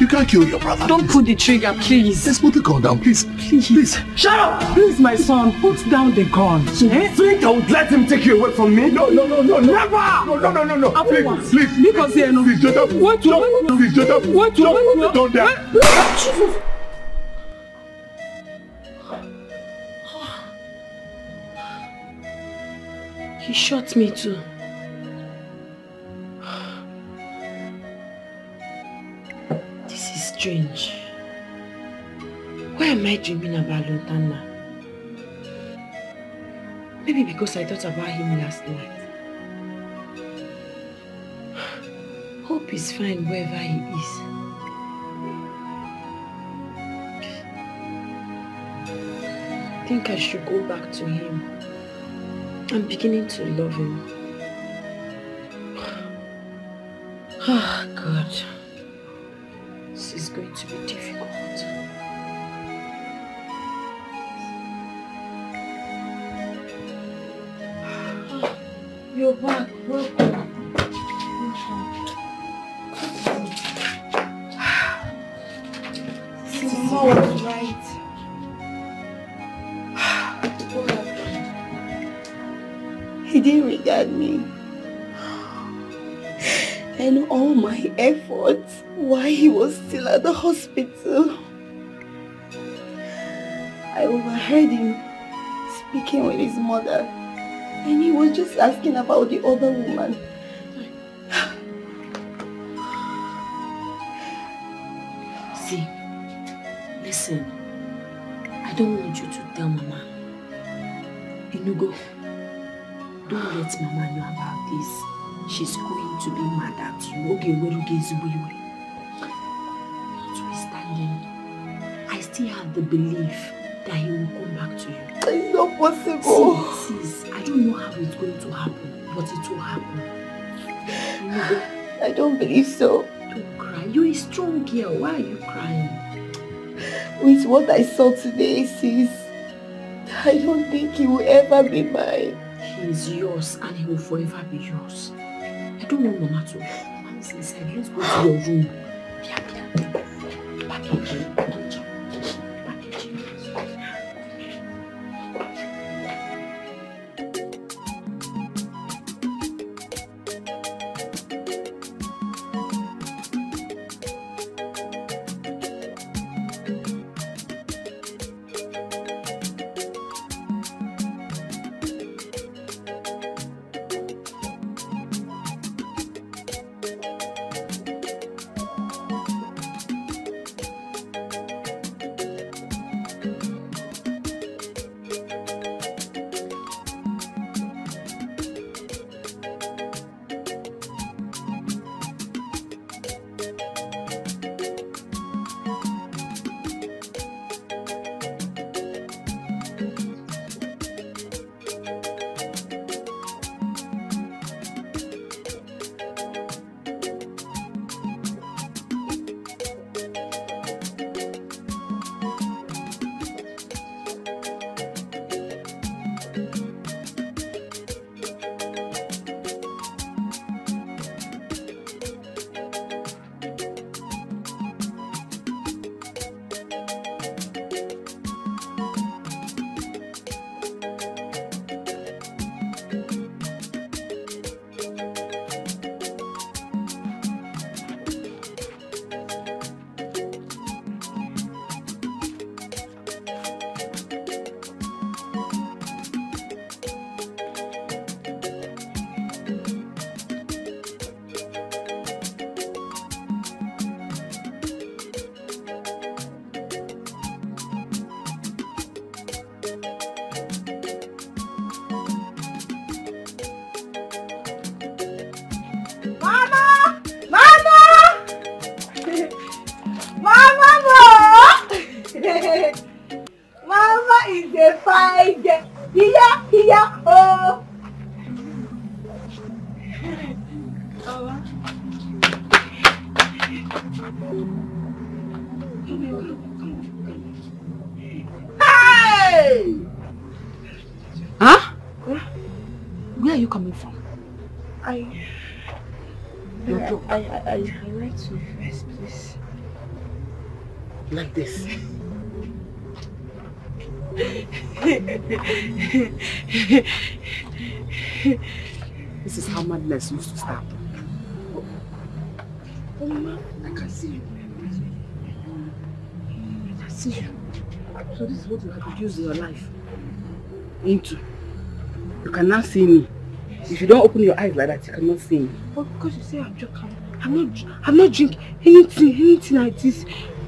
Speaker 9: can't kill your brother.
Speaker 18: Don't put the trigger, please.
Speaker 9: Let's put the gun down, please. Please.
Speaker 8: Shut up! Please, my son, put down the gun.
Speaker 6: So you think I would let him take you away from me? No, never! No. Please.
Speaker 8: Because here, no.
Speaker 9: Please, Joseph.
Speaker 8: Wait.
Speaker 9: Please, Joseph.
Speaker 8: Wait.
Speaker 9: Don't dare.
Speaker 8: Jesus.
Speaker 18: He shot me too. This is strange. Why am I dreaming about Lontana? Maybe because I thought about him last night. Hope he's fine wherever he is. I think I should go back to him. I'm beginning to love him. Oh, God. This is going to be difficult. You're back. Welcome. Mama was right. What happened?
Speaker 10: He didn't regard me. And all my efforts while he was still at the hospital. I overheard him speaking with his mother. And he was just asking about the other woman.
Speaker 18: See, listen. I don't want you to tell Mama. Inugo, don't let Mama know about this. She's going to be mad at you. Notwithstanding, I still have the belief that he will come back to you.
Speaker 10: It's not possible.
Speaker 18: Sis, I don't know how it's going to happen, but it will happen. Inugo,
Speaker 10: I don't believe so.
Speaker 18: Don't cry. You're a strong girl. Why are you crying?
Speaker 10: With what I saw today, sis, I don't think he will ever be mine.
Speaker 18: He is yours and he will forever be yours. I don't want Mama to. Mama's inside. Let's go to your room. Package.
Speaker 10: is a fine girl. Here, oh.
Speaker 2: Hey!
Speaker 10: Huh? Where are you coming from?
Speaker 16: I like to first, please.
Speaker 2: Like this. This is how madness used to start.
Speaker 16: Mama,
Speaker 2: I can see you. I can see you. So this is what you have used your life into. You can now see me. If you don't open your eyes like that, you cannot see me.
Speaker 16: But because you say I'm joking,
Speaker 2: I'm not drink anything like this.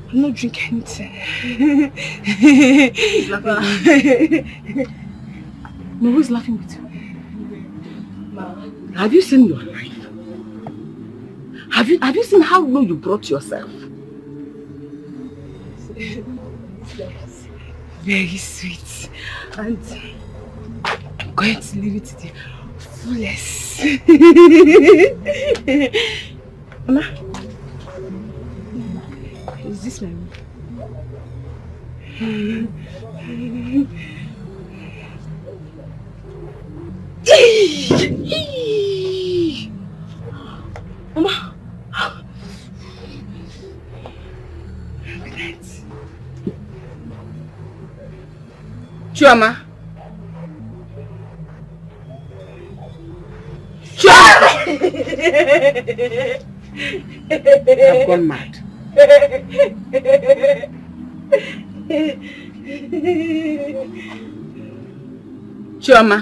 Speaker 2: I'm not drink anything. Who's laughing? No, who's laughing with you?
Speaker 16: Mama.
Speaker 2: Have you seen your life? Have you seen how low you brought yourself?
Speaker 10: Very sweet. And I'm going to leave it to the fullest.
Speaker 2: Mama,
Speaker 10: is this my room?
Speaker 2: Mama.
Speaker 10: Good night.
Speaker 2: Chioma. I've gone mad. Chioma.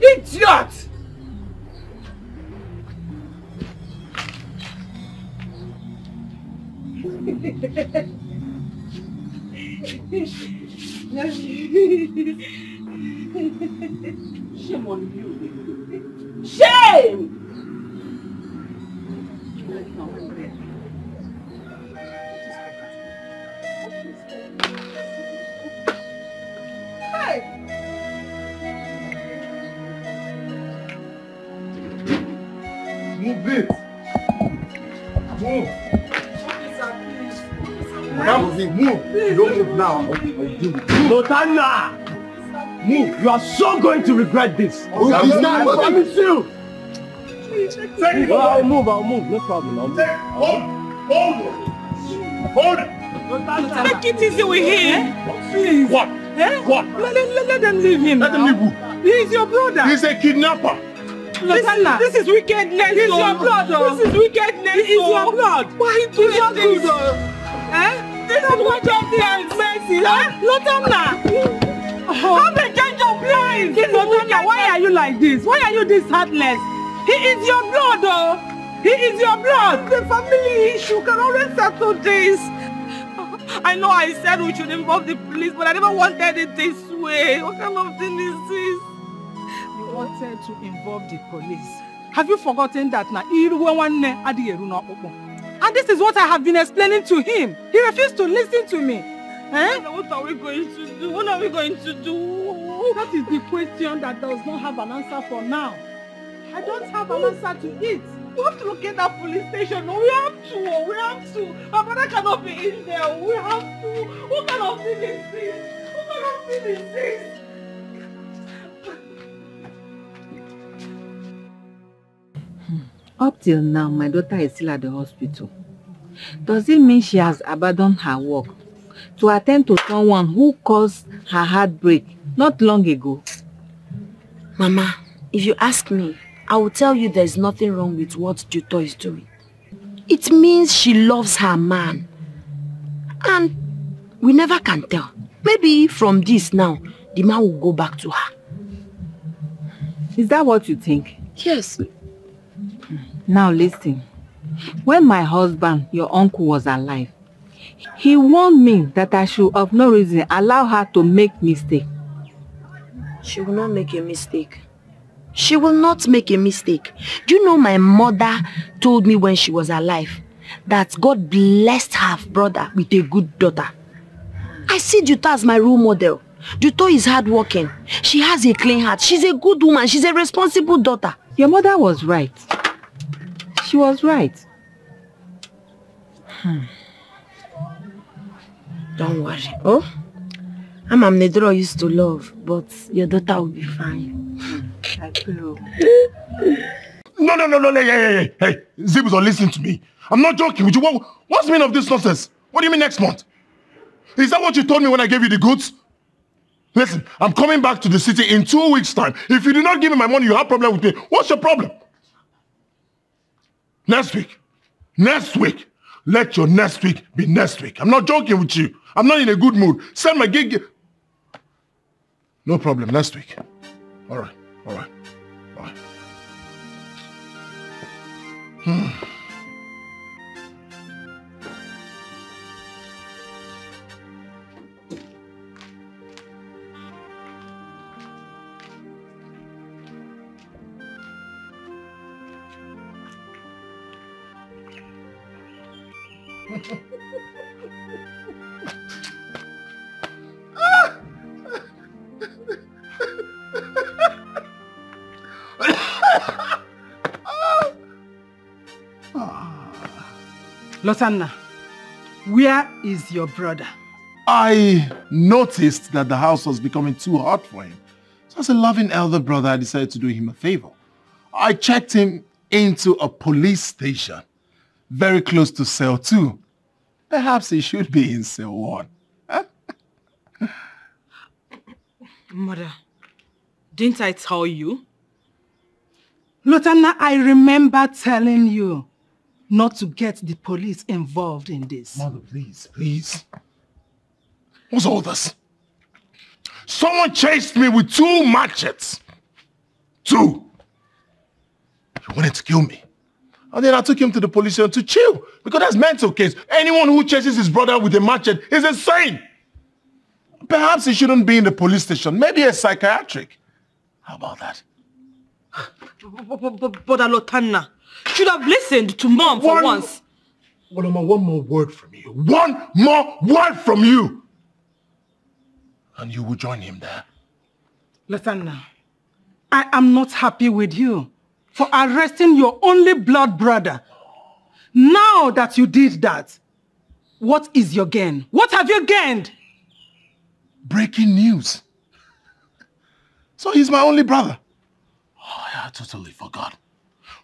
Speaker 2: Idiot! Shame on you. Shame! Hey!
Speaker 4: Move it! Move! Move! You don't move now.
Speaker 6: Lotana! Move! You are so going to regret this. I promise you! Well, I'll move, no problem.
Speaker 4: Hold it!
Speaker 1: Take it easy with him. Please.
Speaker 4: What?
Speaker 1: Eh?
Speaker 4: What?
Speaker 1: Let them leave him.
Speaker 4: Let them leave who?
Speaker 1: He is your brother.
Speaker 4: He's a kidnapper.
Speaker 1: This is wickedness. It's your blood. This is wickedness. It's your blood. Why do you do this? Eh? This is what your mercy. Lotana. Have a change of plans. Lotana, why are you like this? Why are you this heartless? He is your blood, oh. He is your blood. The family issue can always settle this. I know I said we should involve the police, but I never wanted it this way. What kind of thing is this?
Speaker 8: You wanted to involve the police. Have you forgotten that now? And this is what I have been explaining to him. He refused to listen to me. Eh?
Speaker 1: What are we going to do? What are we going to do?
Speaker 8: That is the question that does not have an answer for now. I don't have an answer to it.
Speaker 1: We have to locate that police station. No, we have to. Our brother cannot be in there. We have to. What kind of thing is this? What kind of thing is this?
Speaker 2: Up till now, my daughter is still at the hospital. Does it mean she has abandoned her work to attend to someone who caused her heartbreak not long ago?
Speaker 16: Mama, if you ask me, I will tell you there's nothing wrong with what Juto is doing. It means she loves her man. And we never can tell. Maybe from this now, the man will go back to her.
Speaker 2: Is that what you think?
Speaker 16: Yes.
Speaker 2: Now listen.
Speaker 8: When my husband, your uncle, was alive, he warned me that I should of no reason allow her to make mistake.
Speaker 16: She will not make a mistake. She will not make a mistake. Do you know my mother told me when she was alive that God blessed her brother with a good daughter? I see Juto as my role model. Juto is hardworking. She has a clean heart. She's a good woman. She's a responsible daughter.
Speaker 8: Your mother was right. She was right.
Speaker 16: Don't worry. Oh, Nedro used to love, but your daughter will be fine.
Speaker 8: I will.
Speaker 9: No, hey, Zibuzo, listen to me. I'm not joking with you. What's the meaning of this nonsense? What do you mean next month? Is that what you told me when I gave you the goods? Listen, I'm coming back to the city in 2 weeks' time. If you do not give me my money, you have a problem with me. What's your problem? Next week. Let your next week be next week. I'm not joking with you. I'm not in a good mood. Send my gig. No problem, next week. All right.
Speaker 8: Lotanna, where is your brother?
Speaker 9: I noticed that the house was becoming too hot for him. So as a loving elder brother, I decided to do him a favor. I checked him into a police station, very close to cell 2. Perhaps he should be in cell 1. Huh?
Speaker 1: Mother, didn't I tell you?
Speaker 8: Lotanna, I remember telling you not to get the police involved in this.
Speaker 9: Mother, please. What's all this? Someone chased me with 2 machetes. 2. He wanted to kill me. And then I took him to the police station to chill. Because that's mental case. Anyone who chases his brother with a machete is insane. Perhaps he shouldn't be in the police station. Maybe a psychiatric. How about that?
Speaker 1: But Lotanna should have listened to Mom for once.
Speaker 9: One more word from you. One more word from you. And you will join him there.
Speaker 8: Lotanna, I am not happy with you for arresting your only blood brother. Now that you did that, what is your gain? What have you gained?
Speaker 9: Breaking news. So he's my only brother. Oh, I totally forgot.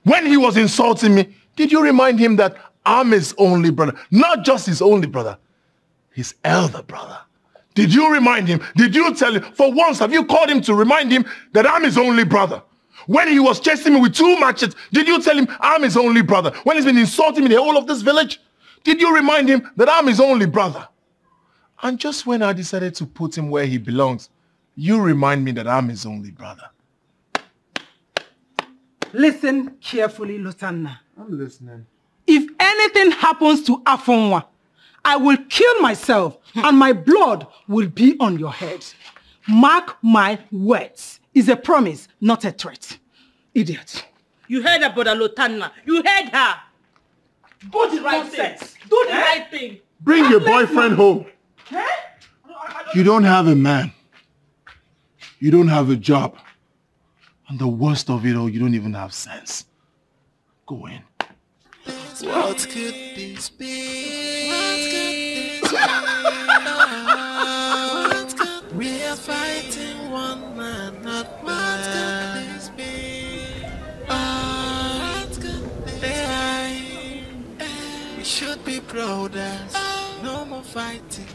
Speaker 9: When he was insulting me, did you remind him that I'm his only brother? Not just his only brother, his elder brother. Did you remind him? Did you tell him? For once, have you called him to remind him that I'm his only brother? When he was chasing me with 2 machetes, did you tell him I'm his only brother? When he's been insulting me the whole of this village, did you remind him that I'm his only brother? And just when I decided to put him where he belongs, you remind me that I'm his only brother.
Speaker 8: Listen carefully, Lotanna.
Speaker 9: I'm listening.
Speaker 8: If anything happens to Afonwa, I will kill myself and my blood will be on your head. Mark my words. It's a promise, not a threat. Idiot.
Speaker 1: You heard her, Brother Lotanna. You heard her. Do the right thing. Do the right thing.
Speaker 9: Bring your boyfriend home. You don't have a man. You don't have a job. And the worst of it all, you don't even have sense. Go in.
Speaker 17: What could this be? We are fighting one man, not one. What could this be? We should be brothers. No more fighting.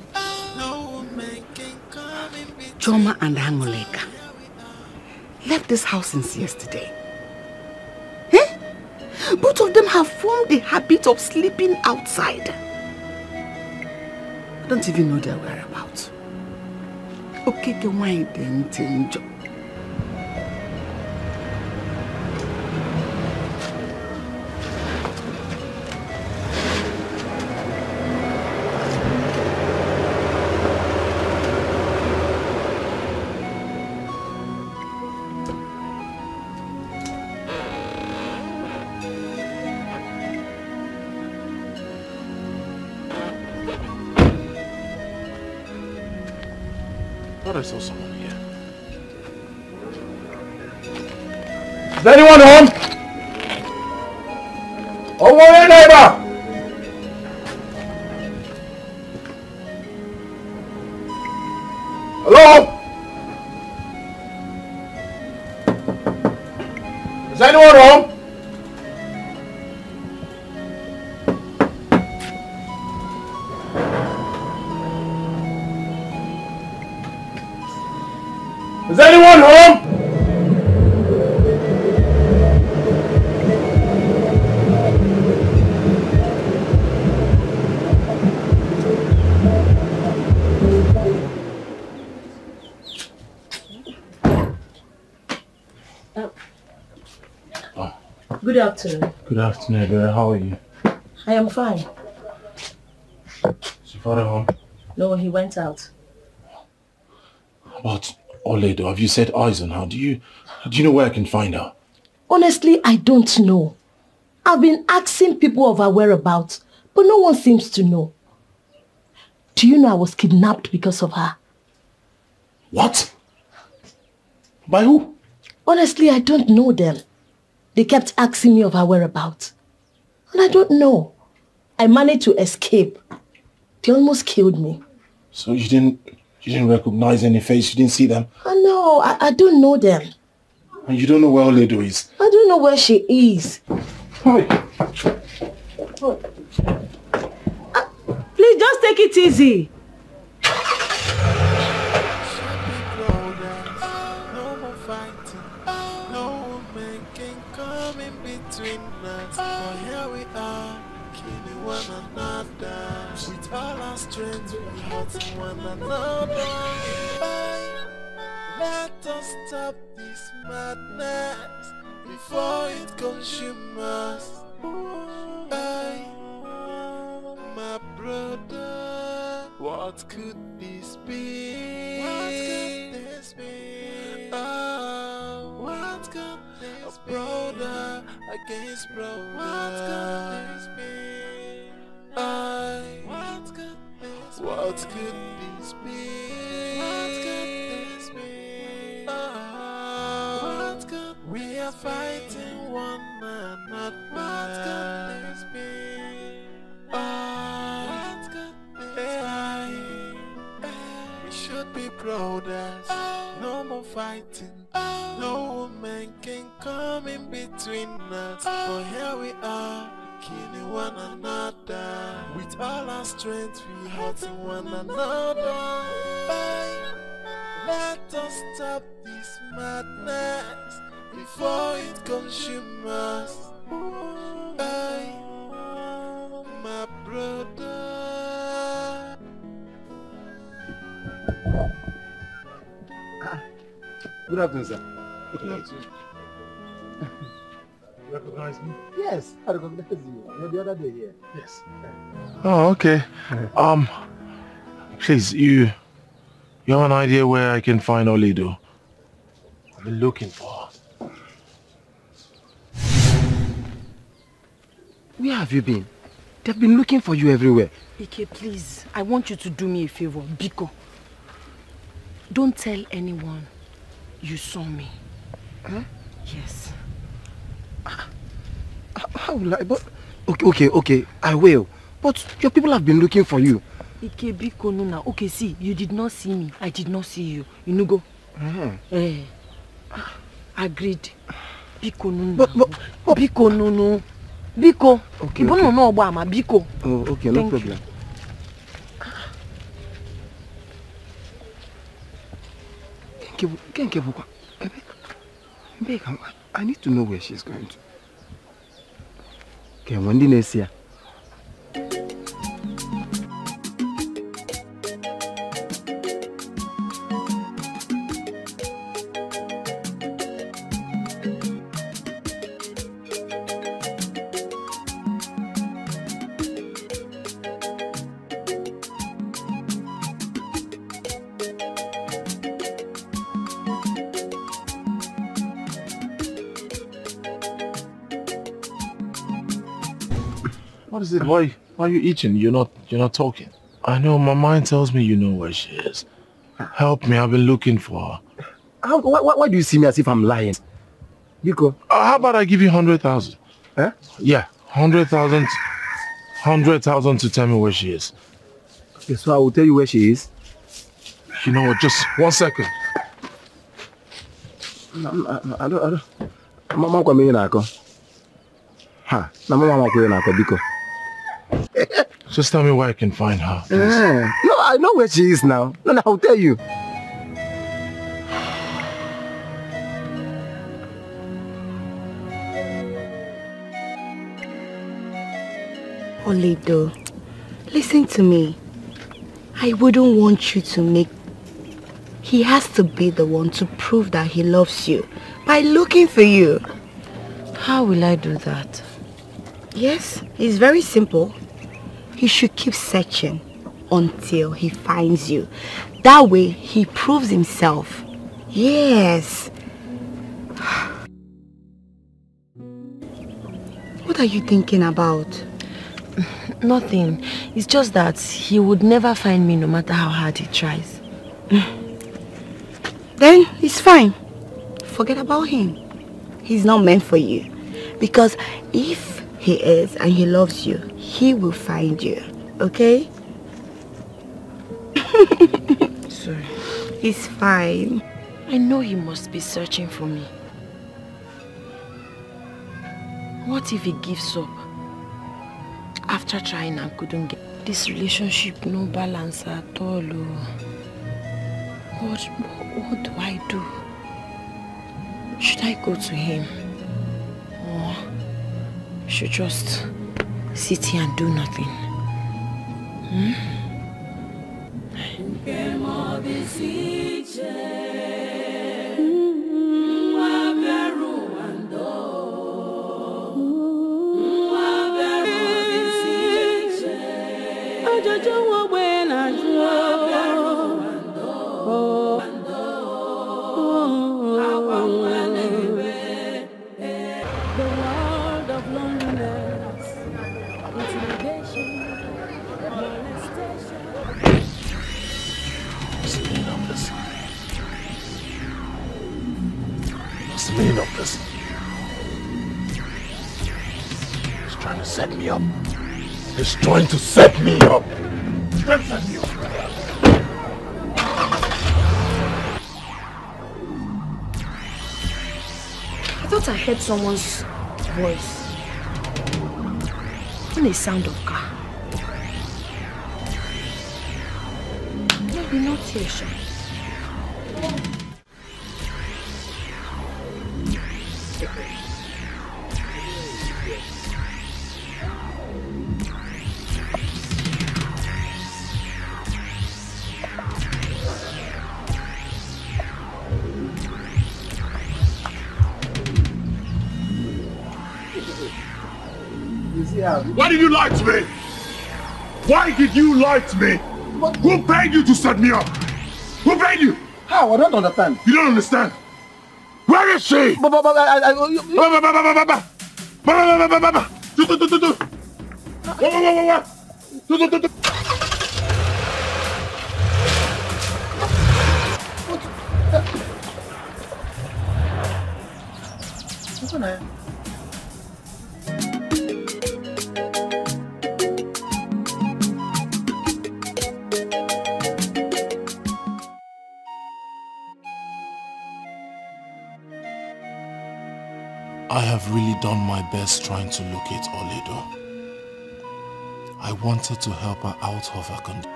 Speaker 17: No making coming between.
Speaker 2: Choma and Hangoleka left this house since yesterday. Both of them have formed a habit of sleeping outside. I don't even know their whereabouts. Okay, why didn't you?
Speaker 9: Thought I saw someone here. Is anyone home? Oh, my neighbor! Hello? Is anyone home? Is anyone home?
Speaker 16: Good afternoon.
Speaker 9: Good afternoon, Ebere. How are you?
Speaker 16: I am fine.
Speaker 9: Is your father home?
Speaker 16: No, he went out.
Speaker 9: About Oledo, have you set eyes on her? Do you know where I can find her?
Speaker 16: Honestly, I don't know. I've been asking people of her whereabouts, but no one seems to know. Do you know I was kidnapped because of her?
Speaker 9: What? By who?
Speaker 16: Honestly, I don't know them. They kept asking me of her whereabouts. And I don't know. I managed to escape. They almost killed me.
Speaker 9: So you didn't recognize any face? You didn't see them?
Speaker 16: No, I don't know them.
Speaker 9: And you don't know where Oledo is?
Speaker 16: I don't know where she is.
Speaker 9: Hi.
Speaker 16: Please just take it easy.
Speaker 17: With all our strength, we hurt one another. Let us stop this madness before it consumes us. My brother, what could this be? What could this be? What could this be? A brother against brother. What could this be? What could this be? What could this be? What could we are fighting one another? What could this be? What could this be? We should be brothers. No more fighting. No woman can come in between us. But here we are, killing one another. With all our strength, we hurting one another. Let us stop this madness before it consumes us. My brother.
Speaker 12: Good afternoon, sir.
Speaker 9: Good afternoon. Recognize me?
Speaker 12: Yes, I recognize you. You're the other day here.
Speaker 9: Yes. Oh, okay. Please, you have an idea where I can find Oledo? I've been looking for her.
Speaker 14: Where have you been? They've been looking for you everywhere.
Speaker 11: Ike, please, I want you to do me a favor. Biko, don't tell anyone you saw me.
Speaker 14: Huh?
Speaker 11: Yes.
Speaker 14: How will I? But okay, I will. But your people have been looking for you.
Speaker 11: Ike, Biko, Nuna. Okay, see, you did not see me. I did not see you. You go. Agreed. Biko, Nuna. But Biko, no. Biko.
Speaker 14: Okay.
Speaker 11: No, Obama. Biko.
Speaker 14: Oh, okay, no problem. I need to know where she's going to. Okay, when did I see her?
Speaker 9: What is it? Why are you eating? You're not talking. I know, my mind tells me you know where she is. Help me, I've been looking for her.
Speaker 14: Why do you see me as if I'm lying? Biko.
Speaker 9: How about I give you 100,000?
Speaker 14: Eh?
Speaker 9: Yeah, 100,000. 100,000 to tell me where she is.
Speaker 14: Okay, so I will tell you where she is.
Speaker 9: You know what, just 1 second.
Speaker 14: I don't. Mama kwa mimi nako. Ha, na mama kwa nako biko.
Speaker 9: Just tell me where I can find her.
Speaker 14: No, I know where she is now. No, I'll tell you.
Speaker 10: Oledo, listen to me. I wouldn't want you to make... He has to be the one to prove that he loves you by looking for you.
Speaker 16: How will I do that?
Speaker 10: Yes, it's very simple. He should keep searching until he finds you. That way, he proves himself. Yes. What are you thinking about?
Speaker 16: Nothing. It's just that he would never find me no matter how hard he tries.
Speaker 10: Then it's fine. Forget about him. He's not meant for you. Because if he is and he loves you, he will find you. Okay?
Speaker 16: Sorry.
Speaker 10: It's fine.
Speaker 16: I know he must be searching for me. What if he gives up? After trying and couldn't get this relationship, no balance at all. What do I do? Should I go to him? Or should just sit here and do nothing?
Speaker 9: What's the meaning of this? He's trying to set me up. He's trying to set me up. He's trying to set me up.
Speaker 16: I thought I heard someone's voice. In a sound of car. Maybe not here, Sha.
Speaker 9: Why did you lie to me? Why did you lie to me? Who paid you to set me up? Who paid you?
Speaker 15: How? I don't understand.
Speaker 9: You don't understand? Where is she? I have really done my best trying to locate Oledo. I wanted to help her out of her condition.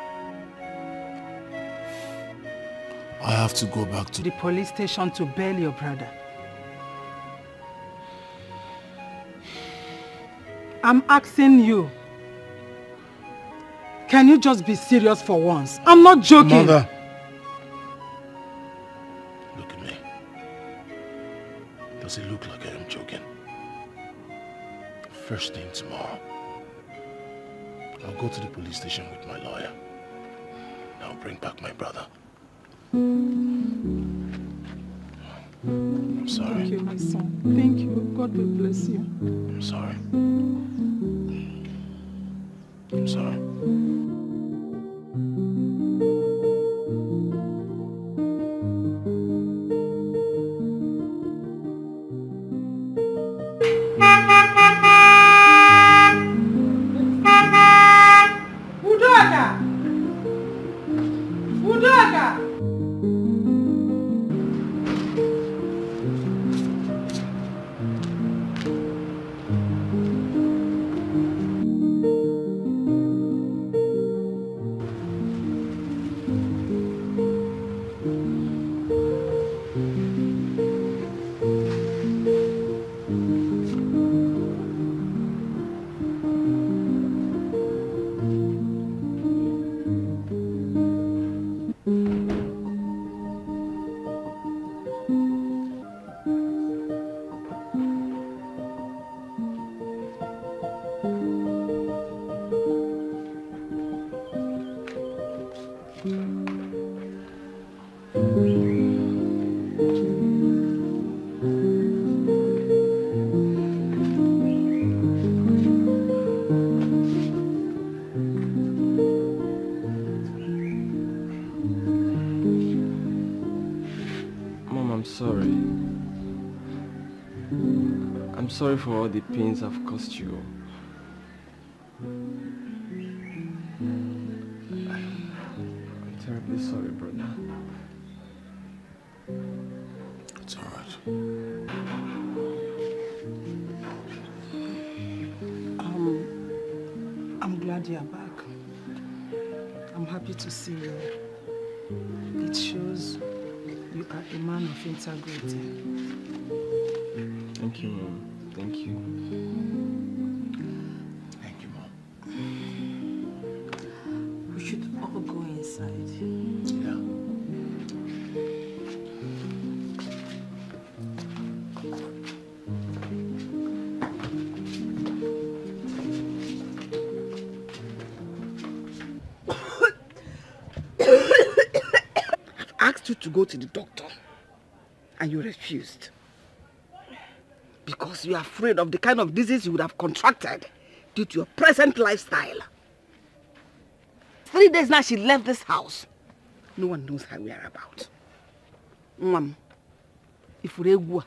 Speaker 9: I have to go back to
Speaker 8: the police station to bail your brother. I'm asking you. Can you just be serious for once? I'm not joking.
Speaker 9: Mother. Does it look like I am joking? First thing tomorrow, I'll go to the police station with my lawyer. I'll bring back my brother. I'm sorry.
Speaker 8: Thank you, my son. Thank you. God will bless you.
Speaker 9: I'm sorry. I'm sorry.
Speaker 6: I'm sorry for all the pains I've caused you. I'm terribly sorry, brother.
Speaker 5: It's alright.
Speaker 8: I'm glad you're back. I'm happy to see you. It shows you are a man of integrity.
Speaker 6: Thank you, Mom. Thank you.
Speaker 5: Thank you, Mom.
Speaker 8: We should all go inside.
Speaker 5: Yeah.
Speaker 13: I've asked you to go to the doctor and you refused. Because you are afraid of the kind of disease you would have contracted due to your present lifestyle. 3 days now she left this house. No one knows her whereabouts. Mom, if we go,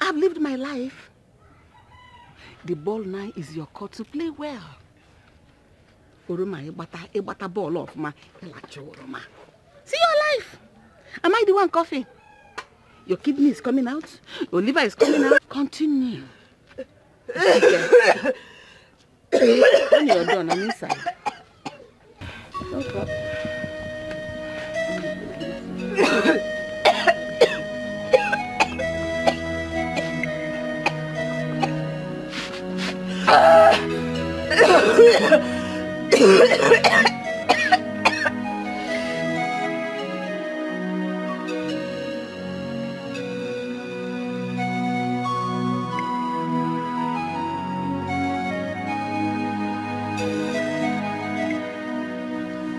Speaker 13: I've lived my life. The ball now is your court to play well. See your life. Am I the one coughing? Your kidney is coming out. Your liver is coming out. Continue. When you're done, I'm inside. No problem.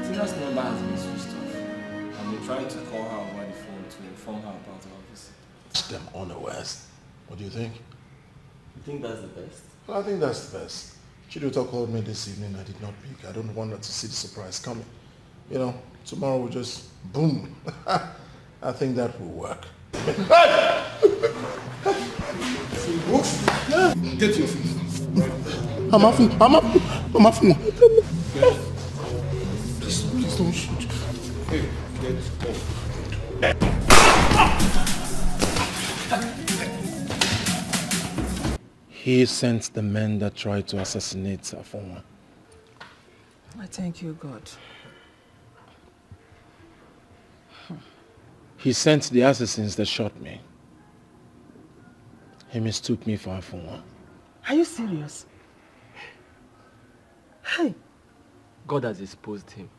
Speaker 3: Tina's number has been switched off. I've been trying to call her over the phone to inform her about our visit.
Speaker 5: It's them unawares. What do you think?
Speaker 3: You think that's the best?
Speaker 5: Well, I think that's the best. Chiduta called me this evening. I did not pick. I don't want her to see the surprise coming. You know, tomorrow we'll just boom. I think that will work.
Speaker 3: Get your feet.
Speaker 5: I'm off. Please don't shoot.
Speaker 3: Hey, get off.
Speaker 9: He sent the men that tried to assassinate Afonwa.
Speaker 8: I thank you, God.
Speaker 9: He sent the assassins that shot me. He mistook me for Afonwa.
Speaker 8: Are you serious? Hey.
Speaker 6: God has exposed him.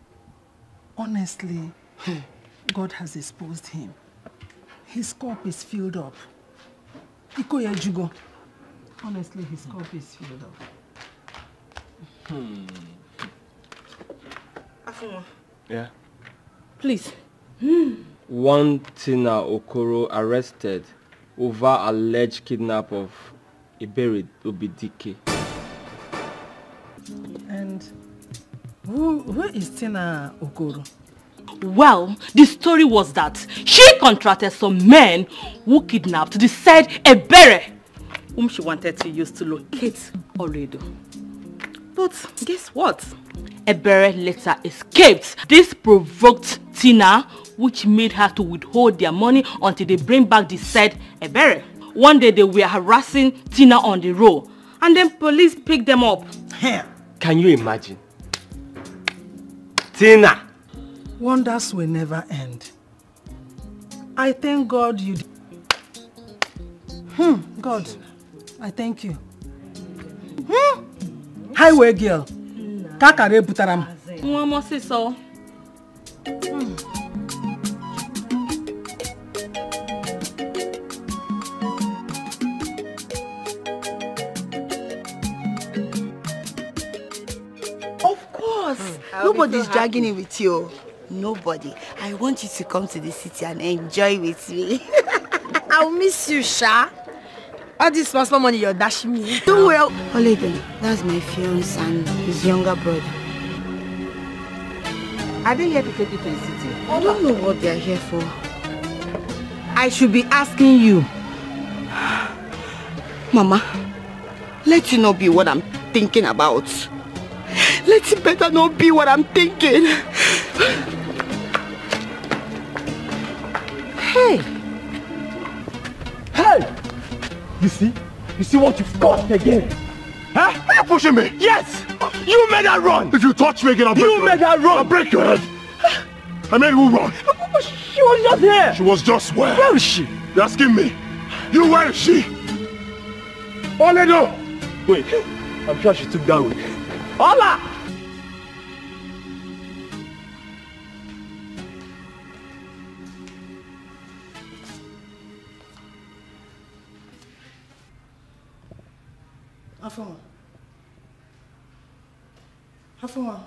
Speaker 8: Honestly, God has exposed him. His cup is filled up. Ikoye Jugo. Honestly, his cup is filled up.
Speaker 1: Afonwa.
Speaker 6: Yeah?
Speaker 1: Please.
Speaker 6: One Tina Okoro arrested over alleged kidnap of Iberi Obidike.
Speaker 8: And who is Tina Okoro?
Speaker 1: Well, the story was that she contracted some men who kidnapped the said Ebere, whom she wanted to use to locate Oredo. But guess what? Ebere later escaped. This provoked Tina, which made her to withhold their money until they bring back the said Ebere. One day they were harassing Tina on the road, and then police picked them up.
Speaker 6: Can you imagine? Tina!
Speaker 8: Wonders will never end. I thank God you did. God, I thank you. Highway girl. Kakare butaram.
Speaker 1: Mama say so.
Speaker 10: Nobody's dragging it with you. Nobody. I want you to come to the city and enjoy with me.
Speaker 16: I'll miss you, Sha. All this small money you're dashing me.
Speaker 10: Don't worry. Oleden, that's my fiance and his younger brother.
Speaker 2: Are they here to take you to the city?
Speaker 10: I don't know what they're here for.
Speaker 2: I should be asking you.
Speaker 10: Mama, let it not be what I'm thinking about. Let it better not be what I'm thinking.
Speaker 15: Hey! Hey! You see what you've caused again? Huh?
Speaker 5: Are you pushing me?
Speaker 15: Yes! You made her run!
Speaker 5: If you touch me again, I'll break your head.
Speaker 15: You made her run!
Speaker 5: I'll break your head! I made who run?
Speaker 15: She was just here!
Speaker 5: She was just where?
Speaker 15: Where is she?
Speaker 5: You're asking me. You, where is she? Oledo!
Speaker 15: Wait, I'm sure she took that way. Ola!
Speaker 8: Afua.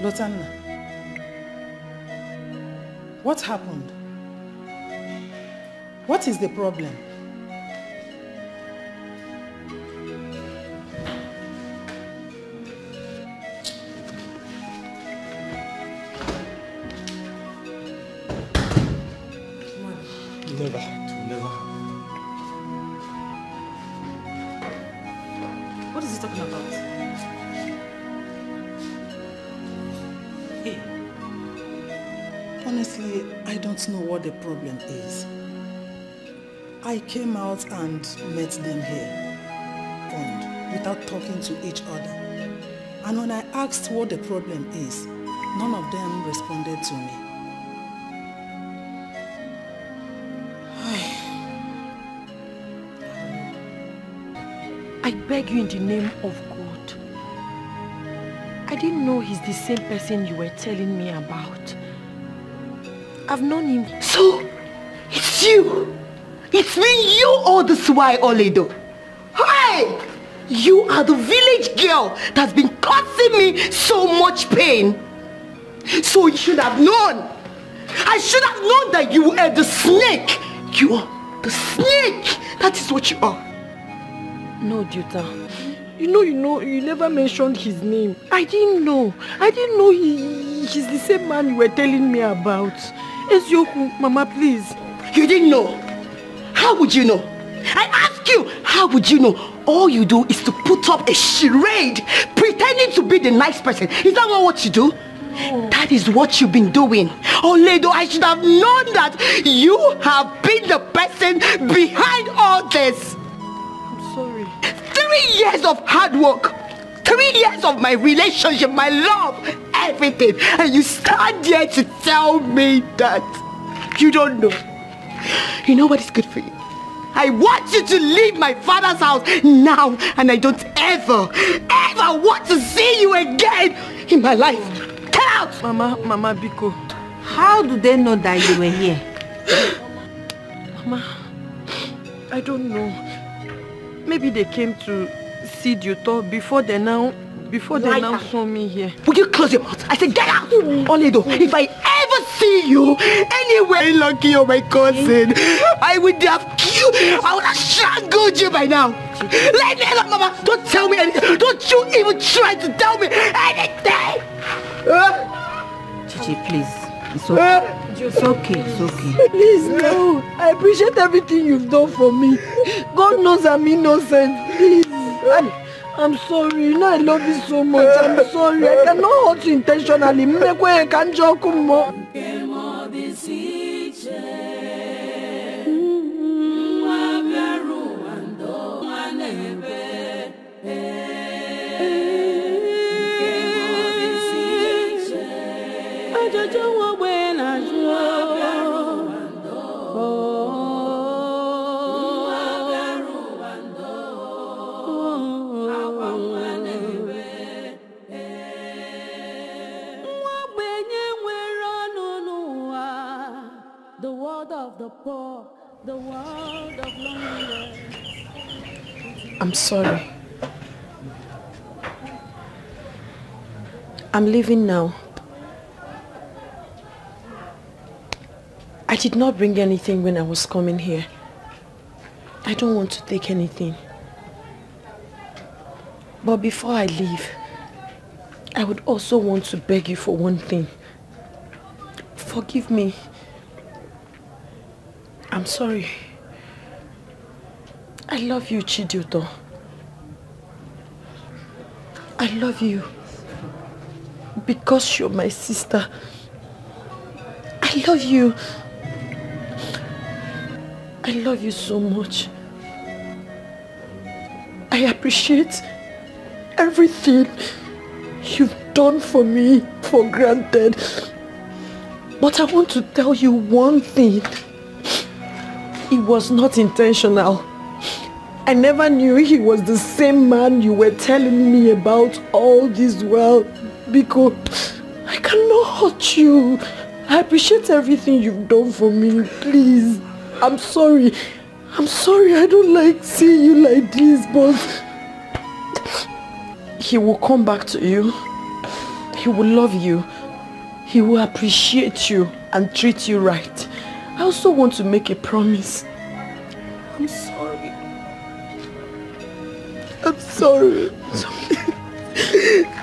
Speaker 8: Lotanna, what happened? What is the problem?
Speaker 6: Never.
Speaker 8: What is he talking about? Hey. Honestly, I don't know what the problem is. I came out and met them here, without talking to each other. And when I asked what the problem is, none of them responded to me.
Speaker 16: I beg you in the name of God. I didn't know he's the same person you were telling me about. I've known him.
Speaker 10: So, it's you! It's been you all this while, Oledo. Hey! You are the village girl that's been causing me so much pain. So you should have known. I should have known that you were the snake. You are the snake. That is what you are.
Speaker 16: No, Duta. You never mentioned his name. I didn't know he's the same man you were telling me about. Ezioku, Mama, please.
Speaker 10: You didn't know? How would you know? I ask you, how would you know? All you do is to put up a charade, pretending to be the nice person. Is that not what you do? Oh. That is what you've been doing. Oledo, I should have known that you have been the person behind all this.
Speaker 16: I'm sorry.
Speaker 10: 3 years of hard work. 3 years of my relationship, my love, everything. And you stand there to tell me that you don't know. You know what is good for you? I want you to leave my father's house now, and I don't ever want to see you again in my life. Get out!
Speaker 16: Mama Biko.
Speaker 2: How do they know that you were here?
Speaker 16: Mama, I don't know. Maybe they came to see Duto before they now saw me here.
Speaker 10: Will you close your mouth? I said get out! Oledo, if I ever see you anywhere Lucky or my cousin, I would have strangled you by now. Let me alone, Mama. Don't tell me anything. Don't you even try to tell me anything.
Speaker 2: Chichi, please. It's okay. It's okay. It's okay.
Speaker 16: Please, no. I appreciate everything you've done for me. God knows I'm innocent. Please. I'm sorry. You know I love you so much. I'm sorry. I cannot hurt you intentionally. I can't joke more.
Speaker 11: The world of the poor, the world of loneliness.
Speaker 16: I'm sorry. I'm leaving now. I did not bring anything when I was coming here. I don't want to take anything. But before I leave, I would also want to beg you for one thing. Forgive me. I'm sorry. I love you, Chidiuto. I love you because you're my sister. I love you. I love you so much. I appreciate everything you've done for me for granted. But I want to tell you one thing. It was not intentional. I never knew he was the same man you were telling me about all this while. Because I cannot hurt you. I appreciate everything you've done for me. Please. I'm sorry. I'm sorry. I don't like seeing you like this, but he will come back to you. He will love you. He will appreciate you and treat you right. I also want to make a promise. I'm sorry. I'm sorry.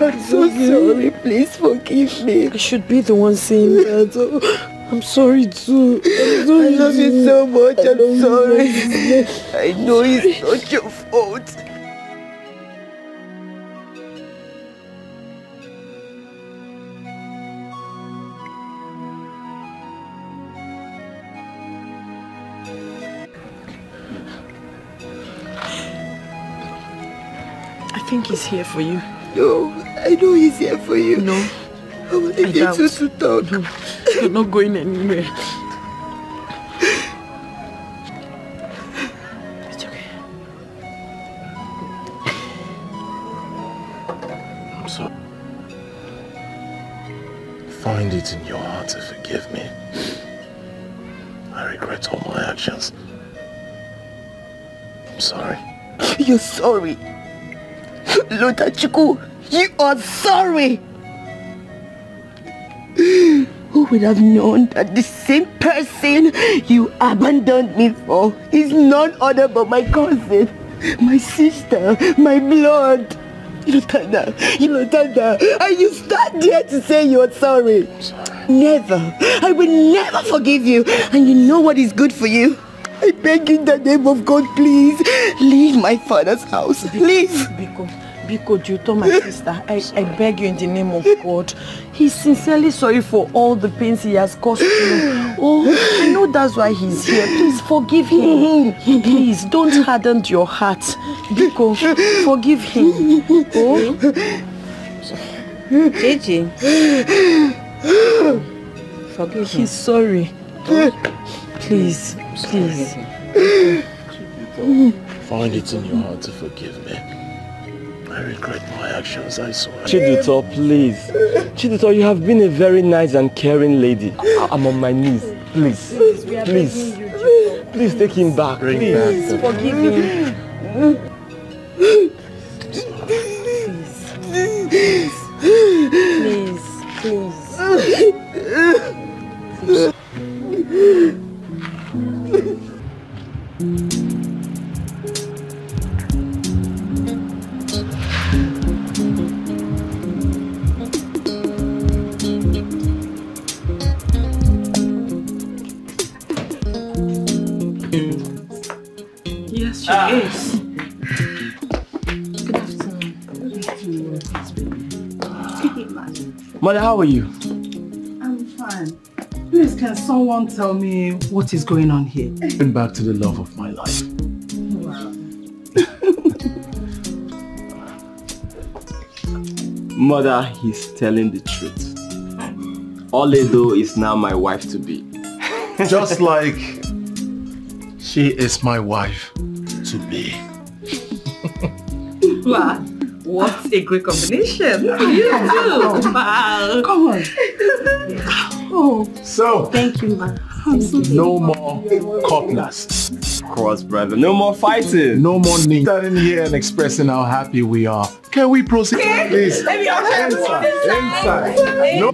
Speaker 16: I'm so sorry. Please forgive me. I should be the one saying that. I'm sorry too. I love you so much. I'm sorry. I know it's not your fault. I think he's here for you.
Speaker 10: No, I know he's here for you.
Speaker 16: No.
Speaker 10: I want to get you to talk.
Speaker 16: No, you're not going anywhere. It's okay.
Speaker 9: I'm sorry. Find it in your heart to forgive me. I regret all my actions. I'm sorry.
Speaker 10: You're sorry. Lotachuku, you are sorry. Who would have known that the same person you abandoned me for is none other but my cousin, my sister, my blood. Lutanda, and you stand there to say you're sorry. Never. I will never forgive you. And you know what is good for you? I beg you in the name of God, please, leave my father's house. Please.
Speaker 16: Biko, Juto, my sister, I beg you in the name of God. He's sincerely sorry for all the pains he has caused you. Oh, I know that's why he's here. Please forgive him. Please, don't harden your heart. Biko, forgive him. Oh.
Speaker 11: Gigi. Forgive him.
Speaker 16: He's sorry. Please, please.
Speaker 9: Find it in your heart to forgive me. I regret my actions, I swear.
Speaker 6: Chiduto, please. Chiduto, you have been a very nice and caring lady. I'm on my knees. Please. Please. Please take him back. Please.
Speaker 16: Forgive him. Please. Yes, she is. Good afternoon.
Speaker 6: Mother, how are you?
Speaker 8: I'm fine. Please, can someone tell me what is going on here?
Speaker 9: Going back to the love of my life.
Speaker 8: Wow.
Speaker 6: Mother, he's telling the truth. Oledo is now my wife to be.
Speaker 9: Just like she is my wife to be.
Speaker 8: Wow, what a great combination. You too. Wow. Come on. Oh.
Speaker 9: So.
Speaker 11: Thank you, ma.
Speaker 9: No more cutlass.
Speaker 6: Of course, brother. No more fighting.
Speaker 9: No more standing here and expressing how happy we are. Can we proceed, please? Inside. No.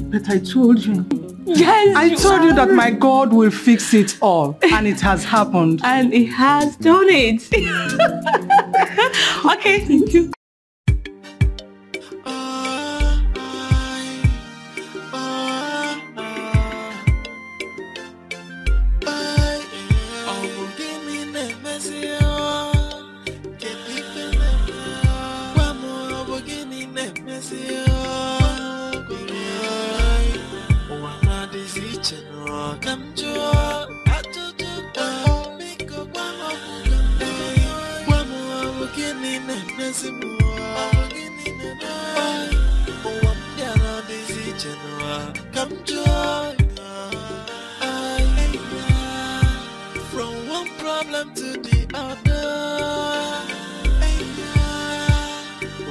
Speaker 8: But I told you.
Speaker 1: Yes,
Speaker 8: I told you that my God will fix it all. And it has happened.
Speaker 1: And it has done it. Okay, thank you.
Speaker 17: From one problem to the other.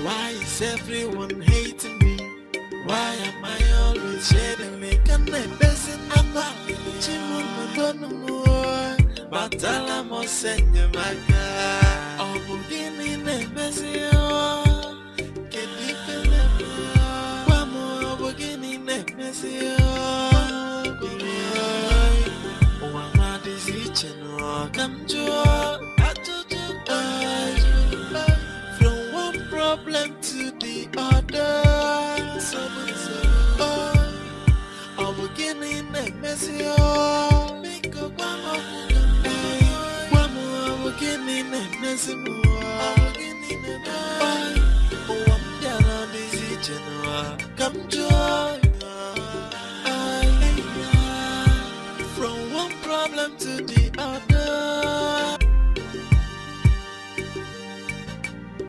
Speaker 17: Why is everyone hating me? Why am I always shedding me? Can I best in my mind? But I must send you my God. Oh, give me the best. Get deep in the one more beginning, the best. Come to from one problem to the other. I'm beginning a messy. Make up one more beginning a messy.